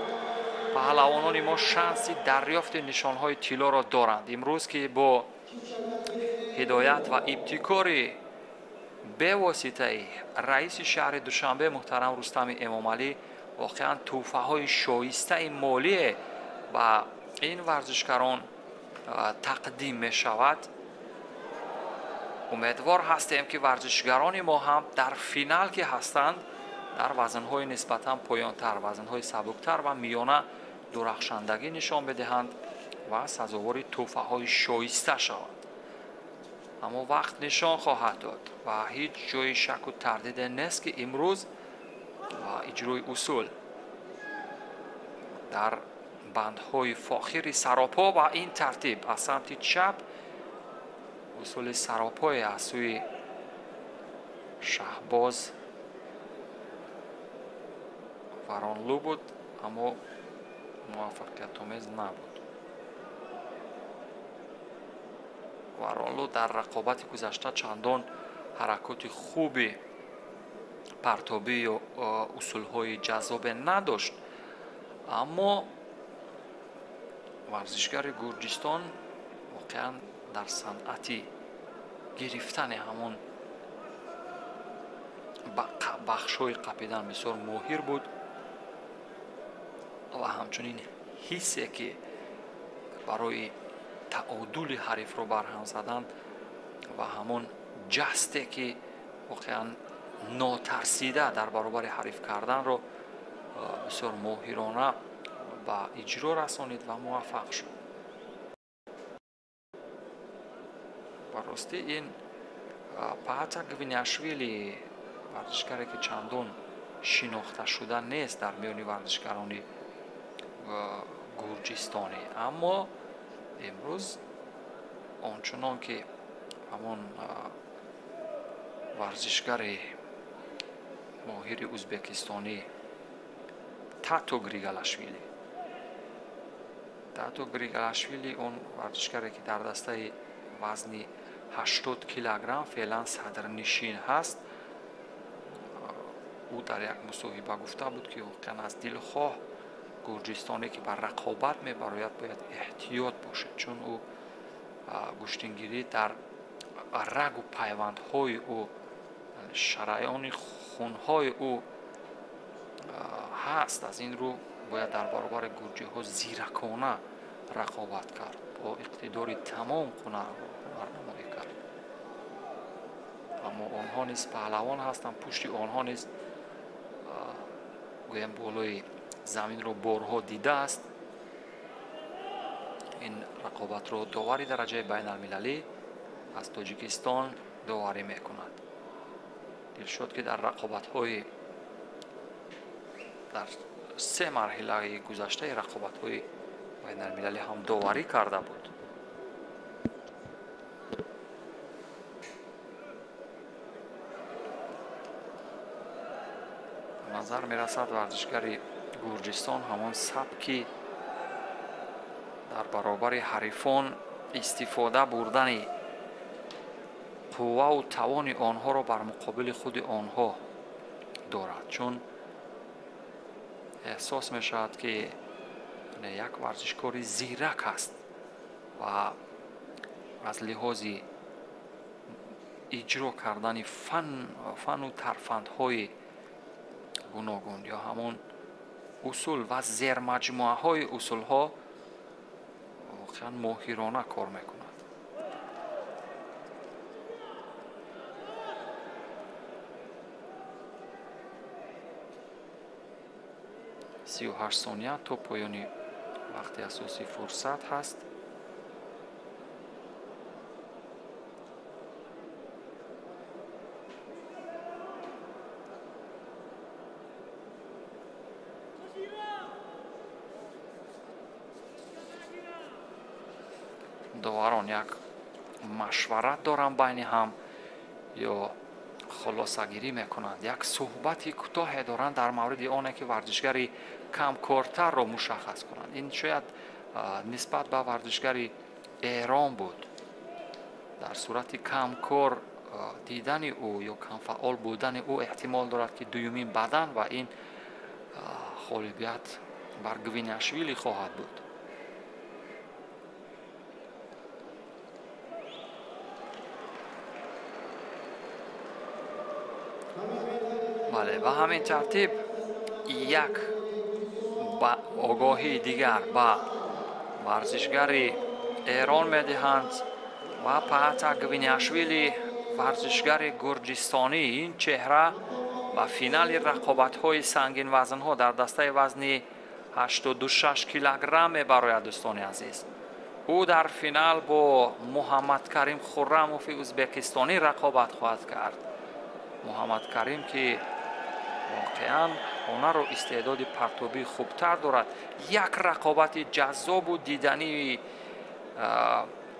паҳлавонони мо шанси дарёфти нишонҳои тиллоро доранд. имрӯз ки бо ҳидоят ва ибтикори бевоситаи раиси шаҳри душанбе муҳтарам Рустами Эмомалӣ воқеан тӯҳфаҳои шоистаи молие ба ин варзишгарон тақдим мешавад. умедвор ҳастем ки варзишгарони мо ҳам дар финал ки ҳастанд дар вазнҳои нисбатан поёнтар, вазнҳои сабуктар ва миёна дурахшандагӣ нишон бидиҳанд ва сазовори тӯҳфаҳои шоиста шаванд. аммо вақт нишон хоҳад дод ва ҳеҷ ҷои шаку тардиде нест ки имрӯз иҷрои усул дар бандҳои фохири саропо ба ин тартиб аз самти чап усули саропое аз сӯи шаҳбоз варонлӯ буд, аммо муваффақиятомез набуд. варонлӯ дар рақобати гузашта чандон ҳаракоти хуби партобӣ ё усулҳои ҷаззобе надошт, аммо варзишгари Гурҷистон воқеан дар санъати гирифтани ҳамон бахшҳои қапидан бисёр моҳир буд ва ҳамчунин ҳиссе ки барои таодули ҳарифро барҳам задан ва ҳамон ҷасте ки воқеан нотарсида дар баробари ҳариф карданро бисёр моҳирона ба иҷро расонид ва муваффақ шуд. барости ин Паата Гвиняшвили варзишгаре ки чандон шинохташуда нест дар миёни варзишгарони гурҷистонӣ, аммо имрӯз ончунон ки ҳамон варзишгари моҳири ӯзбекистонӣ Тато Григалашвили он варзишгаре ки дар дастаи вазни 80 килограмм феълан садрнишин ҳаст. ӯ дар як мусоҳиба гуфта буд ки воқеан аз дилхоҳ гурҷистоне ки ба рақобат мебарояд бояд эҳтиёт бошад, чун ӯ гӯштингирӣ дар рагу пайвандҳои ӯ, шараёни хунҳои ӯ ҳаст. аз ин рӯ бояд дар баробари гурҷиҳо зиракона рақобат кард, бо иқтидори тамом ҳунарнамоӣ кард. аммо онҳо низ паҳлавон ҳастанд, пушти онҳо низ гӯем болои заминро борҳо дидааст. ин рақобатро довари дараҷаи байналмилалӣ аз Тоҷикистон доварӣ мекунад. дилшод ки дар рақобатҳои дар се марҳилаи гузаштаи рақобатҳои байналмилалӣ ҳам доварӣ карда буд. назар мерасад варзишгари Гурҷистон ҳамон сабки дар баробари ҳарифон истифода бурдани қувваву тавони онҳоро бар муқобили худи онҳо дорад, чун эҳсос мешавад ки як варзишкори зирак аст ва аз лиҳози иҷро кардани фану тарфандҳои гуногун ё ҳамон усул ва зермаҷмуаҳои усулҳо воқеан моҳирона кор мекунад. 38 сония то поёни вақти асосии фурсат ҳаст. доварон як машварат доранд байни ҳам ё хулосагирӣ мекунанд, як суҳбати кӯтоҳе доранд дар мавриди оне ки варзишгари камкортарро мушаххас кунанд. ин шояд нисбат ба варзишгари Эрон буд. дар сурати камкор دیدن او یا کم فعال بودن او احتمال دارد که دومین بدن و این غالبیت بر گوینیاشویلی خواهد بود. بله، به همین ترتیب یک آگاهی دیگر به ورزشگری ایران میدهند و پاتا گوینیاشویلی ورزشگر گرجستانی این چهره و فینال رقابت‌های سنگین وزن‌ها در دسته وزن 86 کیلوگرم میبراید. دوستان عزیز، او در فینال با محمد کریم خرموفی ازبکستانی رقابت خواهد کرد. محمد کریم که واقعا هنر و استعداد پرتابی خوبتر دارد. یک رقابت جذاب و دیدنی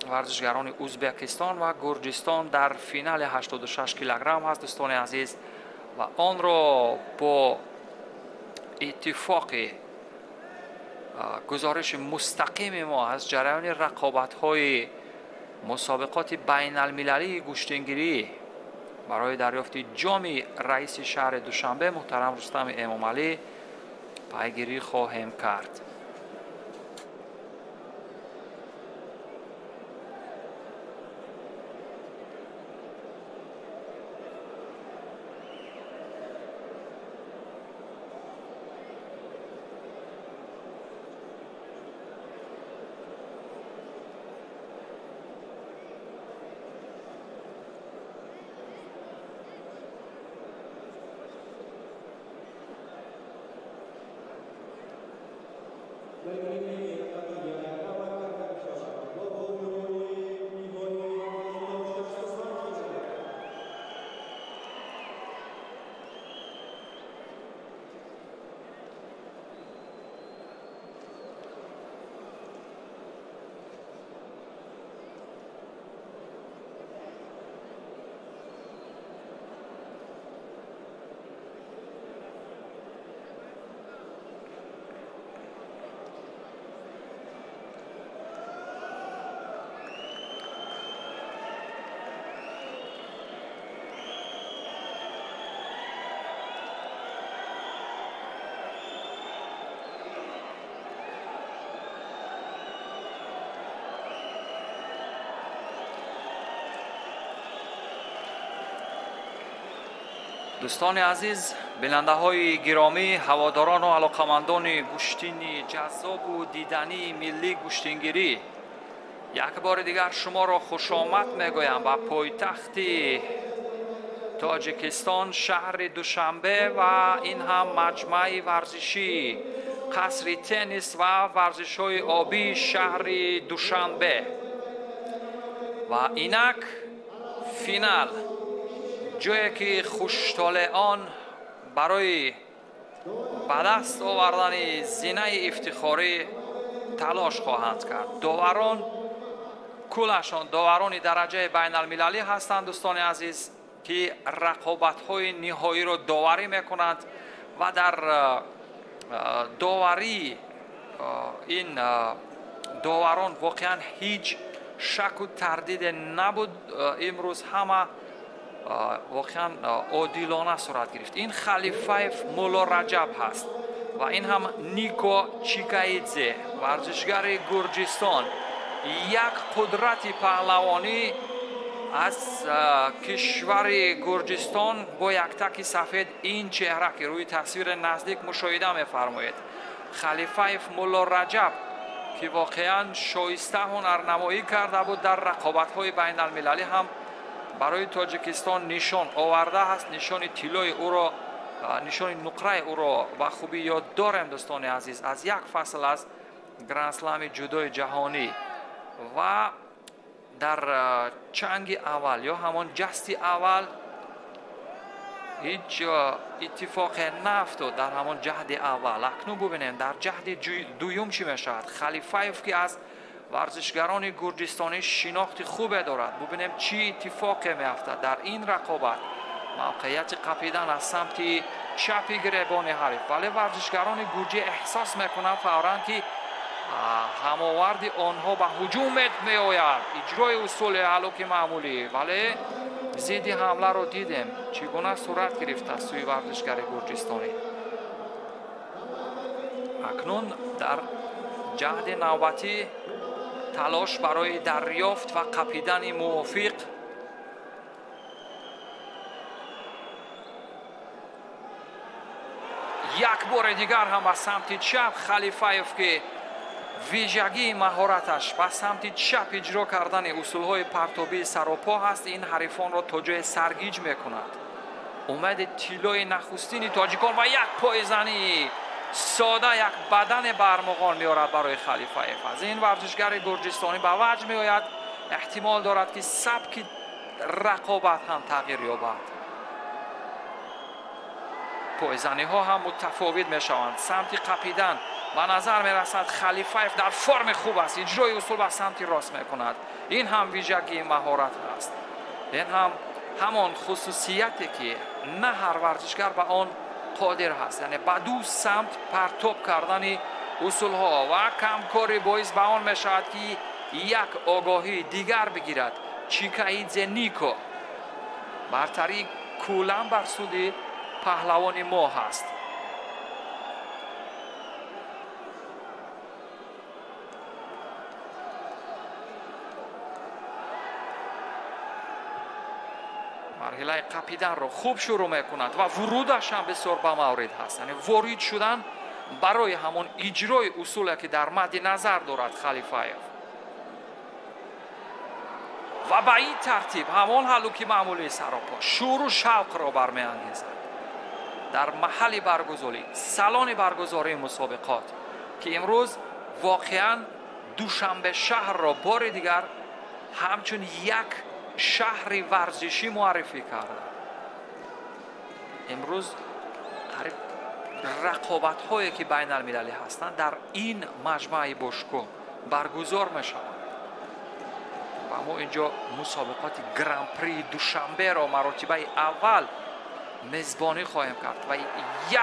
ورزشگران ازبکستان و گرجستان در فینال 86 کیلوگرم هست. دوستان عزیز، و آن را با اتفاق گزارش مستقیم ما از جریان رقابت‌های مسابقات بین المللی گوشتنگیری برای دریافت جام رئیس شهر دوشنبه محترم رستم امامعلی پیگیری خواهیم کرد. دوستان عزیز، بیننده های گرامی، هواداران و علاقمندان گوشتین جذاب و دیدنی ملی گوشتنگیری، یک بار دیگر شما را خوش آمد میگویم به پایتخت تاجیکستان شهر دوشنبه و این هم مجمع ورزشی قصر تنیس و ورزش های آبی شهر دوشنبه و اینک فینال، جایی که خوشطالعان برای به دست آوردن زینه افتخاری تلاش خواهند کرد. داوران کلشان داوران درجه بین المللی هستند دوستان عزیز که رقابت‌های نهایی را داوری میکنند و در داوری این داوران واقعا هیچ شک و تردید نبود. امروز همه واقعا عادلانه صورت گرفت. این خلیفه مولا رجب هست و این هم نیکو چیکایدزه ورزشگر گرجستان، یک قدرت پهلوانی از کشور گرجستان با یک تک سفید. این چهره که روی تصویر نزدیک مشاهده می‌فرمایید، خلیفه مولا رجب که واقعا شایسته هنرنمایی کرده بود در رقابت‌های بین المللی هم برای تاجیکستان نشان آورده است. نشان طلای او را، نشان نقره او را با خوبی یاد داریم دوستان عزیز از یک فصل از گرند اسلم جودو جهانی و در چنگ اول یا همان جست اول هیچ اتفاق نافتاد در همان جهد اول. اکنون ببینیم در جهد دوم چی میشود. خلیفایف که از ورزشگران گرجستانی شناخت خوب دارد، ببینیم چی اتفاقی میافتد در این رقابت. موقعیت قپیدن از سمت چپ گریبان حریف، ولی ورزشگران گرجی احساس میکنند فوراً که هماورد آنها به هجوم میآید. اجرای اصول هلاک معمولی، ولی зидди ҳамларо дидем чӣ гуна сурат гирифт аз сӯи варзишгари гурҷистонӣ. акнун дар ҷаҳди навбатӣ талош барои дарёфт ва қапидани мувофиқ як бори дигар ҳам ба самти чап халифаев ки вижагии маҳораташ ба самти чап иҷро кардани усулҳои партобии саропо ҳаст, ин ҳарифонро то ҷое саргиҷ мекунад. умеди тиллои нахустини тоҷикон ва як пойзании сода, як бадане бармоғон меорад барои халифаев. аз ин варзишгари гурҷистонӣ ба ваҷ меояд эҳтимол дорад ки сабки рақобат ҳам тағйир ёбад. пойзаниҳо ҳам мутафовит мешаванд. самти қапидан ба назар мерасад халифаев дар форми хуб аст, иҷрои усул ба самти рост мекунад. ин ҳам вижагии маҳорат аст. ин ҳам ҳамон хусусияте ки на ҳар варзишгар ба он қодир ҳаст, яъне ба ду самт партоб кардани усулҳо ва камкорӣ боис ба он мешавад ки як огоҳии дигар бигирад. чикаидзе нико бартарӣ кӯлан бар суди паҳлавони мо ҳаст. марҳилаи қапиданро хуб шурӯъ мекунад ва вурудаш ҳам бисёр ба маврид ҳаст, яъне ворид шудан барои ҳамон иҷрои усуле ки дар мадди назар дорад халифаев. ва ба ин тартиб ҳамон ҳаллуки маъмулии саропо шӯру шавқро бармеангезад дар маҳалли баргузорӣ, салони баргузории мусобиқот ки имрӯз воқеан душанбешаҳрро бори дигар ҳамчун як шаҳри варзишӣ муаррифӣ карда. имрӯз рақобатҳое ки байналмилалӣ ҳастанд дар ин маҷмаи бошгоҳ баргузор мешаванд. ва мо инҷо мусобиқоти гран-прии душанберо маротибаи аввал мезбонӣ хоҳем кард ва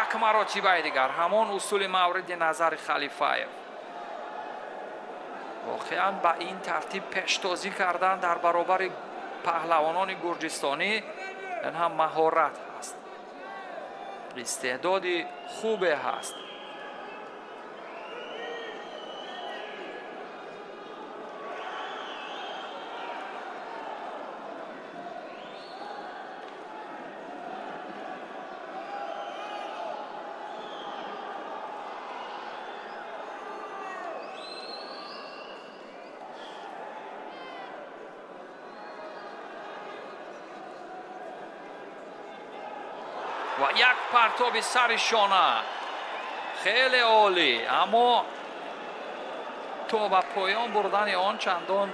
як маротибаи дигар ҳамон усули мавриди назари халифаев. воқеан ба ин тартиб пештозӣ кардан дар баробари паҳлавонони гурҷистонӣ ин ҳам маҳорат ҳаст, истеъдоди хубе ҳаст. و یک پرتاب سر شانه خیلی عالی، اما تا به پایان بردن آن چندان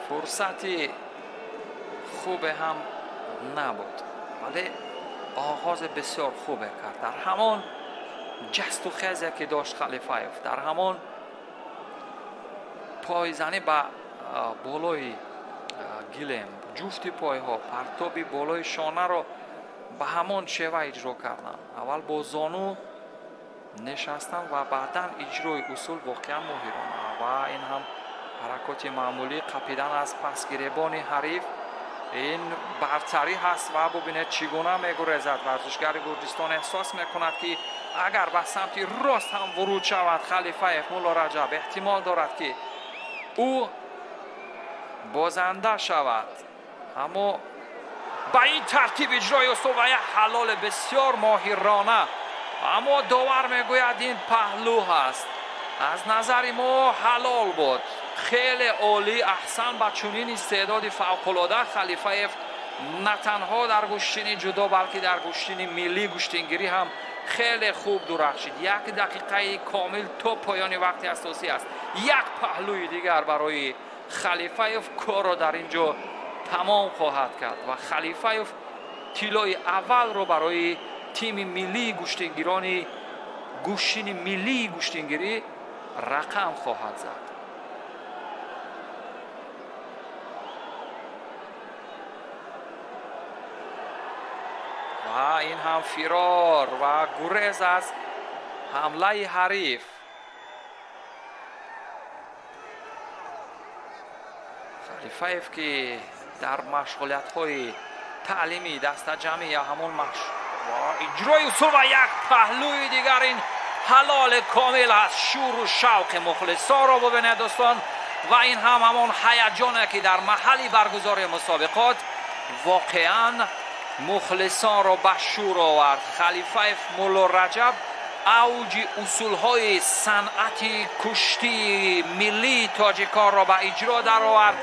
فرصتی خوب هم نبود، ولی آغاز بسیار خوبه کرد. در همان جست و خیزی که داشت خلیفاєв، در همان پایزنی به بالای گیلم، جفت پایها پرتابی بالای شانه رو به همان شیوه اجرا کردن. اول با زانو نشستن و بعدا اجرای اصول واقعا ماهرانه و این هم حرکات معمولی قپیدن از پس گریبان حریف. این برتری هست و ببینید چگونه میگریزد. ورزشگر گرجستان احساس میکند که اگر به سمت راست هم ورود شود خلیفاєv مولا رجب، احتمال دارد که او بازنده شود. اما با این ترتیب اجرای اصول و یک حلال بسیار ماهرانه، اما داور میگوید این پهلو هست. از نظر ما حلال بود، خیلی عالی، احسن. با چنین استعداد فوق‌العاده خلیفاєv نه تنها در گشتین جدا بلکه در گشتین ملی گشتینگیری هم خیلی خوب درخشید. یک دقیقه کامل تا پایان وقت اساسی است. یک پهلوی دیگر برای خلیفاєv کار را در اینجا تمام خواهد کرد و خلیفاєv طلای اول رو برای تیم ملی گشتینگیران گشتین ملی گشتینگیری رقم خواهد زد. و این هم فرار و گریز از حمله حریف. خلیفاєv که дар машғулиятҳои таълимӣ дастаҷамӣ ё ҳамон иҷрои усул ва як паҳлӯи дигар ин ҳалоли комил аст. шӯру шавқи мухлисонро бубинед дӯстон ва ин ҳам ҳамон ҳаяҷоне ки дар маҳалли баргузории мусобиқот воқеан мухлисонро ба шӯр овард. Халифаев Мулло Раҷаб авҷи усулҳои санъати куштии миллии тоҷиконро ба иҷро даровард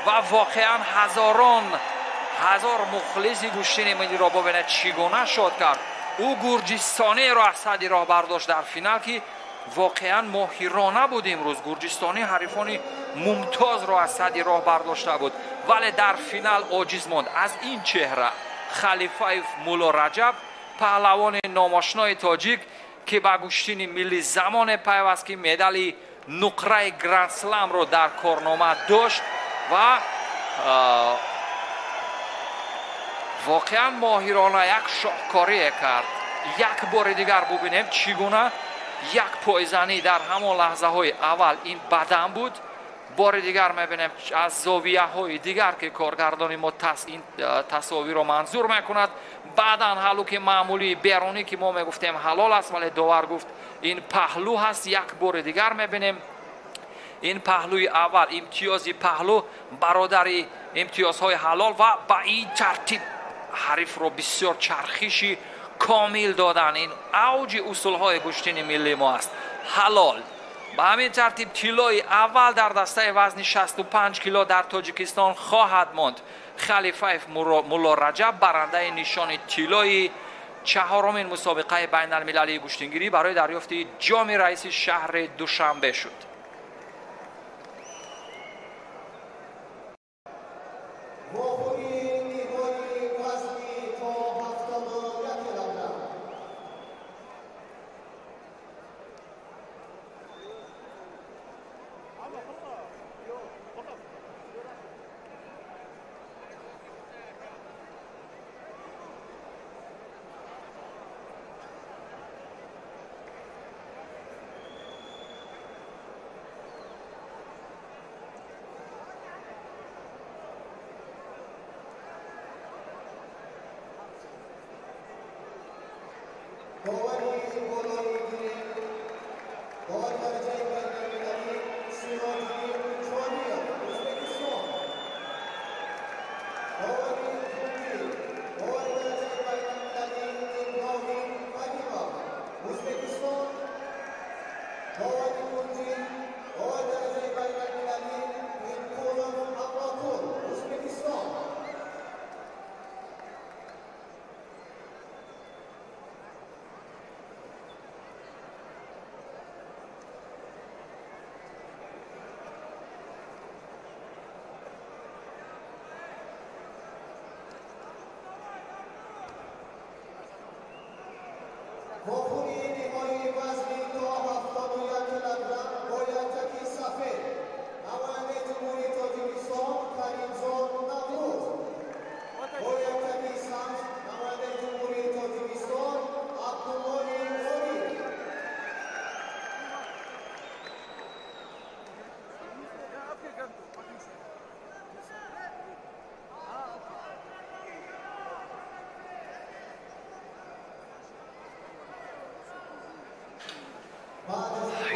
ва воқеан ҳазор мухлиси гӯштини миллиро бубинед чӣ гуна шод кард. ӯ гурҷистонеро аз садди роҳ бардошт дар финал ки воқеан моҳирона буд. имрӯз гурҷистонӣ ҳарифони мумтозро аз садди роҳ бардошта буд, вале дар финал оҷиз монд. аз ин чеҳра Халифаев Мулло Раҷаб паҳлавони номошнои тоҷик ки ба гӯштини миллӣ замоне пайваст ки медали нуқраи гранд-сламро дар корнома дошт ва воқеан моҳирона як шоҳкорие кард. як бори дигар бубинем чӣ гуна як пойзанӣ дар ҳамон лаҳзаҳои аввал ин бадан буд. бори дигар мебинем аз зовияҳои дигар ки коргардони мо ин тасовирро манзур мекунад. баъдан ҳаллуки маъмулии берунӣ ки мо мегуфтем ҳалол аст, вале довар гуфт ин паҳлӯ ҳаст. як бори дигар мебинем ин паҳлӯи аввал, имтиёзи паҳлӯ бародари имтиёзҳои ҳалол ва ба ин тартиб ҳарифро бисёр чархиши комил додан. ин авҷи усулҳои гӯштини миллии мо аст. ҳалол ба ҳамин тартиб тиллои аввал дар дастаи вазни 65 кило дар тоҷикистон хоҳад монд. Халифаев Мулло Раҷаб барандаи нишони тиллои чаҳорумин мусобиқаи байналмилалии гӯштингирӣ барои дарёфти ҷоми раиси шаҳри Душанбе шуд.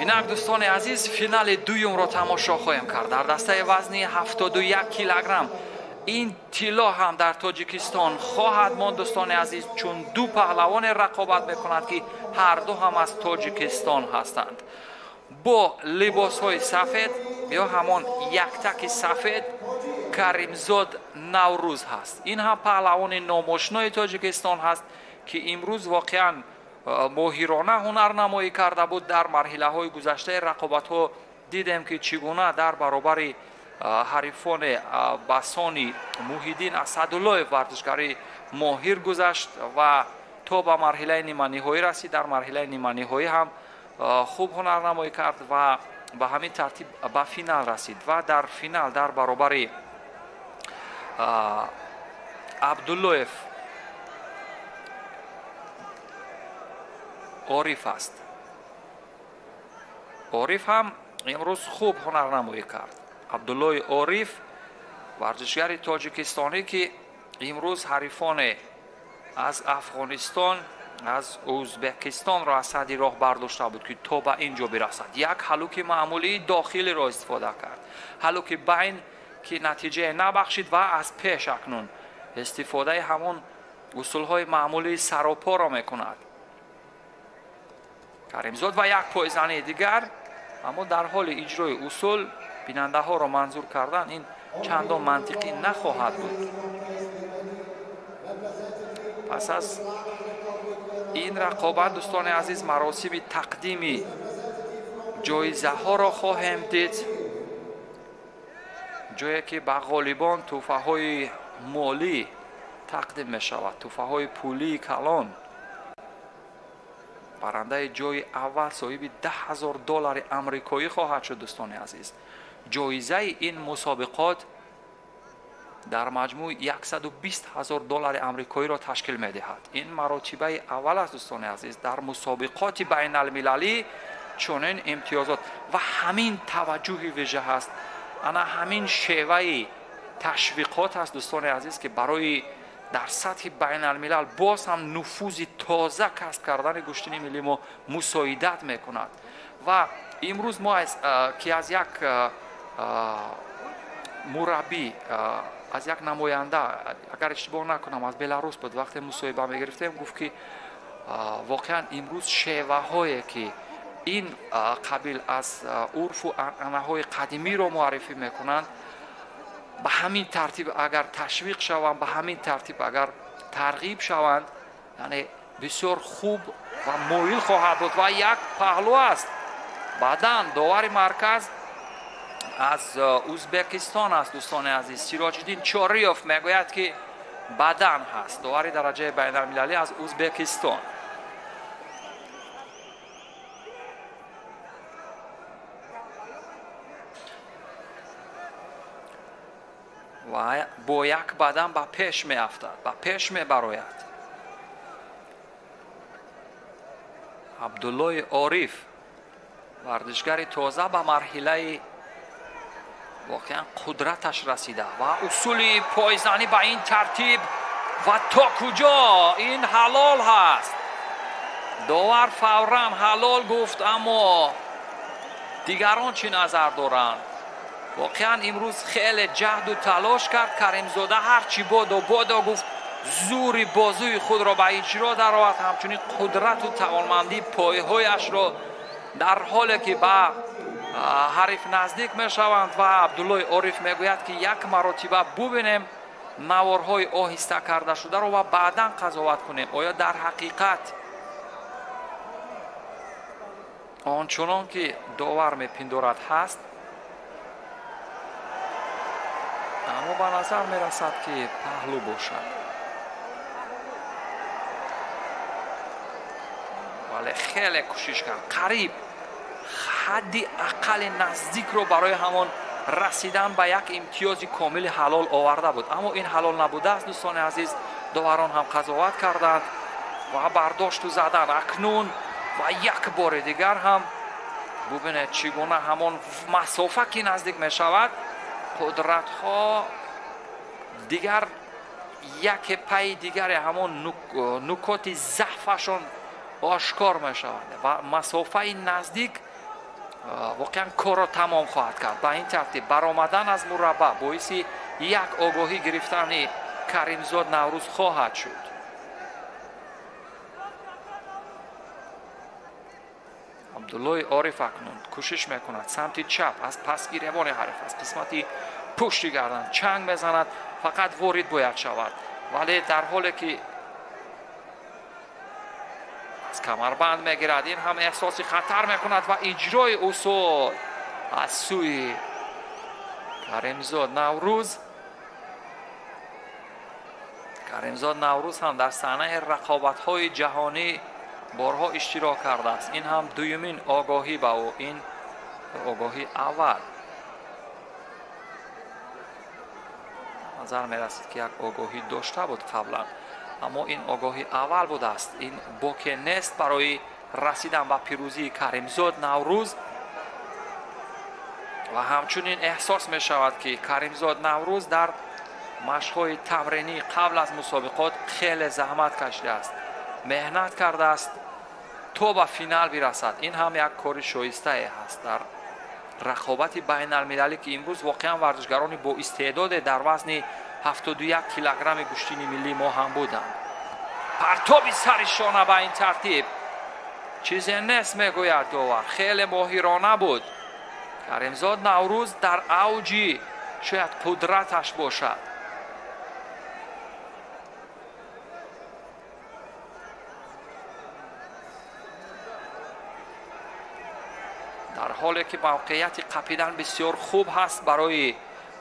инак дӯстони азиз, финали дуюмро тамошо хоҳем кард. дар дастаи вазни 71 килограмм ин тилло ҳам дар тоҷикистон хоҳад монд дӯстони азиз, чун ду паҳлавоне рақобат мекунад ки ҳарду ҳам аз тоҷикистон ҳастанд. бо либосҳои сафед ё ҳамон яктаки сафед Каримзод Наврӯз ҳаст. ин ҳам паҳлавони номошнои тоҷикистон ҳаст ки имрӯз воқеан моҳирона ҳунарнамоӣ карда буд. дар марҳилаҳои гузаштаи рақобатҳо дидем ки чӣ гуна дар баробари ҳарифони басони Муҳиддин Асадуллоев варзишгари моҳир гузашт ва то ба марҳилаи ниманиҳоӣ расид. дар марҳилаи ниманиҳоӣ ҳам хуб ҳунарнамоӣ кард ва ба ҳамин тартиб ба финал расид ва дар финал дар баробари Абдуллоев Ориф аст. Ориф ҳам имрӯз хуб ҳунарнамоӣ кард. Абдуллои Ориф ورزشگر تاجیکستانی که امروز حریفان از افغانستان از ازبکستان را از سد راه برداشته بود که تا به اینجا برسد. یک هلوک معمولی داخلی را استفاده کرد، هلوک بین که نتیجه نبخشید و از پیش اکنون استفاده همون اصولهای معمولی سراپا را میکند. کریمزاد و یک پایزنی دیگر، اما در حال اجرای اصول بیننده ها را منظور کردن این چندان منطقی نخواهد بود. پس از این رقابت دوستان عزیز مراسم تقدیم جایزه ها را خواهیم دید، جایی که به غالبان تحفه های مالی تقدیم می شود، تحفه های پولی کلان. برنده جای اول صاحب $10,000 امریکایی خواهد شد دوستان عزیز. جایزه این مسابقات در مجموع $120,000 امریکایی را تشکیل می دهد. این مراتبه اول است دوستان عزیز در مسابقات بین المللی. چنین امتیازات و همین توجه ویژه هست، انا همین شیوه تشویقات است دوستان عزیز که برای در سطح بین الملل باز هم نفوذ تازه کسب کردن گوشتنی ملی ما مساعدت می کند. و امروز ما که از یک مربی، از یک نماینده، اگر اشتباه نکنم از بلاروس بود، وقتی مصاحبه می گرفتیم گفت که واقعا امروز شیوه هایی که این قبیل از عرف و عنعنه های قدیمی را معرفی میکنند به همین ترتیب اگر تشویق شوند، به همین ترتیب اگر ترغیب شوند، یعنی بسیار خوب و مایل خواهد بود. و یک پهلو است بعداً داور مرکز از ازبکستان است دوستان عزیز، سیراج‌الدین چاریوف میگوید که بعداً هست داور درجه بین المللی از ازبکستان. و با یک بدن به پیش می افتد، به پیش می براید. عبدالله عارف ورزشگر تازه به مرحله واقعا قدرتش رسیده و اصول پایزنی به این ترتیب و تا کجا این حلال هست. داور فوراً حلال گفت، اما دیگران چی نظر دارند؟ واقعا امروز خیلی جهد و تلاش کرد کریمزاده، هرچی بادا گفت زوری بازوی خود را به اجرا درآورد، همچنین قدرت و توانمندی پایهایش را در حالی که به حریف نزدیک می شوند. و عبدالله عارف میگوید که یک مرتبه ببینیم نوارهای آهسته کرده شده را و بعدا قضاوت کنیم آیا در حقیقت آنچنان که داور میپندارد هست. اما به نظر می رسد که پهلو باشد، ولی خیلی کوشش کرد، قریب حدی اقل نزدیک رو برای همان رسیدن به یک امتیاز کامل حلال آورده بود، اما این حلال نبوده است دوستان عزیز. داوران هم قضاوت کردند و برداشت و زدن اکنون و یک بار دیگر هم ببینید چگونه همان مسافه که نزدیک می شود قدرت ها دیگر یک پای دیگر همون نکات ضعفشون آشکار می شود و مسافه نزدیک واقعا کار را تمام خواهد کرد. به این ترتیب برآمدن از مربع باعث یک آگاهی گرفتن کریمزاد نوروز خواهد شد. عبدالله عارف اکنون کوشش میکند سمت چپ از پس گریبان حریف از قسمت پشت گردن چنگ میزند، فقط وارد باید شود، ولی در حالی که از کمربند میگیرد این هم احساس خطر میکند و اجرای اصول از سوی کریمزاد نوروز. کریمزاد نوروز هم در صحنه رقابت‌های جهانی بارها اشتراک کرده است. این هم دومین آگاهی به او، این آگاهی اول. نظر می رسید که یک آگاهی داشته بود قبلا، اما این آگاهی اول بود است. این باکی نیست برای رسیدن به پیروزی کریمزاد نوروز. و همچنین احساس می شود که کریمزاد نوروز در مشق‌های تمرینی قبل از مسابقات خیلی زحمت کشیده است، مهنت کرده است تا به فینال برسد. این هم یک کار شایسته است در رقابت بین المللی که امروز واقعا ورزشگران با استعداد در وزن 71 کیلوگرم گوشتین ملی ما هم بودند. پرتاب سر شانه به این ترتیب چیزی نیست میگوید داور، خیلی ماهرانه بود. کریمزاد نوروز در اوج شاید قدرتش باشد. در حالی که موقعیت قپیدن بسیار خوب هست برای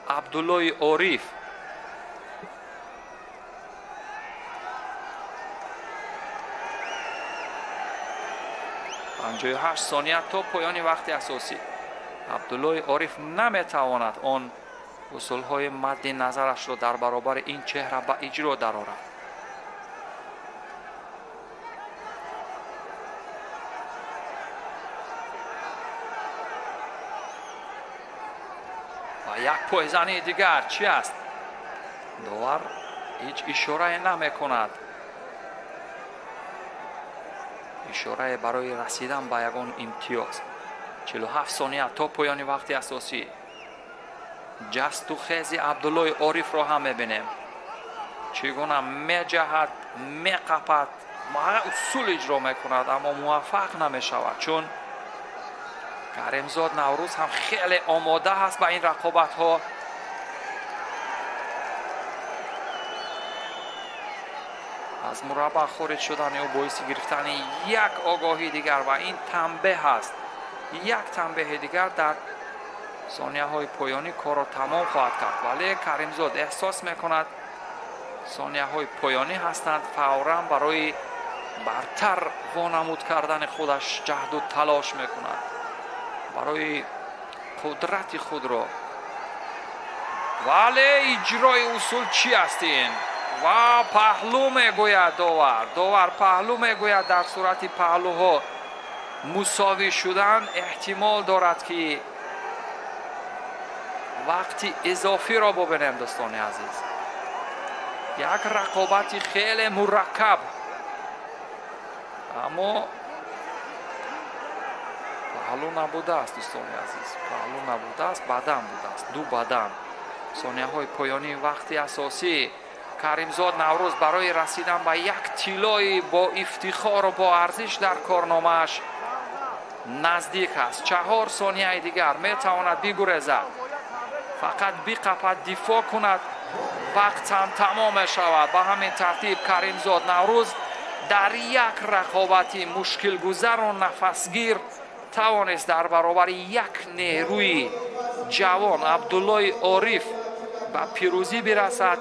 عبدالله عارف. پنجاه و 8 ثانیه تا پایان وقت اساسی. عبدالله عارف نمیتواند آن اصولهای مد نظرش را در برابر این چهره به اجرا درآورد. و یک پایزنی دیگر چی است؟ داور هیچ اشاره نمی کند. اشاره برای رسیدن به یگان امتیاز. 47 ثانیه تا پایان وقت اساسی. جست و خیز عبدالله عارف را هم میبینیم چگونه میجهد، میقپد، اصول اجرا میکند اما موفق نمیشود، چون کریمزاد نوروز هم خیلی آماده هست به این رقابت ها. از مربع خارج شدن او باعث گرفتن یک آگاهی دیگر و این تنبیه هست. یک تنبیه دیگر در ثانیه های پایانی کار را تمام خواهد کرد، ولی کریمزاد احساس میکند ثانیه های پایانی هستند، فوراً برای برتر وانمود کردن خودش جهد و تلاش میکند برای قدرت خود را. ولی اجرای اصول چی هستین؟ و پهلو میگوید داور پهلو میگوید در صورت پهلوها مساوی شدن احتمال دارد که وقتی اضافی را ببینیم. دوستان عزیز، یک رقابت خیلی مرکب، اما پهلو نبوده است. دوستان عزیز، پهلو نبوده است، بدن بوده است، دو بدن. ثانیه های پایانی وقت اساسی. کریمزاد نوروز برای رسیدن به یک طلای با افتخار و با ارزش در کارنامه‌اش نزدیک است. 4 ثانیه دیگر میتواند بگریزد، فقط بقپد، دفاع کند، وقت هم تمام شود. به همین ترتیب کریمزاد نوروز در یک رقابت مشکل گذر و نفسگیر توانست در برابر یک نیروی جوان عبدالله عارف به پیروزی برسد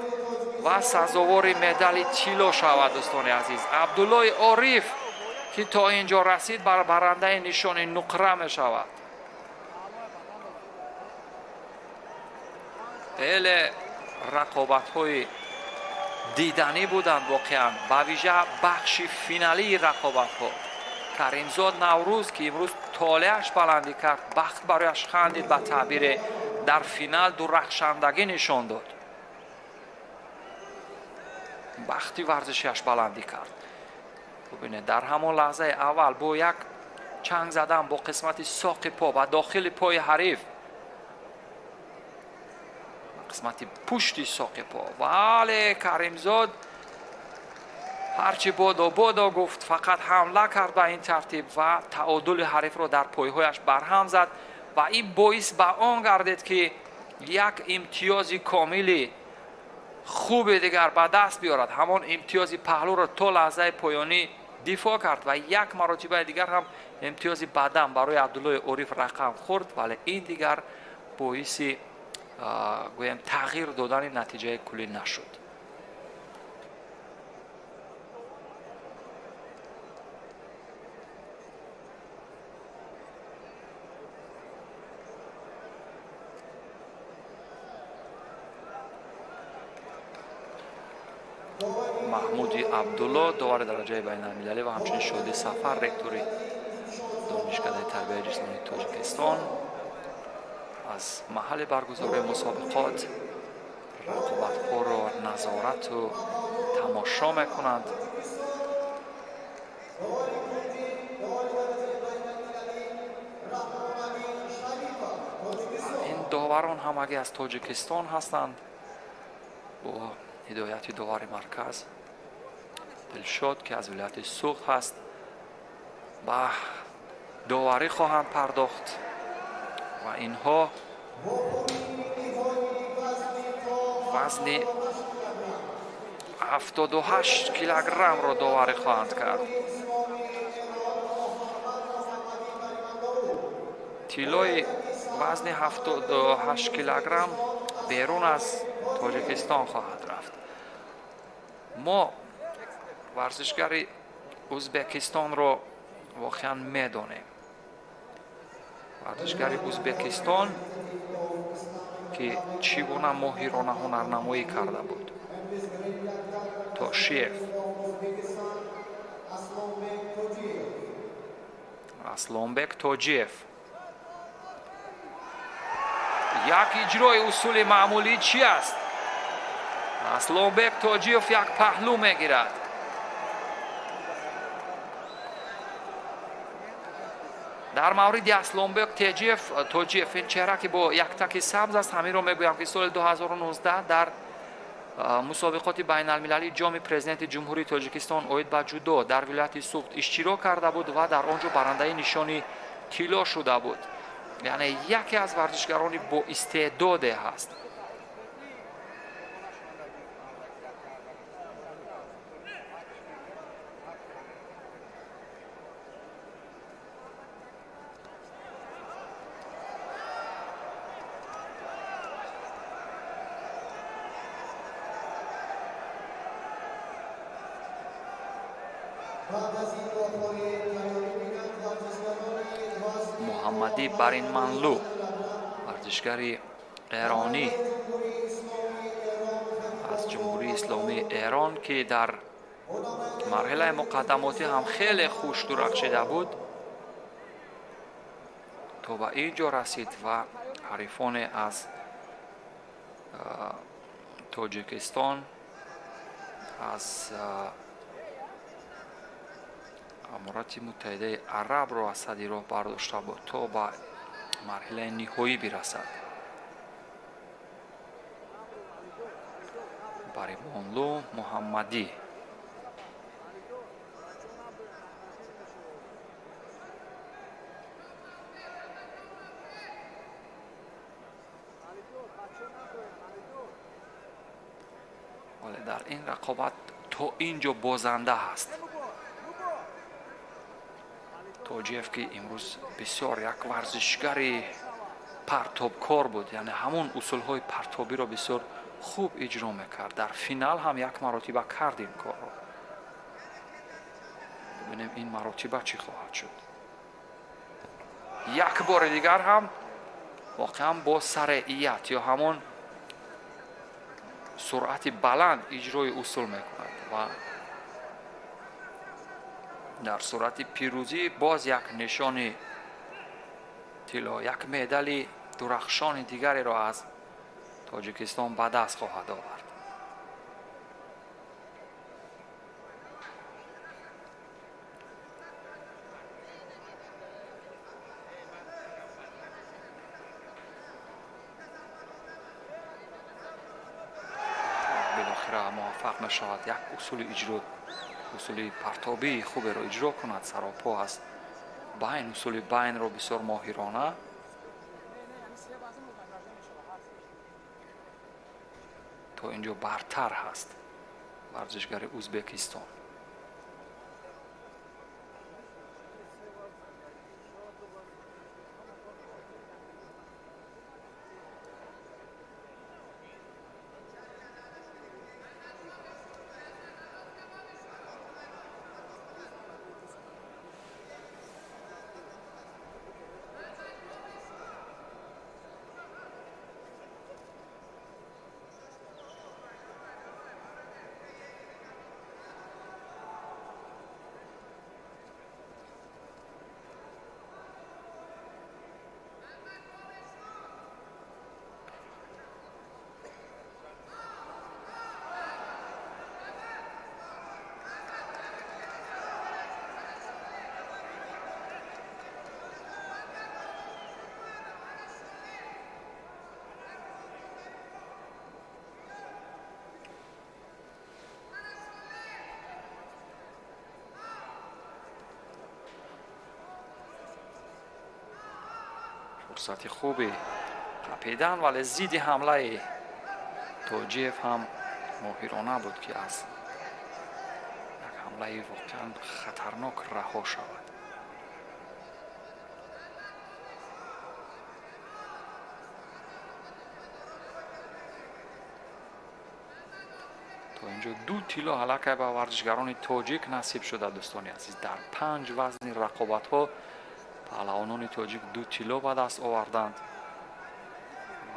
و سزاوار مدال طلا شود. دوستان عزیز، عبدالله عارف که تا اینجا رسید بر برنده نشان نقره می شود. خیلی رقابت های دیدنی بودند واقعا، به ویژه بخش فینالی رقابت ها. کریمزاد نوروز که امروز طالعش بلندی کرد، بخت برایش خندید، به تعبیر در فینال درخشندگی نشان داد، بختی ورزشیش بلندی کرد. ببینید در همان لحظه اول با یک چنگ زدن با قسمت ساق پا و داخل پای حریف، قسمت پشتی ساق پا، ولی کریمزاد هرچی بادا گفت فقط حمله کرد به این ترتیب و تعادل حریف را در پایهایش برهم زد و این باعث به آن گردید که یک امتیاز کاملی خوب دیگر به دست بیارد. همان امتیاز پهلو را تا لحظه پایانی دفاع کرد و یک مرتبه دیگر هم امتیاز بدن برای عبدالله عارف رقم خورد، ولی این دیگر باعث گویم تغییر دادن نتیجه کلی نشد. محمود عبدالله داور درجه بین المللی و همچنین شادی سفر رکتوری دانشکده تربیت جسمانی تاجیکستان аз маҳалли баргузории мусобиқот рақобатҳоро назорату тамошо мекунанд. ин доварон ҳамагӣ аз тоҷикистон ҳастанд бо ҳидояти довари марказ дилшод ки аз вилояти суғд ҳаст. ба доварӣ хоҳанд пардохт ва инҳо вазни 78 килограммро доварӣ хоҳанд кард. тиллои вазни 78 килограмм берун аз тоҷикистон хоҳад рафт. мо варзишгари ӯзбекистонро воқеан медонем. варзишгари ӯзбекистон ки чӣ гуна моҳирона ҳунарнамоӣ карда буд. тошиев, аслонбек тоҷиев. як иҷрои усули маъмулӣ чӣ аст? аслонбек тоҷиев як паҳлӯ мегирад. дар мавриди аслонбек тоҷиев ин чеҳра ки бо яктаки сабз аст, ҳаминро мегӯям ки соли 2019 дар мусобиқоти байналмилалии ҷоми президенти ҷумҳурии тоҷикистон оид ба ҷудо дар вилояти суғд иштирок карда буд ва дар он ҷо барандаи нишони тилло шуда буд. яъне яке аз варзишгарони боистеъдоде ҳаст. муҳаммадӣ баринманлу варзишгари эронӣ аз ҷумҳурии исломии эрон ки дар марҳилаи муқаддамотӣ ҳам хеле хуш дурахшида буд, то ба ин ҷо расид ва ҳарифоне аз тоҷикистон, аз аморати муттаҳидаи арабро аз сади роҳ бардошта буд то ба марҳилаи ниҳоӣ бирасад. баримонлу муҳаммадӣ вале дар ин рақобат то ин ҷо бозанда ҳаст. тоҷиев ки имрӯз бисёр як варзишгари партобкор буд, яъне ҳамон усулҳои партобиро бисёр хуб иҷро мекард. дар финал ҳам як маротиба кард ин корро. бибинем ин маротиба чӣ хоҳад шуд. як бори дигар ҳам воқеан бо сареият ё ҳамон суръати баланд иҷрои усул мекунад ва дар сурати пирӯзӣ боз як нишони тилло, як медали дурахшони дигареро аз тоҷикистон ба даст хоҳад овард. билохира муваффақ мешавад як усули иҷро, усули партобии хуберо иҷро кунад. саропо аст байн, усули байнро бисёр моҳирона то ин ҷо бартар ҳаст варзишгари ӯзбекистон. фурсати хубе қапидан, вале зидди ҳамлаи тоҷиев ҳам моҳирона буд ки аз як ҳамлаи воқеан хатарнок раҳо шавад. تا اینجا 2 تیلو حلقه به ورزشگران تاجیک نصیب شده دوستان عزیز. در 5 وزن رقابت ها پهلوانان تاجیک 2 تیلو به دست آوردند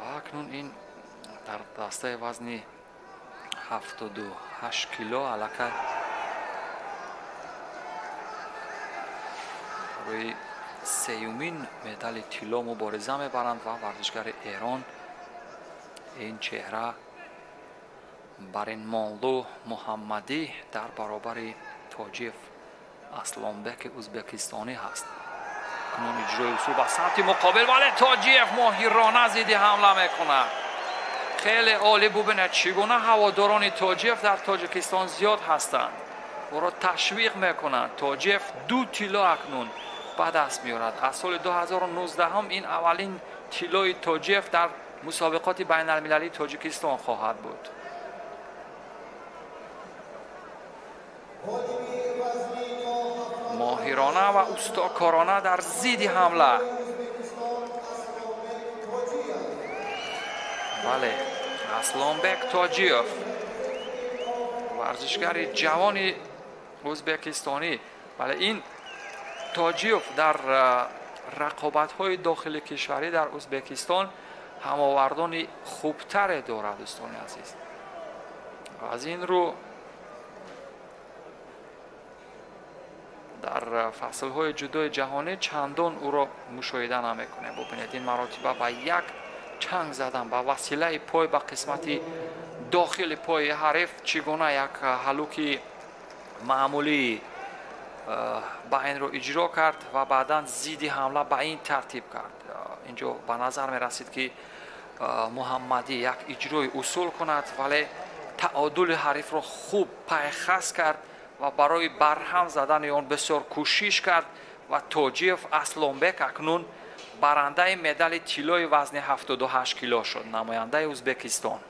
و اکنون این در دسته وزن 78 کیلو حلقه روی سیومین مدال تیلو مبارزه میبرند و ورزشگر ایران این چهره баринмолду муҳаммадӣ дар баробари тоҷиев аслонбек ӯзбекистонӣ ҳаст. кунун иҷрои усул ба самти муқобил, вале тоҷиев моҳирона зидди ҳамла мекунад. хеле олӣ бубинед чӣ гуна ҳаводорони тоҷиев дар тоҷикистон зиёд ҳастанд. ӯро ташвиқ мекунанд. тоҷиев 2 тило акнун ба даст меорад. аз соли 2019 ин аввалин тилои тоҷиев дар мусобиқоти байналмилалии тоҷикистон хоҳад буд. моҳирона ва устокорона дар зидди ҳамла. бале аслонбек тоҷиев варзишгари ҷавони ӯзбекистонӣ. бале ин тоҷиев дар рақобатҳои дохили кишварӣ дар ӯзбекистон ҳамовардони хубтаре дорад дӯстони азиз. аз ин рӯ дар фаслҳои ҷудои ҷаҳонӣ чандон ӯро мушоҳида намекунем. бубинед ин маротиба ба як чанг задан ба василаи пой ба қисмати дохили пои ҳариф чӣ гуна як ҳалуки маъмулӣ ба инро иҷро кард ва баъдан зидди ҳамла ба ин тартиб кард. инҷо ба назар мерасид ки муҳаммадӣ як иҷрои усул кунад, вале таодули ҳарифро хуб пайхас кард ва барои барҳам задани он бисёр кӯшиш кард ва тоҷиев аслонбек акнун барандаи медали тилои вазни 78 кило шуд, намояндаи ӯзбекистон.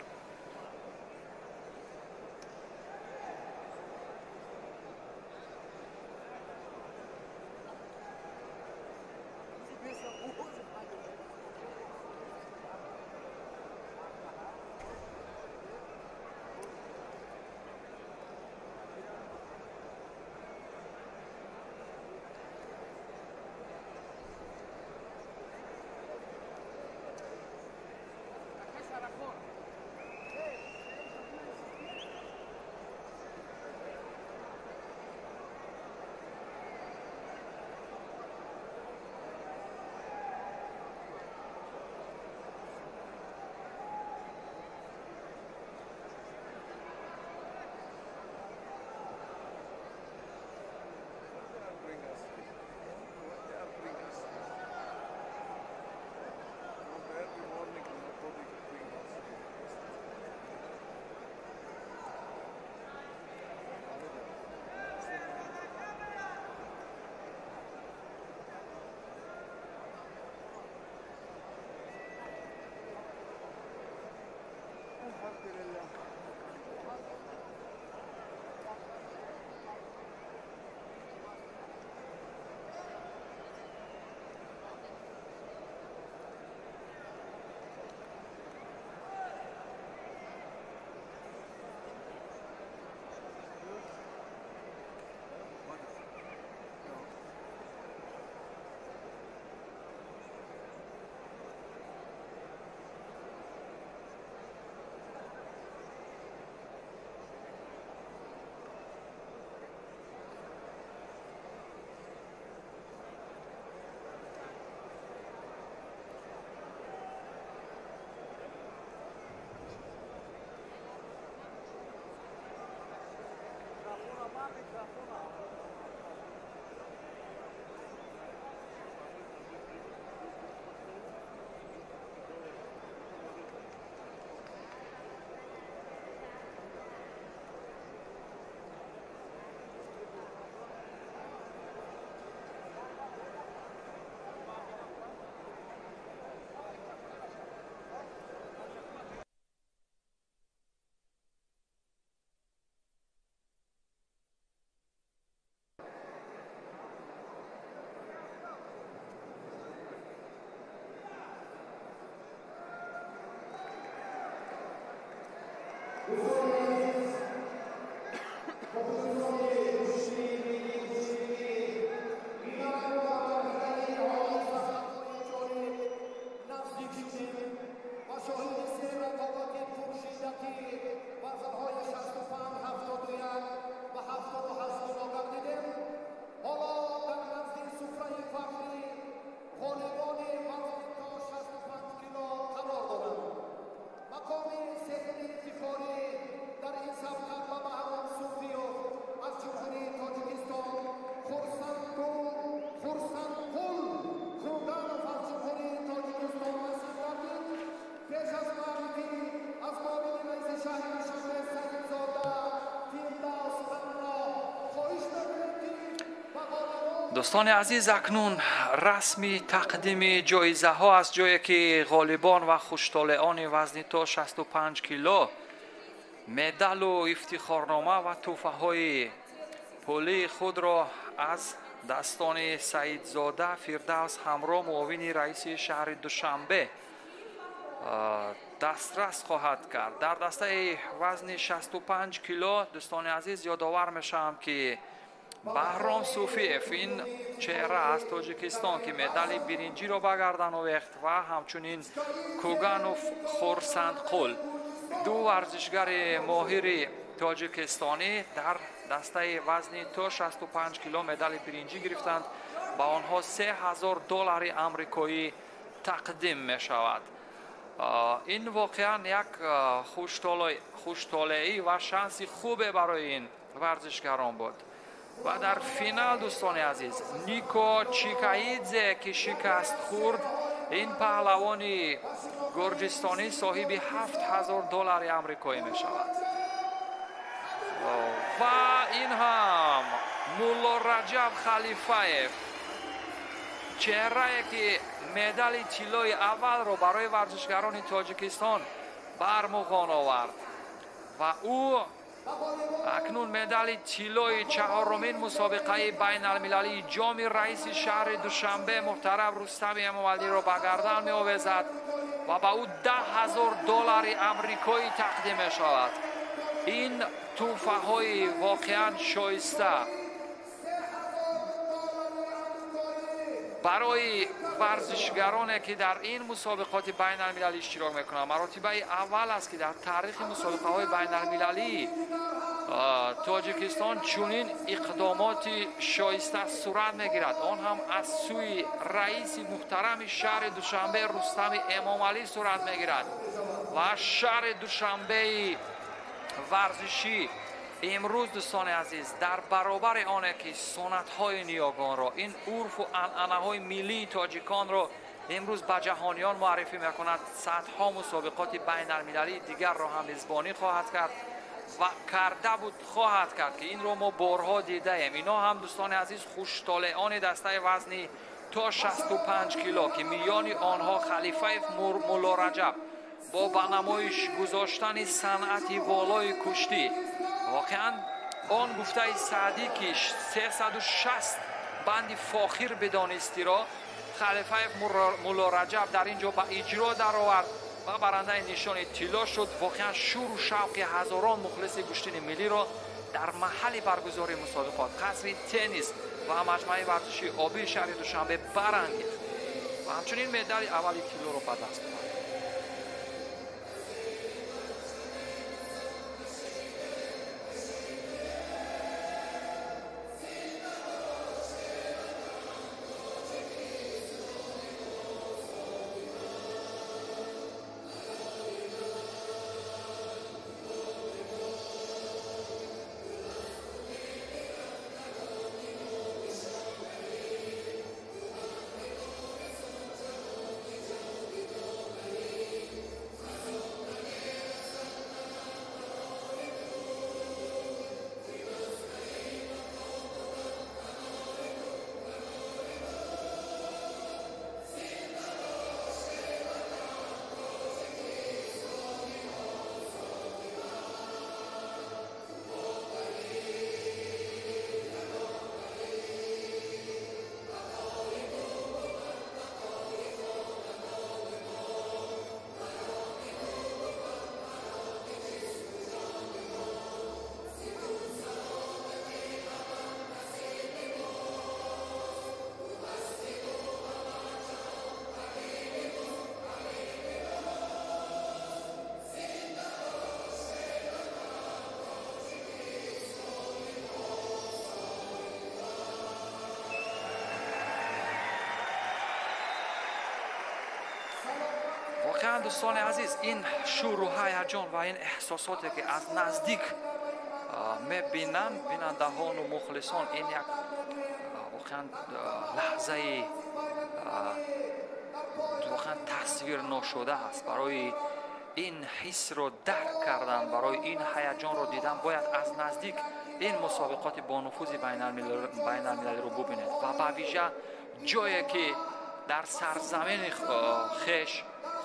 دوستان عزیز، اکنون رسمی تقدیم جایزه ها از جایی که غالبان و خوشطالعان وزنی تا 65 کیلو مدال و افتخارنامه و تحفه های پولی خود را از دستان سعیدزاده فردوس همراه معاون رئیس شهر دوشنبه دسترس خواهد کرد. در دسته وزن 65 کیلو دوستان عزیز یادآور میشم که بهرام صوفیف، این چهره از تاجیکستان که مدال برنجی را به گردن آورد، و همچنین کوگانوف خورسندقل، دو ورزشگر ماهر تاجیکستانی در دسته وزن تا 65 کیلو مدال برنجی گرفتند. با آنها $3000 آمریکایی تقدیم می شود. این واقعا یک خوشطالعی و شانس خوبه برای این ورزشگران بود. و در فینال دوستان عزیز نیکو چیکاییدزه که شکست خورد، این پهلوان گرجستانی صاحب $7000 آمریکایی می شود. و این هم مولا رجب خلیفایف، چهره که مدال طلای اول را برای ورزشگران تاجیکستان برمغان آورد و او اکنون مدال طلای چهارمین مسابقه بین المللی جام رئیس شهر دوشنبه محترم رستم امامعلی را به گردن می آویزد و به او $10,000 آمریکایی تقدیم می شود. این تحفه های واقعا شایسته برای ورزشگرانی که در این مسابقات بین المللی اشتراک میکنند. مراتبه اول است که در تاریخ مسابقه های بین المللی تاجیکستان چنین اقدامات شایسته صورت میگیرد، آن هم از سوی رئیس محترم شهر دوشنبه رستم امامعلی صورت میگیرد. و شهر دوشنبه ورزشی امروز دوستان عزیز در برابر آنه که سنت های نیاگان را، این عرف و عنعنه های ملی تاجیکان را امروز به جهانیان معرفی میکند، صدها مسابقات بین المللی دیگر را هم میزبانی خواهد کرد و کرده بود خواهد کرد که این رو ما بارها دیده ایم. اینا هم دوستان عزیز خوشطالعان دسته وزنی تا 65 کیلو که میان آنها خلیفه مولا رجب با بنمایش گذاشتن صنعتی والای کشتی، واقعا آن گفته سعدی که 360 بند فاخر بدانستی را خلیفه مولا رجب در اینجا به اجرا در آورد و برنده نشان طلا شد. واقعا شور و شوق هزاران مخلص گشتین ملی را در محل برگزاری مسابقات قصر تنیس و مجمع ورزشی آبی شهر دوشنبه برانگیخت و همچنین مدال اولی کیلو را به دست آورد. واقعا دوستان عزیز این شور و هیجان و این احساساتی که از نزدیک میبینن بینندگان و مخلصان، این یک واقعا لحظه واقعا تصویر نشده است. برای این حس رو درک کردن، برای این هیجان رو دیدن باید از نزدیک این مسابقات با نفوذ بین المللی رو ببینید و با ویژه جایی که در سرزمین خش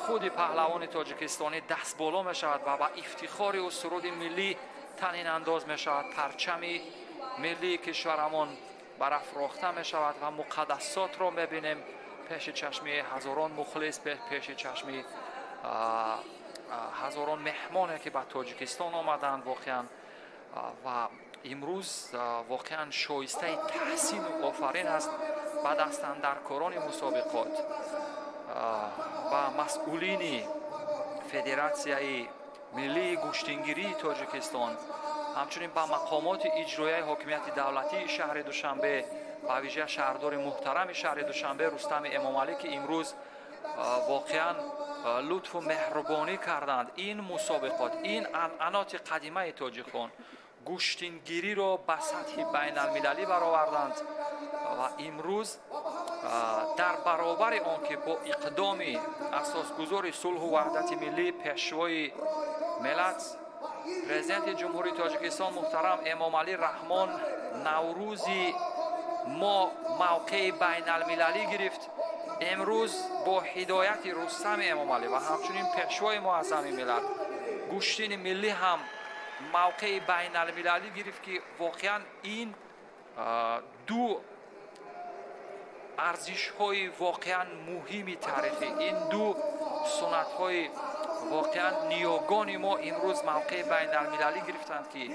خود پهلوان تاجیکستانی دست بالا می شود و با افتخار و سرود ملی تنین انداز می شود، پرچم ملی کشورمان برافراخته می شود و مقدسات را می بینیم پیش چشم هزاران مخلص، پیش چشم هزاران مهمانی که به تاجیکستان آمدند واقعا و امروز واقعا شایسته تحسین و آفرین است به دستاندرکاران مسابقات و مسئولین فدراسیای ملی گوشتنگیری تاجیکستان، همچنین با مقامات اجرایی حاکمیت دولتی شهر دوشنبه و ویژه شهردار محترم شهر دوشنبه رستم امامعلی که امروز واقعا لطف و مهربانی کردند. این مسابقات، این عنعنات قدیمه تاجیکان گوشتنگیری را به سطح بین المللی برآوردند و امروز در برابر آن که با اقدام اساسگذار صلح و وحدت ملی پیشوای ملت پرزیدنت جمهوری تاجیکستان محترم امامعلی رحمان نوروزی ما موقع بین المللی گرفت، امروز با هدایت رستم امامعلی و همچنین پیشوای معظم ملت گوشتین ملی هم موقع بین المللی گرفت که واقعا این دو ارزش های واقعا مهمی تاریخی، این دو سنت های واقعا نیاگان ما امروز موقع بین المللی گرفتند که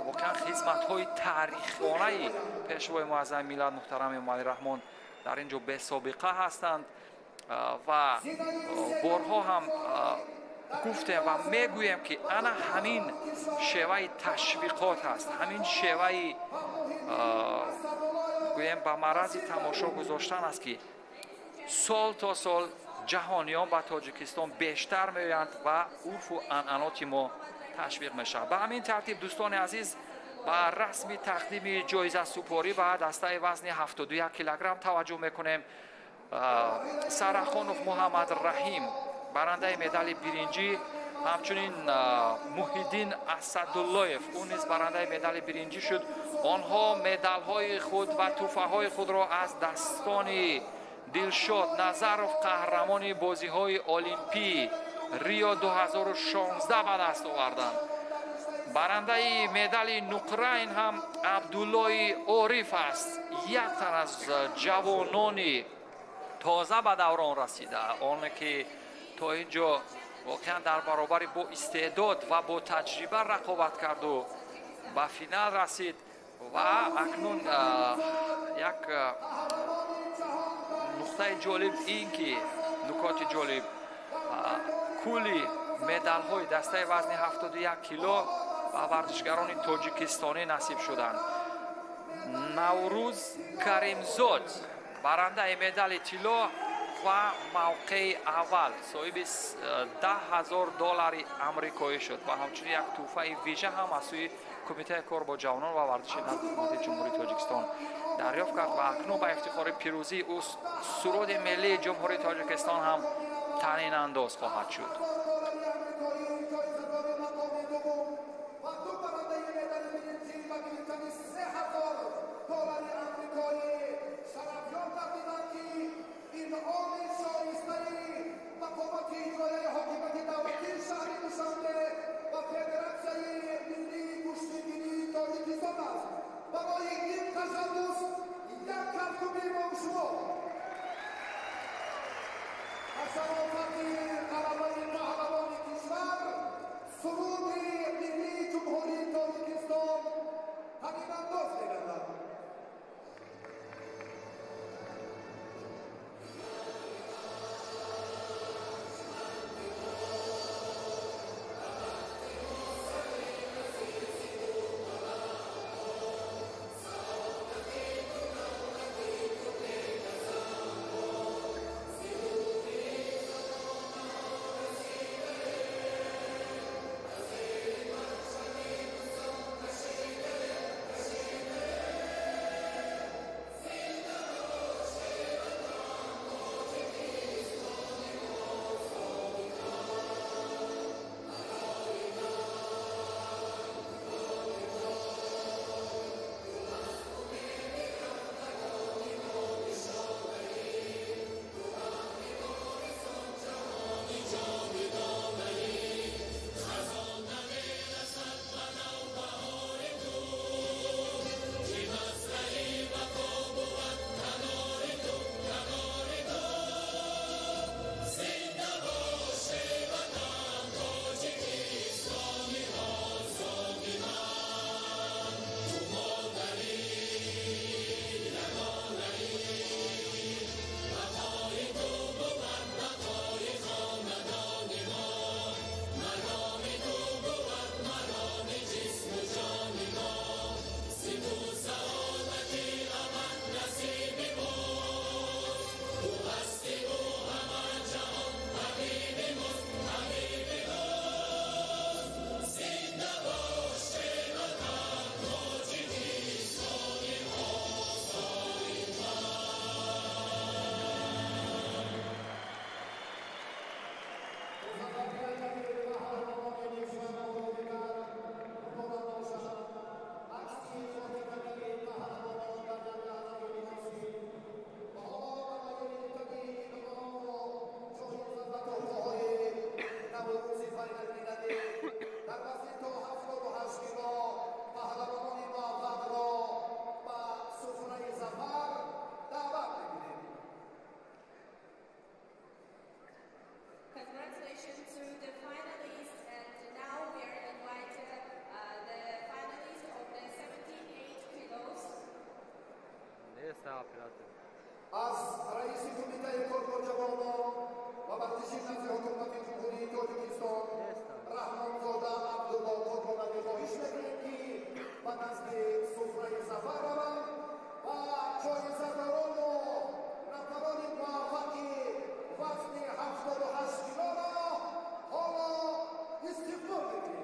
واقعا خدمت های تاریخی پیشوای معظم ملت محترم امامعلی رحمان در اینجا به سابقه هستند و بارها هم گفتیم و میگویم که انا همین شیوه تشویقات است، همین شیوه گویم به مرض تماشا گذاشتن است که سال تا سال جهانیان به تاجیکستان بیشتر میآیند و عرف و عنعنات ما تشویق میشه. به همین ترتیب دوستان عزیز با رسمی تقدیم جایزه سپاری و دسته وزن 71 کیلوگرم توجه میکنیم. سرخانوف محمد رحیم برنده مدال برنجی، همچنین محیدین اسدالله‌یف اون نیز برنده مدال برنجی شد. آنها مدال های خود و تحفه های خود را از دستان دلشاد نظرов قهرمان بازی های المپی ریو 2016 به دست آوردند. برنده مدال نقره هم عبدالله عارف است، یک تن از جوانان تازه به دوران رسیده، آن که تا اینجا واقعا در برابر با استعداد و با تجربه رقابت کرد و به فینال رسید و اکنون یک نقطه جالب این که نکات جالب کلی مدال های دسته وزن 71 کیلو و ورزشگران تاجیکستانی نصیب شدند. نوروز کریمزاد برنده مدال طلا و موقع اول صاحب $10,000 آمریکایی شد و همچنین یک تحفه ویژه هم از سوی کمیته کار با جوانان و ورزش نظام جمهوری تاجیکستان دریافت کرد و اکنون به افتخار پیروزی او سرود ملی جمهوری تاجیکستان هم تنین انداز خواهد شد. Assalomu alaykum, از رئیس کمیته کار با جوانان و ورزشی نزد حکومت جمهوری تاجیکستان رحمانزاده عبدالله ترکمانی خواهش می‌کنیم که به نزد سفره سفر روند و جایزه‌داران و رهبران موفق وزن 78 کیلو را حالا استقبال می‌کنیم.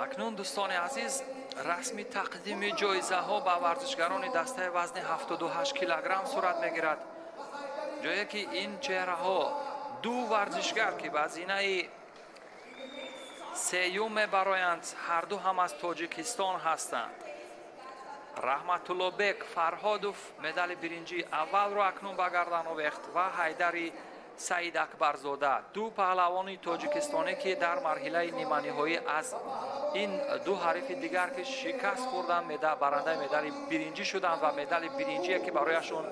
акнун дӯстони азиз расми тақдими ҷоизаҳо ба варзишгарони дастаи вазни 78 килограмм сурат мегирад, ҷое ки ин чеҳраҳо ду варзишгар ки ба зинаи сеюм мебароянд ҳарду ҳам аз тоҷикистон ҳастанд. раҳматуллобек фарҳодов медали биринҷи аввалро акнун ба гардан овехт ва ҳайдари саид акбарзода ду паҳлавони тоҷикистонӣ ки дар марҳилаи ниманиҳоӣ аз ин ду ҳарифи дигар ки шикаст хӯрданд барандаи медали биринҷӣ шуданд ва медали биринҷие ки барояшон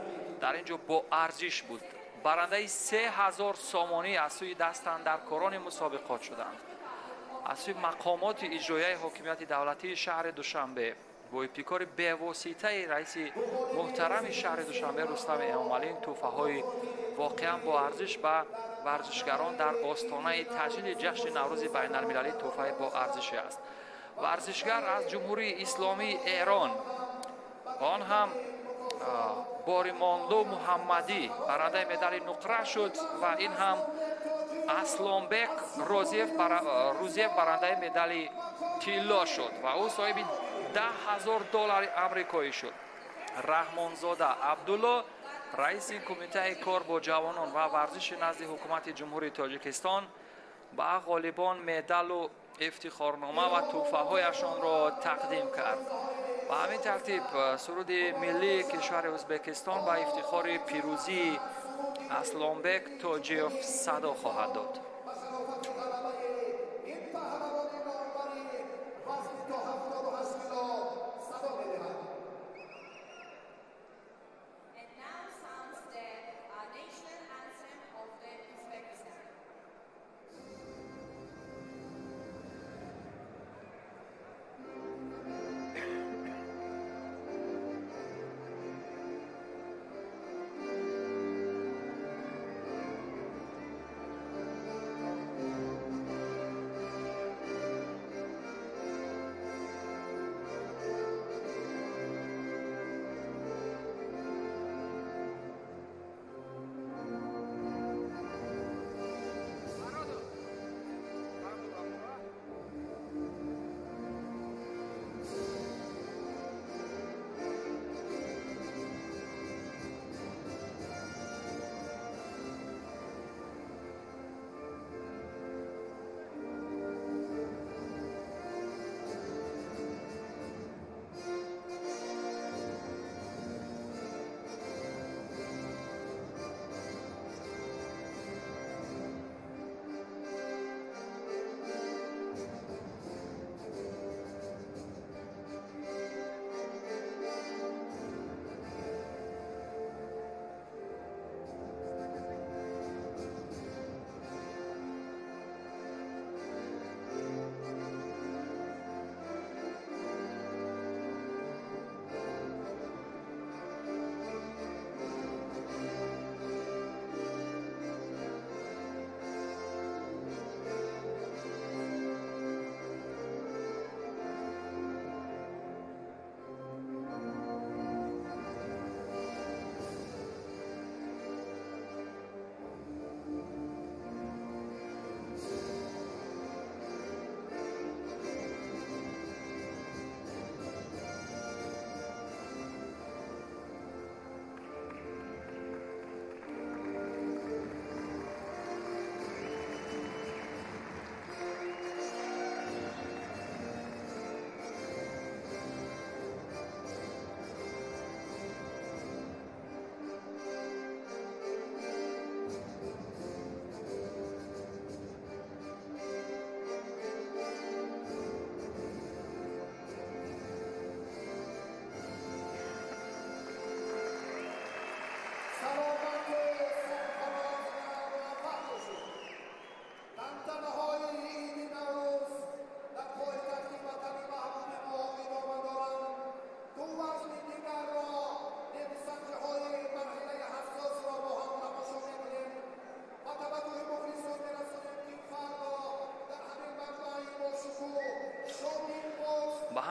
дар ин ҷо бо арзиш буд, барандаи 3000 сомонӣ аз сӯи дастандаркорони мусобиқот шуданд. аз сӯи мақомоти иҷроияи ҳокимияти давлатии шаҳри душанбе бо ибтикори бевоситаи раиси муҳтарами шаҳри душанбе рустами эмомалӣ тӯҳфаҳои воқеан бо арзиш ба варзишгарон дар остонаи таҷлили ҷашни наврӯзи байналмилалӣ тӯҳфаи бо арзише аст. варзишгар аз ҷумҳурии исломии эрон, он ҳам боримонлу муҳаммадӣ барандаи медали нуқра шуд ва ин ҳам аслонбек рӯзиев барандаи медали тилло шуд ва ӯ соҳиби $10,000 амрикоӣ шуд. раҳмонзода абдулло раиси кумитаи кор бо ҷавонон ва варзиши назди ҳукумати ҷумҳурии тоҷикистон ба ғолибон медалу ифтихорнома ва тӯҳфаҳояшонро тақдим кард. ба ҳамин тартиб суруди миллии кишвари ӯзбекистон ба ифтихори пирӯзии аслонбек тоҷиев садо хоҳад дод.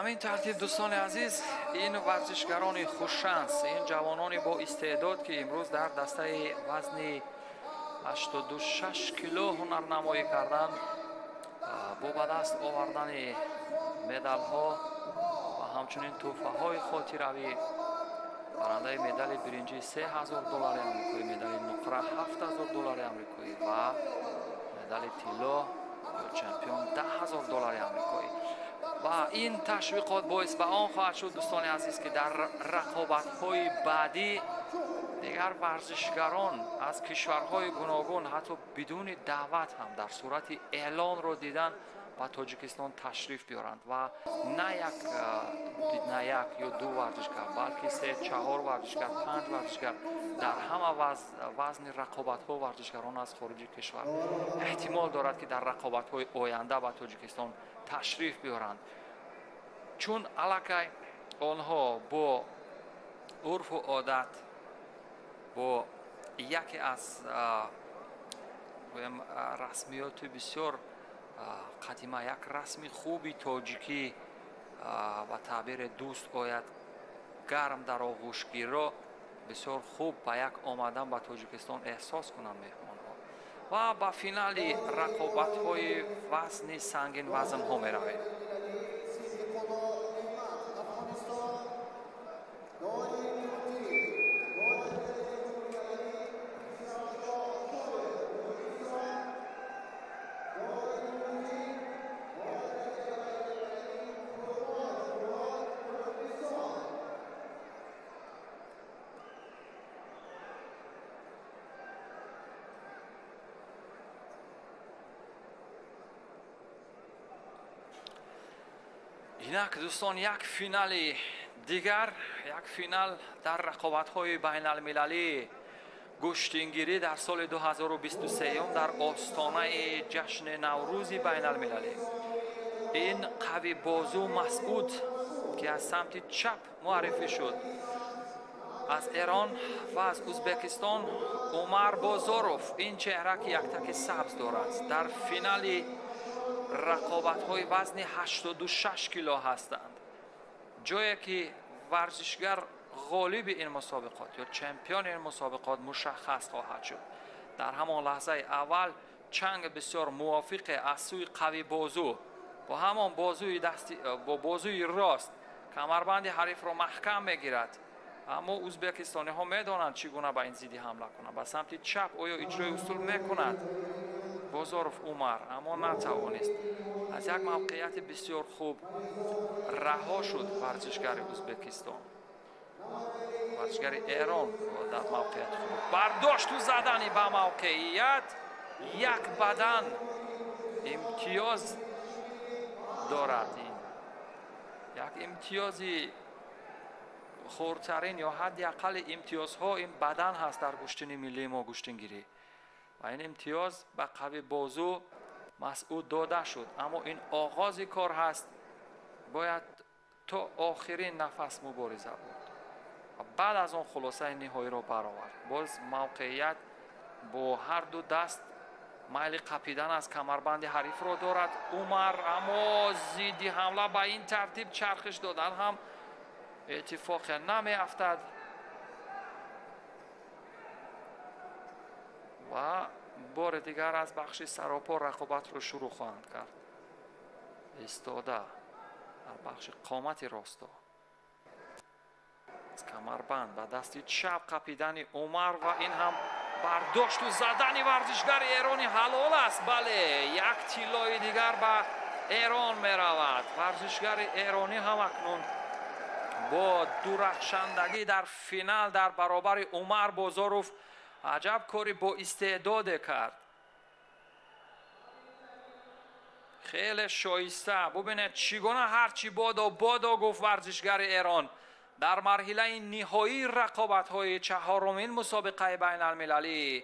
ҳамин тартиб дӯстони азиз, ин варзишгарони хушшанс, ин ҷавонони бо истеъдод ки имрӯз дар дастаи вазни 86 кило ҳунарнамоӣ карданд, бо ба даст овардани медалҳо ва ҳамчунин тӯҳфаҳои хотиравӣ, барандаи медали биринҷӣ $3000 амрикоӣ, медали нуқра $7000 амрикоӣ ва медали тилло ё чемпион $10000 амрикоӣ. ва ин ташвиқот боис ба он хоҳад шуд дӯстони азиз ки дар рақобатҳои баъдӣ дигар варзишгарон аз кишварҳои гуногун ҳатто бидуни даъват ҳам дар сурати эълонро дидан ба Тоҷикистон ташриф биёранд ва на як ё ду варзишгар, балки 3-4 варзишгар, 5 варзишгар дар ҳама вазни рақобатҳо варзишгарон аз хориҷи кишвар эҳтимол дорад ки дар рақобатҳои оянда ба Тоҷикистон ташриф биёранд, чун аллакай онҳо бо урфу одат, бо яке аз расмиёти бисёр қадима, як расми хуби тоҷикӣ ва таъбире дӯст ояд гарм дар оғӯшгиро бисёр хуб ба як омадан ба Тоҷикистон эҳсос кунанд меҳмонҳо ва ба финали рақобатҳои вазни сангин вазнҳо меравем. инак дӯстон, як финали дигар, як финал дар рақобатҳои байналмилалӣ гӯштингирӣ дар соли 2023 дар остонаи ҷашни наврӯзи байналмилалӣ. ин қавибозу Масъуд ки аз самти чап муаррифӣ шуд, аз Эрон ва аз Узбекистон Умар Бозоров, ин чеҳра ки яктаки сабз дорад, дар финали рақобатҳои вазни 86 кило ҳастанд. ҷое ки варзишгар ғолиби ин мусобиқот ё чемпиони ин мусобиқот мушаххас хоҳад шуд. дар ҳамон лаҳзаи аввал чанг бисёр мувофиқе аз сӯи қавибозу бо ҳамон бо бозуи рост камарбанди ҳарифро маҳкам мегирад, аммо узбекистониҳо медонанд чӣ гуна ба ин зидӣ ҳамла кунанд. ба самти чап оё иҷрои усул мекунад Бозоров Умар, аммо натавонист. аз як мавқеияти бисёр хуб раҳо шуд варзишгари Узбекистон. варзишгари Эрон дар мавқеияти хуб бардошту задани ба мавқеият, як бадан имтиёз дорад. ин як имтиёзи хурдтарин ё ҳадди аққали имтиёзҳо ин бадан ҳаст дар гӯштини миллии мо гӯштингирӣ. ва ин имтиёз ба қавибозу Масъуд дода шуд, аммо ин оғози кор ҳаст, бояд то охирин нафас мубориза бурд ва баъд аз он хулосаи ниҳоиро баровард. боз мавқеият бо ҳар ду даст майли қапидан аз камарбанди ҳарифро дорад Умар, аммо зидди ҳамла ба ин тартиб чархиш додан ҳам иттифоқе намеафтад ва бори дигар аз бахши саропо рақобатро шурӯъ хоҳанд кард. истода дар бахши қомати росто аз камарбанд ба дасти чап қапидани Умар ва ин ҳам бардошту задани варзишгари эрони ҳалол аст. бале, як тиллои дигар ба Эрон меравад. варзишгари эронӣ ҳам акнун бо дурахшандагӣ дар финал дар баробари Умар Бозоров аҷаб кори бо истеъдоде кард. хеле шоиста. бубинед чӣ гуна ҳарчи бодо гуфт варзишгари Эрон дар марҳилаи ниҳоии рақобатҳои чаҳорумин мусобиқаи байналмилалӣ.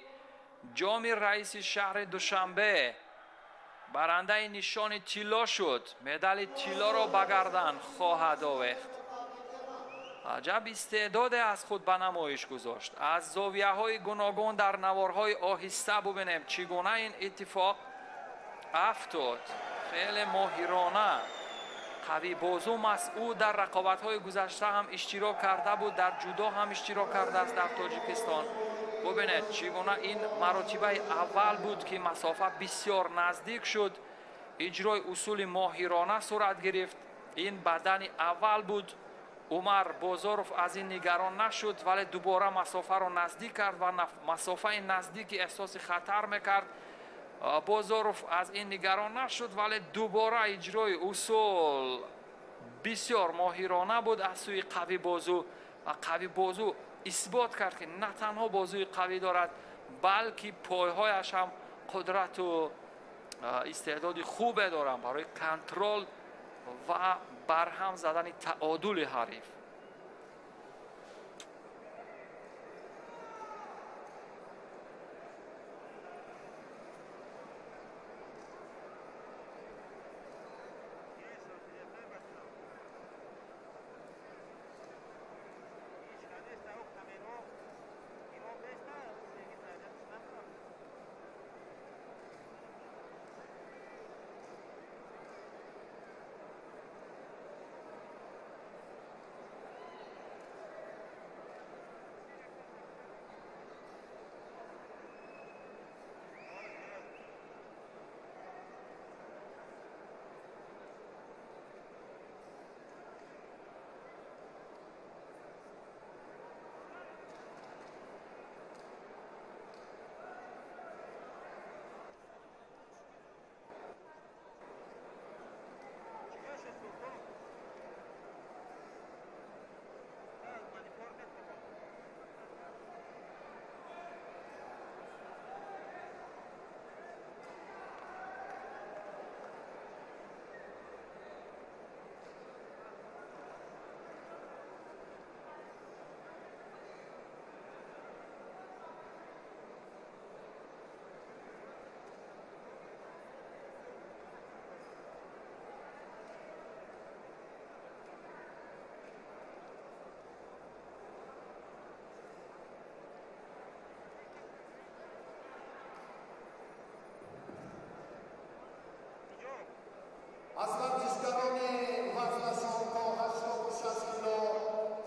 ҷоми раиси шаҳри Душанбе барандаи нишони тилло шуд. медали тиллоро ба гардан хоҳад овехт. аҷаб истеъдоде аз худ ба намоиш гузошт. аз зовияҳои гуногун дар наворҳои оҳиста бубинем чӣ гуна ин иттифоқ афтод. хеле моҳирона قوی بازو مسعود در رقابت‌های گذشته هم اشتراک کرده بود، در جودو هم اشتراک کرده است در تاجیکستان. ببینید چگونه این مراتبه اول بود که مسافه بسیار نزدیک شد، اجرای اصول ماهرانه صورت گرفت. این بدن اول بود. عمر بازاروف از این نگران نشد، ولی دوباره مسافه را نزدیک کرد و مسافه نزدیک احساس خطر میکرد. بازاروف از این نگران نشد، ولی دوباره اجرای اصول بسیار ماهرانه بود از سوی قوی بازو و قوی بازو اثبات کرد که نه تنها بازوی قوی دارد، بلکه پایهایش هم قدرت و استعداد خوبه دارند برای کنترل و برهم زدن تعادل حریف. از ورزشکاران وزنشان تا 86 کیلو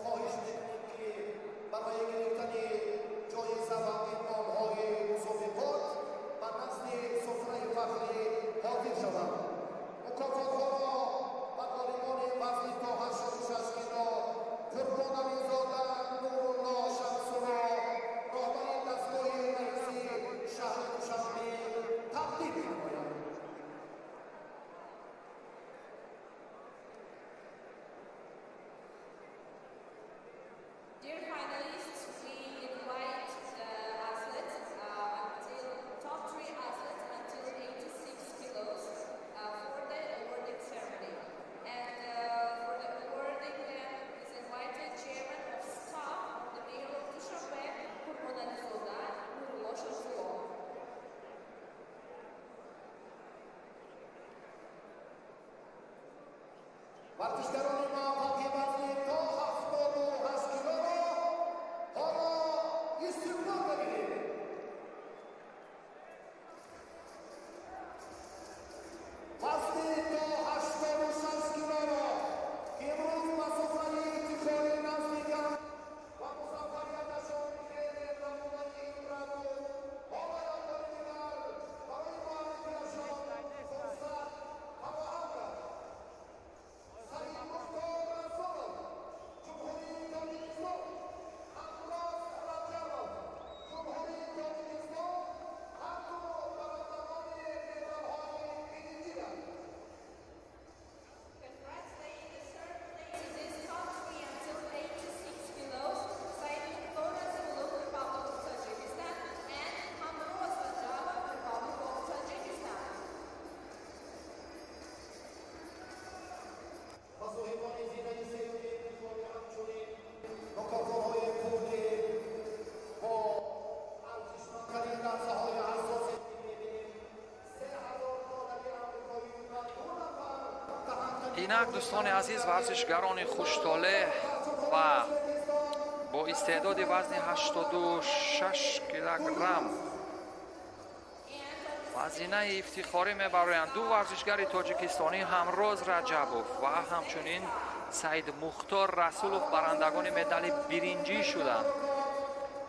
خواهش می‌کنیم که برای گرفتن جایزه و عنوان‌های مسابقات به نزد سفره فخری حاضر شوند. مکافات‌ها را به غالبان وزن تا 86 کیلو قربان امیرزاده نورالله شمس‌الله راهبر دستگاه رئیسی شهر دوشنبه تقدیم می‌نمایند. Dear finalists, we invite athletes until top 3 athletes until 86 kilos for the awarding ceremony. And for the awarding is invited chairman of staff of the mayor of Dushanbe, Kurbanalizoda Nurullo Shamsullo. ورزشکاران موفق وزن تا 78 کیلو را حالا استقبال ببینید. وزن تا 86 کیلو را امروز به سفره افتخاری نزدیکند و مسافریتشان خیلی نمونه عبرت و حالا یادگار برای معرفیشان فرصت فراهم کرد. سعید مختار رسول جمهوری تاجیکستان، عبدالله رجبov جمهوری تاجیکستان هر دو برندگان مدال‌های بریدند. Congratulating the third place in this top 3 until 86 kilos, Said Muktar Rasulov, Republic of Tajikistan, and Hamroz Rajabov, Republic of Tajikistan. و صاحبان زینه سیاسی افتخاری همچنین مکافات‌های پولی با ارزشمندترین لحظه‌های حساس می‌بینیم. 3000 دلاری آمریکایی و 2 نفر تهنده اینک دوستان عزیز، ورزشگران خوش‌طالع و با استعداد وزن 86 کیلوگرم و هزینه افتخاری میبرند. دو ورزشگر تاجیکستانی همروز رجبوف و همچنین سعید مختار رسولوف برندگان مدال برنجی شدند.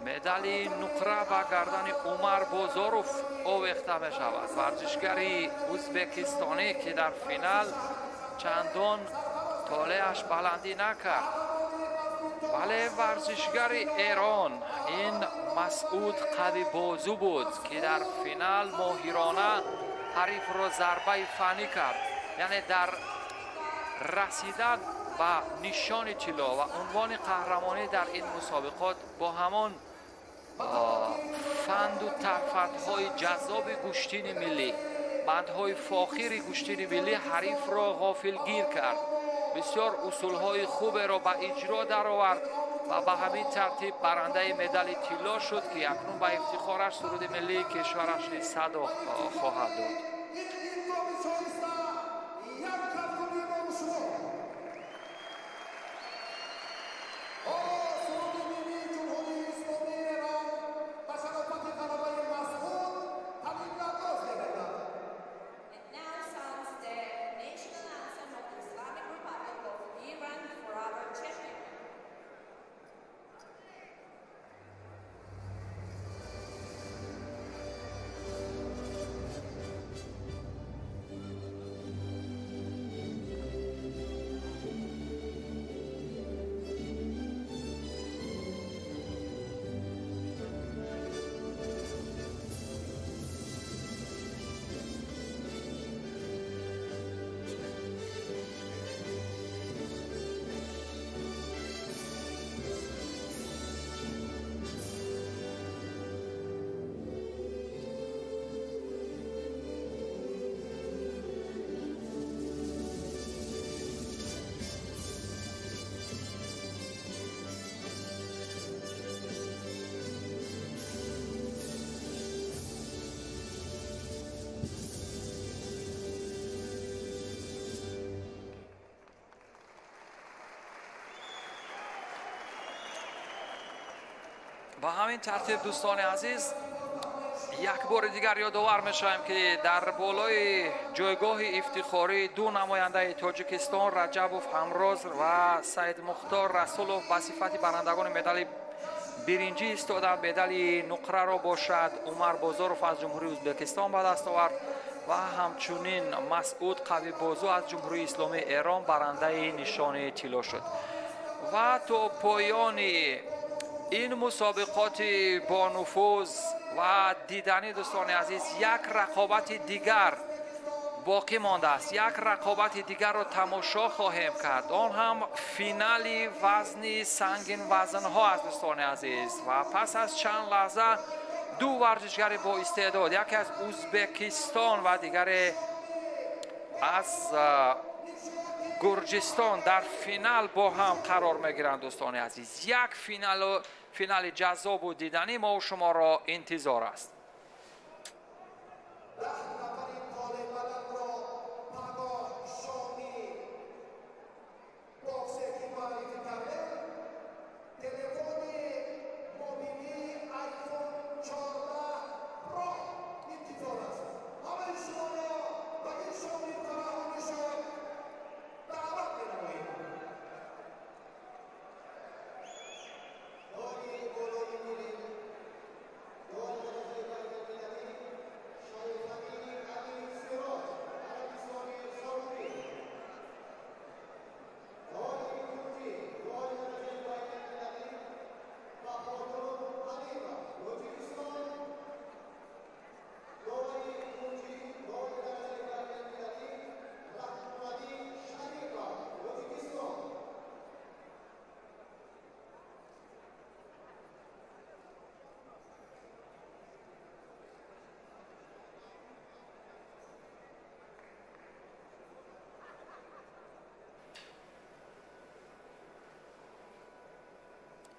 مدال نقره به گردن عمر بازاروف آویخته می شود. ورزشگری ازبکستانی که در فینال چندان طالعش بلندی نکرد، ولی ورزشگر ایران این مسعود قوی بازو بود که در فینال ماهرانه حریف را ضربه فنی کرد، یعنی در رسیدن به نشان طلا و عنوان قهرمانی در این مسابقات با همان فند و ترفندهای جذاب گوشتین ملی، بندهای فاخر گوشتین ملی حریف را غافلگیر کرد. بسیار اصولهای خوب را به اجرا درآورد و به همین ترتیب برنده مدال طلا شد که اکنون به افتخارش سرود ملی کشورش صدا خواهد داد. با همین ترتیب دوستان عزیز یک بار دیگر یادآور میشویم که در بالای جایگاه افتخاری دو نماینده تاجیکستان رجبوف همروز و سعید مختار رسولوف به صفت برندگان مدال برنجی ایستادند. مدال نقره را باشد عمر بازاروف از جمهوری ازبکستان به دست آورد و همچنین مسعود قوی بازو از جمهوری اسلامی ایران برنده نشان طلا شد. و تا پایان این مسابقات با نفوذ و دیدنی دوستان عزیز یک رقابت دیگر باقی مانده است. یک رقابت دیگر را تماشا خواهیم کرد، آن هم فینال وزن سنگین وزن ها است دوستان عزیز. و پس از چند لحظه دو ورزشگر با استعداد، یکی از ازبکستان و دیگری از گرجستان در فینال با هم قرار میگیرند دوستان عزیز. یک فینال جذاب و دیدنی ما و شما را انتظار است.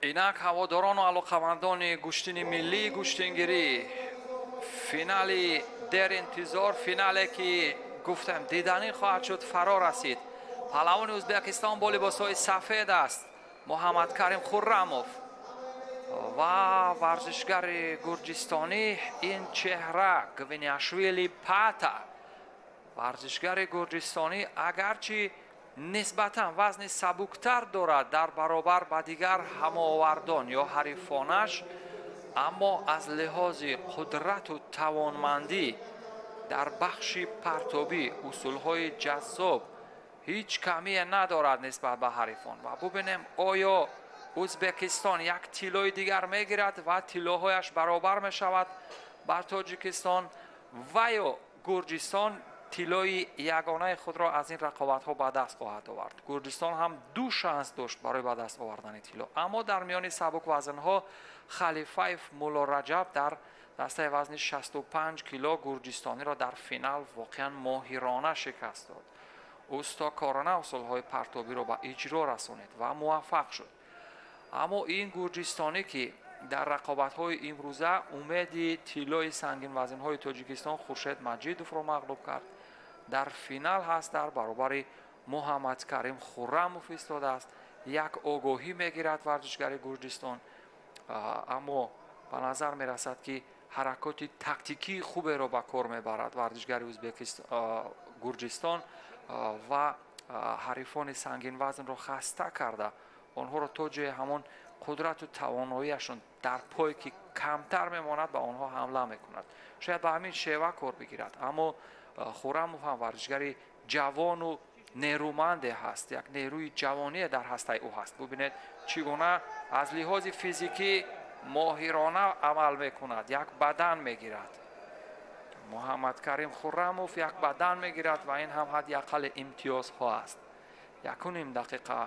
اینک هواداران و علاقمندان گوشتین ملی گوشتینگیری، فینال در انتظار، فینالی که گفتم دیدنی خواهد شد فرا رسید. پهلوان ازبکستان با لباسهای سفید است محمد کریم خرموف و ورزشگر گرجستانی این چهره گوینیاشویلی پاتا ورزشگر گرجستانی اگرچه نسبتا وزن سبکتر دارد در برابر با دیگر هماوردان یا حریفانش، اما از لحاظ قدرت و توانمندی در بخش پرتابی اصولهای جذاب هیچ کمی ندارد نسبت به حریفان. و ببینیم آیا ازبکستان یک تیلوی دیگر میگیرد و تیلوهایش برابر می شود با تاجیکستان و یا گرجستان تیلوی یگانه خود را از این رقابت ها به دست خواهد آورد. گرجستان هم دو شانس داشت برای به دست آوردن تیلو، اما در میان سبک وزن ها خلیفه مولا رجب در دسته وزن 65 کیلو گرجستانی را در فینال واقعا ماهرانه شکست داد. استاکارانه اصولهای پرتابی را به اجرا رسانید و موفق شد. اما این گرجستانی که در رقابت‌های امروزه امید تیلوی سنگین وزن‌های تاجیکستان خورشید مجیدوف را مغلوب کرد، در فینال هست در برابر محمد کریم خرموف ایستاده است. یک آگاهی میگیرد ورزشگر گرجستان، اما به نظر میرسد که حرکات تاکتیکی خوبی را به کار میبرد ورزشگر گرجستان و حریفان سنگین وزن را خسته کرده آنها را تا جای همان قدرت و تواناییشون در پای که کمتر میماند به آنها حمله میکند. شاید به همین شیوه کار بگیرد، اما خرموف هم ورزشگری جوان و نیرومند هست، یک نیروی جوانی در هسته او هست. ببینید چگونه از لحاظ فیزیکی ماهرانه عمل میکند، یک بدن میگیرد. محمد کریم خرموف یک بدن میگیرد و این هم حداقل امتیاز ها است. 1.5 دقیقه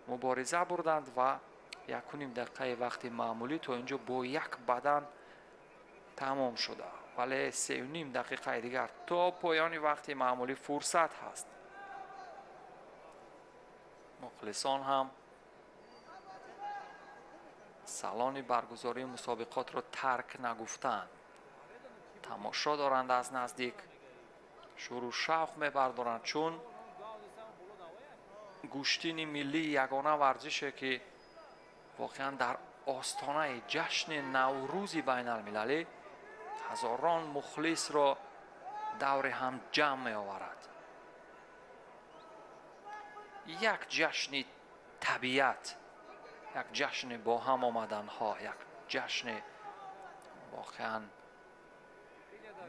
مبارزه بردند و 1.5 دقیقه وقت معمولی تا اینجا با یک بدن تمام شده، ولی 3.5 دقیقه دیگر تا پایان وقت معمولی فرصت هست. مخلصان هم سالن برگزاری مسابقات را ترک نگفتند، تماشا دارند از نزدیک، شروع شوق میبردارند، چون گوشتین ملی یگانه ورزشه که واقعا در آستانه جشن نوروزی بین المللی هزاران مخلص را دور هم جمع می آورد. یک جشن طبیعت، یک جشن با هم آمدن ها، یک جشن واقعا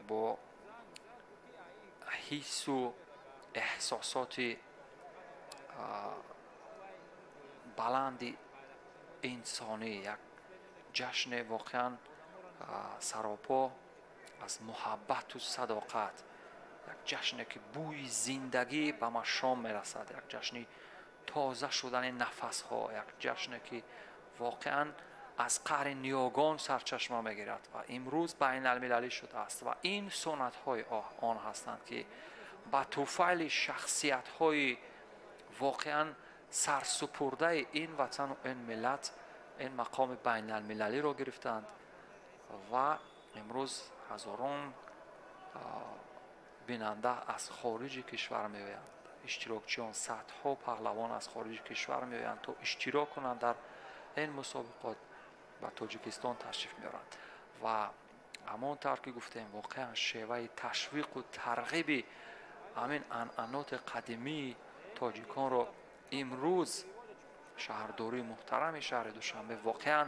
با حس و احساسات بلند انسانی، یک جشن واقعا سراپا از محبت و صداقت، یک جشن که بوی زندگی به مشام میرسد، یک جشن تازه شدن نفس ها، یک جشن که واقعا از قعر نیاگان سرچشمه میگیرد و امروز بین المللی شده است. و این سنت های آن هستند که با توفیل شخصیت های واقعا سرسپرده این وطن و این ملت این مقام بین المللی را گرفتند و امروز هزاران بیننده از خارج کشور می آیند، اشتراکچیان صدها پهلوان از خارج کشور می آیند تا اشتراک کنند در این مسابقات و تاجیکستان تشریف می آورند. و همانطور که گفتیم واقعا شیوه تشویق و ترغیب همین عنعنات قدیمی تاجیکان را امروز شهرداری محترم شهر دوشنبه واقعا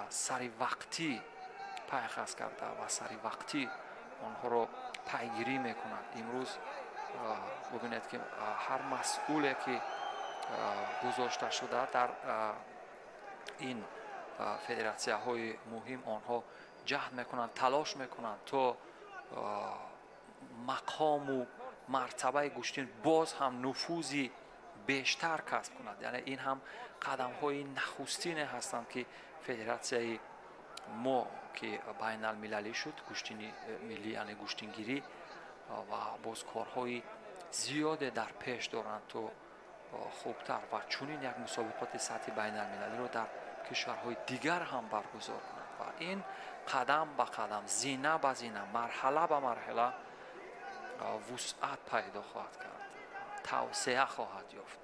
سری وقتی پیخست کرده و سری وقتی آنها را پیگیری میکند. امروز ببینید که هر مسئولی که گذاشته شده در این فدراسیه های مهم آنها جهد میکنند، تلاش میکنند تا مقام و مرتبه گوشتین باز هم نفوذی بیشتر کسب کند. یعنی این هم قدم های نخستین هستند که فدراسیه ما که بین المللی شد گوشتین ملی یعنی گوشتینگیری و باز کارهای زیاد در پیش دارند تا خوبتر و چونین یک مسابقات سطح بین المللی رو در کشورهای دیگر هم برگزار کنند و این قدم به قدم، زینه به زینه، مرحله به مرحله وسعت پیدا خواهد کرد، توسعه خواهد یافت.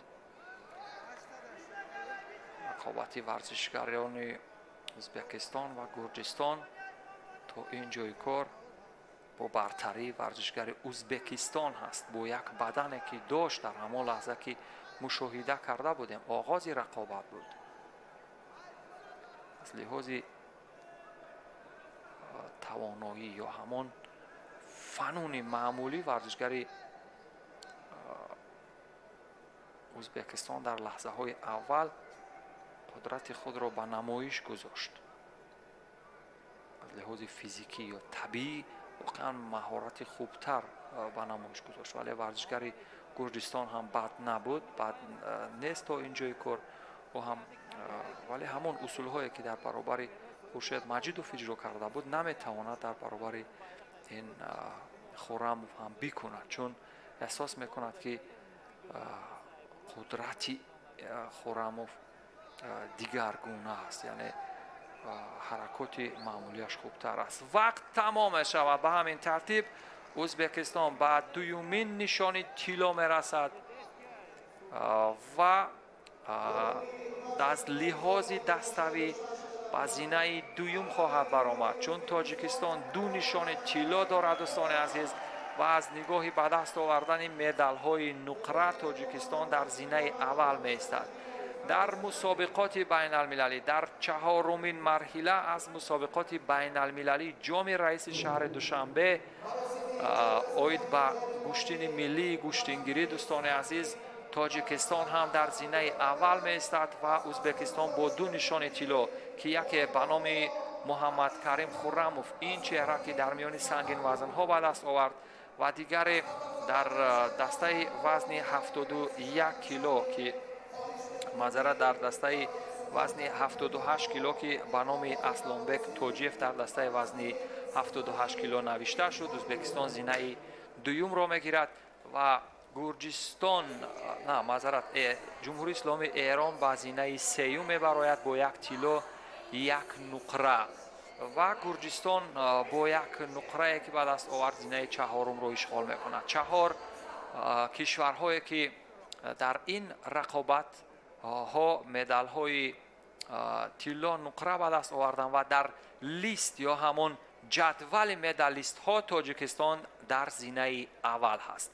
رقابت ورزشکاران узбекистон ва гурҷистон то ин ҷои кор бо бартарӣ варзишгари узбекистон ҳаст, бо як бадане ки дошт дар ҳамон лаҳза ки мушоҳида карда будем. оғози рақобат буд. аз лиҳози тавоноӣ ё ҳамон фануни маъмулӣ варзишгари узбекистон дар лаҳзаҳои аввал қудрати худро ба намоиш гузошт. аз лиҳози физикӣ ё табиӣ воқеан маҳорати хубтар ба намоиш гузошт, вале варзишгари гурҷистон ҳам бад набуд, бад нест то ин ҷои кор ӯ ҳам, вале ҳамон усулҳое ки дар баробари хуршед маҷидов иҷро карда буд наметавонад дар баробари ин хуррамов ҳам бикунад, чун эҳсос мекунад ки қудрати хуррамов дигар гуна аст, яъне ҳаракоти маъмулияш хубтар аст. вақт тамом мешавад. ба ҳамин тартиб узбекистон ба дуюмин нишони тилло мерасад ва аз лиҳози даставӣ ба зинаи дуюм хоҳад баромад, чун тоҷикистон ду нишони тилло дорад. дӯстони азиз, ва аз нигоҳи ба даст овардани медалҳои нуқра тоҷикистон дар зинаи аввал меистад. дар мусобиқоти байналмилалӣ, дар чаҳорумин марҳила аз мусобиқоти байналмилалӣ ҷоми раиси шаҳри душанбе оид ба гӯштини миллии гӯштингирӣ, дӯстони азиз, тоҷикистон ҳам дар зинаи аввал меистад ва узбекистон бо ду нишони тилло ки яке ба номи муҳаммадкарим хуррамов, ин чеҳра ки дар миёни сангинвазнҳо ба даст овард, ва дигаре дар дастаи вазни 71 кило ки мазарат дар дастаи вазни 78 кило ки ба номи Аслонбек Тоҷиев дар дастаи вазни 78 кило навишта шуд. узбекистон зинаи дуюмро мегирад ва гурҷистон, ҷумҳурии исломии Эрон ба зинаи сеюм мебарояд бо 1 тилло 1 нуқра, ва гурҷистон бо 1 нуқрае ки ба даст овард зинаи чаҳорумро ишғол мекунад. чаҳор кишварҳое ки дар ин рақобат медалҳои тилло нуқра ба даст оварданд ва дар лист ё ҳамон ҷадвали медалистҳо тоҷикистон дар зинаи аввал ҳаст.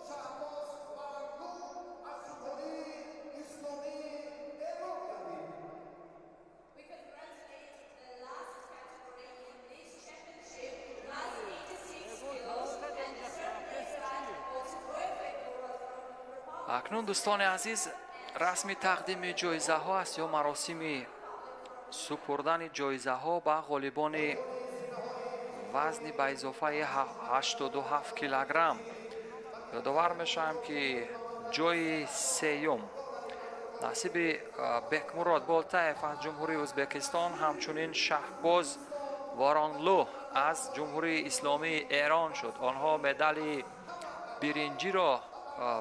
Shahboz Fargul اکنون دوستان عزیز رسم تقدیم جایزه ها است یا مراسم سپردن جایزه ها به غالبان وزن به اضافه 87 کیلوگرم. یادآور میشم که جای سیوم نصیب بکمراد بالتایف از جمهوری ازبکستان، همچنین شهباز وارانلو از جمهوری اسلامی ایران شد. آنها مدال برنجی را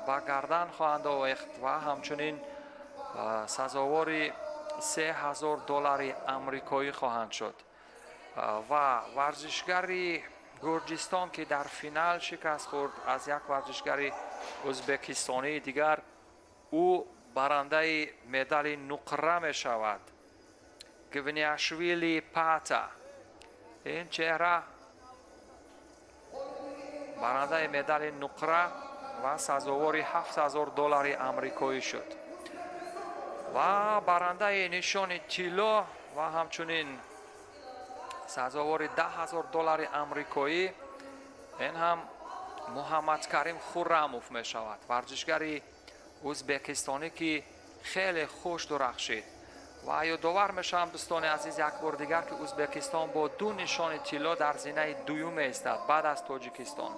به گردن خواهند آویخت و همچنین سزاوار $3000 آمریکایی خواهند شد. و ورزشگر گرجستان که در فینال شکست خورد از یک ورزشگر ازبکستانی دیگر، او برنده مدال نقره می شود. گوینیاشویلی پاتا، این چهره برنده مدال نقره و سزاوار $7000 آمریکایی شد و برنده نشان طلا و همچنین سزاوار $10,000 آمریکایی این هم محمد کریم خرموف می شود، ورزشگری ازبکستانی که خیلی خوش درخشید. و یادآور میشم دوستان عزیز یک بار دیگر که ازبکستان با 2 نشان طلا در زینه دوم ایستاد بعد از تاجیکستان.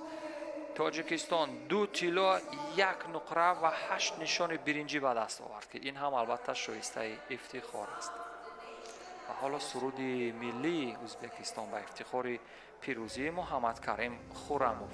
تاجیکستان 2 طلا، 1 نقره و 8 نشان برنجی به دست آورد که این هم البته شایسته افتخار است. و حالا سرود ملی ازبکستان به افتخار پیروزی محمد کریم خرموف.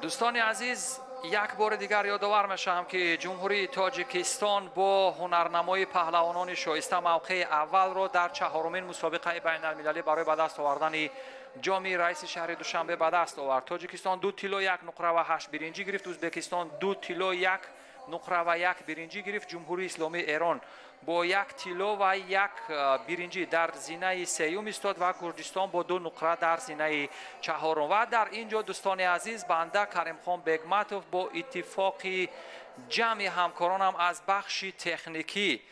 دوستان عزیز یک بار دیگر یادآور میشم که جمهوری تاجیکستان با هنرنمای پهلوانان شایسته موقع اول را در 4مین مسابقه بین المللی برای به دست آوردن جام رئیس شهر دوشنبه به دست آورد. تاجیکستان 2 طلا 1 نقره و 8 برنجی گرفت. ازبکستان 2 طلا 1 نقره و 1 برنجی گرفت. جمهوری اسلامی ایران با 1 طلا و 1 برنجی در زینه سیوم ایستاد و گرجستان با 2 نقره در زینه چهارم. و در اینجا دوستان عزیز بنده کریم خان بیگماتوف با اتفاق جمع همکارانم از بخش تکنیکی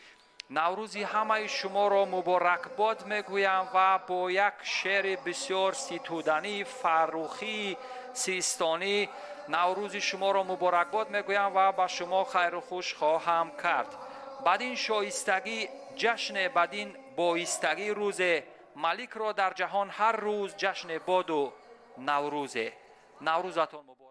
نوروزی همه شما را مبارکباد میگویم و با یک شعر بسیار ستودنی فروخی سیستانی نوروز شما را مبارکباد میگویم و به شما خیر و خوش خواهم کرد. بعد این شایستگی جشن بدین بایستگی روز ملک را در جهان هر روز جشن باد و نوروزه. نوروزتان مبارک.